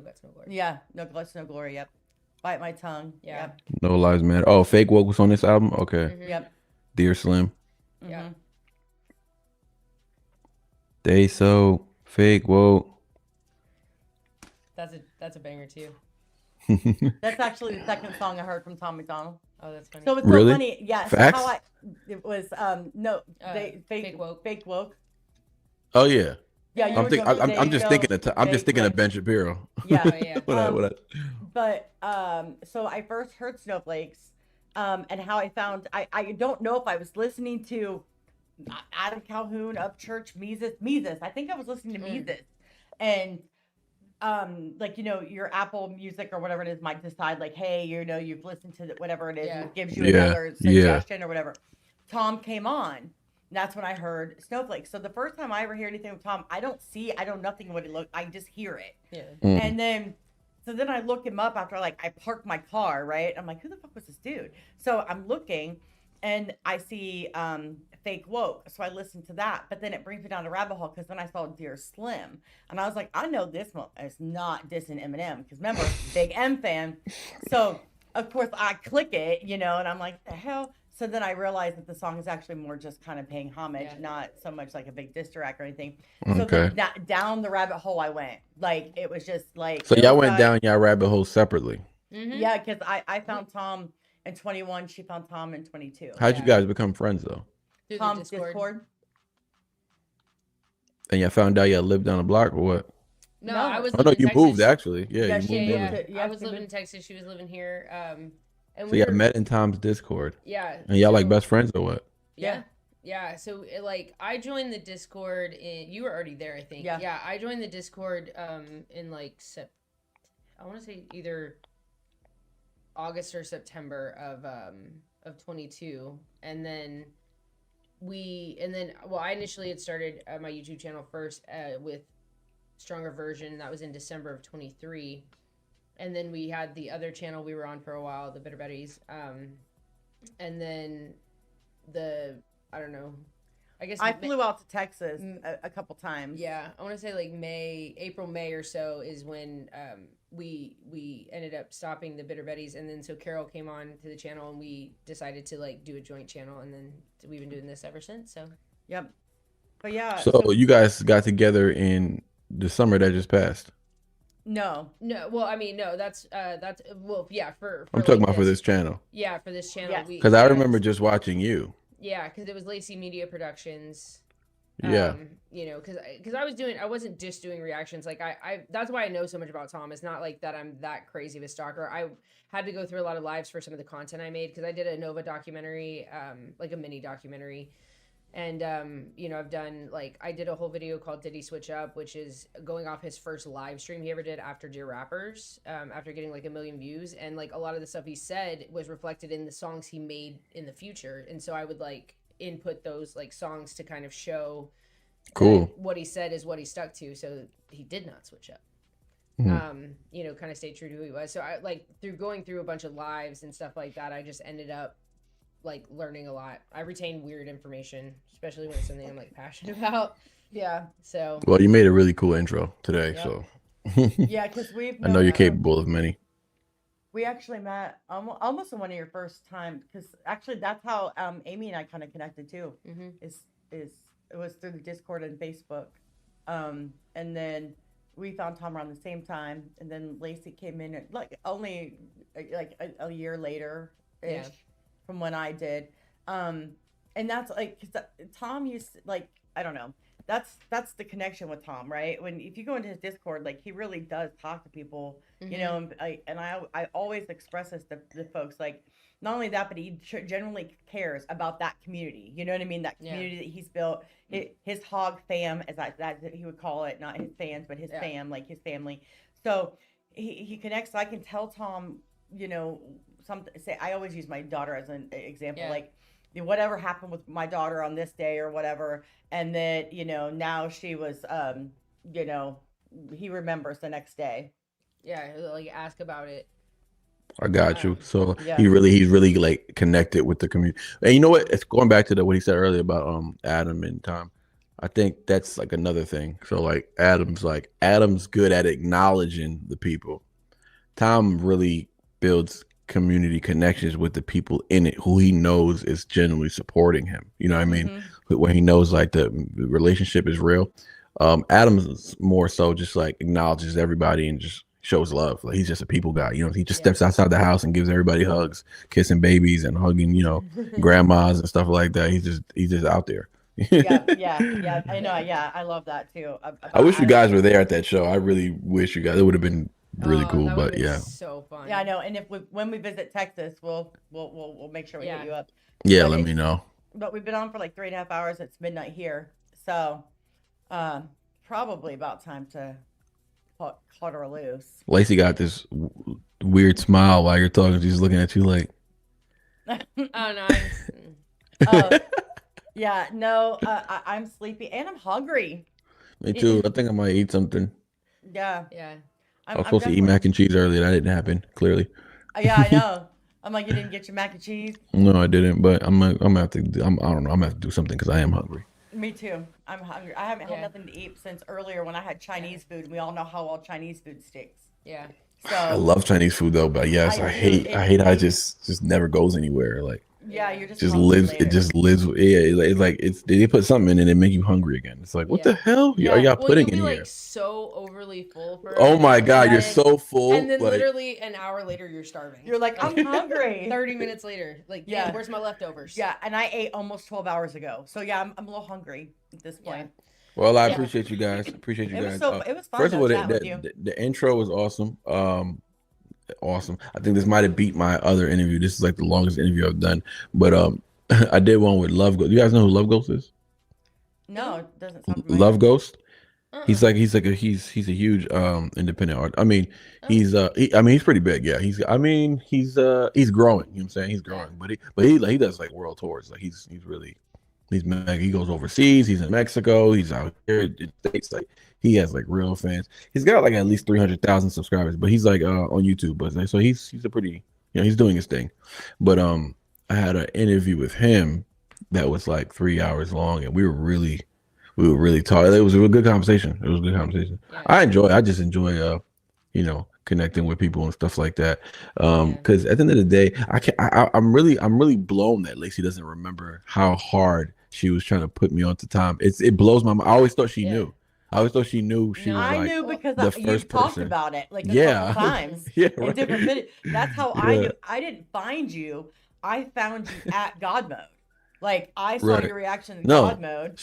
Guts, No Glory. Yeah, no glitz, no glory. Yep. Bite my tongue. Yeah. Yep. No Lives Matter. Oh, Fake Woke was on this album. Okay. Mhm. Yep. Dear Slim. Yeah. Mhm. They so fake woke. That's a banger too. That's actually the second song I heard from Tom MacDonald. Oh, that's funny. So it's Really? so funny. Yeah. Facts? So it was no Fake Woke. Fake woke. Oh yeah. Yeah, you I'm were thinking. going I'm They just Go, thinking. I'm just Fake thinking of Woke. Ben Shapiro. Yeah. Oh, yeah. What But so I first heard Snowflakes, and how I found I don't know if I was listening to Adam Calhoun, Upchurch, Mises. I think I was listening to Mises, and like your Apple Music or whatever it is might decide like, hey, you've listened to whatever it is, and it gives you Yeah, another suggestion or whatever. Tom came on. And that's when I heard Snowflakes. So the first time I ever hear anything with Tom, I don't know nothing what he looked. I just hear it. Yeah. And then, so then I look him up after like I parked my car, right? I'm like, who the fuck was this dude? So I'm looking, and I see Fake Woke. So I listened to that, but then it brings me down a rabbit hole because then I saw Dear Slim, and I was like, I know this one is not dissing Eminem because remember, big M fan. So of course I click it, and I'm like, the hell. So then I realized that the song is actually more just kind of paying homage, not so much like a big diss track or anything. So Okay. then down the rabbit hole I went. Like, it was just like... So y'all went down y'all rabbit hole separately. Mm-hmm. Yeah, because I found Tom in 21. She found Tom in 22. How'd you guys become friends, though? Through the Tom's Discord. And y'all found out y'all lived down the block, or what? No, No. I was. Oh, no, living you in Texas. moved, actually. Yeah, Yeah, you she moved moved in. to- I Yes, was we living in moved. Texas. She was living here. And So y'all met in Tom's Discord. Yeah. And y'all like so- best friends, or what? Yeah. Yeah. So I joined the Discord you were already there, I think. Yeah. Yeah. I joined the Discord in like I want to say either August or September of 22, and then I initially had started my YouTube channel first with Stronger Version. That was in December of 23. And then we had the other channel we were on for a while, the Bitter Betties. And then I don't know. I guess I flew out to Texas a couple times. Yeah, I want to say like April, May or so is when we ended up stopping the Bitter Betties, and then so Carol came on to the channel, and we decided to like do a joint channel, and then we've been doing this ever since. So Yep. But yeah. So you guys got together in the summer that just passed. No. no, well, I mean, no, that's well, yeah, for I'm talking like about for this channel. Yeah, for this channel. Yes. Because I remember just watching you. Yeah, because it was Lacey Media Productions. Yeah. Because I wasn't just doing reactions. Like I that's why I know so much about Tom. It's not like that I'm that crazy of a stalker. I had to go through a lot of lives for some of the content I made because I did a Nova documentary, like a mini documentary. And, I've done I did a whole video called Did He Switch Up, which is going off his first live stream he ever did after Dear Rappers, after getting like 1 million views. And like a lot of the stuff he said was reflected in the songs he made in the future. And so I would like input those like songs to kind of show Cool. what he said is what he stuck to. So he did not switch up. Kind of stay true to who he was. So I like through going through a bunch of lives and stuff like that, I just ended up like learning a lot. I retain weird information, especially when it's something I'm like passionate about. Yeah. So Well, you made a really cool intro today, Yep. so Yeah, because I know you're capable of many. We actually met almost in one of your first times, because actually that's how Amy and I kind of connected too. Mhm. Is it was through the Discord and Facebook, and then we found Tom around the same time, and then Lacey came in like only like a year later ish Yeah. from when I did, and that's like 'cause Tom used like I don't know. That's the connection with Tom, right? If you go into his Discord, like he really does talk to people, and I always express this to the folks, like not only that, but he generally cares about that community. You know what I mean? That community that he's built, his hog fam, as that he would call it, not his fans, but his fam, like his family. So he connects. So I can tell Tom, something. Say I always use my daughter as an example, Yeah. like. whatever happened with my daughter on this day or whatever, and then now she was he remembers the next day. Yeah, like ask about it. I got you. So Yeah. he's really like connected with the community. And you know what? It's going back to what he said earlier about Adam and Tom. I think that's like another thing. So like Adam's good at acknowledging the people. Tom really builds community connections with the people in it who he knows is genuinely supporting him. You know what I mean? When he knows like the relationship is real. Adam's more so just like acknowledges everybody and just shows love. Like he's just a people guy. He just steps outside the house and gives everybody hugs, kissing babies and hugging, grandmas and stuff like that. He's just out there. yeah. I know. Yeah, I love that too. I wish you guys were there at that show. I really wish you guys. It would have been really cool. That But would've been yeah, so fun. Yeah, I know. And when we visit Texas, we'll make sure we hit you up. yeah. But Let me know. But we've been on for like 3.5 hours. It's midnight here, so probably about time to cut her loose. Lacey got this weird smile while you're talking. She's looking at you like. Oh no. Yeah, no, I'm sleepy and I'm hungry. Me too. I think I might eat something. Yeah. I was supposed to eat mac and cheese earlier. That didn't happen. Clearly. Yeah, I know. I'm like, you didn't get your mac and cheese? No, I didn't. But I'm gonna have to. I don't know. I'm gonna have to do something because I am hungry. Me too. I'm hungry. I haven't had nothing to eat since earlier when I had Chinese food. And we all know how well Chinese food sticks. Yeah. I So love Chinese food though, but yes, I hate how it just never goes anywhere. Like yeah, you're just just hungry lives. later. It just lives. Yeah, it's like they put something in it and they make you hungry again. It's like what the hell are y'all putting you'll in be here? like so overly full for Oh it, my god, and you're then- so full. And then like, literally an hour later, you're starving. You're like, I'm hungry. 30 minutes later, like, yeah, where's my leftovers? Yeah, and I ate almost 12 hours ago. So yeah, I'm a little hungry at this point. well, I appreciate you guys. Appreciate you It guys. was it was fun. First of all, chatting with you. the intro was awesome. Awesome. I think this might have beat my other interview. This is like the longest interview I've done. But I did one with Love Ghost. You guys know who Love Ghost is? No, it doesn't sound familiar. Love Ghost. He's a huge independent art. I mean, he's pretty big. Yeah, he's growing. You know what I'm saying? He's growing, but he does like world tours. Like he goes overseas. He's in Mexico. He's out here in the States. Like he has like real fans. He's got like at least 300,000 subscribers, but he's like on YouTube. But so he's a pretty, he's doing his thing. But I had an interview with him that was like 3 hours long, and we were really talking. It was a good conversation. Yeah. I just enjoy connecting with people and stuff like that. Because at the end of the day, I'm really blown that Lacey doesn't remember how hard she was trying to put me onto Tom. It blows my mind. I always thought she knew. I always thought she knew she was I like knew because the you first talked person. about it like a couple times Yeah, in right. different videos. That's how I knew. I didn't find you. I found you at God mode. Like I saw your reaction in God mode.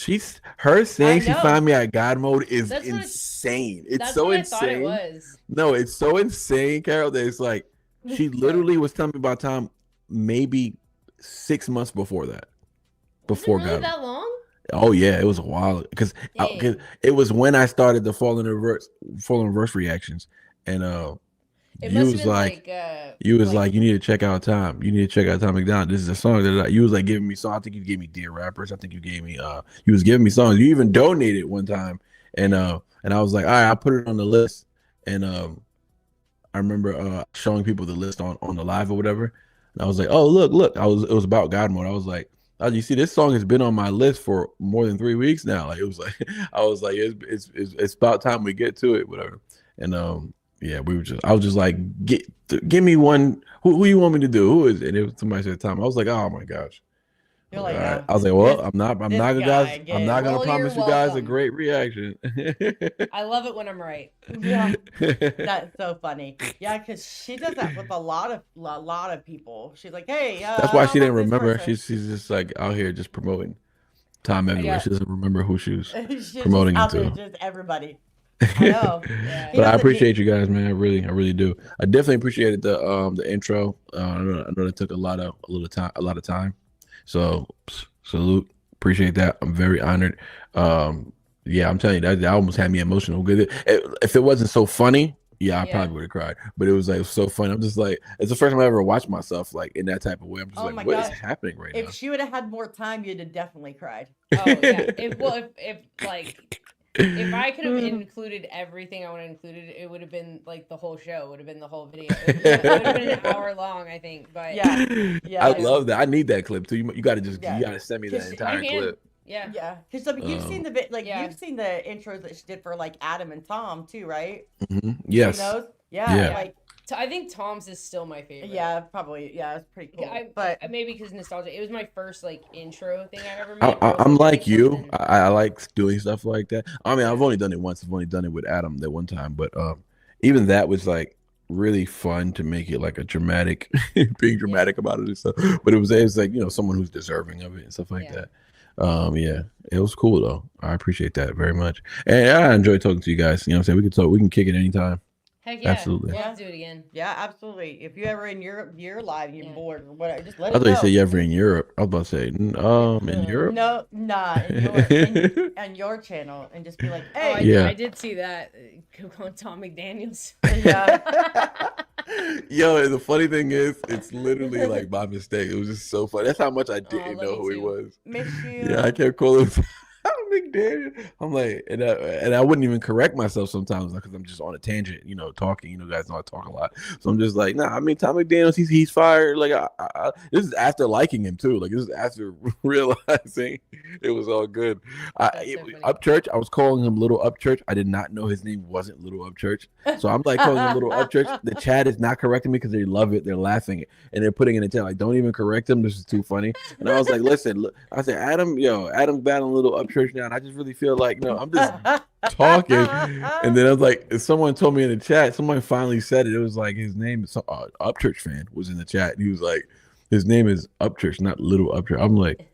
Her saying she know. found me at God mode is That's what insane. It's That's so what insane. I thought it was. No, it's so insane, Carol, that it's like she literally was telling me about Tom maybe 6 months before that. Before Was it really God. that long? Oh yeah, it was a while because it was when I started the fall in reverse reactions, and It you must was have been like, you need to check out Tom. You need to check out Tom MacDonald. This is a song that you was like giving me songs. I think you gave me Dear Rappers. I think you gave me you was giving me songs. You even donated one time, and I was like, all right, I'll put it on the list. And I remember showing people the list on the live or whatever, and I was like, oh look, it was about God mode. I was like, oh, you see, this song has been on my list for more than 3 weeks now. Like it was like, I was like, it's about time we get to it, whatever. And yeah, I was just like, give me one. Who you want me to do? Who is it? And it was somebody said Tom. I was like, oh my gosh. You're like, right. I was like, well, I'm not gonna Well, promise you you're guys a welcome. great reaction. I love it when I'm right. Yeah, that's so funny. Yeah, because she does that with a lot of people. She's like, hey, That's why how she didn't about this remember. person? She's just like out here just promoting Tom everywhere. Yeah. She doesn't remember who she was She's promoting just it out to. there, just everybody. I know. Yeah. But I appreciate you guys, man. I really do. I definitely appreciated the intro. I know it took a lot of time. So salute. Appreciate that. I'm very honored. Yeah, I'm telling you that almost had me emotional. Good. If it wasn't so funny, yeah, I Yeah. probably would have cried. But it was like so fun. I'm just like, it's the first time I ever watched myself like in that type of way. I'm just Oh my like, what is gosh. happening right If she would have had more time, you'd have definitely cried. Oh yeah. If I could have included everything I would have included, it would have been like the whole show. It would have been the whole video. It would have been an hour long, I think. But Yeah. I Yeah. love that. I need that clip too. You got to just Yeah. you got to send me that 'Cause entire you can. clip. Yeah. Yeah, because I mean, you've seen Yeah. you've seen the intros that she did for like Adam and Tom too, right? Yes. Seen those? Yeah, Yeah. like I think Tom's is still my favorite. yeah, probably yeah, it's pretty cool. But But maybe because nostalgia. It was my first like intro thing I ever made. I'm like you. something- I like doing stuff like that. I mean, I've only done it once. I've only done it with Adam that one time, but even that was like really fun to make it like a dramatic, being dramatic about it and stuff. But it was like someone who's deserving of it and stuff like Yeah. that. Yeah, it was cool though. I appreciate that very much, and I enjoy talking to you guys. You know what I'm saying? We can talk. We can kick it anytime. Heck yeah. Absolutely. We'll have to do it again. yeah, absolutely. If you ever in Europe, you're live, and you're bored or whatever, just let I us thought you know. said you ever in Europe. I was about to say, in Europe. No, nah, in your channel, and just be like, Oh, hey, Yeah. I did see that. Going Tom McDaniels. yeah. Yo, the funny thing is, it's literally like my mistake. It was just so funny. That's how much I didn't love know me who he too. was. Miss you. Yeah, I kept calling him McDaniel. I'm like, and I wouldn't even correct myself sometimes because I'm just on a tangent, talking. Guys know I talk a lot, so I'm just like, nah. I mean, Tom McDaniel, he's fired. Like, this is after liking him too. Like, this is after realizing it was all good. That's so funny. Upchurch, I was calling him Little Upchurch. I did not know his name wasn't Little Upchurch, so I'm like calling him Little Upchurch. The chat is not correcting me because they love it. They're laughing and they're putting in the chat like, don't even correct him. This is too funny. And I was like, listen, look, I said, Adam's battling Little Upchurch now, and I just really feel like, I'm just talking. And then I was like, someone told me in the chat, someone finally said it. It was like his name is Upchurch fan was in the chat. And he was like, his name is Upchurch, not Little Upchurch. I'm like,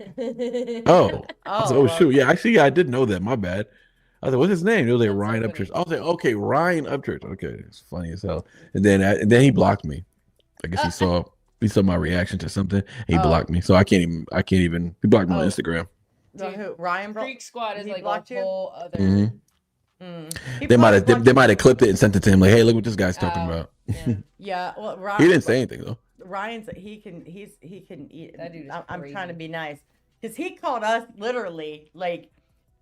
oh. I was like, oh shoot. Yeah, actually, I did know that. My bad. I was like, what's his name? It was like That's so Ryan funny. Upchurch. I was like, okay, Ryan Upchurch. Okay, it's funny as hell. And then he blocked me. I guess he saw my reaction to something. And he blocked me, so I can't even. He blocked me on Instagram. Who, Ryan bro- Freak Squad is he like blocked a you? whole other. Mhm. He They might probably have blocked clipped it and sent it to him like, hey, look what this guy's talking Oh, about. Yeah. Yeah, well, Ryan, He didn't say anything though. Ryan's he can eat. That dude is I'm trying to crazy. be nice because he called us literally like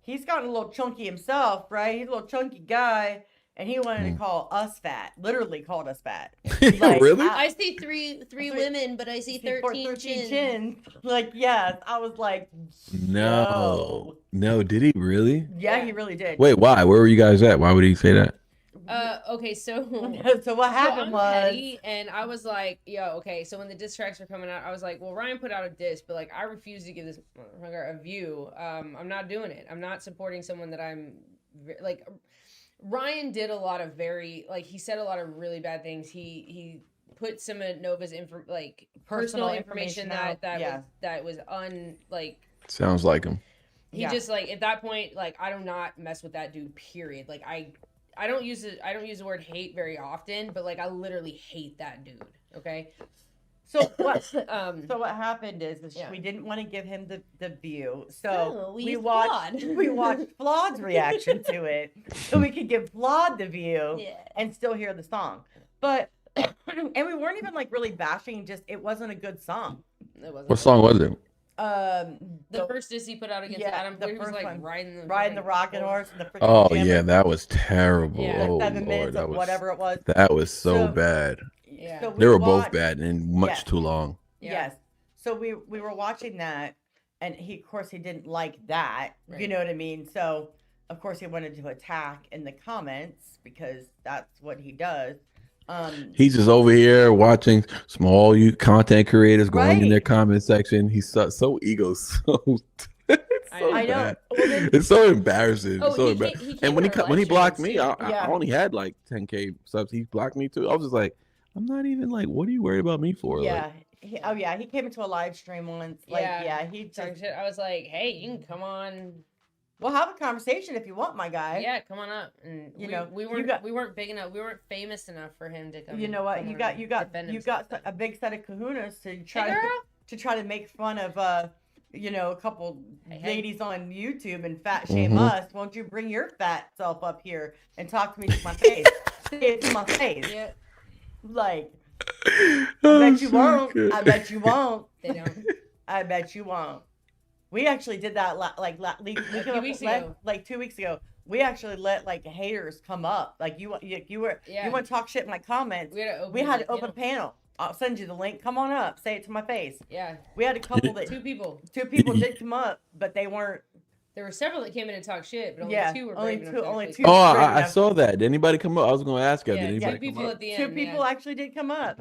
he's gotten a little chunky himself, right? He's a little chunky guy, and he wanted to call us fat. Literally called us fat. Like, Really? I see three women, but I see 13 chins. Like yes, I was like, No. Did he really? yeah, he really did. Wait, why? Where were you guys at? Why would he say that? Okay, so So what happened I'm was petty, and I was like, yo, okay. So when the diss tracks were coming out, I was like, well, Ryan put out a diss, but like I refuse to give this motherfucker a view. I'm not doing it. I'm not supporting someone that I'm like. Ryan did a lot of he said a lot of really bad things. He put some of Nova's personal information out, that was Sounds like him. he Yeah. just like at that point I do not mess with that dude. Period. Like I don't use the word hate very often, but like I literally hate that dude. Okay. so what so Um. what happened is Yeah. we didn't want to give him the view. So Oh, we we used watched Flawed. we watched Flawed's reaction to it. So we could give Flawed the view Yeah. and still hear the song. But and we weren't even like really bashing, just it wasn't a good song. It wasn't What song was it? the first diss he put out against Adam, the where he was first like one. riding the Riding the rocking horse and the freaking Oh jammer, yeah, that was terrible. Yeah. Oh, 7 minutes Lord, that of was whatever it was. that was so So- bad. Yeah. So They we were both watched- bad and much Yeah. too long. Yeah. Yes. So we were watching that, and of course he didn't like that. You Right. know what I mean? So of course he wanted to attack in the comments because that's what he does. He's just over here watching small content creators going in their Right. comment section. He's so ego, so it's so I know. bad. Well, then- It's so embarrassing. Oh, It's so he embarrassing. came- he came And when on our when he live blocked streams, me, too. I Yeah. only had like 10K subs. He blocked me too. I was just like, I'm not even like, what are you worried about me for? yeah. He came into a live stream once. Like, he talking just, shit. I was like, hey, you can come on. we'll have a conversation if you want, my guy. Yeah, come on up. And You we, know, we you weren't got- we weren't big enough. We weren't famous enough for him to come. You know what? come You on got and you got defend you himself, got but- a big set of kahunas to Hey, try girl. to try to make fun of a couple Hey. ladies on YouTube and fat shame Mhm. us. Won't you bring your fat self up here and talk to me to my face? Say it to my face. Yeah, Like, Oh, I bet you so won't. good. I bet you won't. they don't. I bet you won't. We actually did that A few weeks ago. like 2 weeks ago. We actually let like haters come up. Like you want to talk shit in my comments. We had to open, We had the to open a panel. I'll send you the link. Come on up. Say it to my face. Yeah, We had a couple that two people. two people did come up, but they weren't. There were several that came in and talked shit, but only Yeah, two were only brave enough two- to only actually two. Oh, talk. Brave I enough. saw that. Did anybody come up? I was going to ask you. Yeah, Did two anybody come people up? at the Two end. people actually did come up.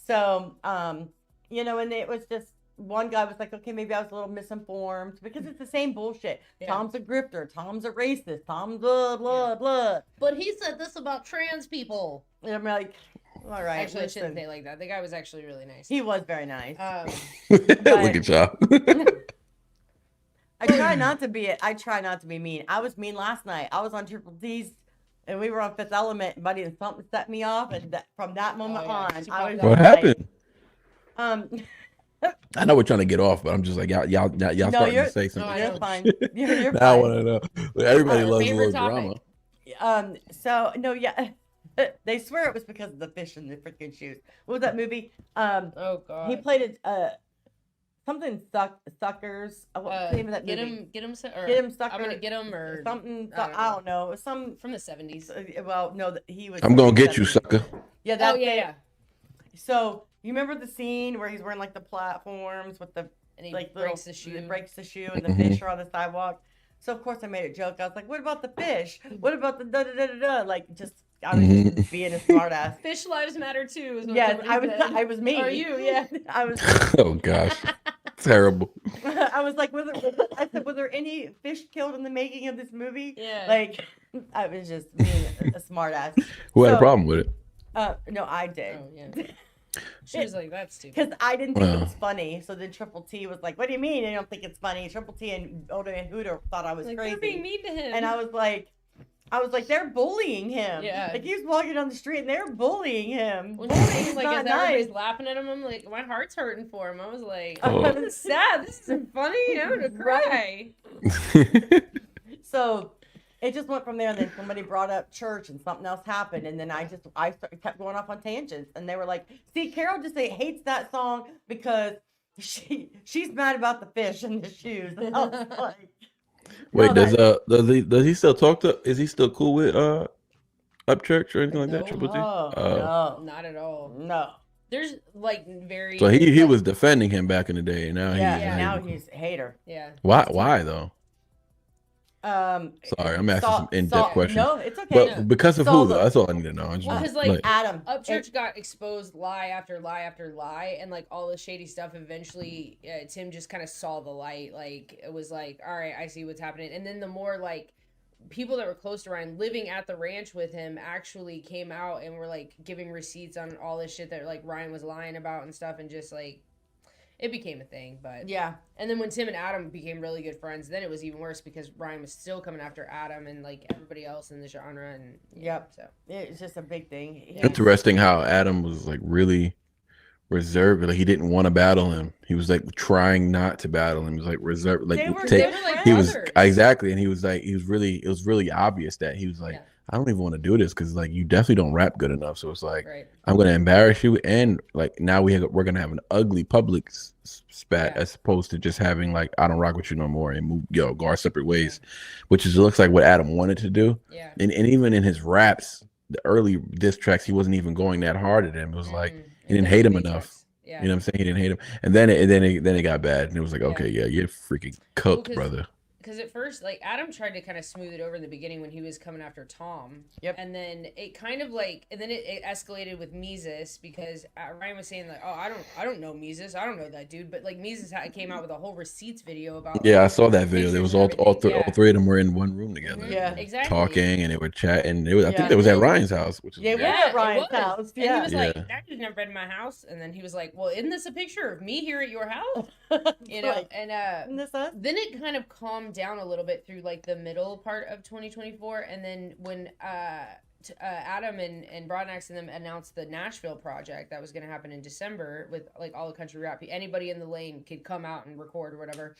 So, you know, and it was just one guy was like, okay, maybe I was a little misinformed because it's the same bullshit. Yeah. Tom's a grifter. Tom's a racist. Tom's blah, blah, blah. But he said this about trans people. And I'm like, all right. Actually, I shouldn't listen. say like that. The guy was actually really nice. He was very nice. Look at y'all. I try not to be mean. I was mean last night. I was on Triple D's and we were on Fifth Element, buddy, and something set me off. And from that moment yeah. on, She I was popped What just happened? like, I know we're trying to get off, but I'm just like, y'all No, starting you're- to say something. I you're know. fine. You're Now I fine. want to know. Everybody Our loves a favorite little topic. drama. So no, yeah, they swear it was because of the fish in the freaking shoes. What was that movie? Oh god. He played it. Something suckers. What's the name of that movie? Get him, Get him sucker. I'm gonna get him or something. I don't know. It was some. from the 70s. Well, no, he was. I'm going to get you, sucker. Yeah, Oh that's yeah, it. yeah. So you remember the scene where he's wearing like the platforms with the And he like breaks little, the shoe. It breaks the shoe and the Mhm. fish are on the sidewalk. So of course I made a joke. I was like, "What about the fish? What about the da da da da da?" Like just I was just being a smart ass. Fish lives matter too. Is what Yes, somebody said. I was me. Or you, yeah. I was. Oh, gosh. Terrible. I was like, I said, "Was there any fish killed in the making of this movie?" Yeah. Like, I was just being a smart ass. Who had a So- problem with it? No, I did. Oh yeah. She was like, "That's stupid." Because I didn't think it Wow. was funny. So then Triple T was like, "What do you mean you don't think it's funny?" Triple T and Oda and Hooter thought I was Like, crazy. they're being mean to him. And I was like, they're bullying him. Yeah. Like he was walking down the street and they're bullying him. when she Bullying's was like, not as everybody's nice. laughing at him, I'm like, my heart's hurting for him. I was like, Oh. oh, this is sad. This isn't funny. I'm gonna cry. So it just went from there. And then somebody brought up church and something else happened. And then kept going off on tangents. And they were like, see, Carol just hates that song because she's mad about the fish and the shoes. And I was like, Wait, no, does he still talk to? Is he still cool with Upchurch or anything like that? No. Triple T. no, Not at all. no. There's like very. So he like, was defending him back in the day. Now Yeah, he's now he's a hater. Yeah. why though? Sorry, I'm asking some in-depth questions. No, it's okay. But because of So who though? look- That's all I need to know. I just Well, want- 'cause, like, Adam. Upchurch got exposed lie after lie after lie, and like all the shady stuff. Eventually, Tim just kind of saw the light. Like it was like, all right, I see what's happening. And then the more like people that were close to Ryan, living at the ranch with him, actually came out and were like giving receipts on all this shit that like Ryan was lying about and stuff, and just like it became a thing. But Yeah. and then when Tim and Adam became really good friends, then it was even worse because Ryan was still coming after Adam and like everybody else in the genre. And Yep. so It's just a big thing. Interesting how Adam was like really reserved. Like he didn't want to battle him. He was like trying not to battle him. He was like reserved. Like They were- take- they were like he was brothers. exactly, and he was like, it was really obvious that he was like, Yeah. I don't even want to do this because like you definitely don't rap good enough. So it's like right. I'm gonna embarrass you, and like now we're gonna have an ugly public spat Yeah. as opposed to just having like I don't rock with you no more and move go our separate ways, which is looks like what Adam wanted to do. Yeah. And even in his raps, the early diss tracks, he wasn't even going that hard at him. It was like he didn't hate him enough. Yeah. You know what I'm saying? He didn't hate him, and then it got bad, and it was like, Yeah. okay, yeah, you're freaking cooked, 'cause- brother. Because at first, like, Adam tried to kind of smooth it over in the beginning when he was coming after Tom. Yep. And then it kind of like, and then it escalated with Mises because Ryan was saying like, oh, I don't know Mises. I don't know that dude. But like Mises came out with a whole receipts video about. Yeah, I saw that video. There pictures was and all everything. three of them were in one room together, Mhm, Yeah. Exactly. talking, and they were chatting. I Yeah. think it was at Ryan's house, which is Yeah, weird. we were Yeah, at Ryan's it was. house. And he Yeah. was like, Yeah. that dude's never been in my house. And then he was like, well, isn't this a picture of me here at your house? You know, Like, and isn't this us? then it kind of calmed down a little bit through like the middle part of 2024, and then when Adam and Broadnax and them announced the Nashville project that was going to happen in December with like all the country rap, anybody in the lane could come out and record or whatever.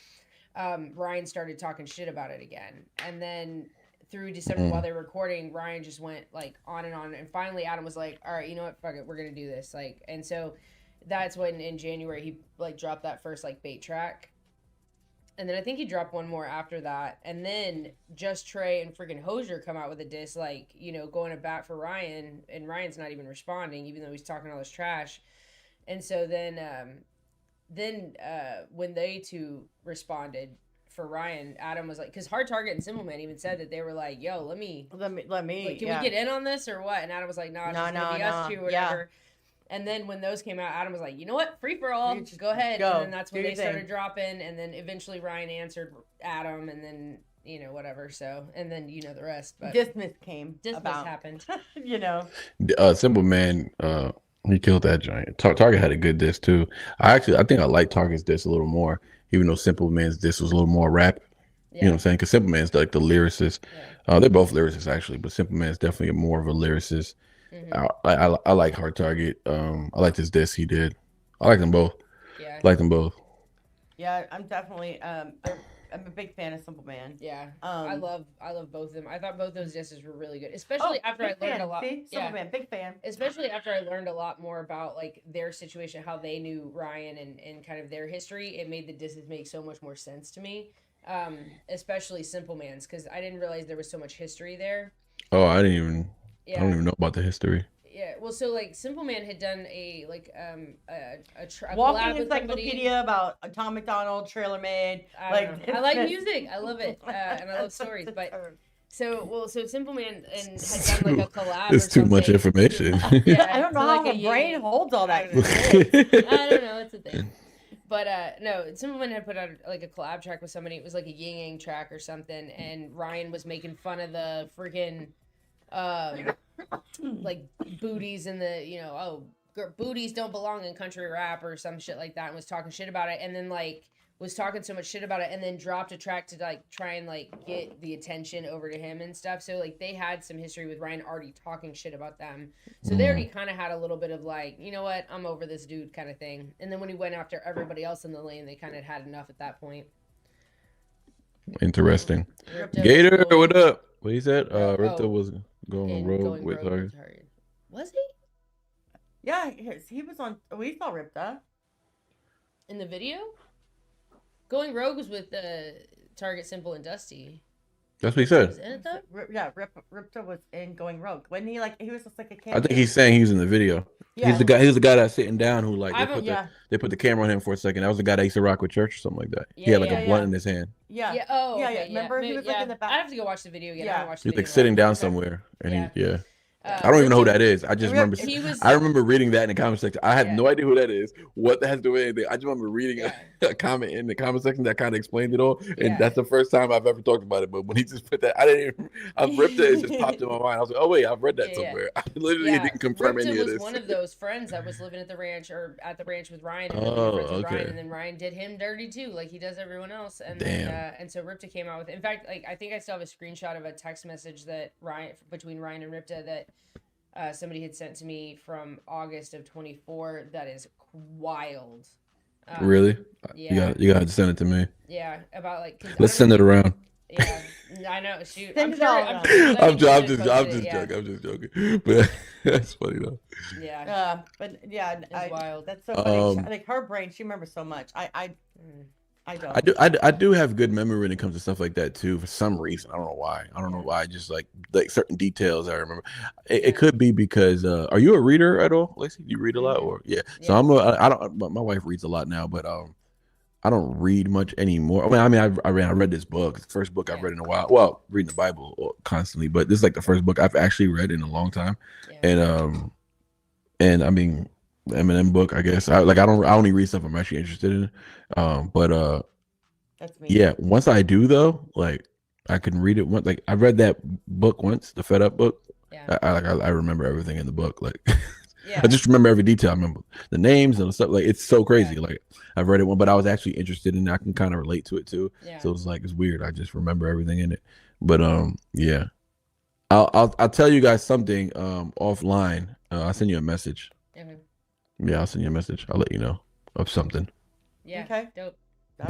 Ryan started talking shit about it again, and then through December while they were recording, Ryan just went like on, and finally Adam was like, all right, you know what, fuck it, we're gonna do this. Like, and so that's when in January he like dropped that first like bait track. And then I think he dropped one more after that. And then Just Trey and freaking Hozier come out with a diss, like, you know, going to bat for Ryan. And Ryan's not even responding, even though he's talking all this trash. And so then when they two responded for Ryan, Adam was like, because Hard Target and Simple Man even said that they were like, yo, let me. Like, can we get in on this or what? And Adam was like, nah, it's just gonna be us two or whatever. And then when those came out, Adam was like, you know what? Free for all. Go ahead. And then that's when they started dropping. And then eventually Ryan answered Adam and then, you know, whatever. So, and then you know the rest. But Dismiss happened. You know. Simple Man, he killed that giant. Target had a good diss too. I think I like Target's diss a little more, even though Simple Man's diss was a little more rap. You know what I'm saying? Because Simple Man's like the lyricist. They're both lyricists actually, but Simple Man's definitely more of a lyricist. I like Hard Target. I like this diss he did. I like them both. Yeah. Like them both. Yeah, I'm definitely I'm a big fan of Simple Man. Yeah. I love both of them. I thought both those disses were really good, especially after I learned a lot. Simple Man, big fan. Especially after I learned a lot more about like their situation, how they knew Ryan and kind of their history. It made the disses make so much more sense to me. Especially Simple Man's, because I didn't realize there was so much history there. Oh, I don't even know about the history. Yeah, well, so like Simple Man had done a walking encyclopedia about Tom MacDonald, Trailer Made. I like music, I love it, and I love stories. But so Simple Man had done like a collab. It's too much information. Yeah, I don't know how my brain holds all that. I don't know, it's a thing. But no, Simple Man had put out like a collab track with somebody. It was like a Yin Yang track or something, and Ryan was making fun of the freaking. Like booties in the, you know, booties don't belong in country rap or some shit like that, and was talking shit about it, and then like was talking so much shit about it, and then dropped a track to like try and like get the attention over to him and stuff. So like they had some history with Ryan already talking shit about them, so they already kind of had a little bit of like, you know what, I'm over this dude kind of thing. And then when he went after everybody else in the lane, they kind of had enough at that point. Interesting. Gator, what up? What he said? Ripta was going rogue with her. Was he? Yeah, he was on. We saw Ripta in the video. Going rogue was with Target, Simple, and Dusty. That's what he said. Was in it though? Ripta was in Going Rogue. When he was just like a camera. I think he's saying he was in the video. Yeah. He's the guy. He's the guy that's sitting down who like they put the camera on him for a second. That was the guy that used to rock with church or something like that. He had like a blunt in his hand. Yeah. Oh, okay, Remember he was like in the back. I have to go watch the video again. Yeah. I haven't watched He the was like video sitting down somewhere, and I don't even know who that is. I just remember. I remember reading that in the comment section. I had no idea who that is. What that has to do with anything? I just remember reading a comment in the comment section that kind of explained it all. And that's the first time I've ever talked about it. But when he just put that, I didn't even. I've ripped it. It just popped in my mind. I was like, oh wait, I've read that somewhere. I literally didn't confirm Ripta any of this. was one of those friends that was living at the ranch with Ryan. And with Ryan, and then Ryan did him dirty too, like he does everyone else. And then, and so Ripta came out with. In fact, like I think I still have a screenshot of a text message that between Ryan and Ripta that. Somebody had sent to me from August of 24 that is wild. Really? Yeah. You got to send it to me. Yeah, about like. Let's send it around. Yeah, I know. Shoot, I'm just joking. But that's funny though. Yeah. But yeah, it's wild. That's so funny. Like her brain, she remembers so much. I don't. I do have good memory when it comes to stuff like that too. For some reason, I don't know why. Just like certain details I remember. It could be because are you a reader at all, Lacey? Do you read a lot, or So I don't. My wife reads a lot now, but I don't read much anymore. I read this book. It's the first book I've read in a while. Well, reading the Bible constantly, but this is like the first book I've actually read in a long time. And I mean. Eminem book, I guess. I only read stuff I'm actually interested in. But that's me. Yeah, once I do though, like I can read it once. Like I read that book once, the Fed Up book. Yeah. I remember everything in the book. Like I just remember every detail. I remember the names and stuff. Like it's so crazy. Yeah. Like I've read it one, but I was actually interested in it. I can kind of relate to it too. Yeah. So it's weird. I just remember everything in it. But yeah. I'll tell you guys something offline. I'll send you a message. Mm-hmm. Yeah, I'll send you a message. I'll let you know of something. Yeah. Okay. Dope.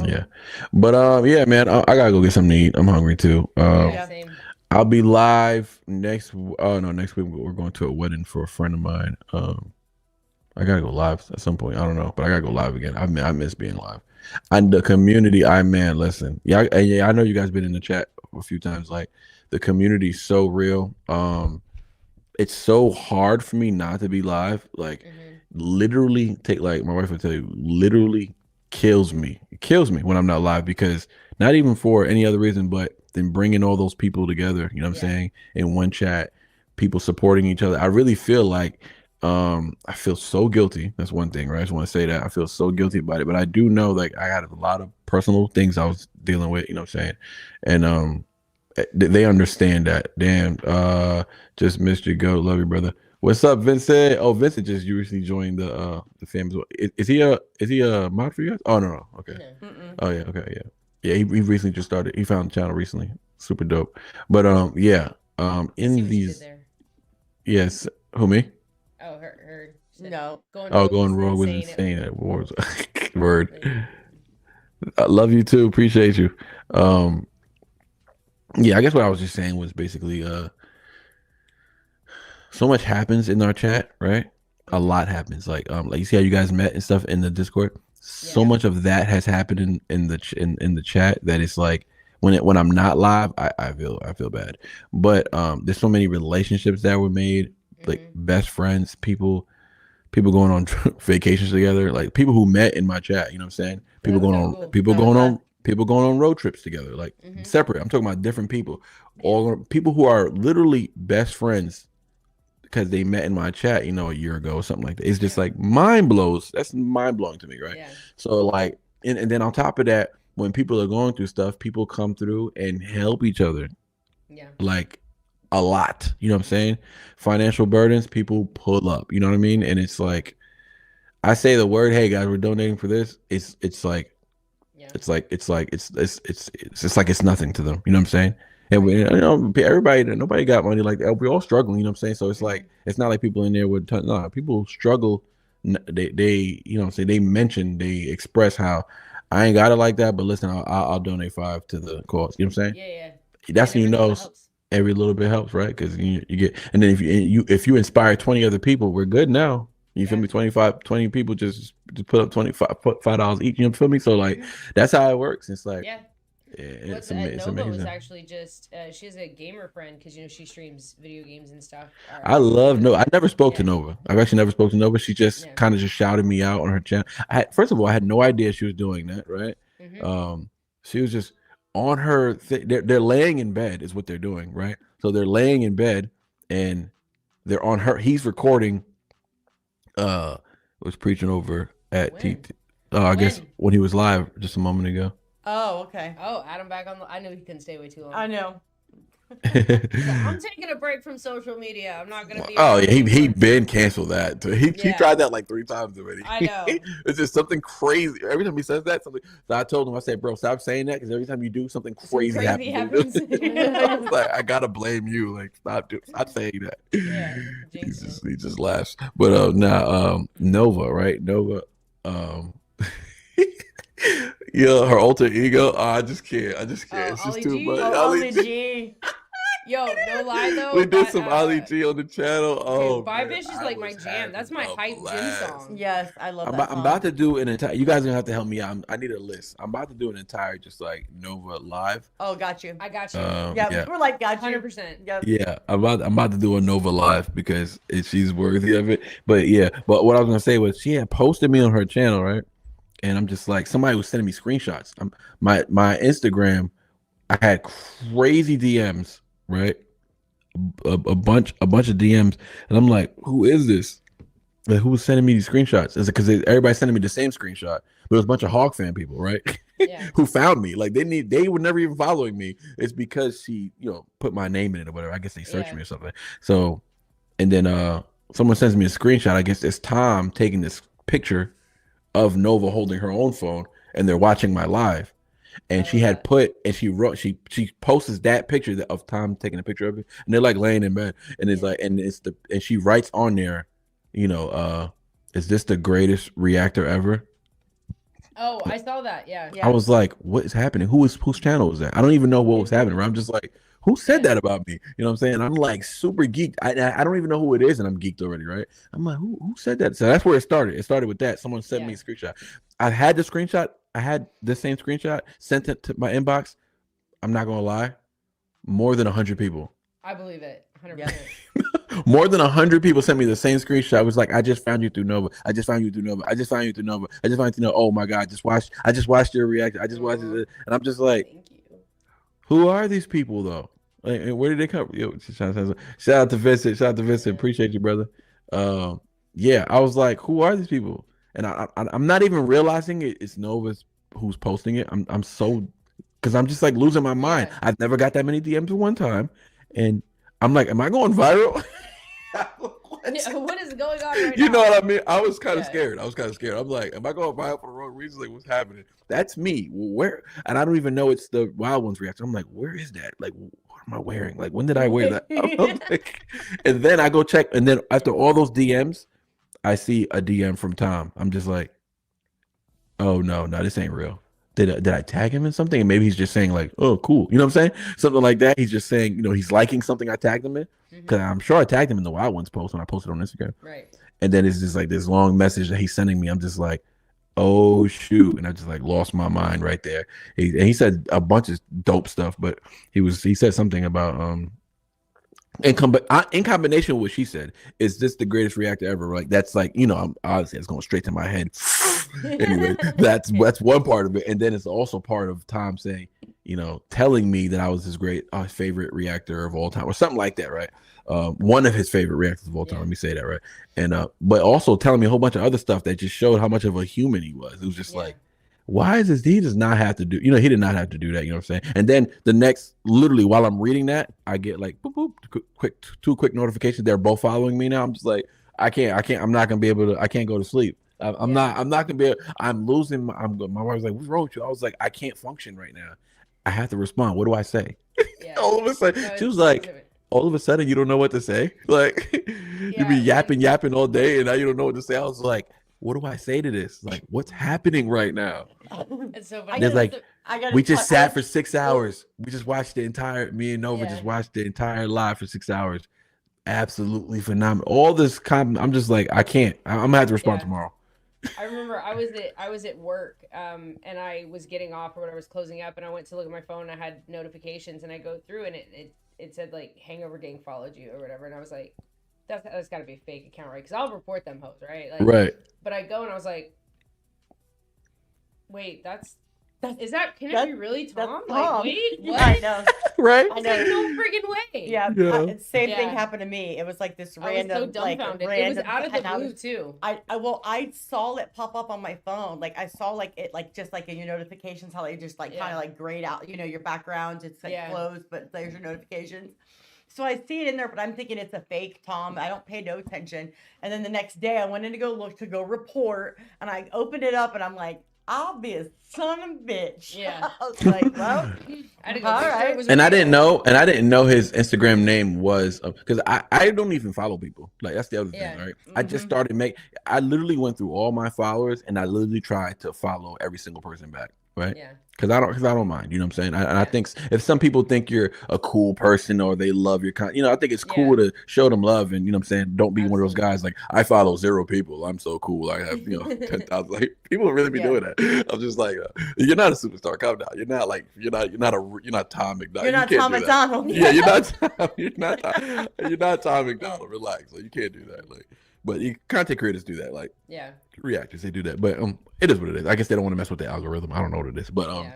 Yeah. But yeah, man, I gotta go get something to eat. I'm hungry too. Same. I'll be live next. Oh no, next week we're going to a wedding for a friend of mine. I gotta go live at some point. I don't know, but I gotta go live again. I miss being live. And the community, man, listen, yeah, I know you guys been in the chat a few times. Like the community's so real. It's so hard for me not to be live. Like literally, like my wife would tell you, literally kills me. It kills me when I'm not live because not even for any other reason, but then bringing all those people together. You know what I'm saying? In one chat, people supporting each other. I really feel like. I feel so guilty. That's one thing, right? I just want to say that I feel so guilty about it, but I do know like I had a lot of personal things I was dealing with, you know what I'm saying? And they understand that. Damn, just missed you. Go, love you, brother. What's up, Vincent? Oh, Vincent just recently joined the fam as well. Is he a mod for you guys? Oh no, okay. Oh yeah, okay, yeah. He recently just started. He found the channel recently. Super dope. But in these, yes, who me? Oh, her. No. Going rogue was insane at wars. Word. I love you too. Appreciate you. Yeah, I guess what I was just saying was basically so much happens in our chat, right? A lot happens. Like you see how you guys met and stuff in the Discord. So much of that has happened in the chat that it's like when I'm not live, I feel bad. But there's so many relationships that were made. Like best friends, people going on vacations together, like people who met in my chat, you know what I'm saying? People going on road trips together, like separate. I'm talking about different people, all people who are literally best friends because they met in my chat, you know, a year ago or something like that. It's just like mind blows. That's mind blowing to me, right? Yeah. So like, and then on top of that, when people are going through stuff, people come through and help each other. Yeah. Like a lot, you know what I'm saying? Financial burdens, people pull up, you know what I mean? And it's like, I say the word, hey guys, we're donating for this. It's like it's like it's nothing to them, you know what I'm saying? And we, everybody, nobody got money like that. We're all struggling, you know what I'm saying? So it's like, it's not like people in there with people struggle. They you know, say they mention, they express how I ain't got it like that, but listen, I'll donate 5 to the cause. You know what I'm saying? Yeah. That's when you know. Every little bit helps, right? Because you get, and then if you inspire 20 other people, we're good now. You feel me? 20 people just put up $5 each. You feel me? So like that's how it works. It's like it's amazing. Nova was actually just she has a gamer friend because she streams video games and stuff. I love Nova. I never spoke to Nova. I've actually never spoke to Nova. She just kind of just shouted me out on her channel. First of all, I had no idea she was doing that. Right? She was just on her they're laying in bed is what they're doing, right? So they're laying in bed and they're on her. He's recording. Was preaching over at TT. I guess when he was live just a moment ago. Oh, okay. Oh, Adam back on. I knew he couldn't stay away too long. I know. I'm taking a break from social media. I'm not gonna be. Oh yeah, he been canceled that. He tried that like 3 times already. I know. It's just something crazy. Every time he says that, something. So I told him, I said, bro, stop saying that because every time you do something crazy happens. I was like, I gotta blame you. Like stop saying that. Yeah, he just laughs. But Nova, right? Nova. Yeah, her alter ego. I just can't. It's just too much. Ollie G. Yo, no lie though. We did some Ali G on the channel. Oh, Bye Bitch is like my jam. That's my hype gym song. Yes, I love that song. I'm about to do an entire. You guys are gonna have to help me out. I need a list. I'm about to do an entire just like Nova live. Oh, got you. I got you. We're like got you. 100%. Yep. Yeah, I'm about to do a Nova live because she's worthy of it. But what I was gonna say was she had posted me on her channel, right? And I'm just like, somebody was sending me screenshots. My Instagram, I had crazy DMs, right? A bunch of DMs, and I'm like, who is this? Like, who's sending me these screenshots? Is it because everybody's sending me the same screenshot? But it was a bunch of Hog fan people, right? Yeah. Who found me? Like they were never even following me. It's because she, put my name in it or whatever. I guess they searched me or something. So, and then someone sends me a screenshot. I guess it's Tom taking this picture of Nova holding her own phone, and they're watching my live. And she had put, and she wrote, she posts that picture of Tom taking a picture of it, and they're like laying in bed, and it's like, and she writes on there, is this the greatest reactor ever? Oh, I saw that. Yeah. I was like, what is happening? Whose channel was that? I don't even know what was happening. I'm just like, who said that about me? You know what I'm saying? I'm like super geeked. I don't even know who it is, and I'm geeked already, right? I'm like, who said that? So that's where it started. It started with that. Someone sent me a screenshot. I had the screenshot. I had the same screenshot, sent it to my inbox. I'm not gonna lie, more than 100 people. I believe it, 100%. More than 100 people sent me the same screenshot. I was like, I just found you through Nova. I just found you through Nova. I just found you through Nova. I just found you through Nova. Oh my God, I just watched your reaction. I just watched it. And I'm just like, Thank you. who are these people though? Like, and where did they come? Yo, shout out to Vincent. Shout out to Vincent. Appreciate you, brother. Yeah, I was like, who are these people? And I'm not even realizing it's Nova's who's posting it. I'm so, because I'm just like losing my mind. Yeah. I've never got that many DMs at one time, and I'm like, am I going viral? What is going on right now? You know what I mean? I was kind of scared. I'm like, am I going viral for the wrong reasons? Like, what's happening? That's me. Where? And I don't even know it's the Wild Ones reaction. I'm like, where is that? Like, what am I wearing? Like, when did I wear that? I'm like, and then I go check. And then after all those DMs, I see a DM from Tom. I'm just like, oh, no, this ain't real. Did I tag him in something? And maybe he's just saying like, oh, cool. You know what I'm saying? Something like that. He's just saying, you know, he's liking something I tagged him in. Because I'm sure I tagged him in the Wild Ones post when I posted on Instagram. Right. And then it's just like this long message that he's sending me. I'm just like, oh, shoot. And I just like lost my mind right there. He said a bunch of dope stuff, but he said something about in combination with what she said, is this the greatest reactor ever? Like, that's like, you know, obviously it's going straight to my head. Anyway, that's one part of it. And then it's also part of Tom saying, you know, telling me that I was his favorite reactor of all time or something like that, right? One of his favorite reactors of all time. Let me say that, right? And but also telling me a whole bunch of other stuff that just showed how much of a human he was. It was just like, why is this? He does not have to do, you know, he did not have to do that. You know what I'm saying? And then the next, literally while I'm reading that, I get like, boop, boop, two quick notifications. They're both following me now. I'm just like, I'm not going to be able to, I can't go to sleep. I'm not going to be able, I'm losing, my wife was like, what's wrong with you? I was like, I can't function right now. I have to respond. What do I say? All of a sudden, she was like, all of a sudden, you don't know what to say? Like, you be yapping all day, and now you don't know what to say. I was like, what do I say to this? Like, what's happening right now? It's so funny. There's like, we just sat for 6 hours. We just watched me and Nova just watched the entire live for 6 hours. Absolutely phenomenal. All this I'm just like, I can't. I'm gonna have to respond tomorrow. I remember I was at work, and I was getting off or whatever, was closing up, and I went to look at my phone. And I had notifications, and I go through, and it said like Hangover Gang followed you or whatever, and I was like, that's got to be a fake account, right? Because I'll report them hoes, right? Like, right. But I go and I was like, wait, can it be really Tom? Like, wait, what? I know. Right? I know. No freaking way. Yeah. Same thing happened to me. It was like this random. I was so dumbfounded. Like, it was out of the blue too. I saw it pop up on my phone. Like I saw like it like just like in your notifications how they just like kind of like grayed out. You know, your background it's like closed, but there's your notifications. So I see it in there, but I'm thinking it's a fake Tom. I don't pay no attention. And then the next day I went in to go report, and I opened it up, and I'm like, I'll be a son of a bitch. Yeah. I was like, well, all right. And I didn't know his Instagram name was, because I don't even follow people. Like, that's the other thing, right? I just started I literally went through all my followers, and I literally tried to follow every single person back, right? Yeah. Because I don't mind, you know what I'm saying? I think if some people think you're a cool person or they love your content, you know, I think it's cool to show them love, and you know what I'm saying? Don't be one of those guys like, I follow 0 people. I'm so cool. I have, 10,000. Like, people really be doing that. I'm just like, you're not a superstar. Calm down. You're not like, you're not Tom MacDonald. You're not Tom MacDonald. Yeah, you're not Tom MacDonald. Relax. Like, you can't do that. Like, but content creators do that. Like, reactors, they do that. But it is what it is. I guess they don't want to mess with the algorithm. I don't know what it is. But I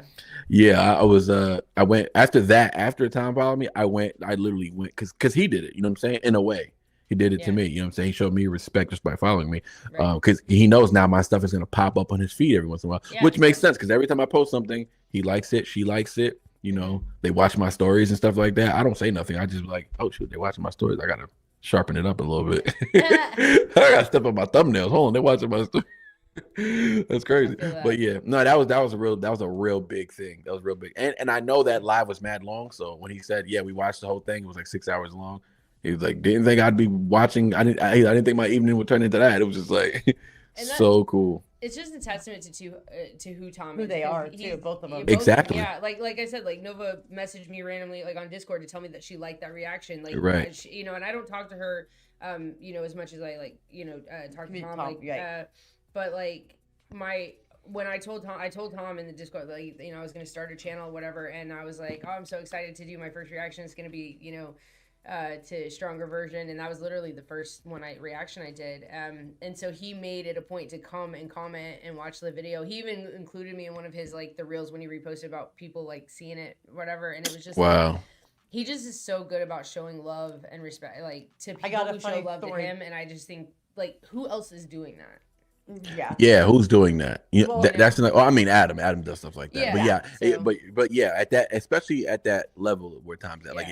went after Tom followed me, I literally went because he did it, you know what I'm saying? In a way. He did it to me, you know what I'm saying? He showed me respect just by following me. Because he knows now my stuff is gonna pop up on his feed every once in a while. Which makes sense, because every time I post something, he likes it, she likes it, you know, they watch my stories and stuff like that. I don't say nothing. I just be like, oh shoot, they're watching my stories. I gotta sharpen it up a little bit. I gotta step up my thumbnails. Hold on, they're watching my story. That's crazy. But yeah, no, that was a real big thing. That was real big. And I know that live was mad long. So when he said, we watched the whole thing, it was like 6 hours long. He was like, didn't think I'd be watching. I didn't think my evening would turn into that. It was just like so cool. it's just a testament to who Tom Who is. they 'Cause are, too, both of them. Exactly. Yeah, like I said, like Nova messaged me randomly like on Discord to tell me that she liked that reaction. Like, Right. she, you know, and I don't talk to her, you know, as much as I like, you know, talk to Tom. Like, right. but like when I told Tom in the Discord, like, you know, I was going to start a channel, whatever, and I was like, oh, I'm so excited to do my first reaction. It's going to be, you know, to Stronger Version, and that was literally the first reaction I did. And so he made it a point to come and comment and watch the video. He even included me in one of his like the reels when he reposted about people like seeing it, whatever. And it was just wow. Like, he just is so good about showing love and respect, like to people who show love to him. And I just think like who else is doing that? Yeah, who's doing that? You know, that's like, I mean, Adam does stuff like that. But yeah, at that, especially at that level where Tom's at, like,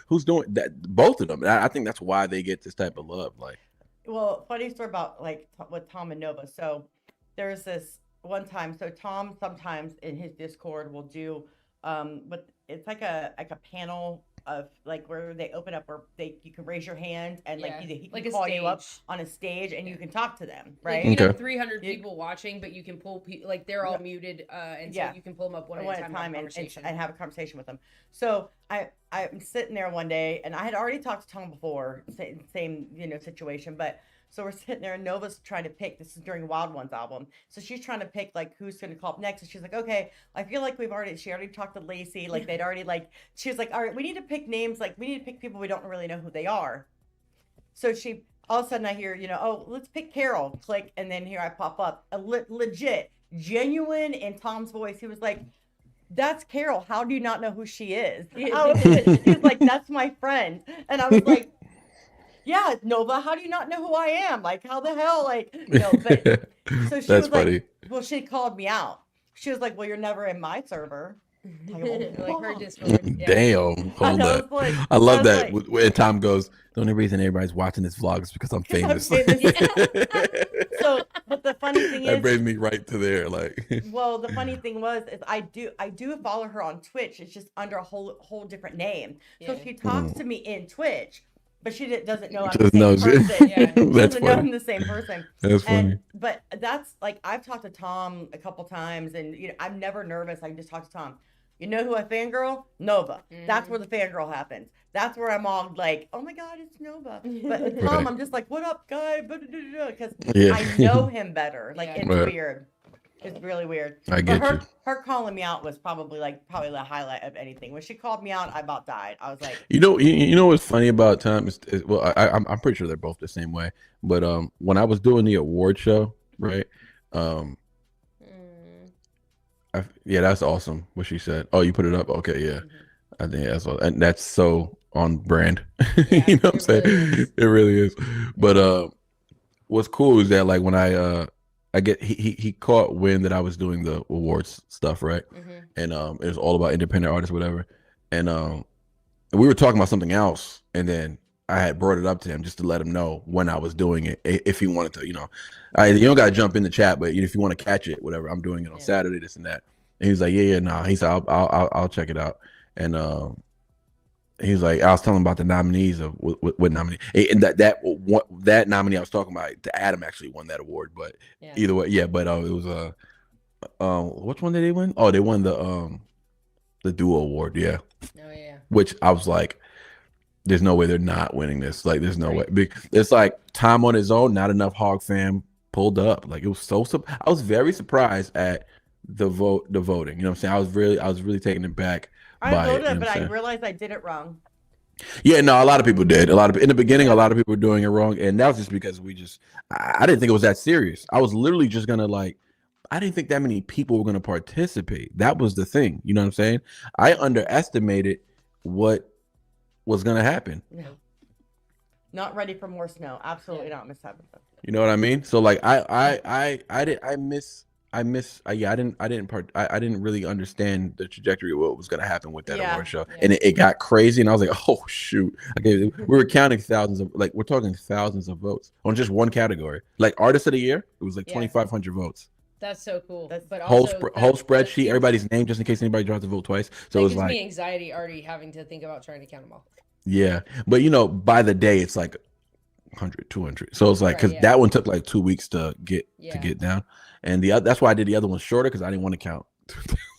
who's doing that? Both of them. I think that's why they get this type of love. Like, well, funny story about like with Tom and Nova. So there's this one time. So Tom sometimes in his Discord will do, but it's like a panel of like where they open up where you can raise your hand and like he can call you up on a stage and you can talk to them, right? Like, you can have 300 people watching, but you can pull like they're all muted, and so you can pull them up one at a time and have a conversation with them. So I'm sitting there one day and I had already talked to Tom before, same you know situation, but. So we're sitting there and Nova's trying to pick, this is during Wild Ones album. So she's trying to pick like who's going to call up next. And she's like, okay, I feel like she already talked to Lacey. Like they'd already she was like, all right, we need to pick names. Like we need to pick people we don't really know who they are. So all of a sudden I hear, you know, oh, let's pick Carol. Click. And then here I pop up legit, genuine in Tom's voice. He was like, that's Carol. How do you not know who she is? He was like, that's my friend. And I was like, yeah, Nova, how do you not know who I am? Like, how the hell? Like, you know, but so she was funny. Like, well, she called me out. She was like, well, you're never in my server. Like her Discord. Yeah. Damn. Hold up. Like, I love that. Like, when Tom goes, the only reason everybody's watching this vlog is because I'm famous. So, but the funny thing that brings me right to there. Like, well, the funny thing is I do follow her on Twitch. It's just under a whole different name. So she talks to me in Twitch. But she doesn't know I'm the same person. Yeah. She doesn't know I'm the same person. That's funny. But that's like, I've talked to Tom a couple times and, you know, I'm never nervous. I can just talk to Tom. You know who I fangirl? Nova. That's where the fangirl happens. That's where I'm all like, oh my God, it's Nova. But with Tom, I'm just like, what up, guy? Because I know him better. Like, it's weird. It's really weird. I get you. Her calling me out was probably the highlight of anything. When she called me out, I about died. I was like, you know what's funny about Tom is well, I'm pretty sure they're both the same way. But when I was doing the award show, right? Yeah, that's awesome. What she said. Oh, you put it up. Okay, yeah. I think that's all, and that's so on brand. Yeah, you know what I'm saying? Really it really is. But what's cool is that like when I get he caught wind that I was doing the awards stuff, right? And it was all about independent artists, whatever. And we were talking about something else, and then I had brought it up to him just to let him know when I was doing it, if he wanted to, you know. You don't gotta jump in the chat, but if you want to catch it, whatever. I'm doing it on Saturday, this and that. And he was like, yeah, nah. He said, I'll check it out. And he was like, I was telling him about the nominees of what nominee, and that nominee I was talking about, Adam actually won that award. But either way, yeah. But it was which one did they win? Oh, they won the duo award, yeah. Oh yeah. Which I was like, there's no way they're not winning this. Like, there's no way. It's like Tom on his own, not enough Hog fam pulled up. Like, it was so. I was very surprised at the voting. You know what I'm saying? I was really taken aback. I voted, you know, but I realized I did it wrong. Yeah, no, a lot of people did. In the beginning, a lot of people were doing it wrong, and that was just because I didn't think it was that serious. I was literally just gonna I didn't think that many people were gonna participate. That was the thing. You know what I'm saying? I underestimated what was gonna happen. No. Not ready for more snow. Absolutely not, Miss Tabitha. You know what I mean? So like I didn't really understand the trajectory of what was going to happen with that award show. Yeah. And it got crazy. And I was like, oh shoot. Okay. We were counting we're talking thousands of votes on just one category. Like artist of the year, it was like 2,500 votes. That's so cool. But whole spreadsheet, everybody's name, just in case anybody tries to vote twice. So it was like, gives me anxiety already having to think about trying to count them all. Yeah. But you know, by the day, it's like 100, 200. So it's like, Right, because yeah. that one took like 2 weeks to get Yeah. down, and that's why I did the other one shorter because I didn't want to count.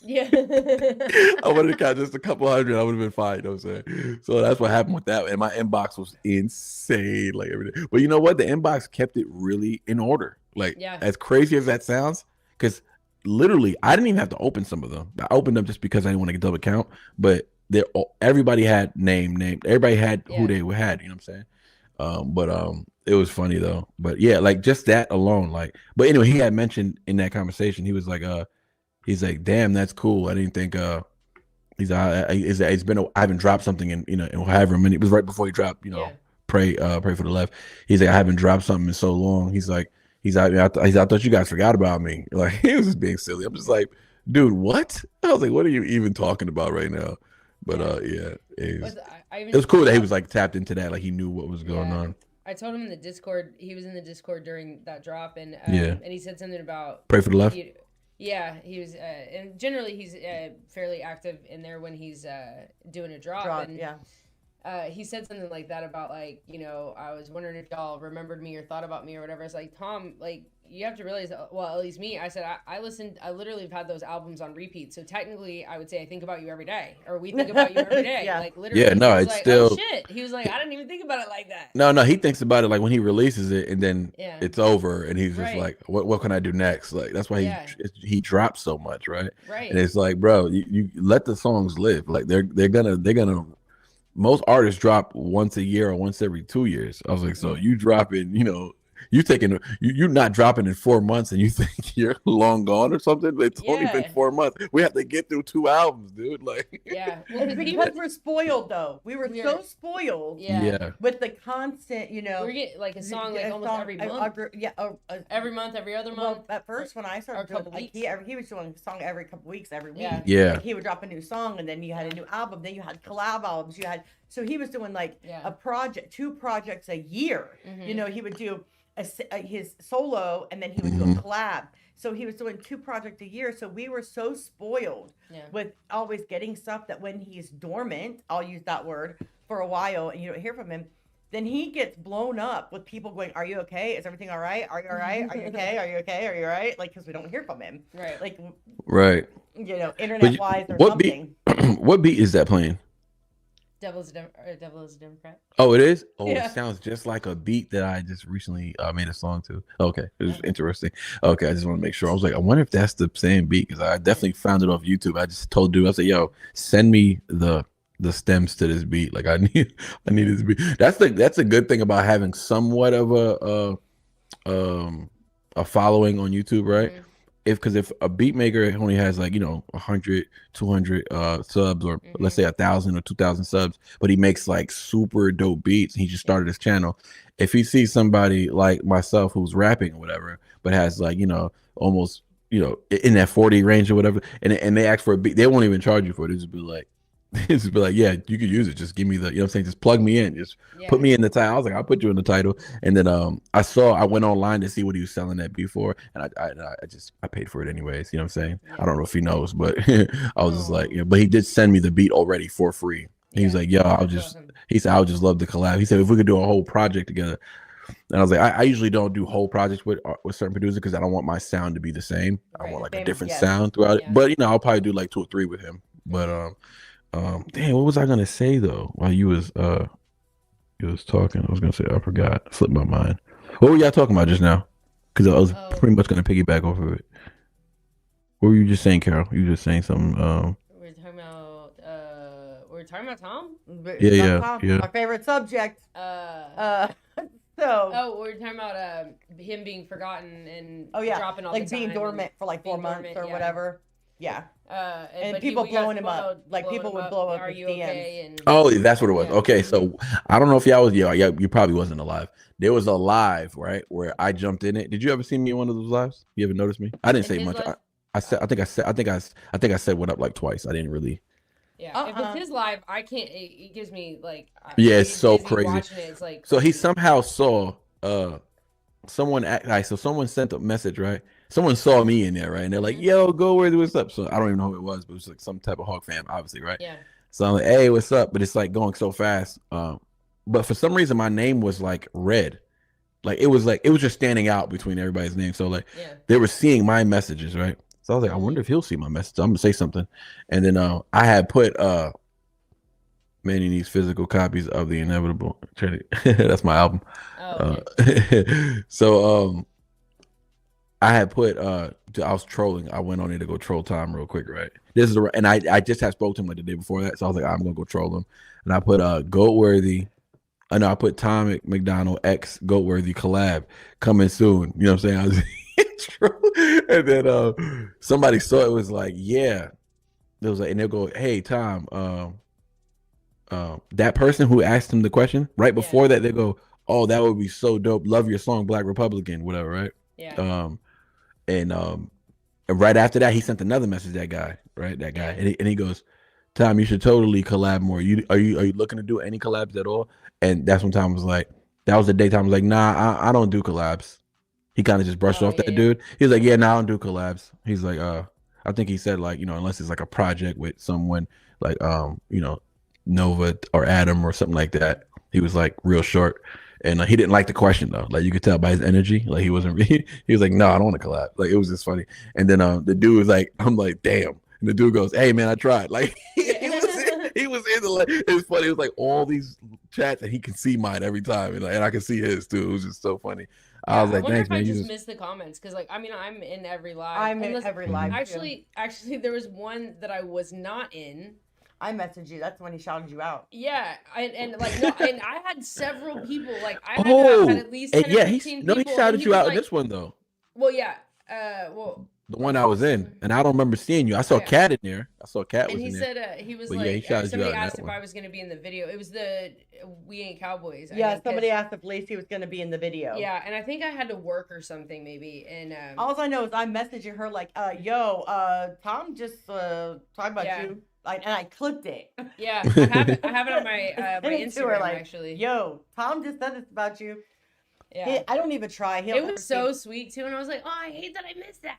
Yeah. I wanted to count just a couple hundred. I would have been fine. You know what I'm saying? So that's what happened with that. And my inbox was insane, like every day. But you know what? The inbox kept it really in order. Like, Yeah. as crazy as that sounds, because literally I didn't even have to open some of them. I opened them just because I didn't want to get double count. But everybody had name. Everybody had who they had. You know what I'm saying? It was funny though. But yeah, like just that alone. Like, but anyway, he had mentioned in that conversation, he was like, he's like, damn, that's cool. I didn't think it's been I haven't dropped something in however many. It was right before he dropped, pray for the left. He's like, I haven't dropped something in so long. He's like, I thought you guys forgot about me. Like, he was just being silly. I'm just like, dude, what? I was like, what are you even talking about right now? But it was cool that he was like tapped into that, like he knew what was going on. I told him in the Discord, he was in the Discord during that drop, and he said something about pray for the left. He was, and generally he's fairly active in there when he's doing a drop. He said something like that about like, I was wondering if y'all remembered me or thought about me or whatever. It's like, Tom, like, you have to realize, well, at least me, I said, I literally have had those albums on repeat. So technically I would say I think about you every day, or we think about you every day. Like literally. Yeah, no, it's like, still. Oh shit. He was like, I didn't even think about it like that. No, he thinks about it like when he releases it and then it's over and he's just like, what can I do next? Like, that's why he drops so much. Right. And it's like, bro, you let the songs live. Like they're gonna, most artists drop once a year or once every 2 years. I was like, so you drop it, you're not dropping in 4 months and you think you're long gone or something. It's only been 4 months. We have to get through 2 albums, dude. Like, well, because we're spoiled though. We were so spoiled. With the constant, we're getting like a song like almost every month. Every month, every other month. Well, at first when I started doing, like he was doing a song every couple weeks, every week. Yeah. Like, he would drop a new song, and then you had a new album. Then you had collab albums. So he was doing like a project, 2 projects a year. Mm-hmm. He would do his solo, and then he would do a collab. So he was doing 2 projects a year. So we were so spoiled with always getting stuff that when he's dormant, I'll use that word, for a while, and you don't hear from him, then he gets blown up with people going, "Are you okay? Is everything all right? Are you all right? Are you okay? Are you okay? Are you all right?" Like, because we don't hear from him. Right. Like, But internet wise or what something. What beat is that playing? Devil is a Democrat. Oh, it is? Oh, it sounds just like a beat that I just recently made a song to. Okay, it was interesting. Okay, I just want to make sure. I was like, I wonder if that's the same beat, because I definitely found it off YouTube. I just told dude, I said, yo, send me the stems to this beat. Like, I need this beat. That's a good thing about having somewhat of a following on YouTube, right? Mm-hmm. If a beat maker only has like 100, 200 subs, or let's say 1,000 or 2,000 subs, but he makes like super dope beats, and he just started his channel. If he sees somebody like myself who's rapping or whatever, but has like almost in that 40 range or whatever, and they ask for a beat, they won't even charge you for it. They just be like, yeah, you could use it. Just give me the, what I'm saying? Just plug me in. Just put me in the title. I was like, I'll put you in the title. And then I went online to see what he was selling that beat for, and I paid for it anyways. You know what I'm saying? I don't know if he knows, but I was just like, but he did send me the beat already for free. He was like, yo, he said, I'll just love the collab. He said, if we could do a whole project together. And I was like, I usually don't do whole projects with certain producers because I don't want my sound to be the same. I want like a different sound throughout it. But I'll probably do like 2 or 3 with him. But damn, what was I gonna say though while you was talking? I was gonna say, I forgot, slipped my mind. What were y'all talking about just now? Because I was pretty much gonna piggyback off of it. What were you just saying, Carol? You were just saying something. We're talking about Tom. Yeah. My favorite subject. So. We're talking about him being forgotten and dropping all like the time, being dormant for like 4 months or whatever. Yeah. And people blowing him up. Like people would blow up his DMs. Okay? Oh, that's what it was. Okay, so I don't know if y'all was you probably wasn't alive. There was a live, right, where I jumped in it. Did you ever see me in one of those lives? You ever notice me? I didn't say much. I think I said what up like twice. I didn't really. Yeah, if it's his live, I can't. It gives me like. It's so crazy. It's like. So he somehow saw someone so someone sent a message, right? Someone saw me in there, right? And they're like, yo, go where what's up? So I don't even know who it was, but it was like some type of Hog fan, obviously, right? Yeah. So I'm like, hey, what's up? But it's like going so fast. But for some reason my name was like red. Like it was just standing out between everybody's names. So like Yeah. they were seeing my messages, right? So I was like, I wonder if he'll see my message. I'm gonna say something. And then I had put Manny needs physical copies of The Inevitable. That's my album. Oh, okay. So I had put I was trolling. I went on there to go troll Tom real quick, right? And I just had spoke to him like the day before that, so I was like, I'm gonna go troll him. And I put Goatworthy. I know I put Tom MacDonald X Goatworthy collab coming soon. You know what I'm saying? And then somebody saw it, was like, yeah. It was like, and they'll go, hey Tom, that person who asked him the question right before that, they go, oh, that would be so dope. Love your song, Black Republican, whatever, right? Yeah. And right after that, he sent another message. That guy, and he goes, Tom, you should totally collab more. Are you looking to do any collabs at all? And that's when Tom was like, that was the day Tom was like, nah, I don't do collabs. He kind of just brushed off that dude. He was like, yeah, nah, I don't do collabs. He's like, I think he said like, unless it's like a project with someone like, Nova or Adam or something like that. He was like real short. And he didn't like the question though. Like you could tell by his energy. Like he wasn't really, he was like, no, I don't want to collab. Like it was just funny. And then the dude was like, I'm like, damn. And the dude goes, hey man, I tried. Like he was in the, like, it was funny. It was like all these chats and he can see mine every time. And I can see his too. It was just so funny. I was like, thanks, man. I just missed the comments because, like, I mean, I'm in every live. I'm in every live. Actually, there was one that I was not in. I messaged you. That's when he shouted you out. Yeah, and I had several people. Like, I had at least 10 or 15 people. No, he shouted you out like, in this one though. Well, yeah. The one I was in, and I don't remember seeing you. I saw Cat in there. I saw Cat was in there. And he said, he was but like, yeah, he shouted somebody you out asked if I was going to be in the video. It was the We Ain't Cowboys. Yeah, somebody asked if Lacey was going to be in the video. Yeah, and I think I had to work or something maybe. And all I know is I'm messaging her like, Tom just talked about you. And I clipped it. Yeah, I have it on my my Instagram like, actually. Yo, Tom just said this about you. Yeah, I don't even try. It was so sweet too, and I was like, oh, I hate that I missed that.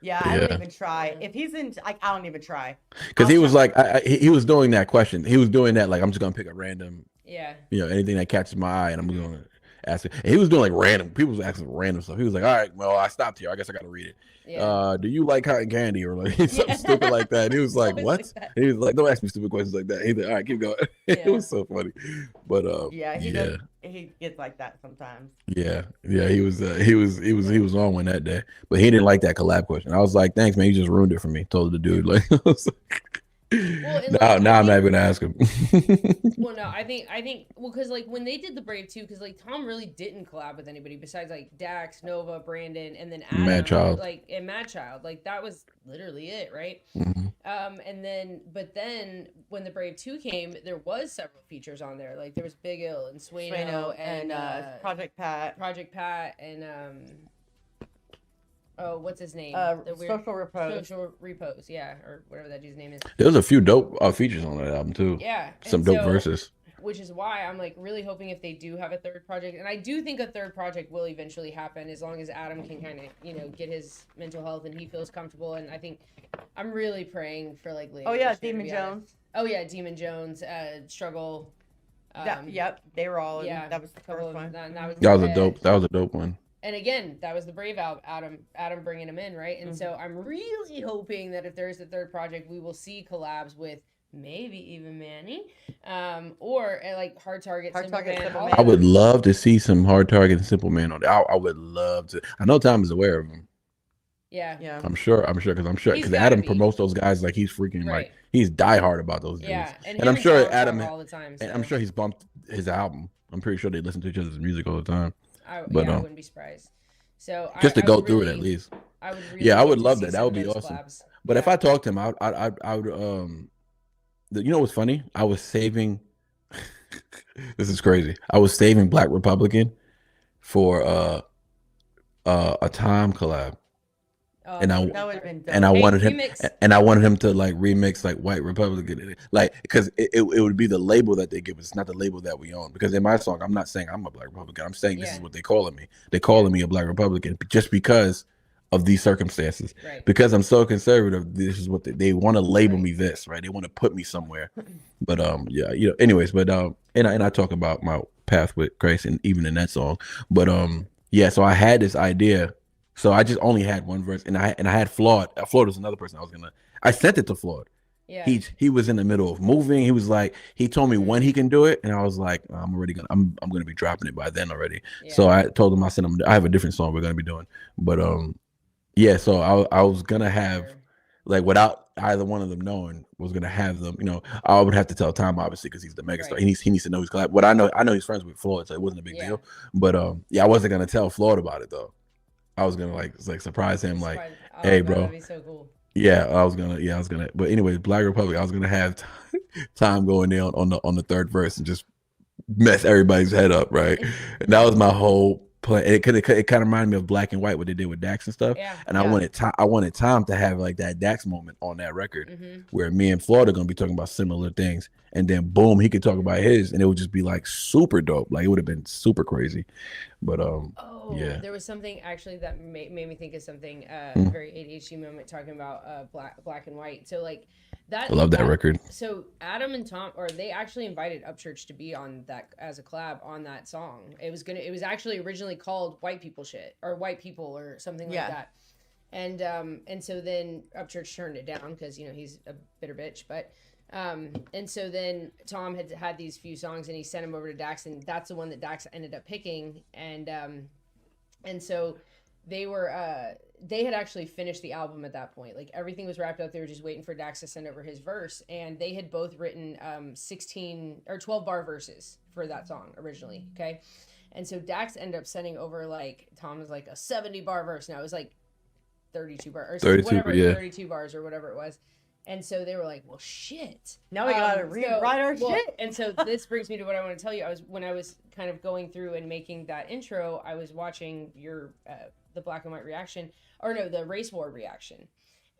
Yeah, I don't even try. If he's in, I don't even try. Because he was like, he was doing that question. He was doing that like, I'm just gonna pick a random, anything that catches my eye, and I'm gonna ask it. And he was doing like random. People was asking random stuff. He was like, all right, well, I stopped here. I guess I gotta read it. Yeah. Do you like cotton candy or like something stupid like that? And he was like, what? And he was like, don't ask me stupid questions like that. He's like, all right, keep going. It was so funny. But he gets like that sometimes. Yeah, he was on one that day, but he didn't like that collab question. I was like, thanks, man, you just ruined it for me. Told the dude like. Now I'm not even gonna ask him. Well, no, I think because like when they did the Brave 2, because like Tom really didn't collab with anybody besides like Dax, Nova, Brandon, and then Adam, Madchild. and Madchild. Like that was literally it, right? Mm-hmm. But then when the Brave 2 came, there was several features on there. Like there was Big Ill and Sueno and Project Pat and what's his name? Social Repose, yeah, or whatever that dude's name is. There was a few dope features on that album too. Yeah, some dope verses. Which is why I'm like really hoping if they do have a third project, and I do think a third project will eventually happen as long as Adam can kind of get his mental health and he feels comfortable. And I think I'm really praying for like later. Demon Jones. Demon Jones, Struggle. They were all. Yeah, that was the first one. That was a dope one. And again, that was the Brave Adam bringing him in, right? And so I'm really hoping that if there's a third project, we will see collabs with maybe even Manny, or like Hard Target, Simple Man. I would love to see some Hard Target and Simple Man on there. I would love to. I know Tom is aware of them. Yeah. I'm sure because Adam promotes those guys like he's freaking like he's diehard about those dudes. Yeah, and I'm sure Adam all the time. So. And I'm sure he's bumped his album. I'm pretty sure they listen to each other's music all the time. I wouldn't be surprised. So just to go through it at least. I would really I would love that. That would be awesome. Collabs. But if I talked to him, I would you know what's funny? I was saving this is crazy. I was saving Black Republican for a Tom collab. Oh, and I wanted him to like remix like White Republican, like because it would be the label that they give us. It's not the label that we own. Because in my song, I'm not saying I'm a Black Republican. I'm saying this is what they're calling me. They're calling me a Black Republican just because of these circumstances. Right. Because I'm so conservative, this is what they want to label me this, right? They want to put me somewhere. But anyways, but and I talk about path with Christ, and even in that song. But yeah, so I had this idea. So I just only had one verse, and I had Flawed. Flawed was another person I sent it to Flawed. Yeah. He was in the middle of moving. He was like, he told me when he can do it, and I was like, I'm gonna be dropping it by then already. Yeah. So I told him, I sent him, I have a different song we're gonna be doing, but yeah. So I was gonna have, like, without either one of them knowing, was gonna have them. You know, I would have to tell Tom, obviously, because he's the megastar. Right. He needs to know he's collab. What I know he's friends with Floyd, so it wasn't a big deal. But yeah, I wasn't gonna tell Floyd about it though. I was gonna like surprise him, like, hey, bro. That'd be so cool. Yeah, I was gonna. But anyways, Black Republic, I was gonna have time going there on the third verse and just mess everybody's head up, right? And that was my whole plan. It kind of reminded me of Black and White, what they did with Dax and stuff. Yeah. And I wanted Tom to have like that Dax moment on that record, where me and Florida are gonna be talking about similar things, and then boom, he could talk about his, and it would just be like super dope. Like, it would have been super crazy. But yeah, there was something actually that made me think of something very ADHD moment, talking about black and white. So like that, I love that record. So Adam and Tom, or they actually invited Upchurch to be on that as a collab on that song. It was actually originally called White People Shit, or White People, or something like that. And so then Upchurch turned it down because, you know, he's a bitter bitch. But and so then Tom had these few songs, and he sent them over to Dax, and that's the one that Dax ended up picking. And so they had actually finished the album at that point. Like, everything was wrapped up. They were just waiting for Dax to send over his verse, and they had both written 16 or 12 bar verses for that song originally. Okay. And so Dax ended up sending over, like, Tom was like a 70 bar verse. Now it was like 32 bars, or 32 bars or whatever it was. And so they were like, well, shit. Now we gotta rewrite our shit. And so this brings me to what I want to tell you. When I was kind of going through and making that intro, I was watching your the Black and White reaction, or no, the Race War reaction.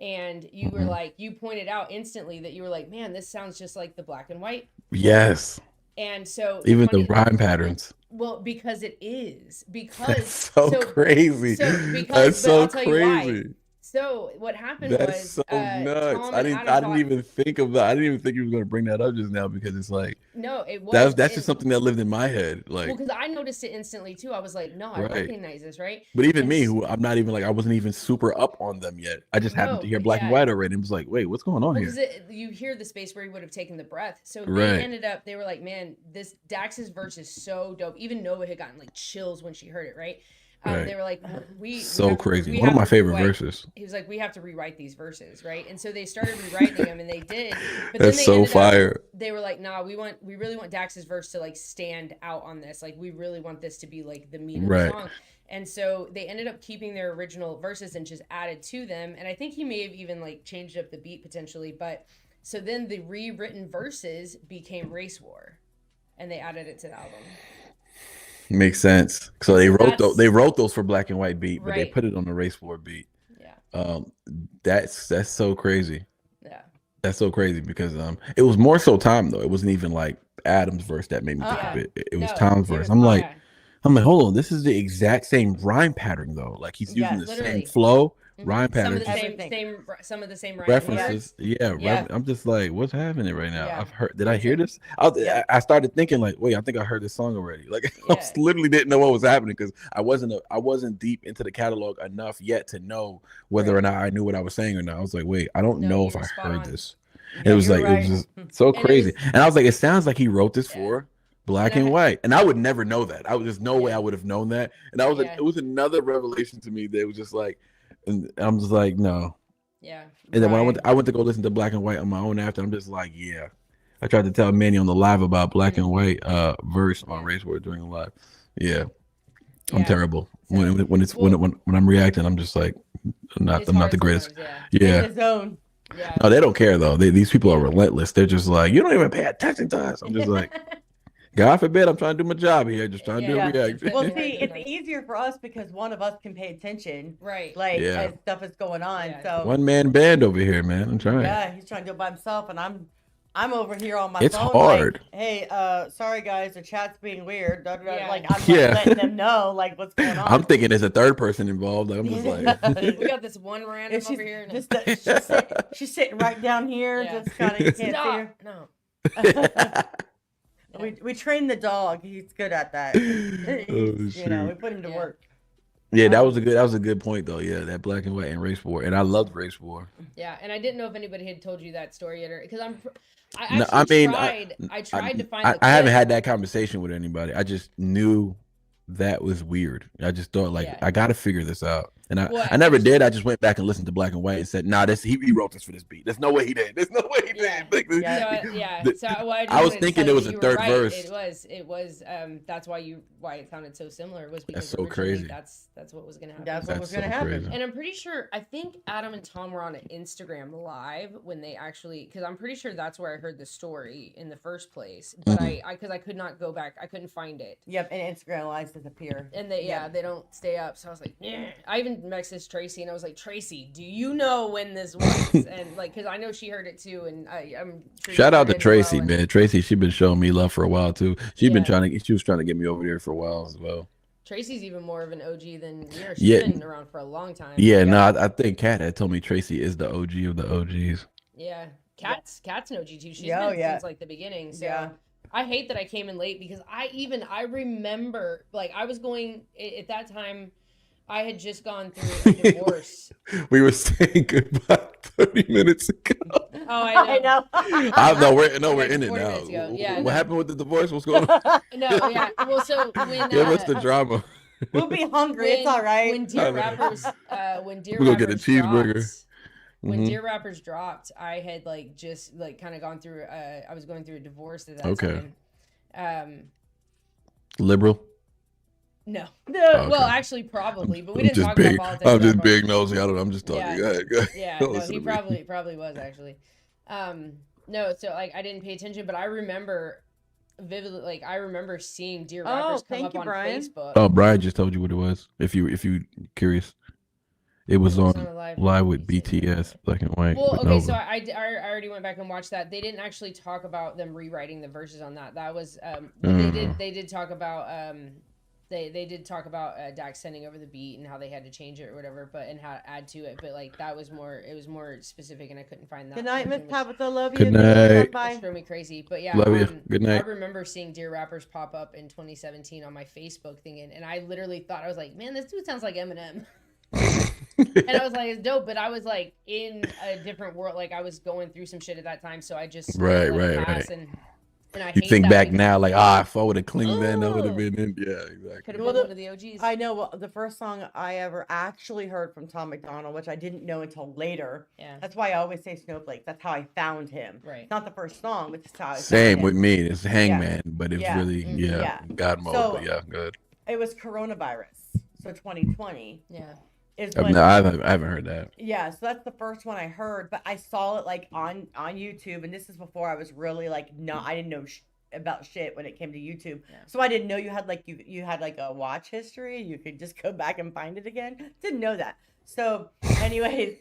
And you were like, you pointed out instantly that you were like, man, this sounds just like the Black and White. Yes. And so even the rhyme patterns. Well, because it is. Because that's so crazy. That's so crazy. So what happened That's was so nuts. I didn't even think of that. I didn't even think you were going to bring that up just now, because it's like, no, it was. That's just something that lived in my head. Like, well, because I noticed it instantly too. I was like, no, I recognize this, right? But even me, who I'm not even like, I wasn't even super up on them yet. I just happened to hear Black and White already, and was like, wait, what's going on here? Because you hear the space where he would have taken the breath. So they were like, man, this Dax's verse is so dope. Even Nova had gotten like chills when she heard it, right? They were like, crazy. One of my favorite verses. He was like, we have to rewrite these verses, right? And so they started rewriting them, and they did. But that's then so fire. They were like, nah, we really want Dax's verse to like stand out on this. Like, we really want this to be like the meat of the song. And so they ended up keeping their original verses and just added to them. And I think he may have even like changed up the beat potentially. But so then the rewritten verses became Race War, and they added it to the album. Makes sense. So they wrote those for Black and White beat, but they put it on the Race War beat. Yeah. That's so crazy. Yeah. That's so crazy, because it was more so Tom though. It wasn't even like Adam's verse that made me think of it. It was Tom's verse. I'm like, hold on, this is the exact same rhyme pattern though. Like, he's using the same flow. Rhyme patterns, some of the same references. I'm just like, what's happening right now? Did I hear this? I started thinking like, wait, I think I heard this song already. Like, I literally didn't know what was happening, because I wasn't deep into the catalog enough yet to know whether or not I knew what I was saying or not. I was like, wait, I don't know if I heard this. It was like, it was just so crazy. And I was like, it sounds like he wrote this for Black and White, and I would never know that. There's no way I would have known that. And it was another revelation to me that it was just like. And I'm just like, no. Yeah. And then when I went to go listen to Black and White on my own after, I'm just like, yeah. I tried to tell Manny on the live about Black and White verse on Race War during the live. Yeah. I'm terrible. When I'm reacting, I'm just like, I'm not the greatest. Yeah. No, they don't care though. These people are relentless. They're just like, you don't even pay attention to us. I'm just like, God forbid, I'm trying to do my job here. Just trying to do a reaction. Well, see, it's easier for us because one of us can pay attention, right? Like, as stuff is going on. So one man band over here, man. I'm trying. Yeah, he's trying to do it by himself, and I'm over here on my phone. It's hard. Like, hey, sorry guys, the chat's being weird. Like, I'm letting them know like what's going on. I'm thinking there's a third person involved. I'm just like, we got this one random over here. She's sitting right down here. Just kind of can't see her. No. We trained the dog. He's good at that. You know, we put him to work. Yeah, that was a good point though. Yeah, that black and white and race war, and I loved race war. Yeah, and I didn't know if anybody had told you that story yet, or because I tried to find. I haven't had that conversation with anybody. I just knew that was weird. I just thought like I got to figure this out, and I never did. I just went back and listened to Black and White and said, "Nah, he wrote this for this beat. There's no way he did. There's no way he did." I was thinking it was a third verse. It was. That's why it sounded so similar was because that's so crazy. That's what was gonna happen. That's what was gonna happen. Crazy. And I'm pretty sure. I think Adam and Tom were on an Instagram live when they actually, because I'm pretty sure that's where I heard the story in the first place. But because I could not go back, I couldn't find it. Yep, and Instagram lives disappear. And they don't stay up. So I was like, yeah. I even messaged Tracy and I was like, Tracy, do you know when this was? And like, because I know she heard it too. And I'm sure shout out to Tracy, man. Tracy, she's been showing me love for a while too. She was trying to get me over there for a while as well. Tracy's even more of an OG than you. She's been around for a long time. Yeah, no, I think Kat had told me Tracy is the OG of the OGs. Yeah, Kat's an OG too. She's been since like the beginning. So I hate that I came in late because I remember like I was going at that time. I had just gone through a divorce. We were saying goodbye 30 minutes ago. Oh, I know. We're in it now. Yeah, what happened with the divorce? What's going on? No, yeah. Well, so when what's the drama? We'll be hungry. It's all right. When Dear Rappers, we're gonna get a cheeseburger. When Dear Rappers dropped, I had like just like kind of gone through. I was going through a divorce at that time. Liberal. No. Okay. Well, actually, probably, but we didn't talk about politics. I'm just being nosy. I don't know. I'm just talking. Yeah, go ahead. Yeah. No, he probably was actually. No, so like I didn't pay attention, but I remember vividly, like I remember seeing Dear Rappers come up on Facebook. Oh, Brian just told you what it was. If you curious, it was on live with BTS, Black and White. Well, okay, so I already went back and watched that. They didn't actually talk about them rewriting the verses on that. That was they did talk about They did talk about Dax sending over the beat and how they had to change it or whatever, and how to add to it. But like that was more, it was more specific, and I couldn't find that. Good night, Miss Tabitha. Love you. Good night. Bye. Drove me crazy, but yeah. Love you. Good night. I remember seeing Dear Rappers pop up in 2017 on my Facebook thing, and I literally thought, I was like, man, this dude sounds like Eminem. And I was like, it's dope, but I was like in a different world. Like I was going through some shit at that time, so I just right. And I you think back now, like, if I would have clinged then, I would have been in. Yeah, exactly. Could have been one of the OGs. I know. Well, the first song I ever actually heard from Tom MacDonald, which I didn't know until later. Yeah. That's why I always say Snowflakes. That's how I found him. Right. It's not the first song, but it's how I found him. Same with me. It's Hangman, but it's really, God mode. So, but yeah, good. It was coronavirus. So 2020. Yeah. No, I haven't heard that. Yeah, so that's the first one I heard, but I saw it like on YouTube, and this is before I was really like I didn't know about shit when it came to YouTube. Yeah. So I didn't know you had like you had like a watch history. You could just go back and find it again. Didn't know that. So, anyways,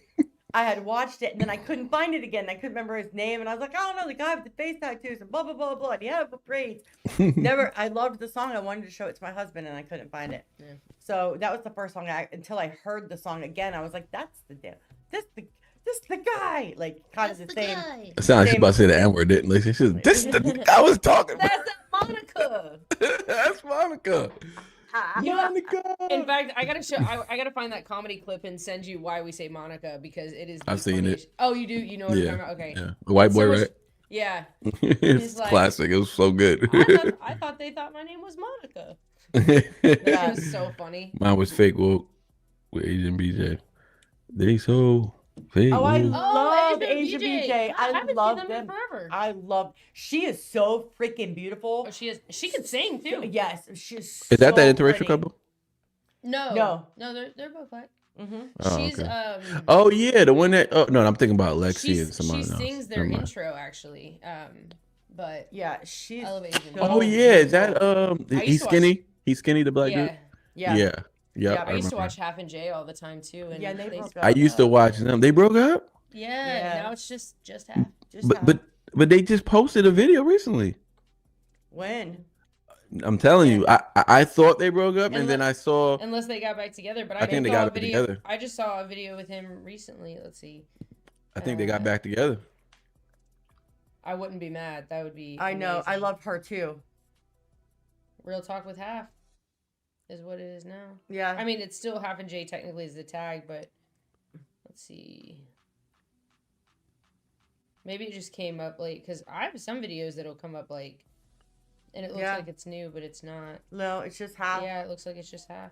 I had watched it, and then I couldn't find it again. I couldn't remember his name, and I was like, I don't know, the guy with the face tattoos and blah blah blah blah. And he had braids. I loved the song. I wanted to show it to my husband, and I couldn't find it. Yeah. So that was the first song. Until I heard the song again, I was like, that's the damn. This the guy, like kind of the same. It sounded like she about to say the N word, didn't she? She's this the I was talking about. That's Monica. That's Monica. Monica. In fact, I gotta find that comedy clip and send you why we say Monica, because it is. I've seen it. Oh, you do? You know what I'm talking about? Okay. Yeah. The white boy, right? Yeah. It's like, classic. It was so good. I thought they thought my name was Monica. That was so funny. Mine was fake woke with Asian BJ. They so fake. Oh, I love Asian BJ. I love them forever. I love. She is so freaking beautiful. Oh, she is. She can sing too. Yes, she's. Is that interracial couple? No, they're both black. Mm-hmm. Oh, she's okay. Oh yeah, the one that. Oh no, I'm thinking about Lexi and somebody else. She sings their intro actually. But yeah, she's. Oh yeah, is that he's skinny? He's skinny, the black dude. Yeah. I used to watch Half and Jay all the time too, and they broke up. I used to watch them. They broke up. Yeah. Now it's just half. But they just posted a video recently. When? I'm telling you, I thought they broke up, and then I saw. Unless they got back together, but I think they got back together. I just saw a video with him recently. Let's see. I think they got back together. I wouldn't be mad. That would be. I know. I amazing. love her too. Real Talk with Half is what it is now. Yeah. I mean, it's still Half and J technically is the tag, but let's see. Maybe it just came up late because I have some videos that'll come up like, and it looks like it's new, but it's not. No, it's just half. Yeah, it looks like it's just half.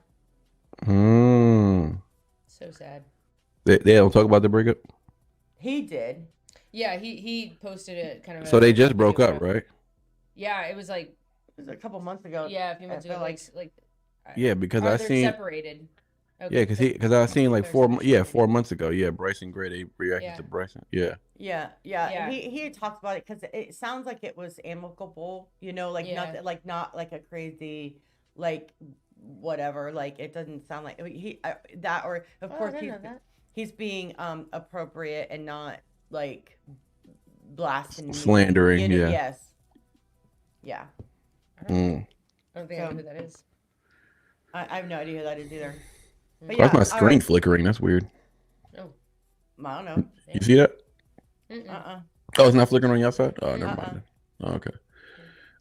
So sad. They don't talk about the breakup. He did. Yeah, he posted it kind of. So they just broke up, right? Yeah, it was like. It was a couple months ago. Yeah, a few months ago. Like. Yeah, because I I seen separated. Okay, yeah, because I seen like 4 months ago. Yeah, Bryson Gray, they reacted Yeah. to Bryson. Yeah. Yeah. Yeah. He had talked about it because it sounds like it was amicable, like Yeah. nothing, like not like a crazy, like whatever. Like it doesn't sound like that, or of Oh, I course didn't know that. he's being appropriate and not like blasting, Slandering, yeah. Yes. Yeah. Mm. I don't think I know who that is. I have no idea who that is either. But Why's my all screen right. flickering? That's weird. Oh. I don't know. You see that? Mm-mm. Oh, it's not flickering on your side? Oh, never mind. Oh, okay.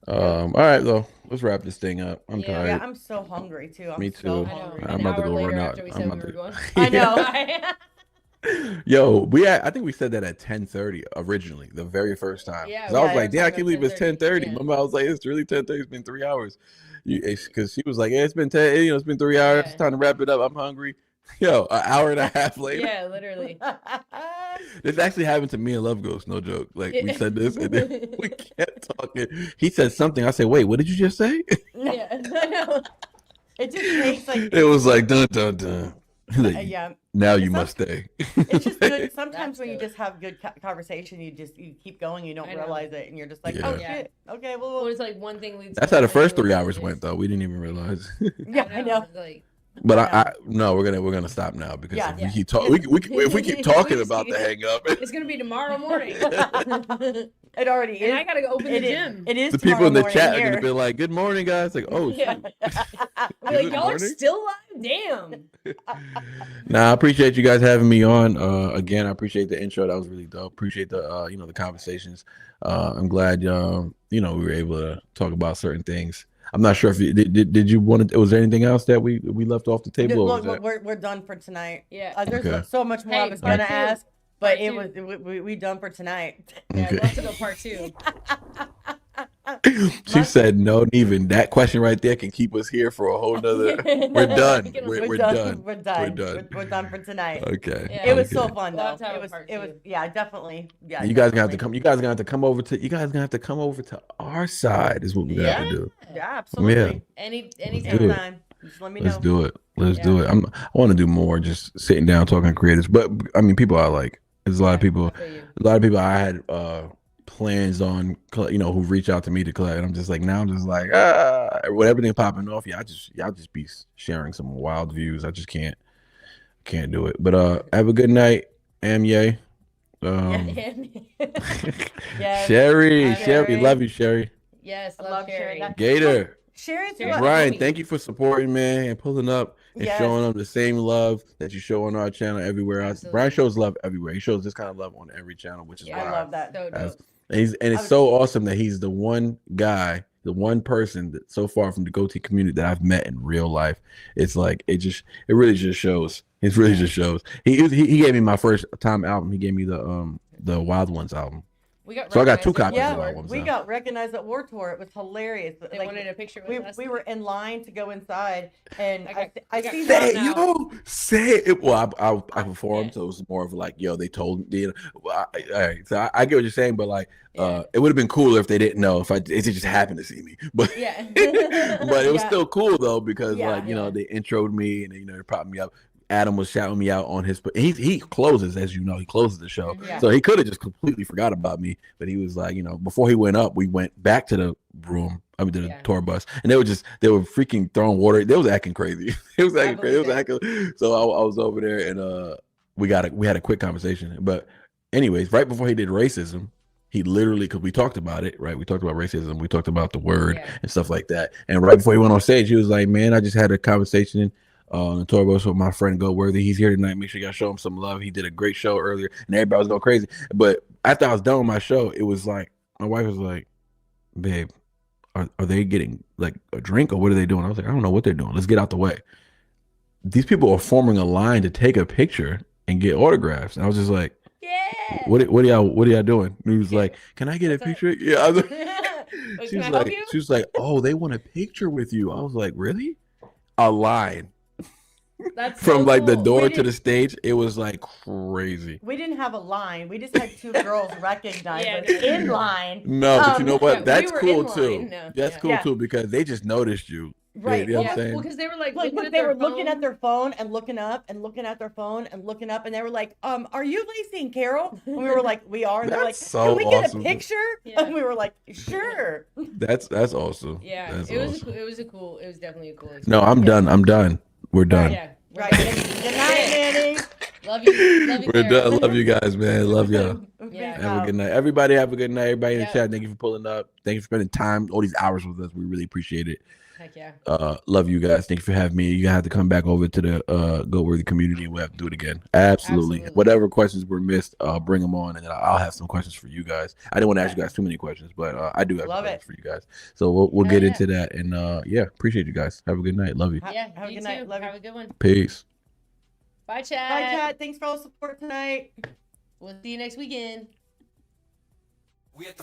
All right, though. Let's wrap this thing up. I'm tired. Yeah, I'm so hungry too. Me So too. I know. hungry. I'm An about to hour go later run out. after we I'm said we about were to- going. I know. Yo, I think we said that at 10:30 originally, the very first time. Yeah, 'Cause I was yeah, like, damn, I talking can't believe it's 10:30. yeah. Remember, I was like, it's really 10:30. It's been 3 hours. Because she was like, yeah, it's been 10. It's been 3 hours. Yeah. It's time to wrap it up. I'm hungry. Yo, an hour and a half later. Yeah, literally. This actually happened to me and Love Ghost. No joke. Like we said this, and then we kept talking. He said something. I said, wait, what did you just say? Yeah, I know. It just takes like It was like dun dun dun. Like, yeah. now you It's must stay. It's just good. Sometimes That's when you good. just have good conversation, you keep going. You don't I know. realize it, and you're just like, Yeah. oh Yeah. shit. Okay, Well, it's like one thing leads. That's to how the another, first 3 which hours is- went, though. We didn't even realize. yeah, I know. Like, But I know. no, we're gonna stop now because Yeah. if we Yeah. keep talking, if we keep talking We just about keep- the hang up, it's gonna be tomorrow morning. It already is. And I gotta go open the It is- gym. It is the people in the tomorrow chat are morning gonna here. be like, "Good morning, guys." Like, oh, Yeah. shoot. I'm Is like, it y'all are morning? still alive? Damn. Nah, I appreciate you guys having me on. Again, I appreciate the intro. That was really dope. Appreciate the the conversations. I'm glad we were able to talk about certain things. I'm not sure if you, did you want to. Was there anything else that we left off the table? Or was Look, that- we're done for tonight. Yeah. There's Okay. so much more I Hey, was part gonna two. ask, but Part it two. was we done for tonight. Yeah, Okay. I'd love to go part 2. She said, "No, even that question right there can keep us here for a whole nother." We're done. We're done. We're done. We're done. We're done for tonight. Okay. Yeah. It was so okay. fun We'll though. have to have a It was part it was two. yeah, definitely. Yeah. You guys gonna have to definitely. come. You guys gonna have to come over to. You guys gonna have to come over to our side. Is what we got to do. Yeah, absolutely. Anytime. Do it. Anytime. Just let me know. Let's do it. Let's Yeah. do it. I want to do more. Just sitting down talking creators. But I mean, people are like. There's a lot of people. I feel you. A lot of people I had plans on. Who reach out to me to collab. And I'm just like now. I'm just like with everything popping off. Y'all just be sharing some wild views. I just can't do it. But have a good night, Amye. Yes. Sherry, Hi, Sherry, Sherry. love you, Sherry. Yes, I love love Sherry. Sherry. Gator, Sharing Sherry. to Brian, homie. thank you for supporting, man, and pulling up and Yes. showing them the same love that you show on our channel everywhere else. Absolutely. Brian shows love everywhere. He shows this kind of love on every channel, which is Yeah, why I love that. So That's- dope. and it's so awesome that he's the one guy, the one person that so far from the goatee community that I've met in real life. It's like it really just shows. It really just shows. He gave me my first time album. He gave me the Wild Ones album. We So I got 2 recognized copies at of Yeah, that War. one. we so. got recognized at War Tour. It was hilarious. They Like, wanted a picture with we, us. we were in line to go inside, and I got- I I got see caught that. now. Say it. Well, I performed, Yeah. so it was more of like, yo, they told me. All right, so I get what you're saying, but like, Yeah. it would have been cooler if they didn't know. If it just happened to see me, but Yeah. but it was Yeah. still cool though because Yeah. like they introed me and they propped me up. Adam was shouting me out on his. He closes, as you know, he closes the show, Yeah. so he could have just completely forgot about me. But he was like, before he went up, we went back to the room. I mean, to the Yeah. tour bus, and they were freaking throwing water. They was acting crazy. It was acting crazy. It was believe acting. So I was over there, and we had a quick conversation. But anyways, right before he did racism, he literally, because we talked about it, right? We talked about racism. We talked about the word Yeah. and stuff like that. And right before he went on stage, he was like, "Man, I just had a conversation on the tour bus with my friend Go Worthy. He's here tonight. Make sure y'all show him some love. He did a great show earlier, and everybody was going crazy. But after I was done with my show, it was like my wife was like, babe, are they getting like a drink or what are they doing? I was like, I don't know what they're doing. Let's get out the way. These people are forming a line to take a picture and get autographs. And I was just like, Yeah. what are y'all doing? And he was like, can I get a picture? Yeah. I was like, Can she I was help like, you? oh, they want a picture with you. I was like, really? A line That's from so like the cool. door We to did- the stage. It was like crazy. We didn't have a line. We just had two girls recognize Yeah, us no. in line. No, but you know what? Yeah, we That's were cool in too. line. No, That's yeah. cool Yeah. too because they just noticed you. Right. You know what Yeah, I'm saying? well, because they were like, Like, looking look, at they their were looking phone. at their phone and looking up and looking at their phone and looking up, and they were like, "Are you Lacey and Carol?" And we were like, "We are." And they're like, That's so "Can we get awesome. a picture?" Yeah. And we were like, "Sure." That's awesome. Yeah, That's it was awesome. it was definitely a cool experience. No, I'm done. I'm done. We're done. Yeah. we're Right. done. Good night, Manny. Love you. We're Clara. done. Love you guys, man. Love y'all. Yeah. Peace Have a out. good night. Everybody have a good night. Everybody in the Yeah. chat, thank you for pulling up. Thank you for spending time, all these hours with us. We really appreciate it. Heck yeah. Love you guys. Thank you for having me. You have to come back over to the GoWorthy community and we'll have to do it again. Absolutely. Absolutely. Whatever questions were missed, bring them on and then I'll have some questions for you guys. I didn't want to ask you guys too many questions, but I do have some Love questions it. for you guys. So we'll Hell get yeah. into that. And yeah, appreciate you guys. Have a good night. Love you. Yeah. Have a you good night. too. Love you. Have a good one. Peace. Bye, chat. Bye, chat. Thanks for all the support tonight. We'll see you next weekend. We at the